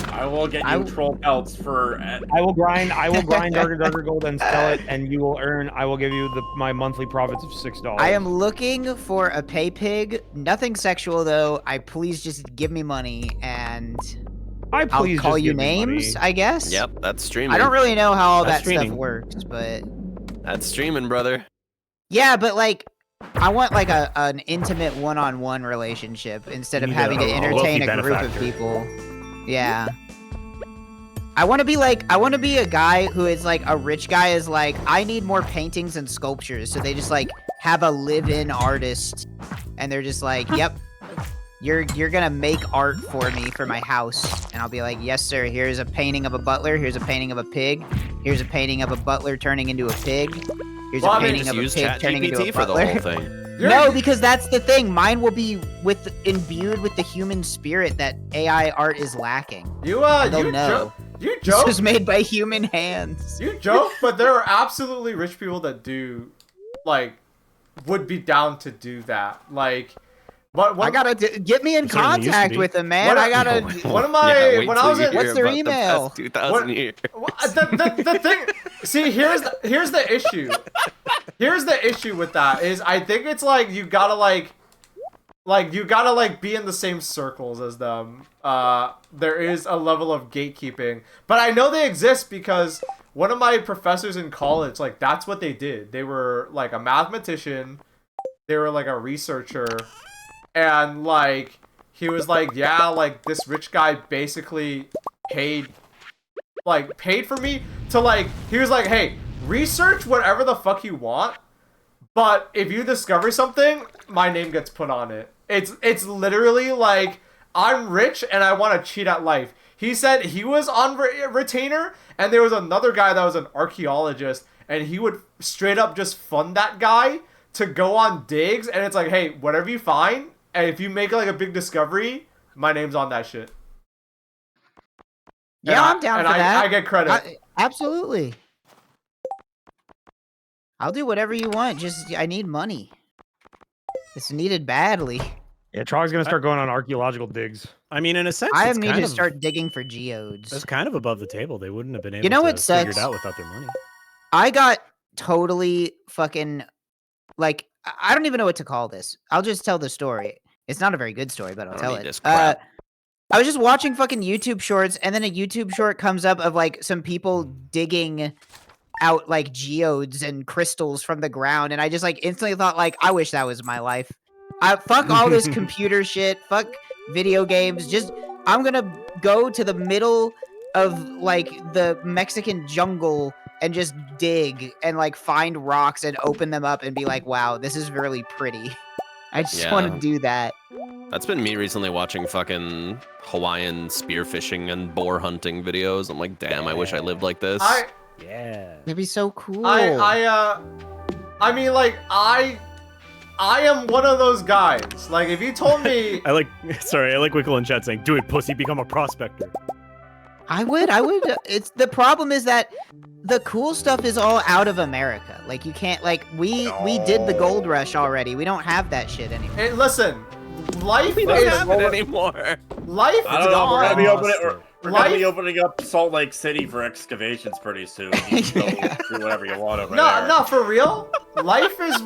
I will get you troll pelts for. I will grind Darger Gold and sell it, and you will earn. I will give you my monthly profits of $6. I am looking for a pay pig. Nothing sexual though. Please just give me money and. I'll call you names, I guess. Yep, that's streaming. I don't really know how all that stuff works, but that's streaming, brother. Yeah, but like, I want like an intimate one-on-one relationship instead of having to entertain a group of people. Yeah. I want to be a guy who is like a rich guy is like, I need more paintings and sculptures. So they just like have a live-in artist and they're just like, yep, you're going to make art for me for my house. And I'll be like, yes, sir. Here's a painting of a butler. Here's a painting of a pig. Here's a painting of a butler turning into a pig. Here's a painting of a pig turning into a for the butler. whole thing. No, because that's the thing. Mine will be imbued with the human spirit that AI art is lacking. You joke. This was made by human hands. You joke, but there are absolutely rich people that do, like, would be down to do that. Like, but I gotta get me in contact with them, man. I gotta. One of my when I was in, what's their email? 2000 years. The thing. See, here's the issue. Here's the issue with that is I think it's like you gotta be in the same circles as them. There is a level of gatekeeping, but I know they exist because one of my professors in college, like, that's what they did. They were like a mathematician, they were like a researcher, and like he was like, yeah, like this rich guy basically paid for me to like, he was like, hey, research whatever the fuck you want, but if you discover something, my name gets put on it. It's literally like, I'm rich and I want to cheat at life. He said he was on retainer, and there was another guy that was an archaeologist, and he would straight up just fund that guy to go on digs, and it's like, hey, whatever you find, and if you make like a big discovery, my name's on that shit. Yeah, I'm down for that. I get credit. Absolutely. I'll do whatever you want. Just, I need money. It's needed badly. Yeah, Trog's gonna start going on archaeological digs. I mean, in a sense, I need to start digging for geodes. That's kind of above the table. They wouldn't have been able to figure it out without their money. I got totally fucking, like, I don't even know what to call this. I'll just tell the story. It's not a very good story, but I'll tell it. I was just watching fucking YouTube shorts, and then a YouTube short comes up of like some people digging out like geodes and crystals from the ground, and I just like instantly thought like, I wish that was my life. Fuck all this computer shit. Fuck video games. Just, I'm gonna go to the middle of like the Mexican jungle and just dig and like find rocks and open them up and be like, wow, this is really pretty. I just want to do that. That's been me recently watching fucking Hawaiian spearfishing and boar hunting videos. I'm like, damn, I wish I lived like this. It'd be so cool. I mean, like, I am one of those guys. Like, if you told me... I like Wickle in chat saying, do it, pussy, become a prospector. I would. It's the problem is that the cool stuff is all out of America. Like, you can't, like, we did the gold rush already. We don't have that shit anymore. Hey, listen, life we don't have it anymore. Life is I don't know, we're gonna be opening up Salt Lake City for excavations pretty soon. You can go do whatever you want over there. No, for real. Life is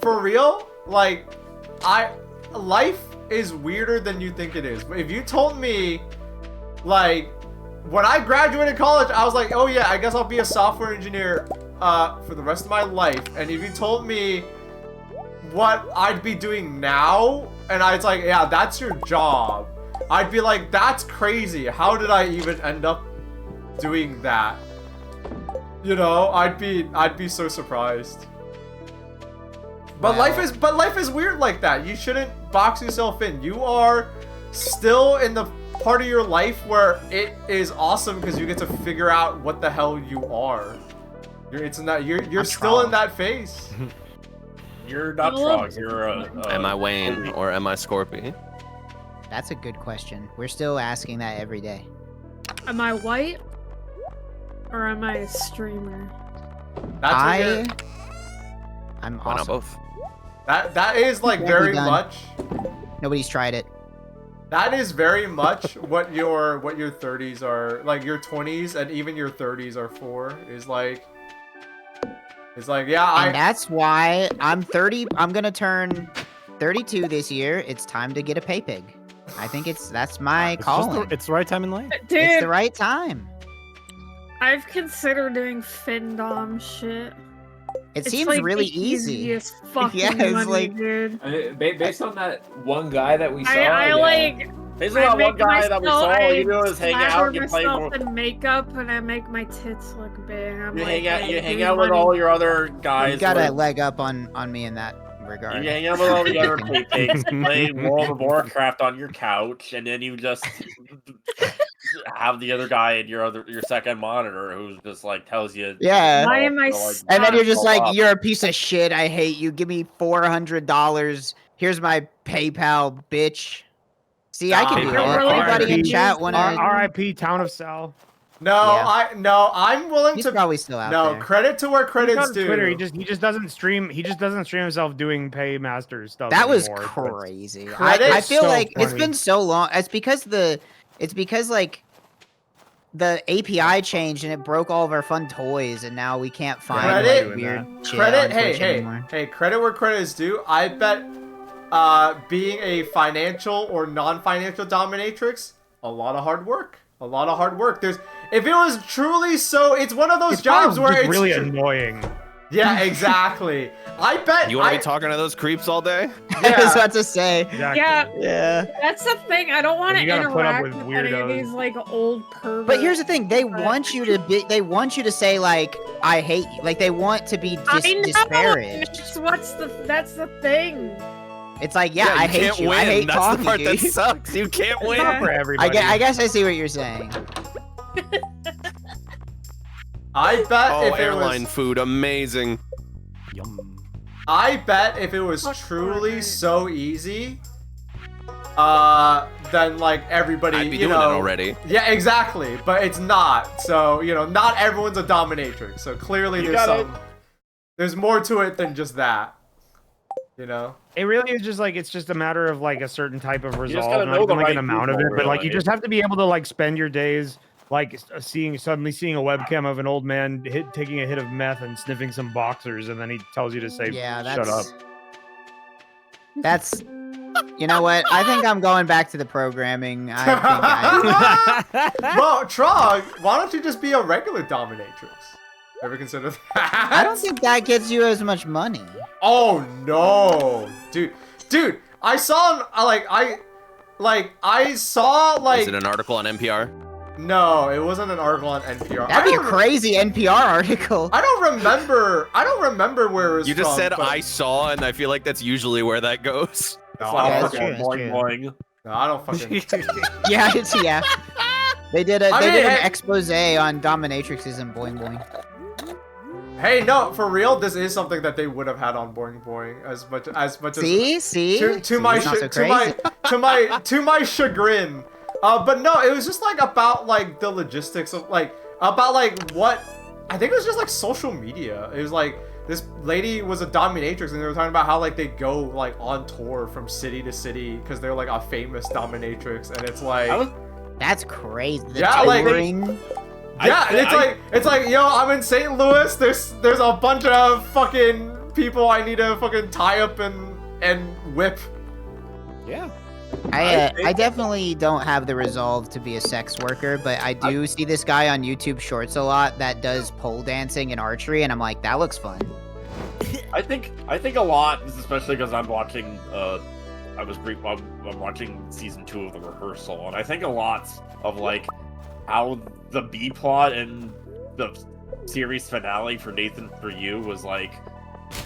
for real. Like, life is weirder than you think it is. But if you told me, like, when I graduated college, I was like, oh yeah, I guess I'll be a software engineer for the rest of my life. And if you told me what I'd be doing now, and I was like, yeah, that's your job, I'd be like, that's crazy. How did I even end up doing that? You know, I'd be so surprised. But life is weird like that. You shouldn't box yourself in. You are still in the part of your life where it is awesome because you get to figure out what the hell you are. You're still in that phase. You're not Trog. You're am I Wayne or am I Scorpy? That's a good question. We're still asking that every day. Am I white or am I a streamer? I'm awesome. Why not both? That is like very much. Nobody's tried it. That is very much what your 30s are, like your 20s and even your 30s are for. Is like, it's like, yeah, and that's why I'm 30. I'm gonna turn 32 this year. It's time to get a pay pig. I think that's my calling. It's the right time in life. Dude, it's the right time. I've considered doing Findom shit. It seems like really easy. Fucking yeah, it's money, like, dude. Based on that one guy that we saw, I like Basically, that one guy that we saw, all you do is hang out and you play more. in makeup and I make my tits look big. I'm You like, hang out with all your other guys. You got a leg up on me in that regard. You hang out with all the other pigs, play World of Warcraft on your couch, and then you just have the other guy in your second monitor who just like tells you. Yeah. Why am I? And then you're just like, you're a piece of shit. I hate you. Give me $400. Here's my PayPal, bitch. See, I can do that. Everybody in chat want to. R.I.P. Town of Sal. I'm willing He's to. probably still out there. Credit to where credit's due. Twitter, he just doesn't stream. He just doesn't stream himself doing Paymaster stuff. That was anymore. crazy. I feel so like funny. it's been so long. It's because like the API changed and it broke all of our fun toys, and now we can't find like, weird shit on Twitch anymore. Hey, credit where credit is due. I bet being a financial or non-financial dominatrix, a lot of hard work. A lot of hard work. If it was truly so, it's one of those jobs where it's really annoying. Yeah, exactly. I bet you want to be talking to those creeps all day. I was about to say. Exactly. Yeah, that's the thing. I don't want to interact with any of weirdos. these like old perverts. But here's the thing: they want you to be. They want you to say like, "I hate you." Like they want to be disparaged. That's the thing. It's like, yeah, I hate you. Win. I hate That's talking the part to that you. sucks. You can't win. Not for everybody. I guess I see what you're saying. I bet if it airline was food, amazing. Yum. I bet if it was truly so easy, then like everybody, I'd be doing it already. Yeah, exactly. But it's not. So not everyone's a dominatrix. So clearly there's more to it than just that. It really is just like it's just a matter of like a certain type of resolve, gotta not know even the like an right amount of it, people, but like you really. just have to be able to like spend your days like suddenly seeing a webcam of an old man taking a hit of meth and sniffing some boxers, and then he tells you to say, "Shut up." That's. You know what? I think I'm going back to the programming. Well, Trog, why don't you just be a regular dominatrix? Ever consider that? I don't think that gets you as much money. Oh no, dude! I saw I saw Is it an article on NPR? No, it wasn't an article on NPR. That'd be a crazy NPR article. I don't remember where it was. You just from, said but... I saw, and I feel like that's usually where that goes. No, Yeah, I don't boing, boing. No, I don't fucking. Yeah. They did an expose on dominatrixes and boing boing. Hey, no, for real, this is something that they would have had on Boing Boing as much as See? to my chagrin. But no, it was just like about like the logistics of about what I think it was just like social media. It was like this lady was a dominatrix and they were talking about how like they go like on tour from city to city because they're like a famous dominatrix, and it's like that's crazy. Touring. It's like yo, I'm in St. Louis. There's a bunch of fucking people I need to fucking tie up and whip. Yeah. I definitely don't have the resolve to be a sex worker, but I do see this guy on YouTube Shorts a lot that does pole dancing and archery, and I'm like, that looks fun. I think a lot, especially because I'm watching. I'm watching season 2 of The Rehearsal, and I think a lot of like how the B plot and the series finale for Nathan For You was like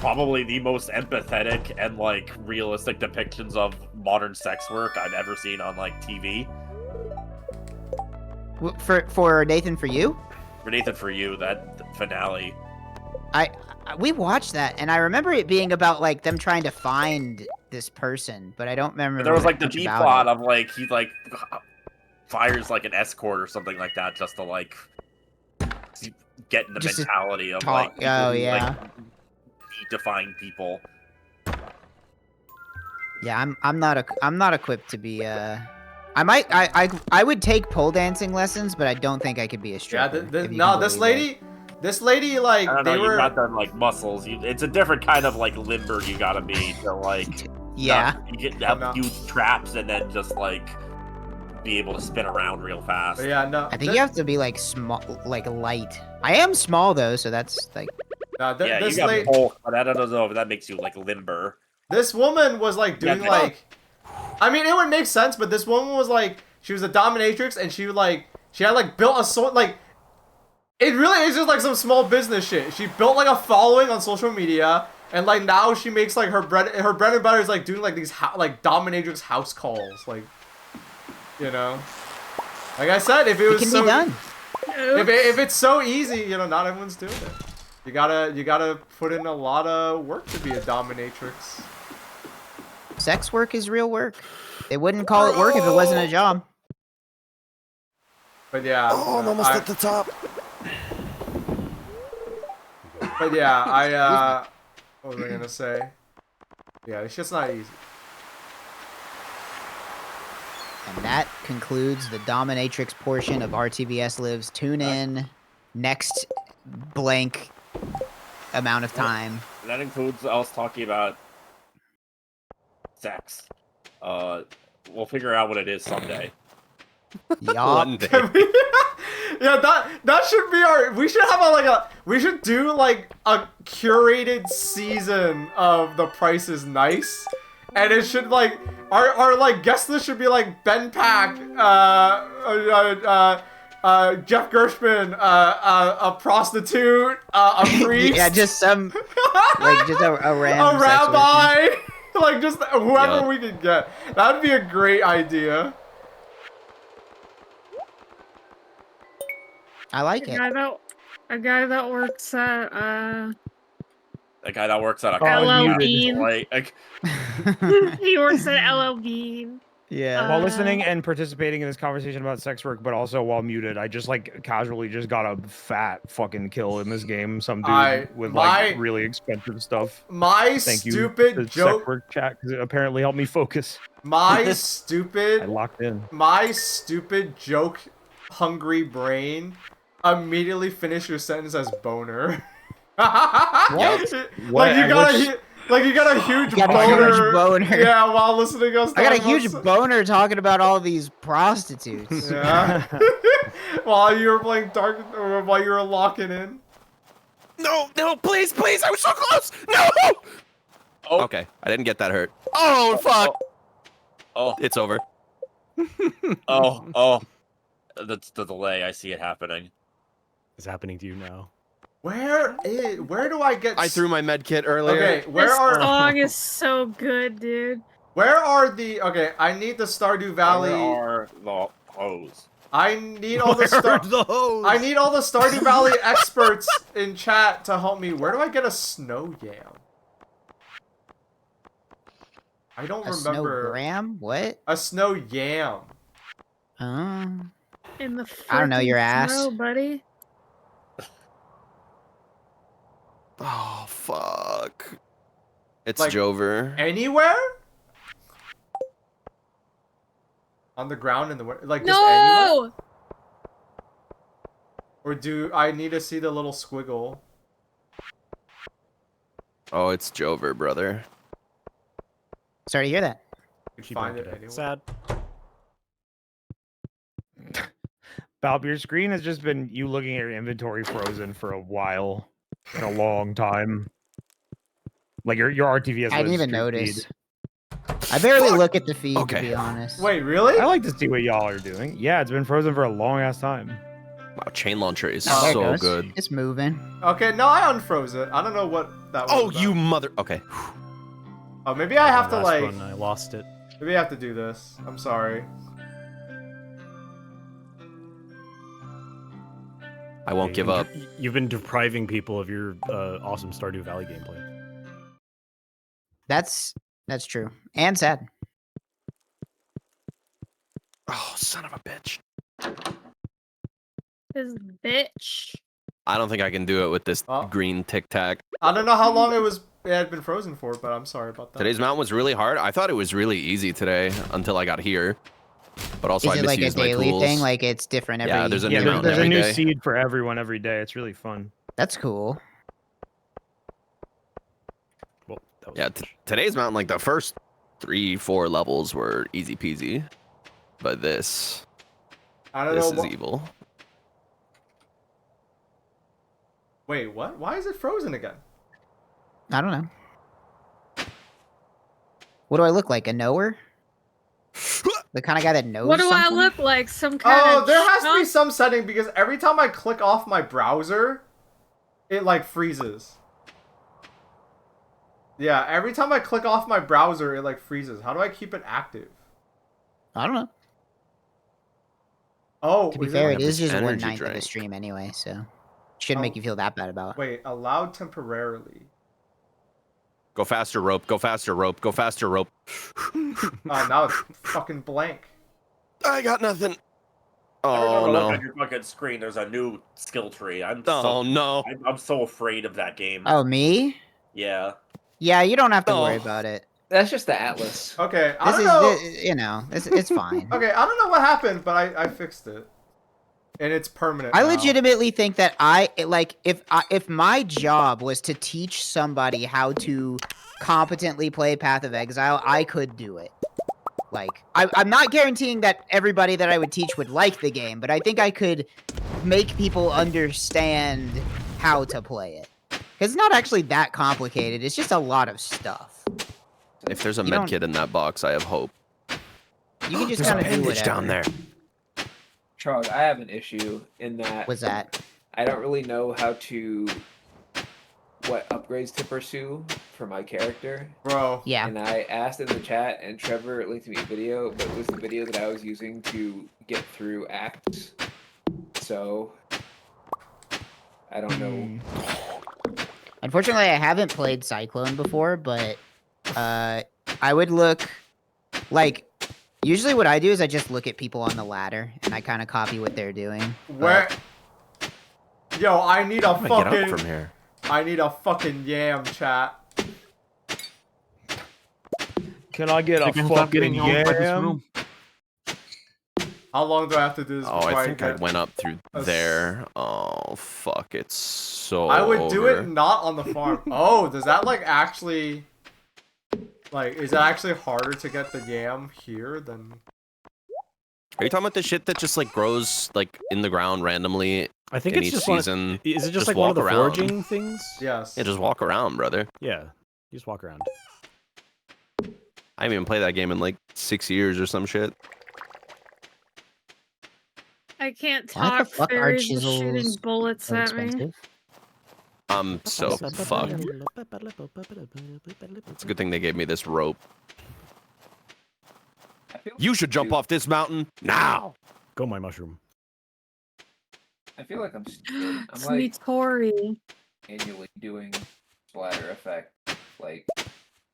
probably the most empathetic and like realistic depictions of modern sex work I've ever seen on like TV. For Nathan For You? For Nathan For You, that finale. We watched that, and I remember it being about like them trying to find this person, but I don't remember. There was like the B plot of like he like fires like an escort or something like that just to like get in the mentality of like people like defying people. Yeah, I'm not equipped to be I would take pole dancing lessons, but I don't think I could be a stripper. This lady like I don't know, they were you got them like muscles. It's a different kind of like limber you gotta be to like you have huge traps and then just like be able to spin around real fast. Yeah, no. I think you have to be like small, like light. I am small though, so that's like. Yeah, you got bulk, but I don't know if that makes you like limber. This woman was like doing like I mean, it would make sense, but this woman was like, she was a dominatrix, and she had like built a like, it really is just like some small business shit. She built like a following on social media, and like now she makes like her bread and butter is like doing like these like dominatrix house calls, like, you know. Like I said, if it was so, if it's so easy, you know, not everyone's doing it. You gotta put in a lot of work to be a dominatrix. Sex work is real work. They wouldn't call it work if it wasn't a job. But yeah. Oh, I'm almost at the top. But yeah, what was I gonna say? Yeah, it's just not easy. And that concludes the dominatrix portion of RTVS Lives. Tune in next blank amount of time. That includes us talking about sex. We'll figure out what it is someday. One day. Yeah, that should be our. We should have we should do like a curated season of The Price is Nice, and it should like our like guest list should be like Ben Pack, Jeff Gershman, a prostitute, a priest. Yeah, just some like just a random a rabbi, like just whoever we can get. That'd be a great idea. I like it. A guy that works at A guy that works at a LL Bean. Like, he works at LL Bean. Yeah. While listening and participating in this conversation about sex work, but also while muted, I just like casually just got a fat fucking kill in this game. Some dude with like really expensive stuff. Thank Stupid you, joke. Sex work chat, because it apparently helped me focus. My stupid. I locked in. My stupid joke hungry brain immediately finish your sentence as boner. What? Like you got a huge boner. Yeah, while listening to us. I got a huge boner talking about all these prostitutes. Yeah. While you were playing Dark, or while you were locking in. No, please, I was so close. No. Oh. Okay, I didn't get that hurt. Oh fuck. Oh. It's over. Oh. That's the delay. I see it happening. It's happening to you now. Where do I get? I threw my med kit earlier. Okay, This song is so good, dude. Where are the? Okay, I need the Stardew Valley. Where are the hose? I need all I need all the Stardew Valley experts in chat to help me. Where do I get a snow yam? I don't remember. Snowgram? What? A snow yam. In the I don't know your ass, snow, buddy. Oh fuck! It's like, Jover. Anywhere? On the ground in the like just anywhere? Or do I need to see the little squiggle? Oh, it's Jover, brother. Sorry to hear that. You can find it anywhere. Sad. Baaulp, your screen has just been you looking at your inventory frozen for a while. In a long time. Like your RTVS. I didn't even notice. I barely look at the feed, to be honest. Wait, really? I like to see what y'all are doing. Yeah, it's been frozen for a long ass time. Wow, chain launcher is Oh, there it so goes. good. It's moving. Okay, no, I unfroze it. I don't know what that was. Oh, about. you mother. Okay. Oh, maybe I have to Last like. one, I lost it. Maybe I have to do this. I'm sorry. I won't give up. You've been depriving people of your awesome Stardew Valley gameplay. That's true. And sad. Oh, son of a bitch. This bitch. I don't think I can do it with this green tic tac. I don't know how long it had been frozen for, but I'm sorry about that. Today's mountain was really hard. I thought it was really easy today until I got here. But also, Is I it like a misused my daily tools. thing? Like it's different every. Yeah, there's a new there's mountain a every new day. seed for everyone every day. It's really fun. That's cool. Well, that was Yeah, today's mountain, like the first 3-4 levels were easy peasy, but this is evil. Wait, what? Why is it frozen again? I don't know. What do I look like? A knower? The kind of guy that knows What do I something? look like? Some kind Oh, of there has to be chump? some setting because every time I click off my browser, it like freezes. Yeah, every time I click off my browser, it like freezes. How do I keep it active? I don't know. Oh, To be is fair, I it have is this just energy 1/9 of a drink. stream anyway, so shouldn't Oh. make you feel that bad about it. Wait, allowed temporarily. Go faster, rope. Go faster, rope. Go faster, rope. Oh, now it's fucking blank. I got nothing. Every time Oh I look no. on your fucking screen, there's a new skill tree. Oh no. I'm so afraid of that game. Oh, me? Yeah. Yeah, you don't have to worry Oh. about it. That's just the Atlas. Okay, I This don't is, know. you know, it's fine. Okay, I don't know what happened, but I fixed it, and it's permanent. I now. legitimately think that if my job was to teach somebody how to competently play Path of Exile, I could do it. Like, I'm not guaranteeing that everybody that I would teach would like the game, but I think I could make people understand how to play it. Because it's not actually that complicated. It's just a lot of stuff. If there's a You med don't- kit in that box, I have hope. You can just There's a kind of do bandage whatever. down there. Trog, I have an issue in that What's that? I don't really know what upgrades to pursue for my character. Bro. Yeah. And I asked in the chat, and Trevor linked me a video, but it was the video that I was using to get through acts. So I don't know. Unfortunately, I haven't played Cyclone before, but I would look like usually what I do is I just look at people on the ladder and I kind of copy what they're doing. Where? Yo, I need a How do I get up fucking. from here? I need a fucking yam, chat. Can I get a Chicken, stop getting fucking owned by this yam? room. How long do I have to do this? Oh, before I think I get... went up through a s- there. Oh, fuck. It's so I would do over. it not on the farm. Oh, does that like actually? Like, is it actually harder to get the yam here than? Are you talking about the shit that just like grows like in the ground randomly? I think in it's each just season. Is it just Just like one of the walk around. foraging things? Yes. Yeah, just walk around, brother. Yeah, you just walk around. I haven't even played that game in like 6 years or some shit. I can't Why the talk. fuck are Fairies are shooting chisels bullets so at me. expensive? I'm so fucked. It's a good thing they gave me this rope. You should jump off this mountain now. Go my mushroom. I feel like I'm stupid. I'm It's like me, Tori. manually doing splatter effect. Like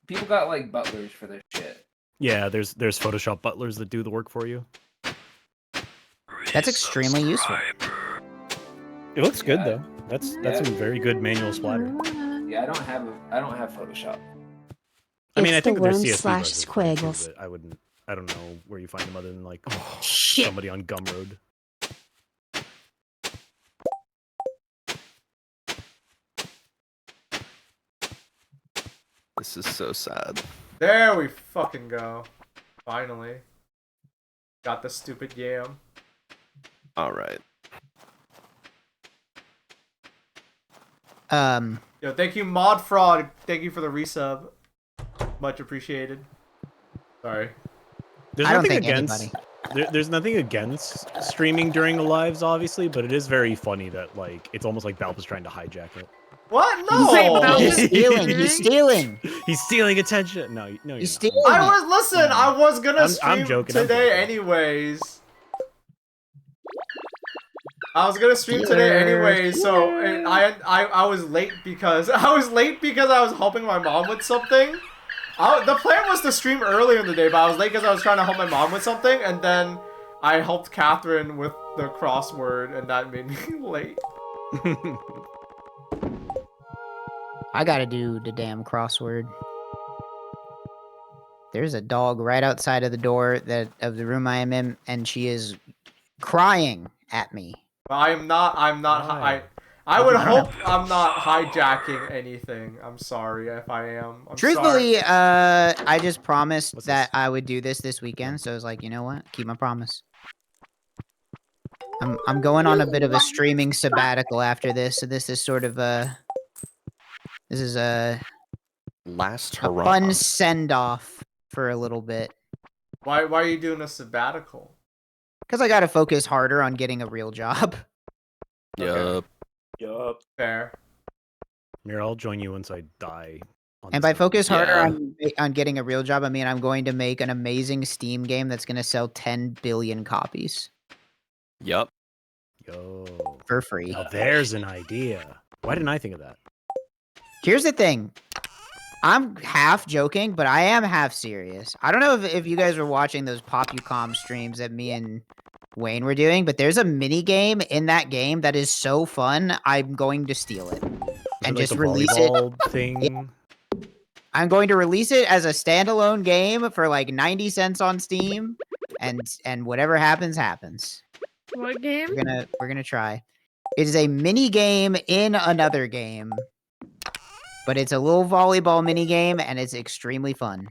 people got like butlers for this shit. Yeah, there's Photoshop butlers that do the work for you. That's extremely useful. It looks good Yeah. though. That's Yeah. some very good manual splatter. Yeah, I don't have Photoshop. I mean, I It's think the there's worm CSV slash buttons for it, too, squiggles. but I don't know where you find them other than like Shit. somebody on Gumroad. This is so sad. There we fucking go. Finally. Got the stupid yam. All right. Yo, thank you, Mod Fraud. Thank you for the resub. Much appreciated. Sorry. There's I don't nothing think against. There's nothing against streaming during the lives, obviously, but it is very funny that like it's almost like Baaulp is trying to hijack it. What? Wait, No! Baaulp He's is stealing. He's stealing. He's stealing attention. No, no, He's you're stealing. not. I was listen. I was gonna I'm stream joking, I'm today joking. anyways. I was gonna stream today anyways, so and I was late because I was helping my mom with something. The plan was to stream earlier in the day, but I was late because I was trying to help my mom with something, and then I helped Catherine with the crossword, and that made me late. I gotta do the damn crossword. There's a dog right outside of the door of the room I am in, and she is crying at me. But I'm not. Why? I would hope I'm not hijacking anything. I'm sorry if I am. I'm Truthfully, sorry. I just promised What's that this? I would do this weekend, so I was like, you know what? Keep my promise. I'm going on a bit of a streaming sabbatical after this, so this is sort of a Last a hurrah. fun send off for a little bit. Why are you doing a sabbatical? Because I gotta focus harder on getting a real job. Yup. Yup. Fair. Here, I'll join you once I die. And by focus harder Yeah. on getting a real job, I mean I'm going to make an amazing Steam game that's gonna sell 10 billion copies Yup. Yo. for free. Now there's an idea. Why didn't I think of that? Here's the thing. I'm half joking, but I am half serious. I don't know if you guys were watching those PopuCom streams that me and Wayne were doing, but there's a mini game in that game that is so fun. I'm going to steal it and just release it. Thing. I'm going to release it as a standalone game for like 90 cents on Steam, and whatever happens, happens. What game? We're gonna try. It is a mini game in another game, but it's a little volleyball mini game, and it's extremely fun.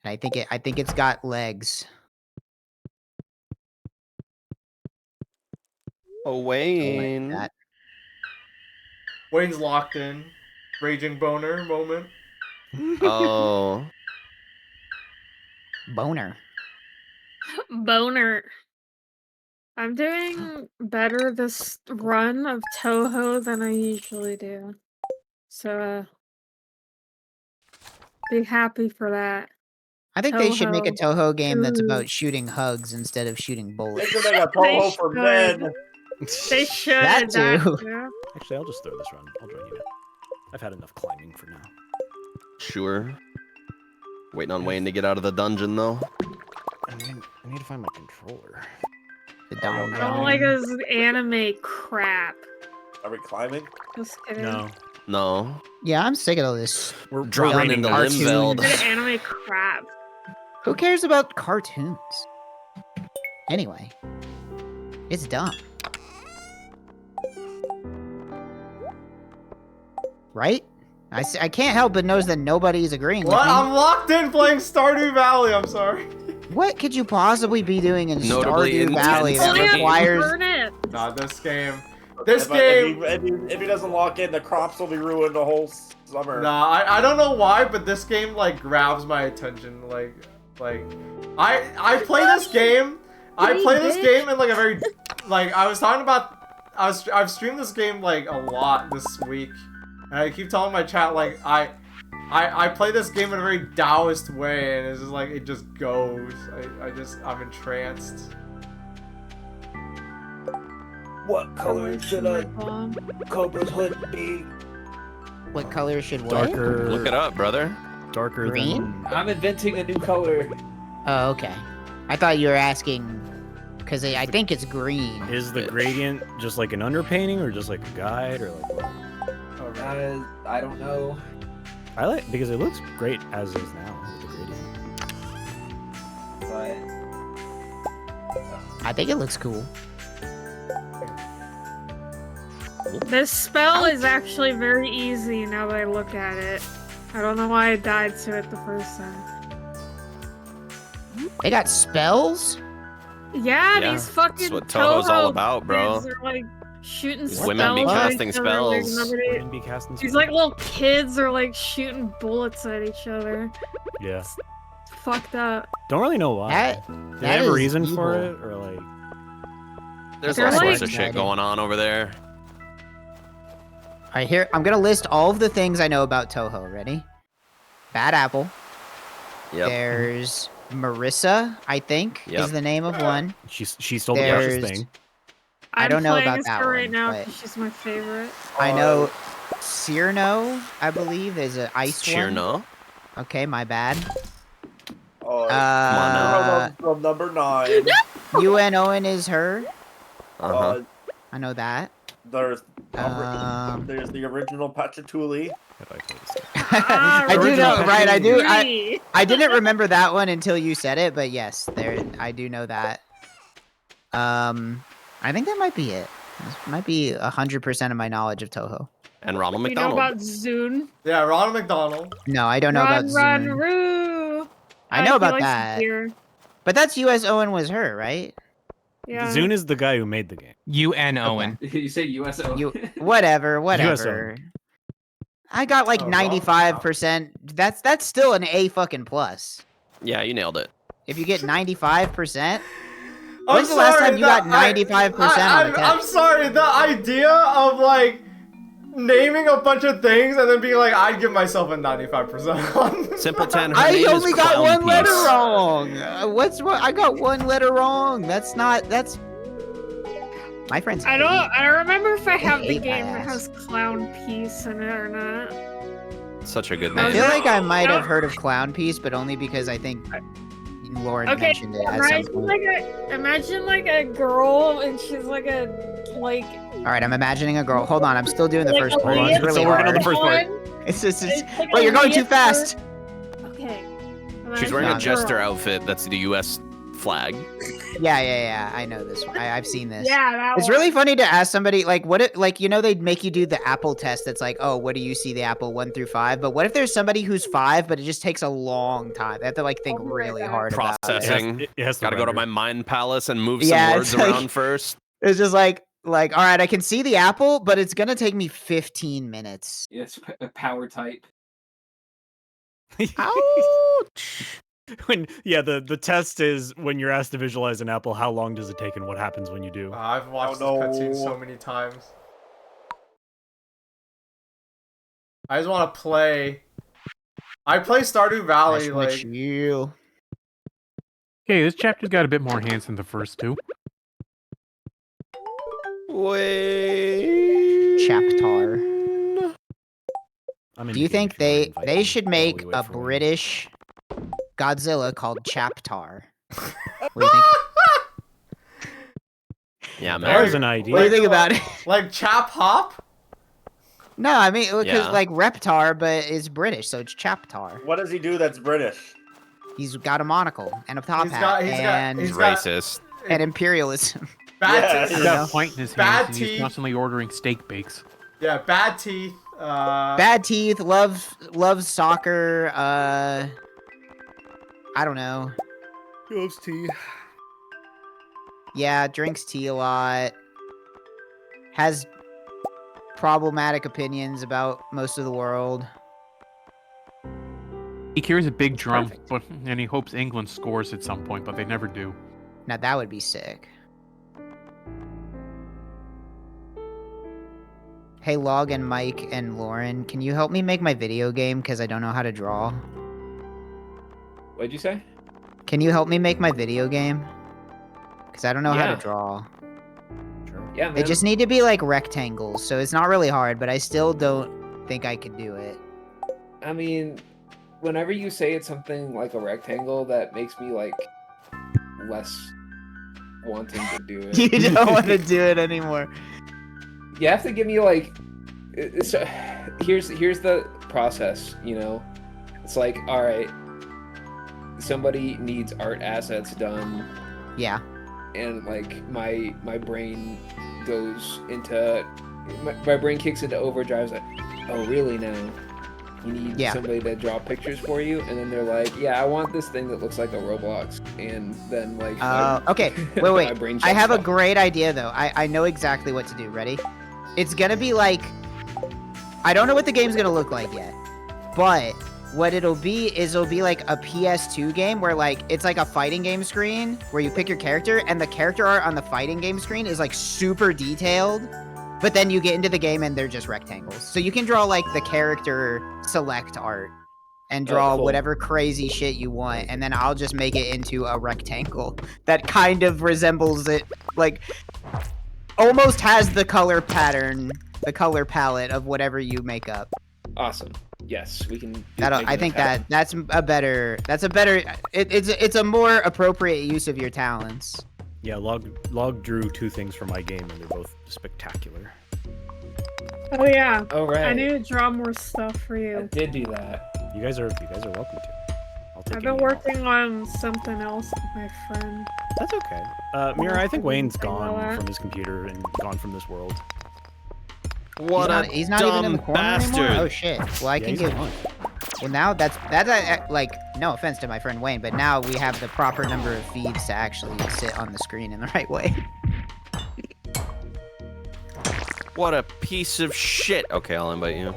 And I think it's got legs. Oh, I like Wayne. that. Wayne's locked in. Raging boner moment. Oh. Boner. Boner. I'm doing better this run of Toho than I usually do. So, be happy for that. I think they should make a Toho. Toho game that's Ooh. about shooting hugs instead of shooting They bullets. should make a They Toho for should. men. They should. That too. Yeah. Actually, I'll just throw this run. I'll join you. I've had enough climbing for now. Sure. Waiting on Wayne to get out of the dungeon, though. I need to find my controller. The I dog. don't like this anime crap. Are we climbing? Just kidding. No. No. Yeah, I'm sick of all this. We're Dropping raining into cartoons. Limveld. Good anime crap. Who cares about cartoons? Anyway, it's dumb. Right? I can't help but notice that nobody's agreeing What? with me. I'm locked in playing Stardew Valley. I'm sorry. What could you possibly be doing in Notably Stardew Valley that intense. requires... Burn it. Nah, this game. This If game. if he doesn't lock in, the crops will be ruined the whole summer. Nah, I don't know why, but this game like grabs my attention. Like I play this game. I play this game in like a very like I was talking about. I've streamed this game like a lot this week, and I keep telling my chat like I play this game in a very Taoist way, and it's just like it just goes. I'm entranced. What color should a Cobra's hood be? What color should what? Darker. Look it up, brother. Darker Green? than. I'm inventing a new color. Oh, okay. I thought you were asking... Because I think it's green. Is the gradient just like an underpainting, or just like a guide, or like what? I don't know. I like because it looks great as is now with the gradient. But I think it looks cool. This spell is actually very easy now that I look at it. I don't know why I died to it the first time. They got spells? Yeah, Yeah, these fucking that's what Toho's all Toho about, bro. kids are like shooting spells. Women be at casting each other, like, spells. nobody- Wouldn't be casting These spells. like little kids are like shooting bullets at each other. Yeah. It's fucked up. Don't really know why. That, Did that they have a is reason for evil. it, or like? There's They're all sorts like- of shit going on over there. Alright, here, I'm gonna list all of the things I know about Toho. Ready? Bad Apple. Yep. There's Marissa, I think, Yep. is the name of one. She stole the precious There's- thing. I don't know I'm playing about as that her right one, now but- because she's my favorite. I know Cyrano, I believe, is an ice Cheerno. one. Okay, my bad. Oh, Uh, from number 9. UN Owen is her. Uh-huh. I know that. There's Um, there's the original Pachatuli. If I play this. Ah, I do Original know, right? I do. Rudy. I didn't remember that one until you said it, but yes, there. I do know that. I think that might be it. This might be 100% of my knowledge of Toho. And Ronald You know McDonald. about Zune? Yeah, Ronald McDonald. No, I don't know Run, about run, Zune. roo. I know he about likes that. beer. But that's US Owen was her, right? Yeah. Zune is the guy who made the game. UN Owen. you say USO. You whatever. I got like Oh, 95%. That's still an A fucking plus. Yeah, you nailed it. If you get 95%. I'm When's the last sorry, time you got 95% on a test? I'm sorry, the idea of like naming a bunch of things and then being like, I'd give myself a 95% on. Simpleton, her I name only is got Clown one letter Piece. wrong. I got one letter wrong. That's my friends. I don't remember if I have the hate my game that ass. has Clown Piece in it or not. Such a good I name. feel like I might have heard of Clown Piece, but only because I think Lauren mentioned it at some point. Imagine like a girl and she's like All right, I'm imagining a girl. Hold on, I'm still doing the like first a part. It's Leah really Still working on the hard. first part. It's just, It's like wait, a you're going too Leah fast. Okay. She's Imagine wearing a a jester girl. outfit. That's the U.S. flag. Yeah. I know this one. I've seen this. Yeah, that It's one. really funny to ask somebody like what it like they'd make you do the apple test that's like, oh, what do you see the apple 1 through 5? But what if there's somebody who's 5 but it just takes a long time? They have to like think I'll be right really back. hard about it. Processing. It has to Gotta go to render. my mind palace and move Yeah, some it's words like- around first. It's just like all right, I can see the apple, but it's gonna take me 15 minutes. It's a power type. Ouch! The test is when you're asked to visualize an apple, how long does it take and what happens when you do? I've watched this cutscene so many times. I just want to play. I play Stardew Valley like. You. Okay, this chapter's got a bit more hints than the first two. Wait. Chaptar. I'm Do you think they should make while we wait a for Wayne. British Godzilla called Chaptar? What do you think? Yeah, man. There's an idea. What do you think about it? Like Chap Hop? No, I mean because Yeah. like Reptar, but it's British, so it's Chaptar. What does he do that's British? He's got a monocle and a top He's hat got- and He's he's got- racist. and imperialism. Bad Yeah, teeth. He's got a point in his Bad hands and he's teeth. constantly ordering steak bakes. Yeah, bad teeth. Bad teeth, loves soccer, I don't know. He loves tea. Yeah, drinks tea a lot. Has problematic opinions about most of the world. He carries a big drum, Perfect. and he hopes England scores at some point, but they never do. Now that would be sick. Hey, Log and Mike and Lauren, can you help me make my video game because I don't know how to draw? What'd you say? Can you help me make my video game? Because I don't know how Yeah. to draw. Yeah, man. They just need to be like rectangles, so it's not really hard, but I still don't think I could do it. I mean, whenever you say it's something like a rectangle, that makes me like less wanting to do it. You don't want to do it anymore. You have to give me like, here's the process. You know, it's like, all right, somebody needs art assets done, Yeah. and like my brain goes into my brain kicks into overdrive. Like, oh really now? You need Yeah. somebody to draw pictures for you, and then they're like, yeah, I want this thing that looks like a Roblox, and then like, Okay, my wait. brain I have shuts a off. great idea though. I know exactly what to do. Ready? It's gonna be like, I don't know what the game's gonna look like yet, but what it'll be is it'll be like a PS2 game where like it's like a fighting game screen where you pick your character and the character art on the fighting game screen is like super detailed, but then you get into the game and they're just rectangles. So you can draw like the character select art and draw cool. whatever crazy shit you want, and then I'll just make it into a rectangle that kind of resembles it, like almost has the color pattern, the color palette of whatever you make up. Awesome. Yes, we can. That I think that's a better. It's a more appropriate use of your talents. Yeah, Log drew 2 things for my game, and they're both spectacular. Oh yeah. All right. I need to draw more stuff for I you. did do that. You guys are welcome to. I'll take I've any been help. working on something else with my friend. That's okay. Mira, I think Wayne's gone Well, from his computer and gone from this world. What He's not even in the corner bastard. anymore. Oh shit. Well, I Yeah, can he's give. gone. Well, now that's like no offense to my friend Wayne, but now we have the proper number of feeds to actually sit on the screen in the right way. What a piece of shit. Okay, I'll invite you.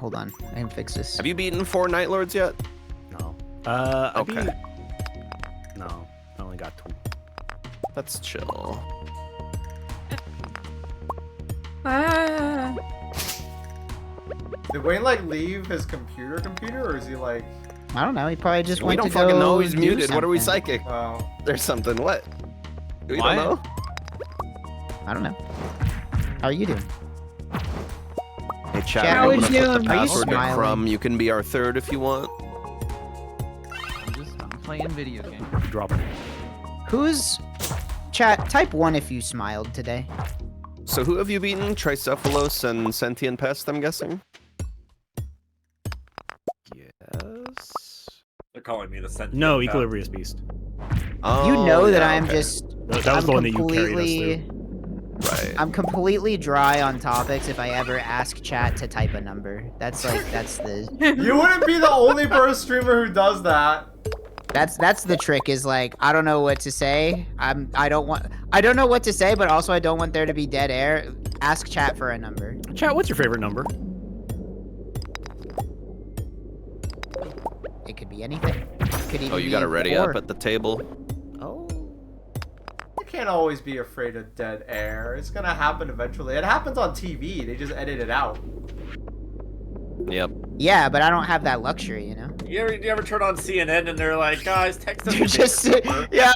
Hold on, I can fix this. Have you beaten 4 Night Lords yet? No. Okay. No, I only got 2. That's chill. Ah. Did Wayne like leave his computer, or is he like? I don't know. He probably just We went don't to fucking go know he's do muted. What are we something. psychic? Oh. There's something. What? We What? don't know. I don't know. How are you doing? Hey, chat. Chat, I'm how gonna is put you? the Are you password to smiling? Crumb. You can be our third if you want. I'm playing video games. Drop it. Who's chat? Type 1 if you smiled today. So who have you beaten? Tricephalos and Sentient Pest, I'm guessing? Yes. They're calling me the sentient. No, Pest. Equilibrious Beast. Oh, You know that yeah, I'm okay. just. That was I'm the one that you carried us completely. through. Right. I'm completely dry on topics if I ever ask chat to type a number. That's the. You wouldn't be the only first streamer who does that. That's the trick. Is like I don't know what to say. I don't know what to say, but also I don't want there to be dead air. Ask chat for a number. Chat, what's your favorite number? It could be anything. Could even Oh, you got it be ready 4. up at the table. Oh. You can't always be afraid of dead air. It's gonna happen eventually. It happens on TV. They just edit it out. Yep. Yeah, but I don't have that luxury, you know. You ever turn on CNN and they're like, guys, text us. You just yeah.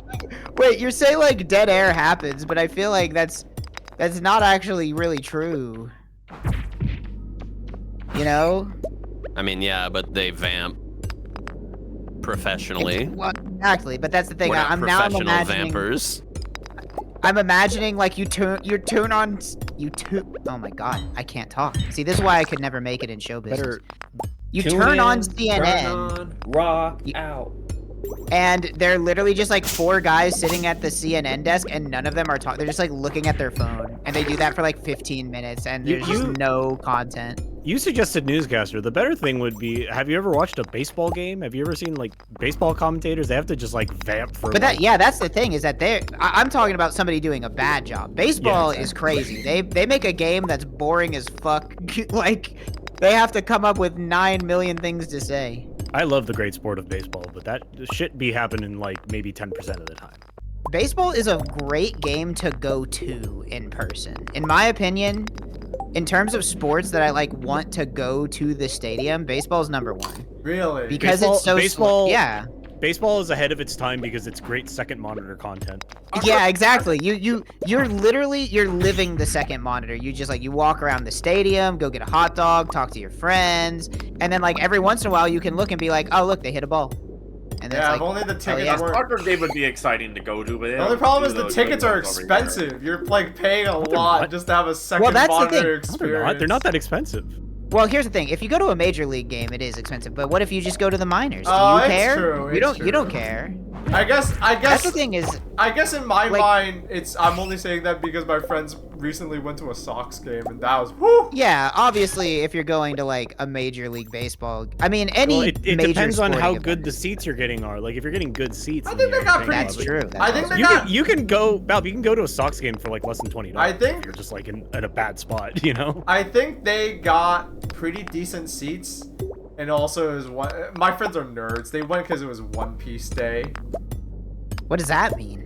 Wait, you're saying like dead air happens, but I feel like that's not actually really true. You know? I mean, yeah, but they vamp professionally. Well, exactly, but that's the thing. We're not I'm professional imagining. vampers. I'm imagining like you tune on. Oh my god, I can't talk. See, this is why I could never make it in show business. Better. You Tune turn on in, CNN. Turn on, rock You- out. And they're literally just like 4 guys sitting at the CNN desk, and none of them are talking. They're just like looking at their phone, and they do that for like 15 minutes, and there's just no content. You suggested newscaster. The better thing would be, have you ever watched a baseball game? Have you ever seen like baseball commentators? They have to just like vamp for. But like, that's the thing is that I'm talking about somebody doing a bad job. Baseball is crazy. They make a game that's boring as fuck. Like they have to come up with 9 million things to say. I love the great sport of baseball, but that shit be happening like maybe 10% of the time. Baseball is a great game to go to in person. In my opinion, in terms of sports that I like want to go to the stadium, baseball's number 1. Really? Because Baseball- it's so baseball- yeah. Baseball is ahead of its time because it's great second monitor content. Yeah, exactly. You're living the second monitor. You just like you walk around the stadium, go get a hot dog, talk to your friends, and then like every once in a while you can look and be like, oh look, they hit a ball. And then Yeah, it's if like, only the oh, tickets yeah. were. Soccer game would be exciting to go to, but The only problem is the tickets are expensive. You're like paying a lot not. just to have a second that's the monitor thing. No, experience. they're not that expensive. Well, here's the thing. If you go to a major league game, it is expensive. But what if you just go to the minors? Do Oh, you it's care? true, You it's don't. You don't true. care. I guess. That's the thing is. I guess in my Like- mind, I'm only saying that because my friends recently went to a Sox game and that was whoo. Yeah, obviously, if you're going to like a major league baseball, I mean, any Well, it major depends on how sporting good event. the seats you're getting are. Like if you're getting good seats, I then think they you're got paying pretty- a That's lot. true. I think also they You got. can, you can go, Balp, you can go to a Sox game for like less than $20. I think- if you're just like in a bad spot, you know. I think they got pretty decent seats, and also is one. My friends are nerds. They went because it was One Piece Day. What does that mean?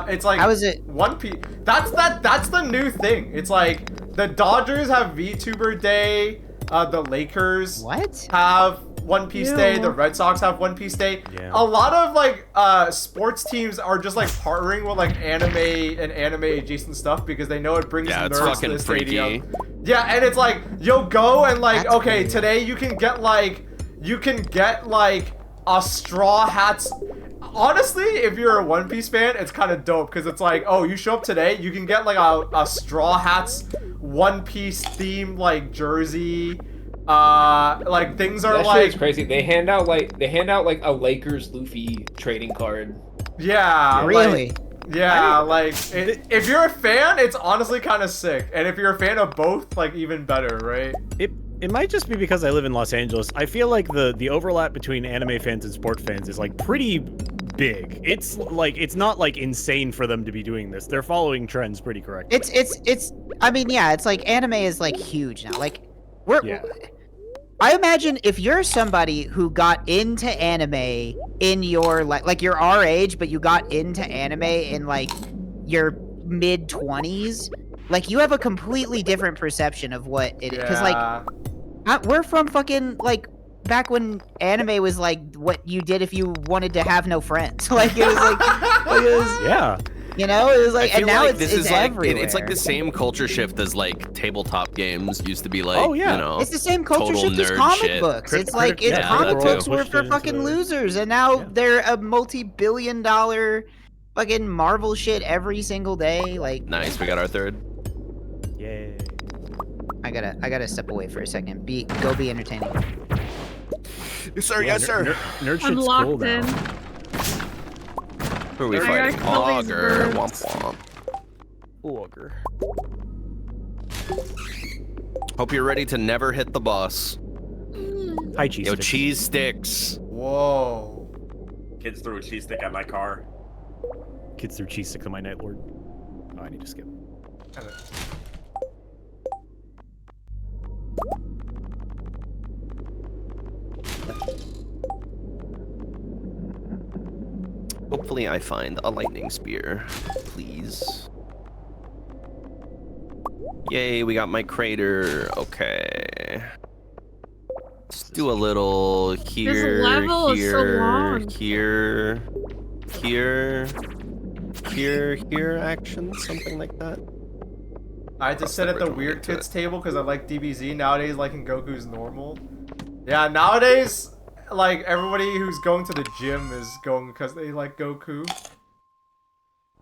It's like How is it? One Piece. That's the new thing. It's like the Dodgers have VTuber Day. The Lakers What? have One Piece Day. Ew. The Red Sox have One Piece Day. Yeah. A lot of like sports teams are just like partnering with like anime and anime adjacent stuff because they know it brings Yeah, it's nerds to fucking the stadium. freaky. Yeah, and it's like you'll go and like That's okay, weird. today you can get like a straw hats. Honestly, if you're a One Piece fan, it's kind of dope because it's like, oh, you show up today, you can get like a straw hats One Piece themed like jersey. Like things are That shit like is crazy. They hand out like a Lakers Luffy trading card. yeah, like- Really? yeah, like if you're a fan, it's honestly kind of sick, and if you're a fan of both, like even better, right? It might just be because I live in Los Angeles. I feel like the overlap between anime fans and sport fans is like pretty big. It's like it's not like insane for them to be doing this. They're following trends pretty correctly. It's I mean, yeah, it's like anime is like huge now. Like we're Yeah. I imagine if you're somebody who got into anime in your like you're our age, but you got into anime in like your mid 20s, like you have a completely different perception of what it is. Because like we're from fucking like back when anime was like what you did if you wanted to have no friends. Like it was like yeah. You know, it was like, and now like it's everywhere. It's like the same culture shift as like tabletop games used to be like. Oh, yeah. You know, it's the same culture total shift as nerd comic shit. books. It's like yeah, comic that books too. were for fucking losers, and now they're a multi-billion-dollar fucking Marvel shit every single day. Like, Nice, we got our third. Yay. I gotta step away for a second. Go be entertaining. Sir, yes, sir. Nerd I'm shit's locked cool in. now. Who are we I fighting? got Kelly's Augur. birds. Womp womp. Ogre. Hope you're ready to never hit the boss. Hi, cheese. Yo, sticks. cheese sticks. Whoa. Kids threw a cheese stick at my car. Kids threw cheese sticks on my night lord. Oh, I need to skip. Hopefully I find a lightning spear, please. Yay, we got my crater. Okay. Let's do a little here, level is so here, long. here action, something like that. I had to sit at the weird kids table because I like DBZ. Nowadays, like in Goku's normal. Yeah, nowadays, like everybody who's going to the gym is going because they like Goku.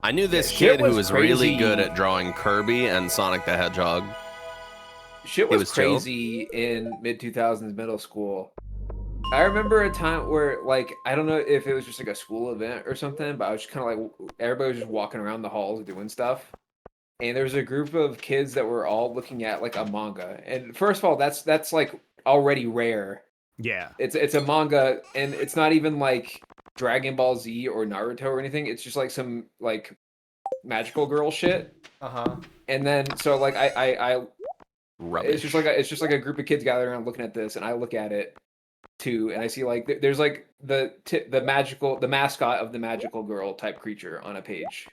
I knew this shit kid who was was really crazy. good at drawing Kirby and Sonic the Hedgehog. Shit He was, was chill. crazy in mid 2000s middle school. I remember a time where, like, I don't know if it was just like a school event or something, but I was just kind of like, everybody was just walking around the halls doing stuff. And there was a group of kids that were all looking at like a manga. And first of all, that's like already rare. Yeah. It's a manga, and it's not even like Dragon Ball Z or Naruto or anything. It's just like some like magical girl shit. And then so like I Rubbish. it's just like a group of kids gathered around looking at this, and I look at it too, and I see like there's like the mascot of the magical girl type creature on a page.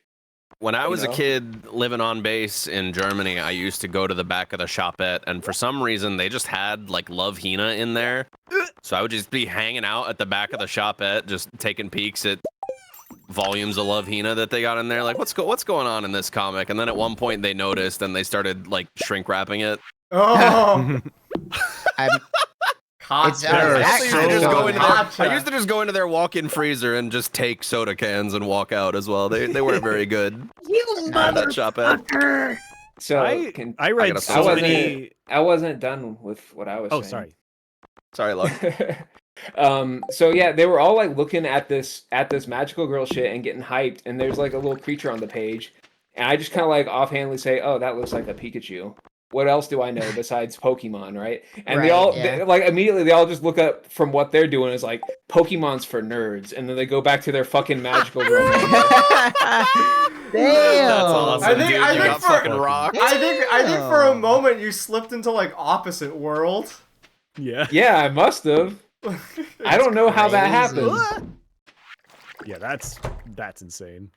When I was know? a kid living on base in Germany, I used to go to the back of the shopette, and for some reason, they just had like Love Hina in there. So I would just be hanging out at the back of the shopette, just taking peeks at volumes of Love Hina that they got in there. Like, what's going on in this comic? And then at one point, they noticed, and they started like shrink wrapping it. Oh. I used to Gotcha. just go into their walk-in freezer and just take soda cans and walk out as well. They weren't very good. You that shop at. motherfucker! So I read so many. I wasn't done with what I was saying. Sorry. Sorry, Luck. So yeah, they were all like looking at this magical girl shit and getting hyped, and there's like a little creature on the page, and I just kind of like offhandedly say, "Oh, that looks like a Pikachu." What else do I know besides Pokemon, right? And they all like immediately they all just look up from what they're doing is like Pokemon's for nerds, and then they go back to their fucking magical girl. Damn. That's awesome, I think, dude. I You think got for, fucking rocked. I think for a moment you slipped into like opposite world. Yeah. Yeah, I must have. I don't know how that happened. Yeah, that's insane.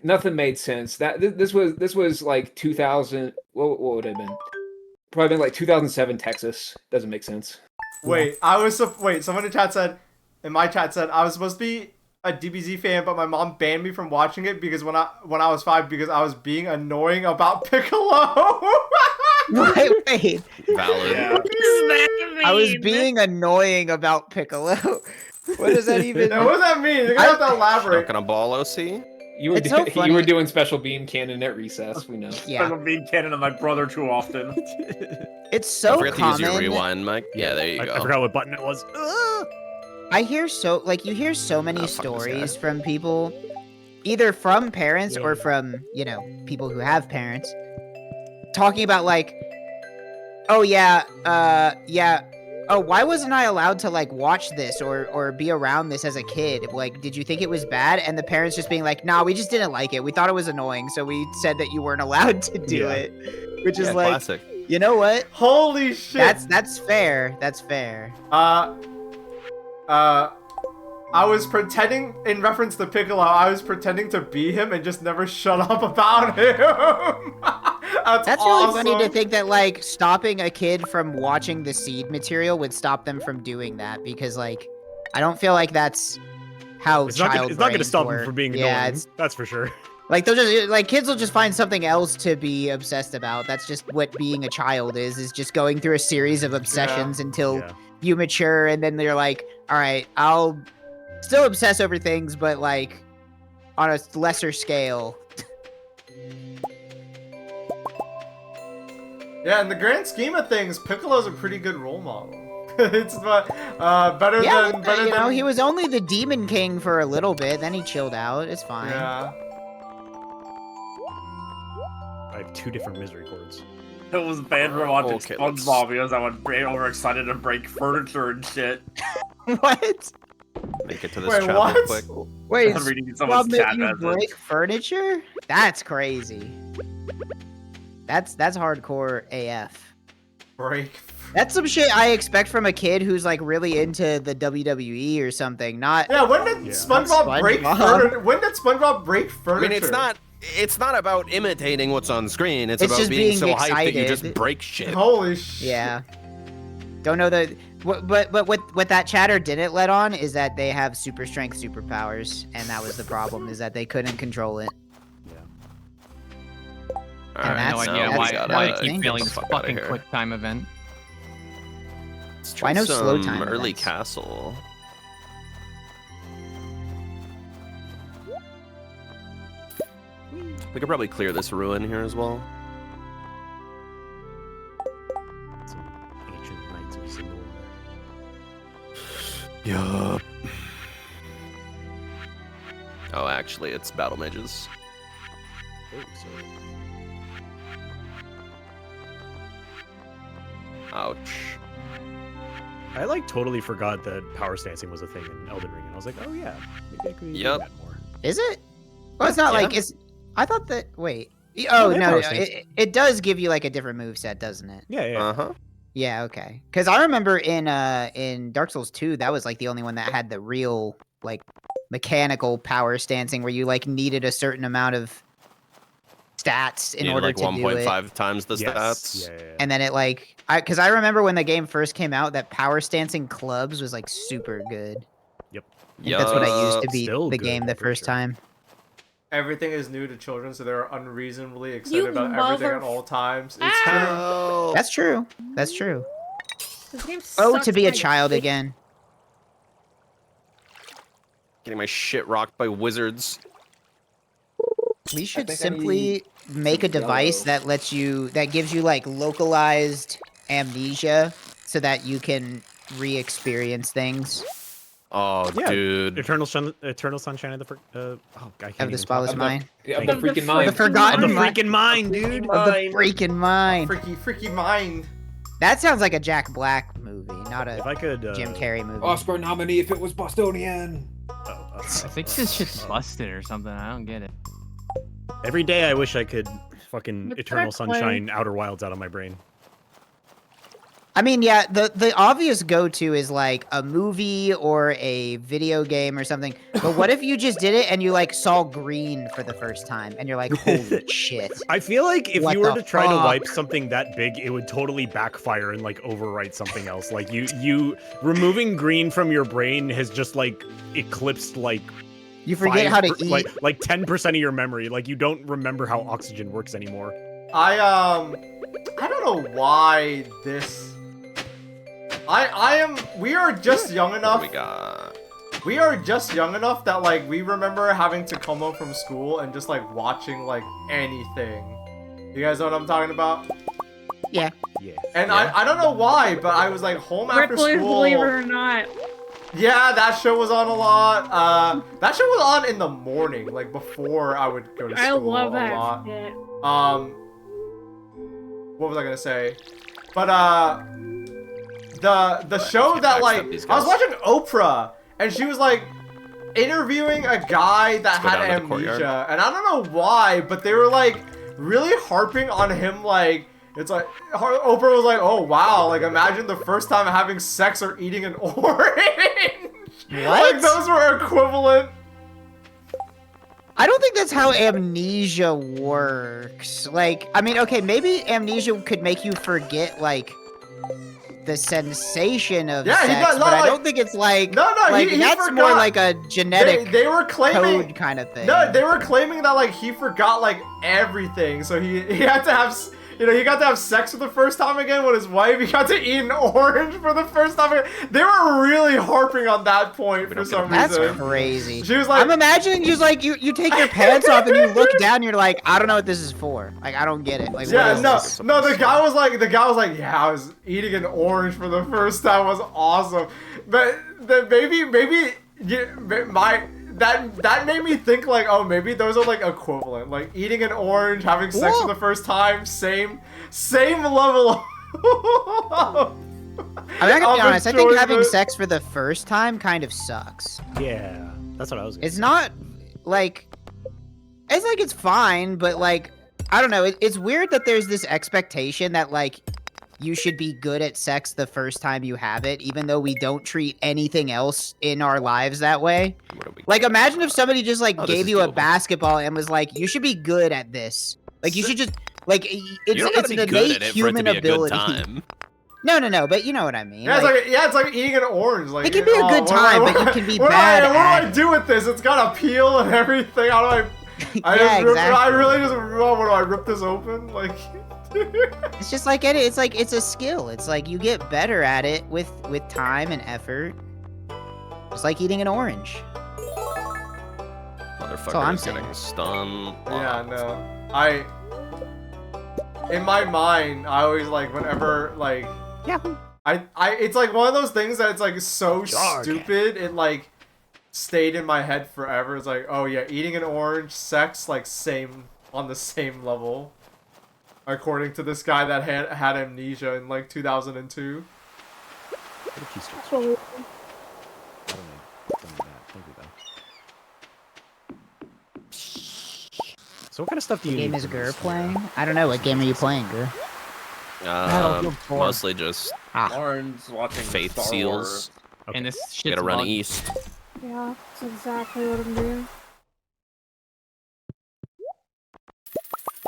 Nothing made sense. That this was like 2000. What would it have been? Probably been like 2007 Texas. Doesn't make sense. Wait, someone in chat said, in my chat said, I was supposed to be a DBZ fan, but my mom banned me from watching it because when I was 5 because I was being annoying about Piccolo. Wait. Valid. What does that mean? I was being annoying about Piccolo. What does that even What does that mean? You're gonna have to elaborate. Not gonna ball OC? You were It's so funny. you were doing special beam cannon at recess. We know. Yeah. I'm being canon of my brother too often. It's so Don't forget common. to use your rewind, Mike. Yeah, there you go. I forgot what button it was. I hear you hear so many Oh, fuck this stories guy. from people, either from parents or from, people who have parents, talking about like, oh yeah, oh, why wasn't I allowed to like watch this or be around this as a kid? Like, did you think it was bad? And the parents just being like, nah, we just didn't like it. We thought it was annoying, so we said that you weren't allowed to do it. Which is like, classic. You know what? Holy shit. That's fair. That's fair. I was pretending, in reference to Piccolo, I was pretending to be him and just never shut up about him. That's really awesome. funny to think that, like, stopping a kid from watching the seed material would stop them from doing that, because, like, I don't feel like that's how It's not child going to brains stop work. them from being Yeah, annoying. That's for sure. like, they'll just, like, kids will just find something else to be obsessed about. That's just what being a child is just going through a series of obsessions until you mature, and then they're like, all right, I'll still obsess over things, but, like, on a lesser scale. Yeah, in the grand scheme of things, Piccolo's a pretty good role model. It's better you know, he was only the Demon King for a little bit, then he chilled out. It's fine. Yeah. I have 2 different misery chords. It was bad for watching Okay, SpongeBob because I was overexcited to break furniture and shit. What? Make it to this Wait, chat what? real quick. Wait, I'm reading Rob, someone's that chat you message. break furniture? That's crazy. That's hardcore AF. Break. That's some shit I expect from a kid who's like really into the WWE or something. Not Yeah, when did SpongeBob break furniture? When did SpongeBob break furniture? I mean, it's not about imitating what's on screen. It's about just being so excited. hyped that you just break shit. Holy shit. Yeah. Don't know the but what that chatter didn't let on is that they have super strength superpowers, and that was the problem, is that they couldn't control it. All I right, have no idea so why we gotta I get keep failing the this fuck outta fucking here. quick time event. Let's Why try no slow some time early events? castle. We could probably clear this ruin here as well. Some ancient knights of Singapore. Yup. Oh, actually, it's battle mages. Oh, sorry. Ouch. I like totally forgot that power stancing was a thing in Elden Ring, and I was like, oh yeah, maybe I could do Yep. that more. Is it? Well, it's not Yeah. like it's. I thought that. Wait. Oh they have no, power stance. it does give you like a different moveset, doesn't it? Yeah, yeah. Uh-huh. Yeah, okay. Because I remember in Dark Souls 2, that was like the only one that had the real like mechanical power stancing, where you like needed a certain amount of stats in Needed order like to do it. 1.5 times the Yes. stats. Yeah, yeah, yeah. And then it like, because I remember when the game first came out, that power stancing clubs was like super good. Yep. I think that's what I used to beat Still the good, game the for first sure. time. Everything is new to children, so they're unreasonably excited You about everything at mother- all times. It's Ah! That's true. That's true. This game Oh, sucks to be a my child dick. again. Getting my shit rocked by wizards. We should think I simply make a device yellow. that gives you like localized amnesia so that you can re-experience things. Oh, Yeah. dude. Eternal Sunshine of the oh, I can't Of the even spotless talk. mind. Of Thank the you. freaking The mind. forgotten Of the mind. freaking mind, dude. Of the freaking mind. freaky mind. That sounds like a Jack Black movie, not If a I could, Jim Carrey movie. Oscar nominee if it was Bostonian. I think this shit's busted or something. I don't get it. Every day I wish I could fucking What's Eternal that play? Sunshine Outer Wilds out of my brain. I mean, yeah, the obvious go-to is like a movie or a video game or something. But what if you just did it and you like saw green for the first time and you're like, holy shit. I feel like if What you were the to try to fuck? wipe something that big, it would totally backfire and like overwrite something else. Like you removing green from your brain has just like eclipsed like You forget how to 5 eat. like 10% of your memory. Like you don't remember how oxygen works anymore. I don't know why this. We are just young What enough. do we got? We are just young enough that like we remember having to come home from school and just like watching like anything. You guys know what I'm talking about? Yeah. Yeah. And I don't know why, but I was like home after Ripley's school. Believe It or Not. Yeah, that show was on a lot. That show was on in the morning, like before I would go to school I love a that lot. shit. What was I gonna say? But the show that like backstep these I was guys. watching Oprah and she was like interviewing a guy that Let's go had down to the amnesia, courtyard. and I don't know why, but they were like really harping on him like It's like Oprah was like, "Oh wow, like imagine the first time having sex or eating an orange." What? Like those were equivalent. I don't think that's how amnesia works. Like, I mean, okay, maybe amnesia could make you forget, like, the sensation of sex, but I don't think it's like, he that's forgot. more like a genetic they were claiming, code kind of thing. No, they were claiming that, like, he forgot, like, everything, so he had to have... You know, he got to have sex for the first time again with his wife. He got to eat an orange for the first time again. They were really harping on that point for some reason. That's crazy. She was like, I'm imagining just like you take your pants off and you look down and you're like, I don't know what this is for. Like, I don't get it. Like, yeah, this? no, the guy was like, yeah, I was eating an orange for the first time. It was awesome. But maybe that made me think like, oh, maybe those are like equivalent, like eating an orange, having sex for the first time, same level of I mean, I gotta be honest, I think having sex for the first time kind of sucks. Yeah, that's what I was gonna It's not like it's fine, but like I don't know, it's weird that there's this expectation that like you should be good at sex the first time you have it, even though we don't treat anything else in our lives that way. Like, imagine if somebody just, like, gave you a basketball and was like, you should be good at this. Like, you should just, like, it's an innate human ability. No, but you know what I mean. Yeah, it's like eating an orange. Like, it can be a good time, but you can be bad at it. What do I do with this? It's got a peel and everything. How do I rip this open? Like... It's just like it's a skill. It's like you get better at it with time and effort. Just like eating an orange. Motherfucker is getting stunned. Yeah, no. In my mind, I always like whenever like it's like one of those things that it's like so stupid it like stayed in my head forever. It's like, oh yeah, eating an orange, sex, like on the same level. According to this guy that had amnesia in like 2002. So what kind of stuff do you game is Gur playing? I don't know. What game are you playing, Gur? Mostly just Lauren's watching Faith Star Seals. Okay. And this shit's Gotta run bugged. east. Yeah, that's exactly what I'm doing.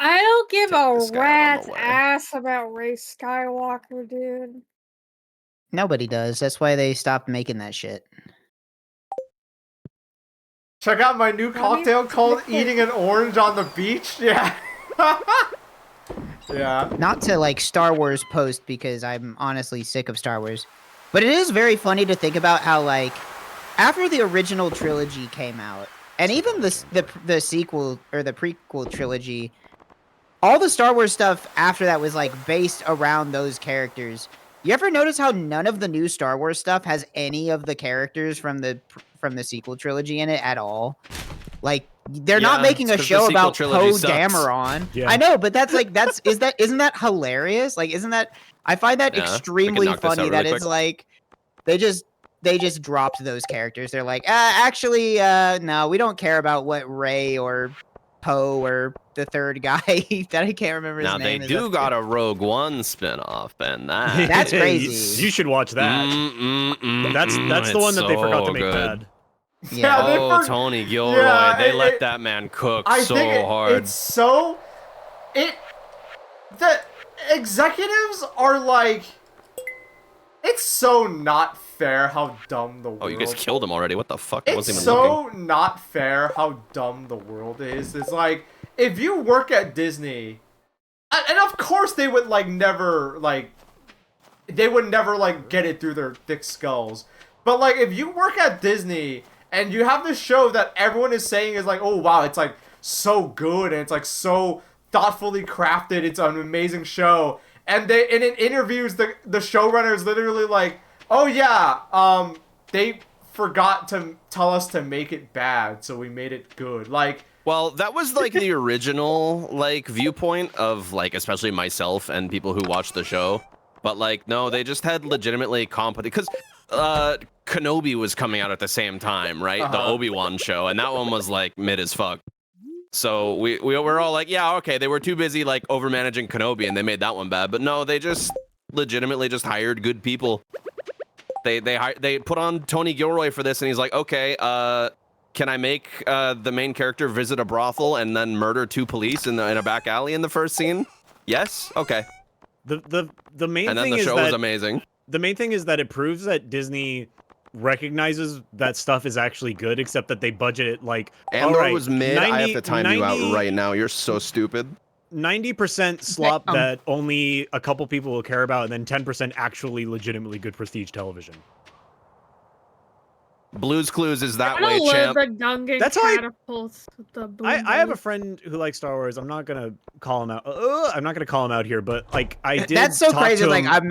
I don't give a rat's ass about Ray Skywalker, dude. Nobody does. That's why they stopped making that shit. Check out my new cocktail called Eating an Orange on the Beach. Yeah. Yeah. Not to like Star Wars post because I'm honestly sick of Star Wars. But it is very funny to think about how like after the original trilogy came out and even the sequel or the prequel trilogy, all the Star Wars stuff after that was like based around those characters. You ever notice how none of the new Star Wars stuff has any of the characters from the sequel trilogy in it at all? Like they're not making a show about Poe Dameron. Yeah. I know, but isn't that hilarious? Like isn't that I find that extremely funny that it's like they just dropped those characters. They're like, actually no, we don't care about what Rey or Poe or the third guy that I can't remember his name. Now they do got a Rogue One spinoff, and that's crazy. You should watch that. That's the one that they forgot to make bad. Yeah. Tony Gilroy, they let that man cook hard. The executives are like, it's so not fair how dumb the world. Oh, you guys killed him already. What the fuck? It's so not fair how dumb the world is. It's like, if you work at Disney, and of course they would never get it through their thick skulls. But like, if you work at Disney and you have this show that everyone is saying is like, oh wow, it's like so good and it's like so thoughtfully crafted, it's an amazing show. And in interviews, the showrunner is literally like, oh yeah, they forgot to tell us to make it bad, so we made it good. Like, well, that was like the original viewpoint of especially myself and people who watched the show. But no, they just had legitimately competent, because Kenobi was coming out at the same time, right? The Obi-Wan show, and that one was mid as fuck. So we're all like, yeah, okay, they were too busy like over managing Kenobi and they made that one bad. But no, they just legitimately just hired good people. They put on Tony Gilroy for this, and he's like, okay, can I make the main character visit a brothel and then murder 2 police in a back alley in the first scene? Yes, okay. The main and then thing the is show that was amazing. The main thing is that it proves that Disney recognizes that stuff is actually good, except that they budget it like. Andor was mid. I have to time you out right now. You're so stupid. 90% slop that only a couple people will care about, and then 10% actually legitimately good prestige television. Blue's Clues is that I don't way, love champ. the Gungan That's how I- catapults with the boom I have a boom. friend who likes Star Wars. I'm not gonna call him out. I'm not gonna call him out here, but like I did. That's so talk crazy. to Like him- I'm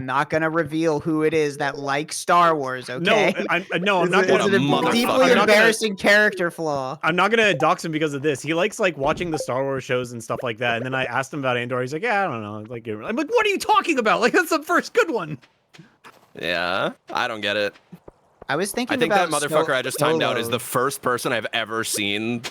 not gonna reveal who it is that likes Star Wars. Okay. No, I'm not It's gonna. a deeply I'm not gonna- embarrassing character flaw. I'm not gonna dox him because of this. He likes like watching the Star Wars shows and stuff like that. And then I asked him about Andor. He's like, yeah, I don't know. Like, I'm like, what are you talking about? Like, that's the first good one. Yeah, I don't get it. I was thinking I think that about motherfucker I just timed out is Solo. the first person I've ever seen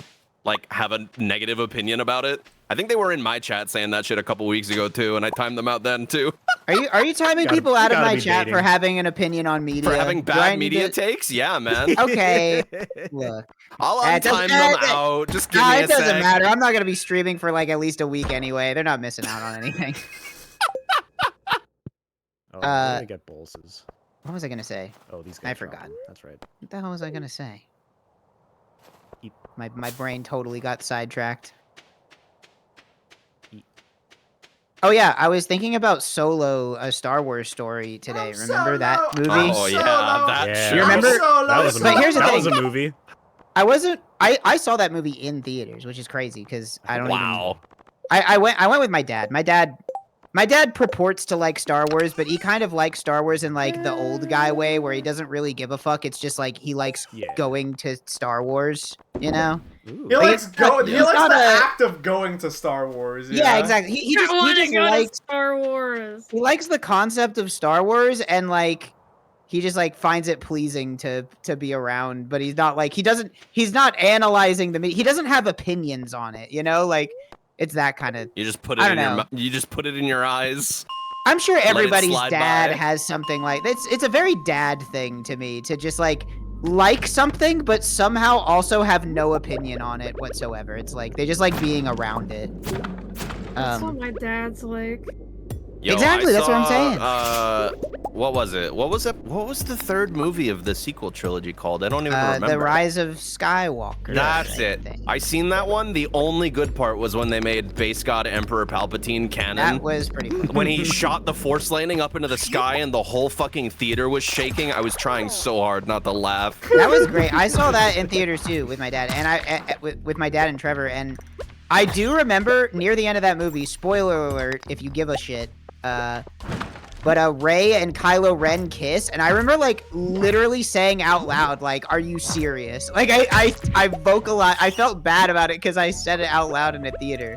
like have a negative opinion about it. I think they were in my chat saying that shit a couple weeks ago too, and I timed them out then too. Are you timing Gotta- people out of gotta my be chat for baiting. having an opinion on media? For having Do I bad need media to- takes? Yeah, man. Okay. Look. I'll It doesn't- untime them out. Just give me a it doesn't sec. matter. I'm not gonna be streaming for like at least a week anyway. They're not missing out on anything. Oh, where did I get bolses? What was I gonna say? Oh, these guys. I forgot. dropped them. That's right. What the hell was I gonna say? My brain totally got sidetracked. Oh yeah, I was thinking about Solo, a Star Wars story today. Remember that movie? Oh yeah, that Yeah. shit. You remember? That was a But movie. here's the that thing. was a movie. I saw that movie in theaters, which is crazy because I don't Wow. even. I went with my dad. My dad purports to like Star Wars, but he kind of likes Star Wars in like the old guy way, where he doesn't really give a fuck. It's just like he likes going to Star Wars, you know? He likes he's not the a- act of going to Star Wars. Yeah, exactly. He just wanna go to likes Star Wars. he likes the concept of Star Wars, and like he just like finds it pleasing to be around, but he's not like he's not analyzing he doesn't have opinions on it, you know? Like it's that kind of. You just put it I in don't your know. you just put it in your eyes. I'm sure Let it everybody's slide dad by. has something like it's a very dad thing to me to just like something but somehow also have no opinion on it whatsoever. It's like they just like being around it. That's what my dad's like. Yo, Exactly, that's what I'm saying. What was it? What was it? What was the third movie of the sequel trilogy called? I don't even remember. The Rise of Skywalker. That's I it. think. I seen that one. The only good part was when they made Base God Emperor Palpatine canon. That was pretty cool. When he shot the Force landing up into the sky and the whole fucking theater was shaking. I was trying so hard not to laugh. That was great. I saw that in theaters too with my dad, and with my dad and Trevor, and I do remember near the end of that movie. Spoiler alert, if you give a shit. But Rey and Kylo Ren kiss, and I remember like literally saying out loud, like, "Are you serious?" Like I vocalized. I felt bad about it because I said it out loud in a theater,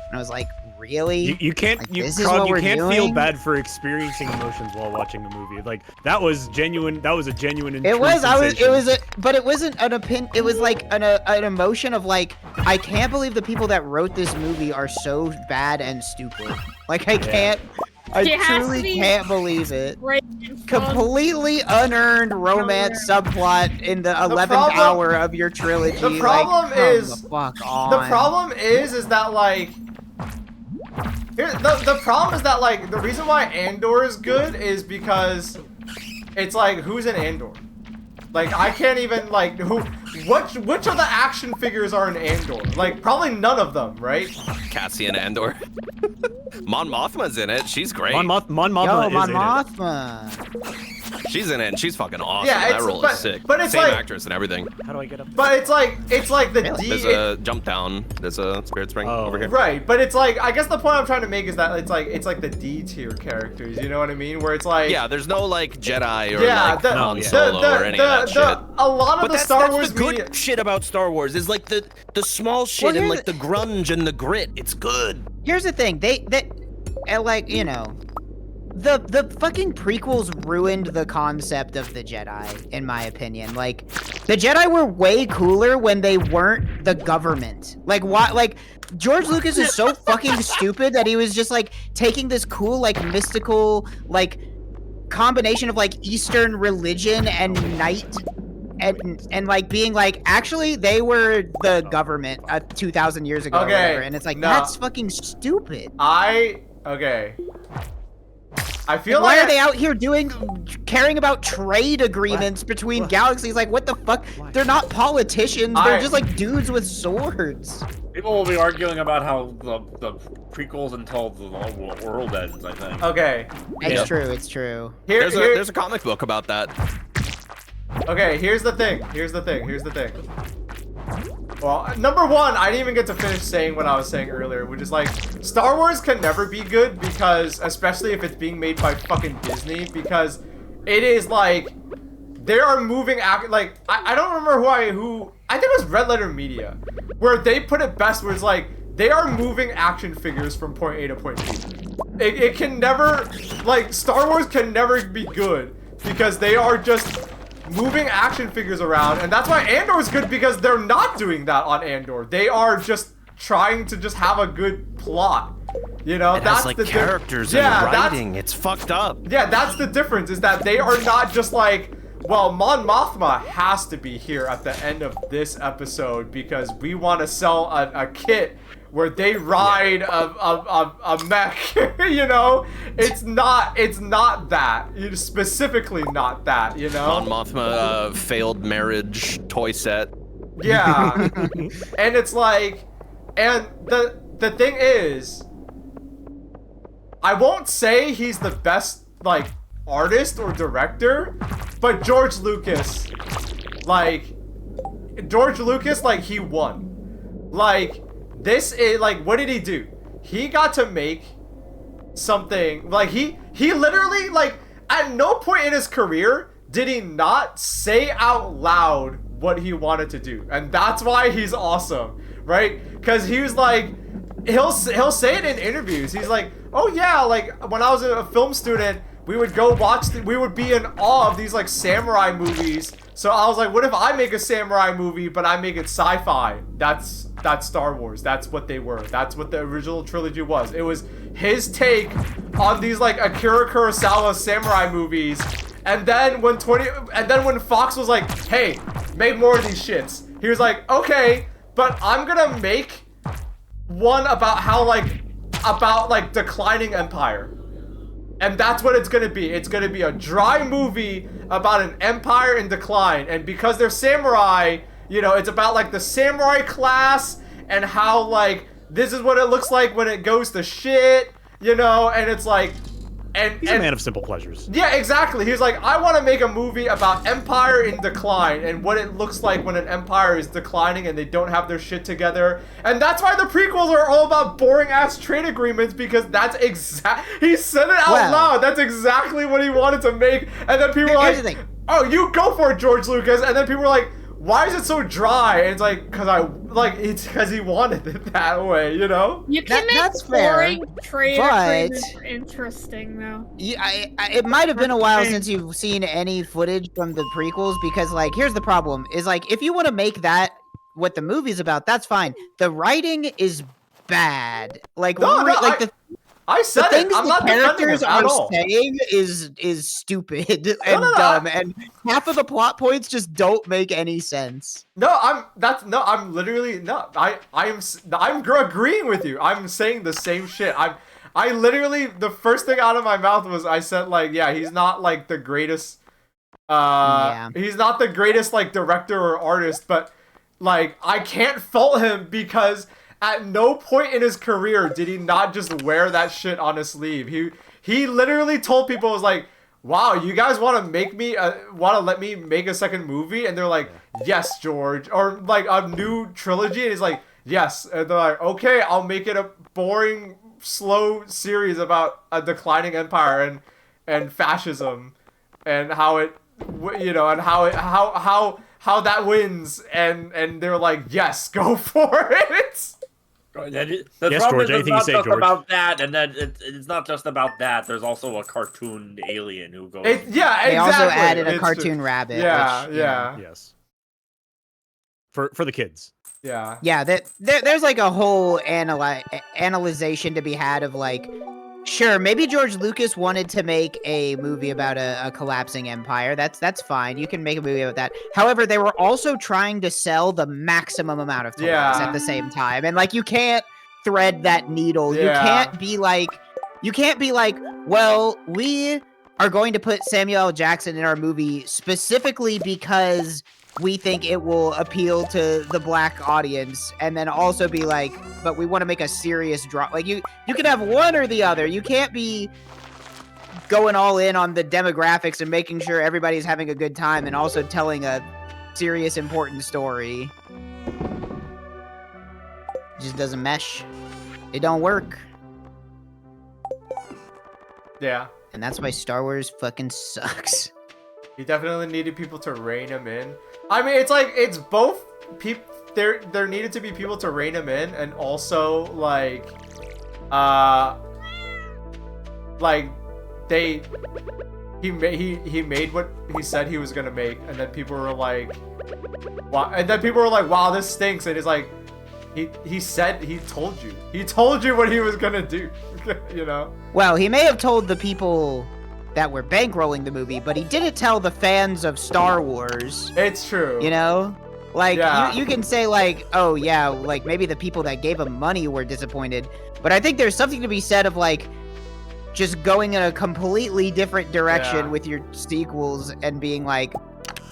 and I was like, "Really?" You can't Like, you this is Krog, what you we're can't feel doing? bad for experiencing emotions while watching a movie. Like that was genuine. That was a genuine. And It true was. sensation. But it wasn't an opinion. It was like an emotion of like, I can't believe the people that wrote this movie are so bad and stupid. Like I can't. I It has to truly be can't believe it. Right in front. Completely unearned romance subplot in the 11th problem- hour of your trilogy. The problem like, come is- the fuck on. The problem is that like the problem is that like the reason why Andor is good is because it's like who's in Andor? Like I can't even like which of the action figures are in Andor? Like probably none of them, right? Cassian Andor. Mon Mothma's in it. She's great. Mon Mothma Yo, is Mon in it. Mothma. She's in it, and she's fucking awesome. Yeah, that it's- role but- is sick. but it's Same like- actress and everything. How do I get up there? But it's like the D. There's a jump down. There's a Spirit Spring over here. Right, but it's like I guess the point I'm trying to make is that it's like the D tier characters. You know what I mean? Where it's like Yeah, there's no like Jedi or yeah, like the, Han the, Solo the, or any of that the, shit. a lot of But the that's, Star that's Wars the good media. shit about Star Wars is like the small shit Well, and here's like the grunge and the grit. It's good. Here's the thing. They and like, you know, the fucking prequels ruined the concept of the Jedi, in my opinion. Like, the Jedi were way cooler when they weren't the government. Like, why? Like, George Lucas is so fucking stupid that he was just like taking this cool, like, mystical, like, combination of like Eastern religion and night. And like being like, actually, they were the government 2,000 years ago, or whatever. And it's like, that's fucking stupid. Okay. I feel why like are they out here caring about trade agreements between galaxies? Like, what the fuck? They're not politicians. They're just like dudes with swords. People will be arguing about how the prequels until the world ends, I think. Okay. It's true. It's true. There's a comic book about that. Okay, here's the thing. Well, number one, I didn't even get to finish saying what I was saying earlier, which is like, Star Wars can never be good because, especially if it's being made by fucking Disney, because it is like, they are moving like, I don't remember who, I think it was Red Letter Media, where they put it best, where it's like, they are moving action figures from point A to point B. It can never, like, Star Wars can never be good because they are just moving action figures around, and that's why Andor is good, because they're not doing that on Andor. They are just trying to just have a good plot. You know, it that's has, like, the characters and writing. It's fucked up. Yeah, that's the difference, is that they are not just like, well, Mon Mothma has to be here at the end of this episode because we want to sell a kit where they ride a mech. You know, it's not that. Specifically not that, you know. Mon Mothma failed marriage toy set. Yeah. And it's like, and the thing is, I won't say he's the best, like, artist or director, but George Lucas, like, he won. Like, this is, like, what did he do? He got to make something, like, he literally, like, at no point in his career did he not say out loud what he wanted to do. And that's why he's awesome, right? Because he was like, he'll say it in interviews. He's like, oh yeah, like, when I was a film student, we would go watch, we would be in awe of these, like, samurai movies. So I was like, what if I make a samurai movie, but I make it sci-fi? That's Star Wars. That's what they were. That's what the original trilogy was. It was his take on these, like, Akira Kurosawa samurai movies. And then when Fox was like, hey, make more of these shits, he was like, okay, but I'm gonna make one about how, like, declining empire. And that's what it's gonna be. It's gonna be a dry movie about an empire in decline. And because they're samurai, you know, it's about, like, the samurai class and how, like, this is what it looks like when it goes to shit, you know, and it's like, he's a man of simple pleasures. Yeah, exactly. He's like, I want to make a movie about empire in decline and what it looks like when an empire is declining and they don't have their shit together. And that's why the prequels are all about boring ass trade agreements, because that's he said it out loud. That's exactly what he wanted to make. And then people were like, oh, you go for it, George Lucas. And then people were like, why is it so dry? And it's like, it's because he wanted it that way, you know? You can make boring trade agreements interesting, though. Yeah, it might have been a while since you've seen any footage from the prequels, because, like, here's the problem, is, like, if you want to make that what the movie's about, that's fine. The writing is bad. Like, I said the things I'm the not characters at are all. saying is stupid and dumb, and half of the plot points just don't make any sense. I'm agreeing with you. I'm saying the same shit. I literally, the first thing out of my mouth was, I said, like, yeah, he's not, like, the greatest, he's not the greatest, like, director or artist, but, like, I can't fault him because at no point in his career did he not just wear that shit on his sleeve. He literally told people, was like, wow, you guys want to let me make a second movie? And they're like, yes, George. Or, like, a new trilogy. And he's like, yes. And they're like, okay, I'll make it a boring, slow series about a declining empire and fascism and how it, you know, and how that wins. And they're like, yes, go for it. The Yes, problem George, is it's anything you not say, just George. about that, and then it's not just about that. There's also a cartoon alien who goes. Yeah, exactly. They also added a It's cartoon true. rabbit. Yeah, which, you know. Yes. For the kids. Yeah. Yeah, there's like a whole analyzation to be had of like, sure, maybe George Lucas wanted to make a movie about a collapsing empire. That's fine. You can make a movie about that. However, they were also trying to sell the maximum amount of toys at the same time, and like you can't thread that needle. Yeah. You can't be like, well, we are going to put Samuel L. Jackson in our movie specifically because we think it will appeal to the black audience, and then also be like, but we want to make a serious drop. Like you can have one or the other. You can't be going all in on the demographics and making sure everybody's having a good time and also telling a serious, important story. It just doesn't mesh. It don't work. Yeah. And that's why Star Wars fucking sucks. He definitely needed people to rein him in. I mean, it's like, it's both people. There needed to be people to rein him in, and also like he made what he said he was gonna make, and then people were like, wow, and then people were like, wow, this stinks, and it's like, he said, he told you what he was gonna do. You know. Well, he may have told the people that were bankrolling the movie, but he didn't tell the fans of Star Wars. It's true. You know? Like, yeah. you can say, like, oh, yeah, like, maybe the people that gave him money were disappointed. But I think there's something to be said of, like, just going in a completely different direction with your sequels and being like,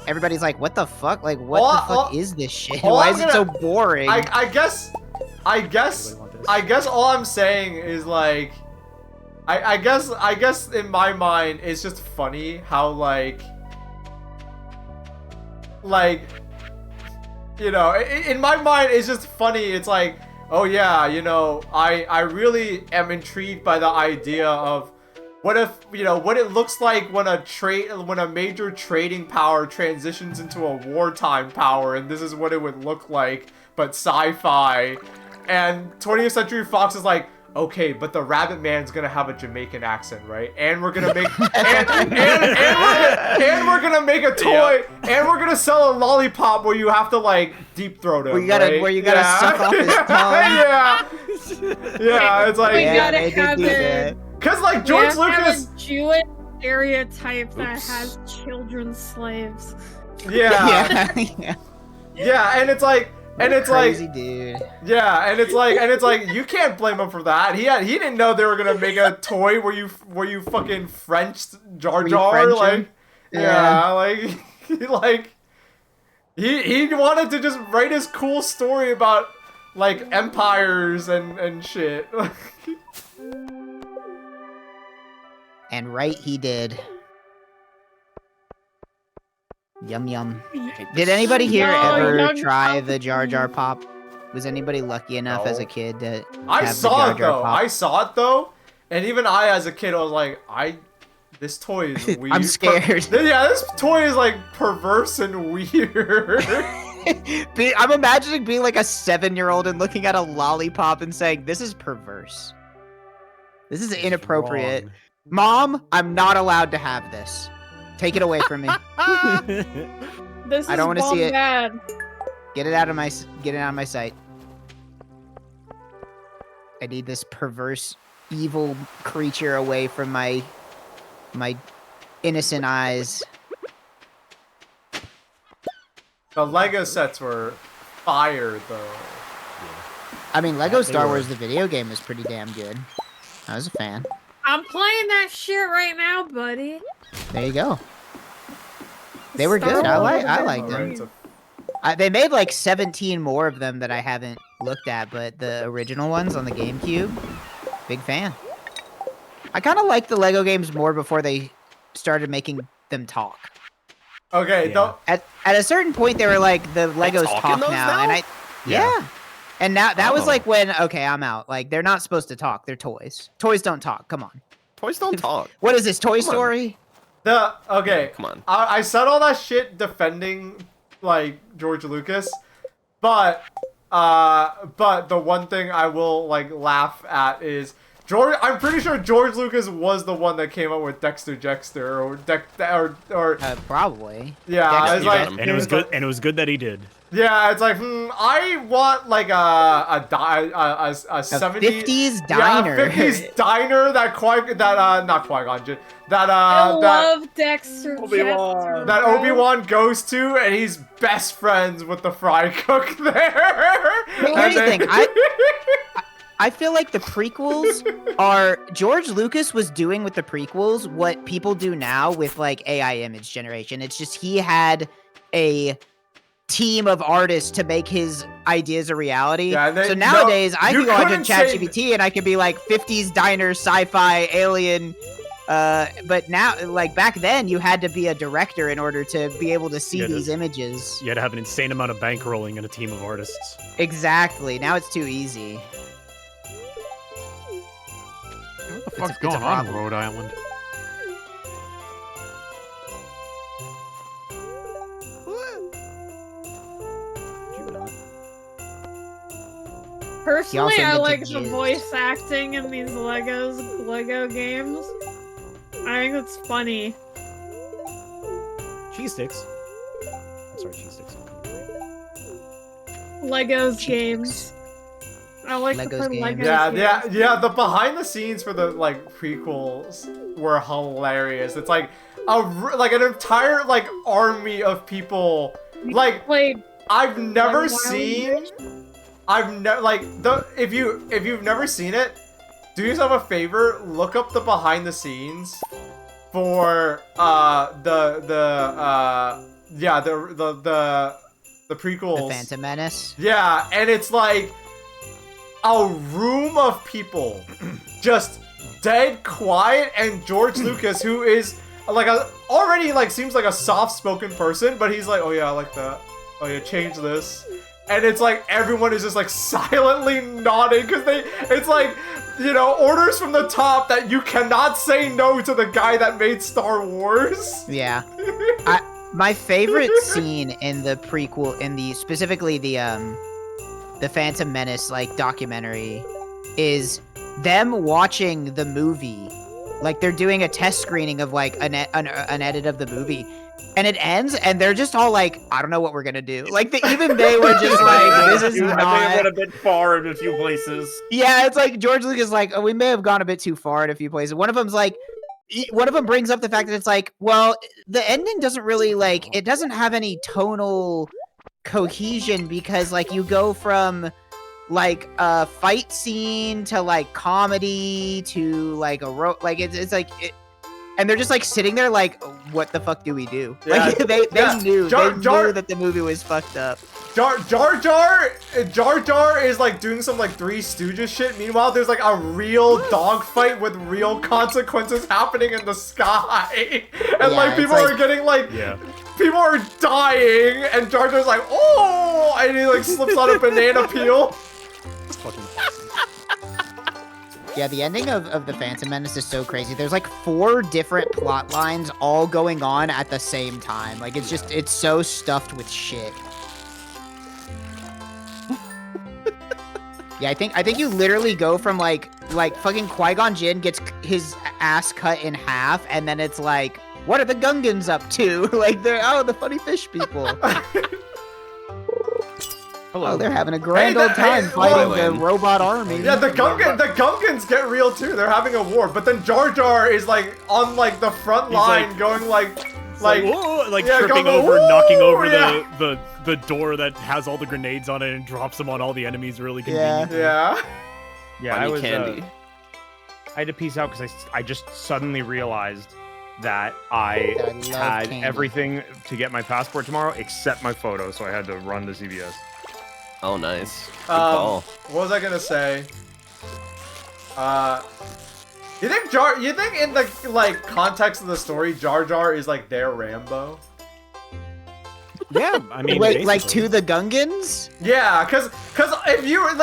everybody's like, what the fuck? Like, what the fuck is this shit? Why is it so boring? I guess all I'm saying is, like, I guess in my mind, it's just funny how, like, you know, in my mind, it's just funny. It's like, oh yeah, you know, I really am intrigued by the idea of what if, you know, what it looks like when a major trading power transitions into a wartime power, and this is what it would look like, but sci-fi. And 20th Century Fox is like, okay, but the Rabbit Man's gonna have a Jamaican accent, right? And we're gonna make and we're gonna make a toy, and we're gonna sell a lollipop where you have to like deep throat him. Where you gotta suck off his tongue. yeah, it's like we gotta have it. Cause like George Lucas, a Jewish stereotype that has children slaves. Yeah, and it's like. And it's crazy like, dude. Yeah, and it's like you can't blame him for that. He didn't know they were gonna make a toy where you fucking Frenched Jar Jar, like, he wanted to just write his cool story about like empires and shit. And right he did. Yum yum. Did anybody here ever try the Jar Jar Pop? Was anybody lucky enough as a kid to have the Jar Jar Pop? I saw it though, and even I as a kid I was like, this toy is weird. I'm scared. This toy is like perverse and weird. I'm imagining being like a 7-year-old and looking at a lollipop and saying, this is perverse. This is inappropriate. Wrong. Mom, I'm not allowed to have this. Take it away from me. This is I don't want to see it. bad. Get it out of my sight. I need this perverse, evil creature away from my innocent eyes. The Lego sets were fire though. I mean, Lego Star Wars the video game is pretty damn good. I was a fan. I'm playing that shit right now, buddy. There you go. They were good. I liked them. They made like 17 more of them that I haven't looked at, but the original ones on the GameCube, big fan. I kind of liked the Lego games more before they started making them talk. Okay, at a certain point they were like, the Legos talk now, and and now that was like when, okay, I'm out. Like, they're not supposed to talk. They're toys. Toys don't talk. Come on. Toys don't talk. What is this, Toy Story? Okay, come on. I said all that shit defending like George Lucas, but but the one thing I will like laugh at is George. I'm pretty sure George Lucas was the one that came up with Dexter Jettster or probably. Yeah, it's like, and it was good. And it was good that he did. Yeah, it's like, I want like a 50s diner. Yeah, 50s diner not Qui-Gon Jinn. I love Dexter Jettster. That Obi-Wan goes to, and he's best friends with the fry cook there. Here's the thing, I feel like the prequels are George Lucas was doing with the prequels what people do now with like AI image generation. It's just he had a team of artists to make his ideas a reality. Yeah, so nowadays I can go onto ChatGPT and I can be like 50s diner, sci-fi, alien. But now, like back then, you had to be a director in order to be able to see these images. You had to have an insane amount of bankrolling and a team of artists. Exactly. Now it's too easy. What the fuck's going on in Rhode Island? Personally, I like the voice acting in these Lego games. I think it's funny. Cheese sticks. I'm sorry, cheese sticks. Legos games. I like Legos the games. Legos Yeah. The behind the scenes for the like prequels were hilarious. It's like an entire like army of people. Like I've never seen. If you've never seen it, do yourself a favor, look up the behind the scenes for the prequels. The Phantom Menace. Yeah, and it's like a room of people just dead quiet, and George Lucas, who is like already seems like a soft-spoken person, but he's like, oh yeah, I like that. Oh yeah, change this. And it's like everyone is just like silently nodding because it's like, you know, orders from the top that you cannot say no to the guy that made Star Wars. Yeah. My favorite scene in the prequel, specifically the Phantom Menace documentary, is them watching the movie. Like they're doing a test screening of an edit of the movie. And it ends, and they're just all like, I don't know what we're gonna do. Even they were just like, this is not... I think I went a bit far in a few places. Yeah, it's like, George Lucas is like, oh, we may have gone a bit too far in a few places. One of them brings up the fact that it's like, well, the ending doesn't really, it doesn't have any tonal cohesion because, you go from, a fight scene to, comedy to, and they're just sitting there what the fuck do we do? Yeah. They knew that the movie was fucked up. Jar Jar is doing some Three Stooges shit. Meanwhile, there's a real dogfight with real consequences happening in the sky, and people are getting people are dying, and Jar Jar's like, oh, and he slips on a banana peel. It's fucking Yeah, the ending of The Phantom Menace is so crazy. There's 4 different plot lines all going on at the same time. It's so stuffed with shit. Yeah, I think you literally go from fucking Qui-Gon Jinn gets his ass cut in half, and then it's what are the Gungans up to? They're the funny fish people. Hello. Oh, they're having a grand old time fighting the robot army. Yeah, the Gungans get real too. They're having a war, but then Jar Jar is on the front line, going tripping going, over, knocking over yeah. the door that has all the grenades on it and drops them on all the enemies really conveniently. Yeah. Yeah, Funny I was. candy. I had to piece out because I just suddenly realized that I had candy. everything to get my passport tomorrow except my photo, so I had to run to CVS. Oh, nice. Good call. What was I gonna say? You think in the context of the story, Jar Jar is their Rambo? Yeah, I mean, to the Gungans? Yeah, cause if you were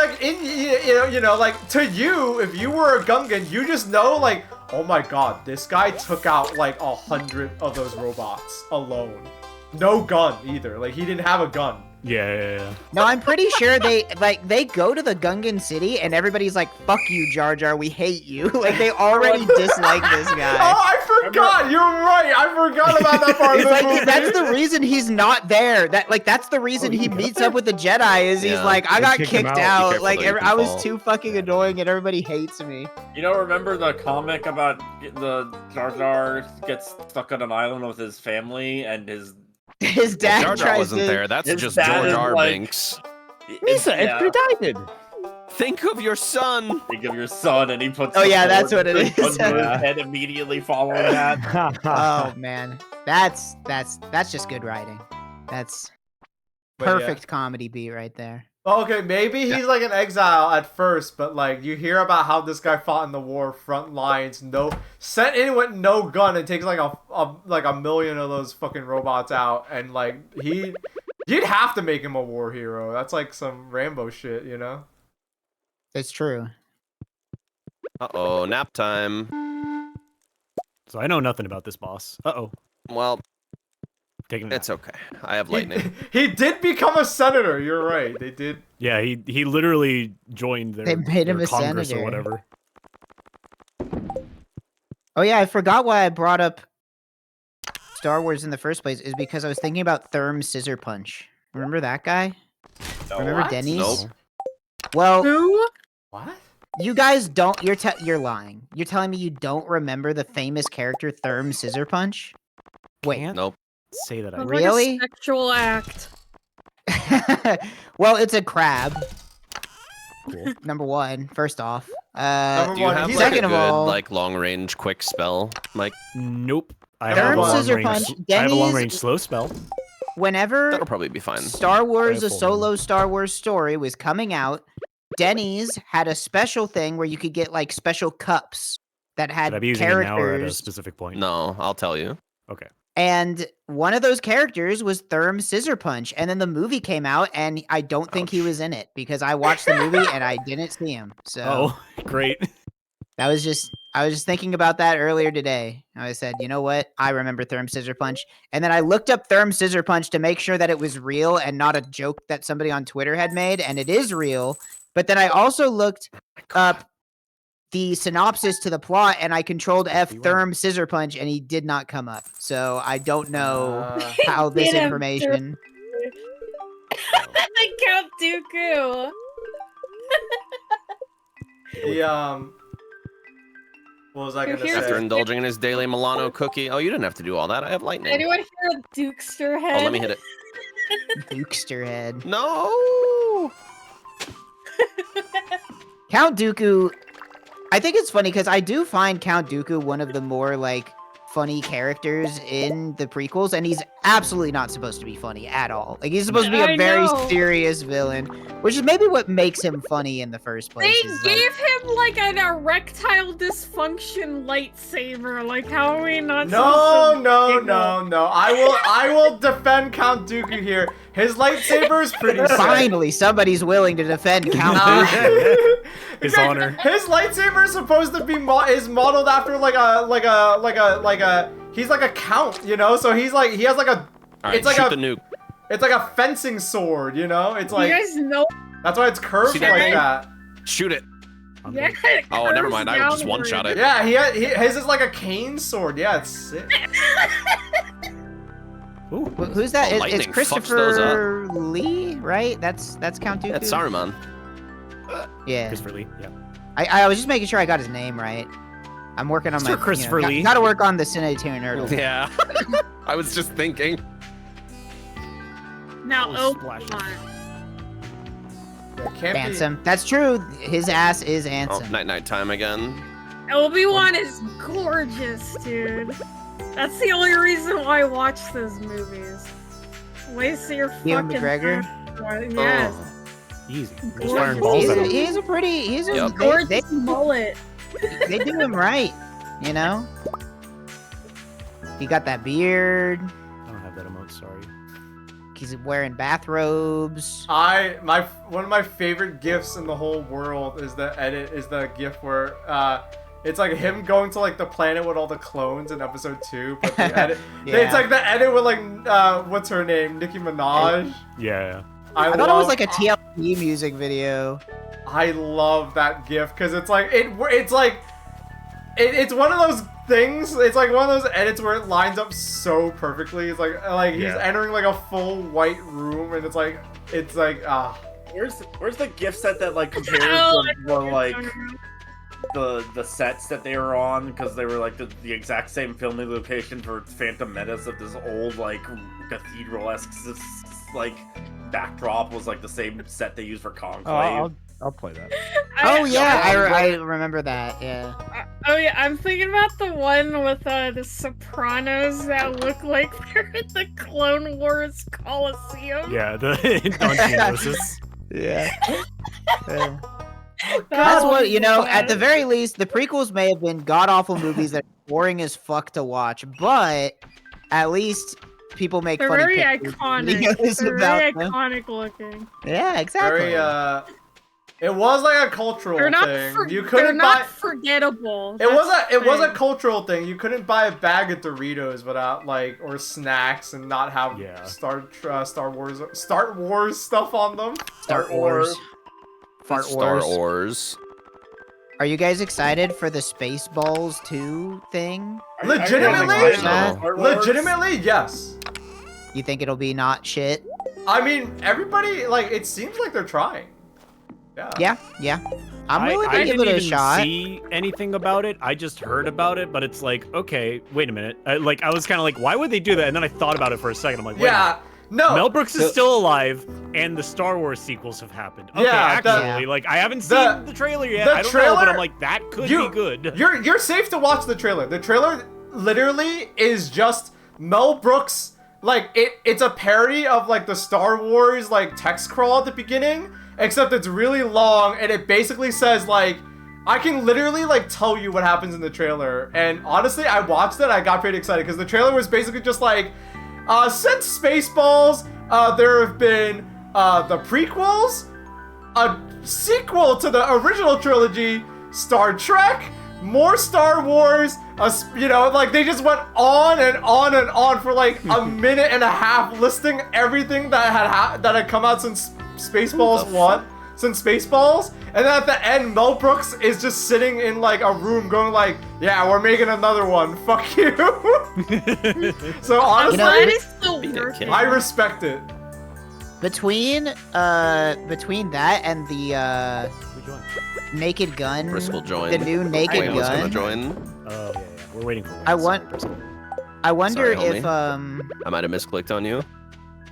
to you, if you were a Gungan, you just know oh my god, this guy took out 100 of those robots alone. No gun either. He didn't have a gun. Yeah. No, I'm pretty sure they go to the Gungan city and everybody's like, "Fuck you, Jar Jar, we hate you." Like they already dislike this guy. Oh, I forgot. You're right. I forgot about that part of It's the like movie. that's the reason he's not there. That's the reason he meets up with the Jedi. Is he's like, I got kicked him kicked out. out. Be careful Like though, you can I was fall. too fucking annoying and everybody hates me. You know, remember the comic about the Jar Jar gets stuck on an island with his family and his His dad Jar Jar tries wasn't to. there. That's his just dad Jar is Jar like- Binks. Misa yeah, expedited. Think of your son. think of your son, and he puts. Oh, the yeah, that's sword what it is. under Yeah. his head immediately following that. Oh man, that's just good writing. That's But yeah. perfect comedy beat right there. Okay, maybe he's like an exile at first, but like you hear about how this guy fought in the war, front lines, sent in with no gun, and takes like a million of those fucking robots out, and like you'd have to make him a war hero. That's like some Rambo shit, you know? It's true. Uh-oh, nap time. So I know nothing about this boss. Uh-oh. Well, Taking a it's nap. okay. I have lightning. He did become a senator. You're right. They did. Yeah, he literally joined their, They made him their a Congress senator. or whatever. Oh yeah, I forgot why I brought up Star Wars in the first place is because I was thinking about Therm Scissor Punch. Remember that guy? Remember What? Denny's? Nope. Well, Who? What? you guys don't. You're lying. You're telling me you don't remember the famous character Therm Scissor Punch? Wait. Can't Nope. say that I Sounds Really? Like a sexual act. Well, it's a crab. Cool. Number one, first off. Number Do you one, have he's like a second good of all- like long range quick spell, Mike? Nope. I Therm have a long Scissor range. Punch, I have a long Denny's- range slow spell. Whenever That'll probably be fine. Star Wars, I a have full solo Star Wars story was coming out, Denny's had a special thing where you could get like special cups that had Should I be using it now or at a characters. specific point? No, I'll tell you. Okay. And one of those characters was Therm Scissor Punch. And then the movie came out, and I don't think he was in it because I watched the movie and I didn't see him. So Oh, great. I was just thinking about that earlier today. I said, you know what? I remember Therm Scissor Punch. And then I looked up Therm Scissor Punch to make sure that it was real and not a joke that somebody on Twitter had made. And it is real. But then I also looked up the synopsis to the plot, and I controlled F Therm Scissor Punch, and he did not come up. So I don't know how this Did have information. I Count Dooku. He what was I gonna Here's- say? After indulging in his daily Milano cookie. Oh, you didn't have to do all that. I have lightning. Anyone hear a Dukester head? Oh, let me hit it. Dukester head. No. Count Dooku. I think it's funny because I do find Count Dooku one of the more like funny characters in the prequels, and he's absolutely not supposed to be funny at all. Like he's supposed to be a I very know. serious villain, which is maybe what makes him funny in the first place. They is, like- gave him like an erectile dysfunction lightsaber. Like, how are we not? No, supposed to no, giggle? no, no. I will defend Count Dooku here. His lightsaber is pretty sick. Finally, somebody's willing to defend Count Nah. Dooku. His honor. His lightsaber is supposed to be is modeled after he's like a count, you know. So he has like a All right, it's like shoot a the nuke. it's like a fencing sword, you know. It's like you guys know. that's why it's curved See like that? that. Shoot it. Yeah, it Oh, never curves mind. I just one-shot it. Yeah, his is like a cane sword. Yeah, it's sick. Ooh. Who's that? Oh, It's lightning fucks those Christopher Lee, right? That's Count Dooku. That's Saruman. Yeah. Christopher Lee. Yeah. I was just making sure I got his name right. I'm working on Mr. my Christopher Lee. Got to work on the Cinetuner Nerdle. Yeah. I was just thinking. Now, Oh, oh, splashes. Yeah, can't be. Ansem. That's true. His ass is Oh, Ansem. night time again. Obi-Wan is gorgeous, dude. That's the only reason why I watch those movies. Waste your Ewan fucking McGregor? time. Yes. Oh. Easy. Just Gorgeous. firing balls He's at a, him. he's a pretty. He's a. Yep. They, Gorgeous mullet. they do him right. You know. He got that beard. I don't have that emote. Sorry. He's wearing bathrobes. One of my favorite gifs in the whole world is the gif where it's like him going to like the planet with all the clones in episode 2, but the edit Yeah. it's like the edit with like what's her name, Nicki Minaj. Yeah. I thought it was like a TLC music video. I love that gif because it's like it's one of those things. It's like one of those edits where it lines up so perfectly. It's like he's entering like a full white room, and it's like Where's the gift set that like compares the sets that they were on, because they were like the exact same filming location for Phantom Menace of this old like cathedral-esque like backdrop was like the same set they used for Conclave. I'll play that. I remember that. Yeah. Oh yeah, I'm thinking about the one with the Sopranos that look like they're in the Clone Wars Coliseum. Yeah, the Dungeonosis. Yeah. That's what, at the very least, the prequels may have been god-awful movies that are boring as fuck to watch, but at least people make They're funny very pictures and iconic. videos They're about very them. iconic looking. Yeah, exactly. It was like a cultural thing. You couldn't they're buy. not forgettable. It was a cultural thing. You couldn't buy a bag of Doritos without or snacks and not have Star Wars stuff on them. Star Wars. Star Wars. Are you guys excited for the Spaceballs 2 thing? Legitimately, yes. You think it'll be not shit? I mean, everybody it seems like they're trying. Yeah. I'm willing to give it a shot. I didn't even see anything about it. I just heard about it, but it's like, okay, wait a minute. I was kind of like, why would they do that? And then I thought about it for a second. I'm like, wait a minute. No. Mel Brooks is still alive, and the Star Wars sequels have happened. Okay, actually, I haven't seen the trailer yet. I don't know, but I'm like, that could be good. You're safe to watch the trailer. The trailer literally is just Mel Brooks. It's a parody of the Star Wars text crawl at the beginning, except it's really long, and it basically says I can literally tell you what happens in the trailer. And honestly, I watched it. I got pretty excited because the trailer was basically just since Spaceballs, there have been the prequels, a sequel to the original trilogy, Star Trek, more Star Wars, they just went on and on and on for a minute and a half listing everything that had come out since Spaceballs 1. Since Spaceballs, and then at the end, Mel Brooks is just sitting in a room going yeah, we're making another one. Fuck you. So honestly, I respect it. Between that and the Naked Gun, Briscoe joined. the new Naked Wayne was Gun. gonna join. Oh yeah, we're waiting for. I wonder Sorry, if homie. I might have misclicked on you.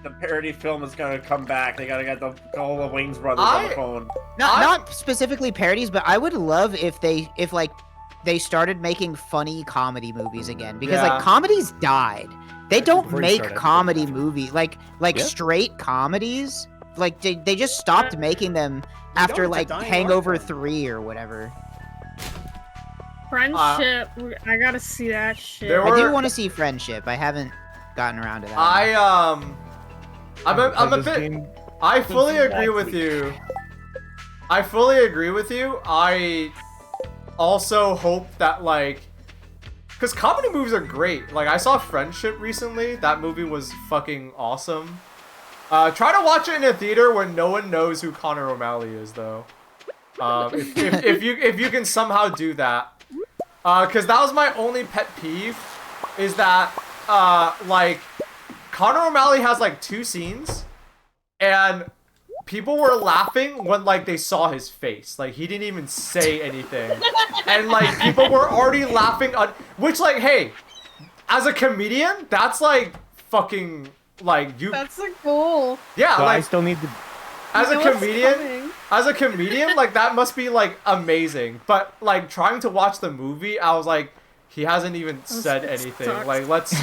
The parody film is gonna come back. They gotta get all the Wayne's brothers on the phone. Not specifically parodies, but I would love if they started making funny comedy movies again, because comedies died. They don't make comedy movies straight comedies. They just stopped making them after Hangover 3 or whatever. Friendship, I gotta see that shit. I do want to see Friendship. I haven't gotten around to that. I fully agree with you. I also hope that because comedy movies are great. I saw Friendship recently. That movie was fucking awesome. Try to watch it in a theater where no one knows who Connor O'Malley is, though. If you can somehow do that, because that was my only pet peeve, is that Connor O'Malley has 2 scenes, and people were laughing when they saw his face. He didn't even say anything, and people were already laughing. Which hey, as a comedian, that's fucking you. That's a goal. Yeah, so I still need to. As a comedian, that must be sucking. But trying to watch the movie, I was he hasn't even said anything. Let's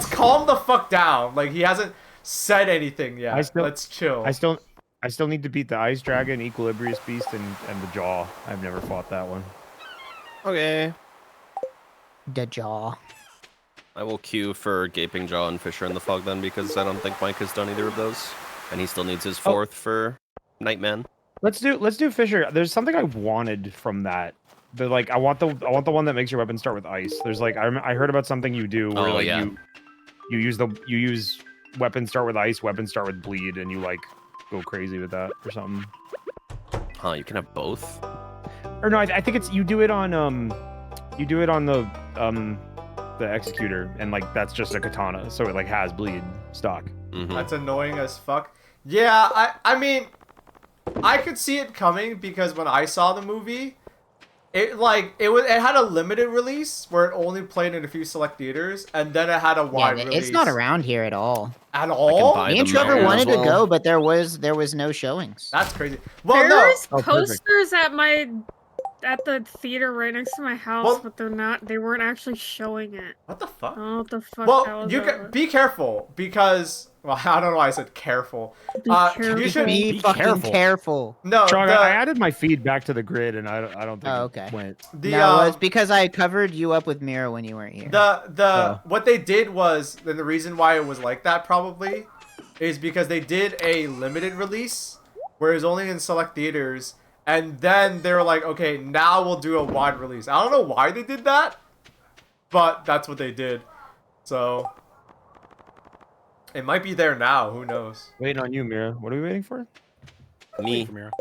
calm the fuck down. He hasn't said anything yet. Let's chill. I still need to beat the Ice Dragon, Equilibrious Beast, and the Jaw. I've never fought that one. Okay. The Jaw. I will queue for Gaping Jaw and Fisher in the Fog then, because I don't think Mike has done either of those, and he still needs his 4th for Nightman. Let's do Fisher. There's something I wanted from that. I want the one that makes your weapon start with ice. There's I heard about something you do where you use weapons start with ice, weapons start with bleed, and you go crazy with that or something. Huh? You can have both. Or no, I think it's you do it on the executor, and like that's just a katana, so it like has bleed stock. That's annoying as fuck. Yeah, I mean, I could see it coming because when I saw the movie, it had a limited release where it only played in a few select theaters, and then it had a wide release. It's not around here at all. At all? Me and Trevor wanted to go, but there was no showings. That's crazy. Well, There's no. posters at the theater right next to my house, but they weren't actually showing it. What the fuck? Oh, what the fuck? Well, you can be careful because I don't know why I said careful. You should be fucking careful. No, Chong, I added my feed back to the grid, and I don't think it went. No, it's because I covered you up with Mira when you weren't here. What they did was, and the reason why it was like that probably is because they did a limited release where it was only in select theaters. And then they were like, okay, now we'll do a wide release. I don't know why they did that, but that's what they did. So, it might be there now. Who knows? Waiting on you, Mira. What are we waiting for? Me. For Mira.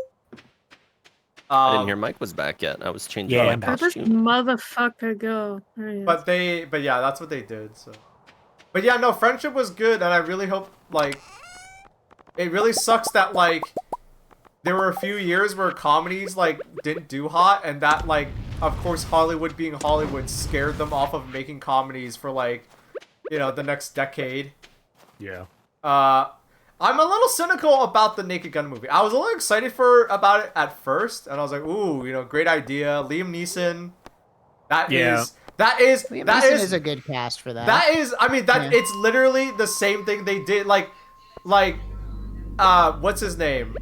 I didn't hear Mike was back yet. I was changing my Where this costume. motherfucker go? But yeah, that's what they did. So, but yeah, no, Friendship was good, and I really hope, like, it really sucks that, like, there were a few years where comedies, like, didn't do hot, and that, like, of course, Hollywood being Hollywood scared them off of making comedies for, like, you know, the next decade. Yeah. I'm a little cynical about the Naked Gun movie. I was a little excited about it at first, and I was like, ooh, you know, great idea. Liam Neeson. That is a good cast for that. That is, I mean, it's literally the same thing they did, like, what's his name?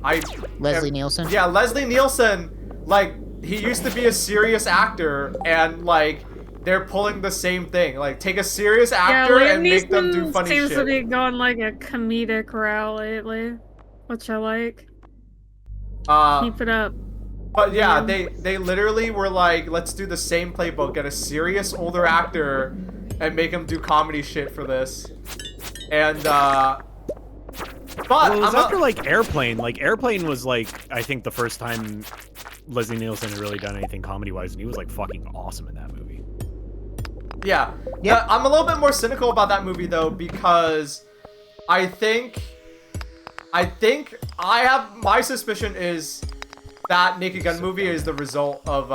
Leslie Nielsen? Yeah, Leslie Nielsen, like, he used to be a serious actor, and, like, they're pulling the same thing. Like, take a serious actor and make them do funny shit. Seems to be going, like, a comedic route lately, which I like. Keep it up. But yeah, they literally were like, let's do the same playbook, get a serious older actor, and make him do comedy shit for this. And, but it was after like Airplane. Like Airplane was like I think the first time Leslie Nielsen had really done anything comedy wise, and he was like fucking awesome in that movie. Yeah. I'm a little bit more cynical about that movie though, because I think my suspicion is that Naked Gun movie is the result of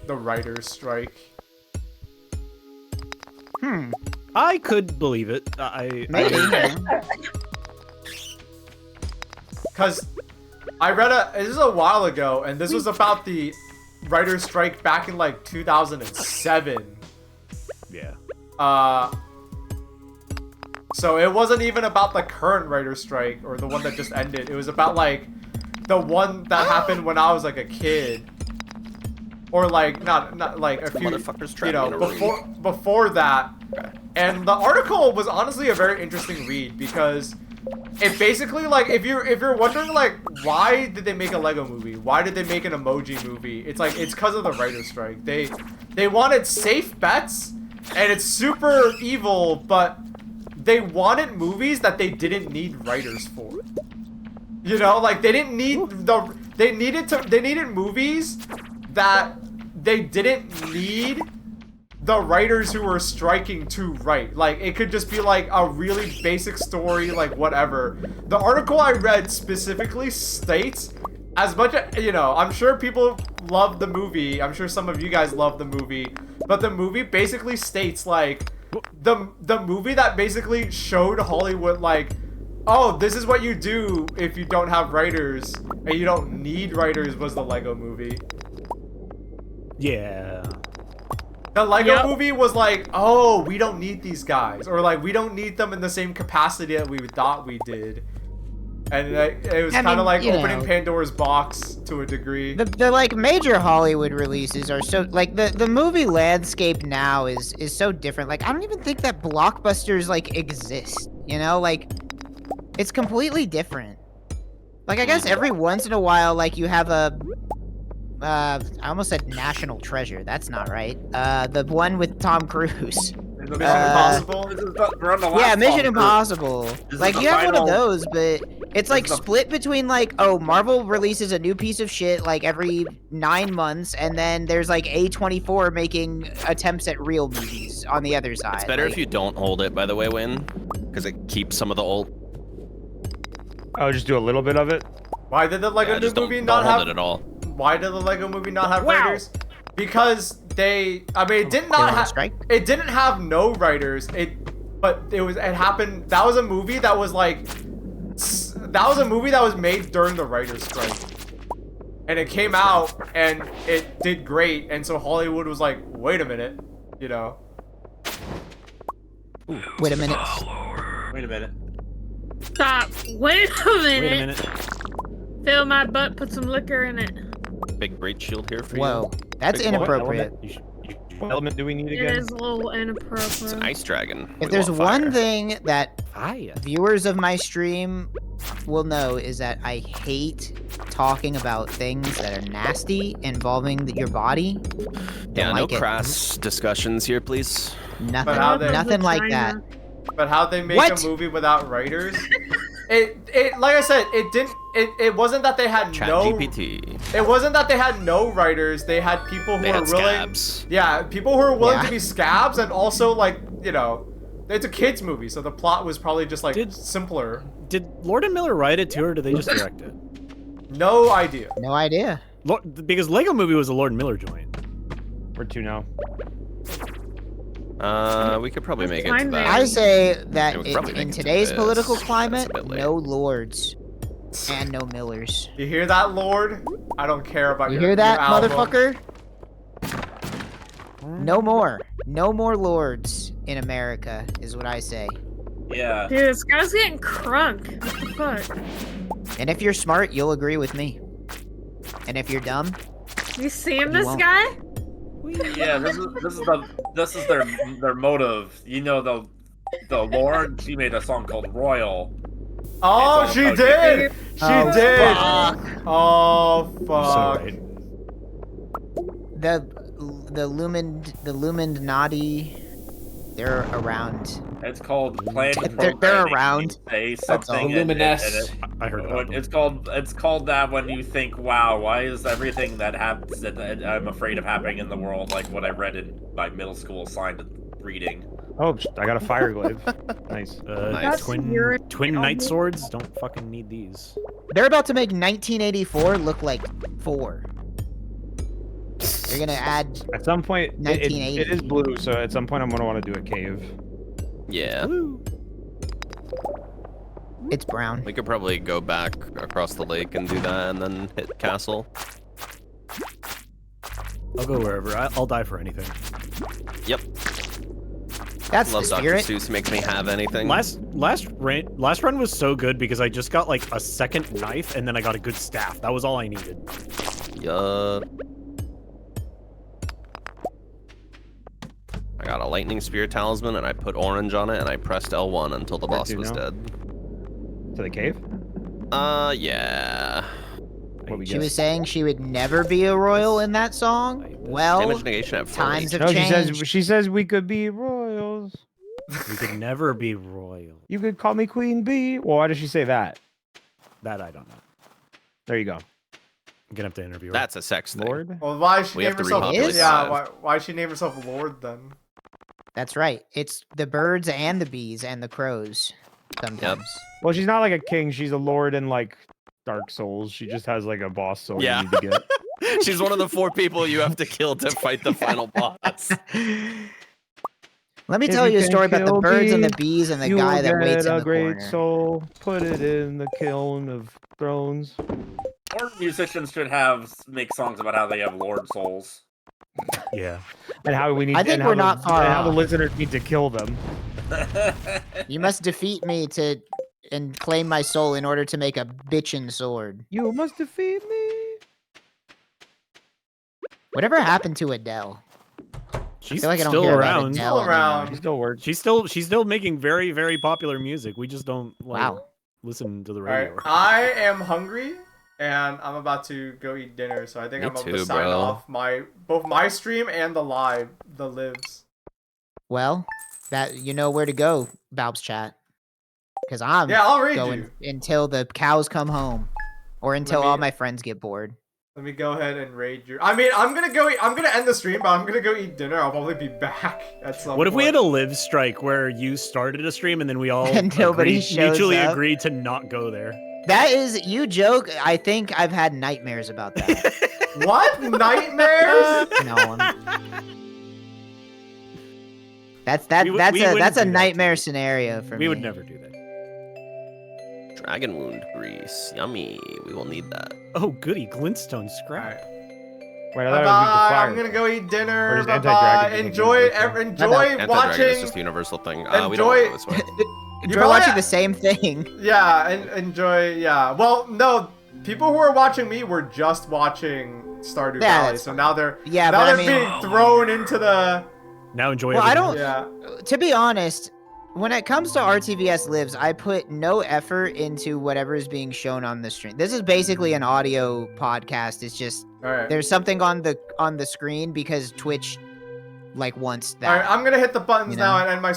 the writer's strike. I could believe it. Because I read this is a while ago, and this was about the writer's strike back in like 2007. Yeah. So it wasn't even about the current writer's strike or the one that just ended. It was about like the one that happened when I was like a kid. Or like not like a few, you know, before that. And the article was honestly a very interesting read because it basically, like, if you're wondering like why did they make a Lego movie? Why did they make an emoji movie? It's like it's because of the writer's strike. They wanted safe bets, and it's super evil, but they wanted movies that they didn't need writers for. You know, like they didn't need they needed movies that they didn't need the writers who were striking to write. Like, it could just be like a really basic story, like whatever. The article I read specifically states, as much as, you know, I'm sure people love the movie, I'm sure some of you guys love the movie, but the movie basically states like, the movie that basically showed Hollywood like, oh, this is what you do if you don't have writers, and you don't need writers, was the Lego movie. Yeah. The Lego movie was like, oh, we don't need these guys. Or like, we don't need them in the same capacity that we thought we did. And it was kind of like opening Pandora's box to a degree. The like major Hollywood releases are so like the movie landscape now is so different. Like I don't even think that blockbusters like exist. You know, like it's completely different. Like I guess every once in a while, like you have a I almost said National Treasure. That's not right. The one with Tom Cruise. Mission Impossible? Yeah, Mission Impossible. Like, you have one of those, but It's like split between like, oh, Marvel releases a new piece of shit like every 9 months, and then there's like A24 making attempts at real movies on the other side. It's better like, if you don't hold it, by the way, Win, because it keeps some of the old. Oh, just do a little bit of it. Why did the Lego just movie don't not hold have it at all. Why did the Lego movie not have Wow. writers? Because it did not have it didn't have no writers. But it happened. That was a movie that was like made during the writer's strike. And it came out and it did great, and so Hollywood was like, wait a minute, you know. Wait a minute. Wait a minute. Stop. Wait a minute. Wait a minute. Fill my butt, put some liquor in it. Big great shield here for Whoa, you. that's Wait, what inappropriate. What element do we need It again? is a little inappropriate. It's an ice dragon. If We there's want one fire. thing that Fire. viewers of my stream will know is that I hate talking about things that are nasty involving your body. Yeah, Don't no like it. crass discussions here, please. Nothing, how they- nothing like that. But how'd they make What? a movie without writers? It like I said, it wasn't that they had Chat no GPT. It wasn't that they had no writers. They had people who They were had willing. scabs. Yeah, people who were willing Yeah. to be scabs, and also like, you know, it's a kids movie, so the plot was probably just like Did- simpler. Did Lord and Miller write it too, or did they just direct it? No idea. No idea. Because Lego Movie was a Lord and Miller joint. Where to now? We could probably make it to Fine, that. I say that Yeah, we could probably make in it to today's this. political That's a climate, bit late. no lords and no Millers. You hear that, Lord? I don't care about You your hear that, your album. motherfucker? No more. No more lords in America, is what I say. Yeah. Dude, this guy's getting crunk. What the fuck? And if you're smart, you'll agree with me. And if you're dumb, You seen You this won't. guy? Yeah, this is their motive. You know, the Lord, she made a song called Royal. Oh, It's all she about did. She Oh, did. fuck. Oh So fuck. right. the Illuminati, they're around. It's called Planned They're Programming. around. Say That's something. all. and Luminesce. I heard about them. it's called that when you think, wow, why is everything that happens that I'm afraid of happening in the world like what I read in my middle school assigned reading. Oh, I got a fire glaive. Nice. Nice. Twin knight swords. Don't fucking need these. They're about to make 1984 look like 4. They're gonna add. At some point, it 1980. is blue, so at some point I'm gonna want to do a cave. Yeah. It's brown. We could probably go back across the lake and do that, and then hit castle. I'll go wherever. I'll die for anything. Yep. That's Love the Dr. spirit. Seuss makes me have anything. Last run was so good because I just got like a second knife and then I got a good staff. That was all I needed. Yup. I got a lightning spear talisman and I put orange on it and I pressed L1 until the Where boss to was now? dead. To the cave? Yeah. What we She guess? was saying she would never be a royal in that song. Well, Damage negation at 40. times have No, changed. she says we could be royals. We could never be royal. You could call me Queen Bee. Well, why does she say that? That I don't know. There you go. I'm gonna have to interview her. That's a sex thing. Lord? Well, why she We name have to herself? repopulate Yeah, five. why she name herself Lord then? That's right. It's the birds and the bees and the crows. Sometimes. Well, she's not like a king. She's a lord in like Dark Souls. She just has like a boss soul Yeah. you need to get. She's one of the 4 people you have to kill to fight the final boss. Let me If tell you a can story about the kill birds and me, the bees and the you guy will that waits get in a the great corner. soul. Put it in the kiln of thrones. Or musicians should make songs about how they have Lord souls. Yeah. And how we need. I think and how we're not far And how the off. listeners need to kill them. You must defeat me and claim my soul in order to make a bitchin' sword. You must defeat me. Whatever happened to Adele? She's feel like I don't still hear about around. Adele Still around. She still works. She's still making very, very popular music. We just don't like Wow. listen to the Alright, radio. I am hungry and I'm about to go eat dinner, so I think Me I'm about too, to sign bro. off both my stream and the lives. Well, that you know where to go, Baaulp's chat. Because I'm I'll raid going you. until the cows come home, or until all my friends get bored. Let me go ahead and raid you. I mean, I'm gonna end the stream, but I'm gonna go eat dinner. I'll probably be back at some point. What if we had a live strike where you started a stream and then we all And nobody mutually shows up? agreed to not go there? That is, you joke. I think I've had nightmares about that. What? Nightmares? No. That's a nightmare scenario for me. We would never do that. Dragon wound grease. Yummy. We will need that. Oh, goody. Glintstone scrap. Wait, I thought it was Bye. fire. I'm gonna go eat dinner. Or is Bye. anti-dragon Enjoy Anti-dragon watching. is just a universal thing. We don't Enjoy. go this way. You're watching the same thing. Yeah, and enjoy. Yeah. Well, no. People who are watching me were just watching Stardew Valley, so now they're being thrown into the. Now enjoy. Well, I don't. Yeah. To be honest, when it comes to RTVS Lives, I put no effort into whatever is being shown on the stream. This is basically an audio podcast. It's just there's something on the screen because Twitch wants that. All right, I'm gonna hit the buttons now and end my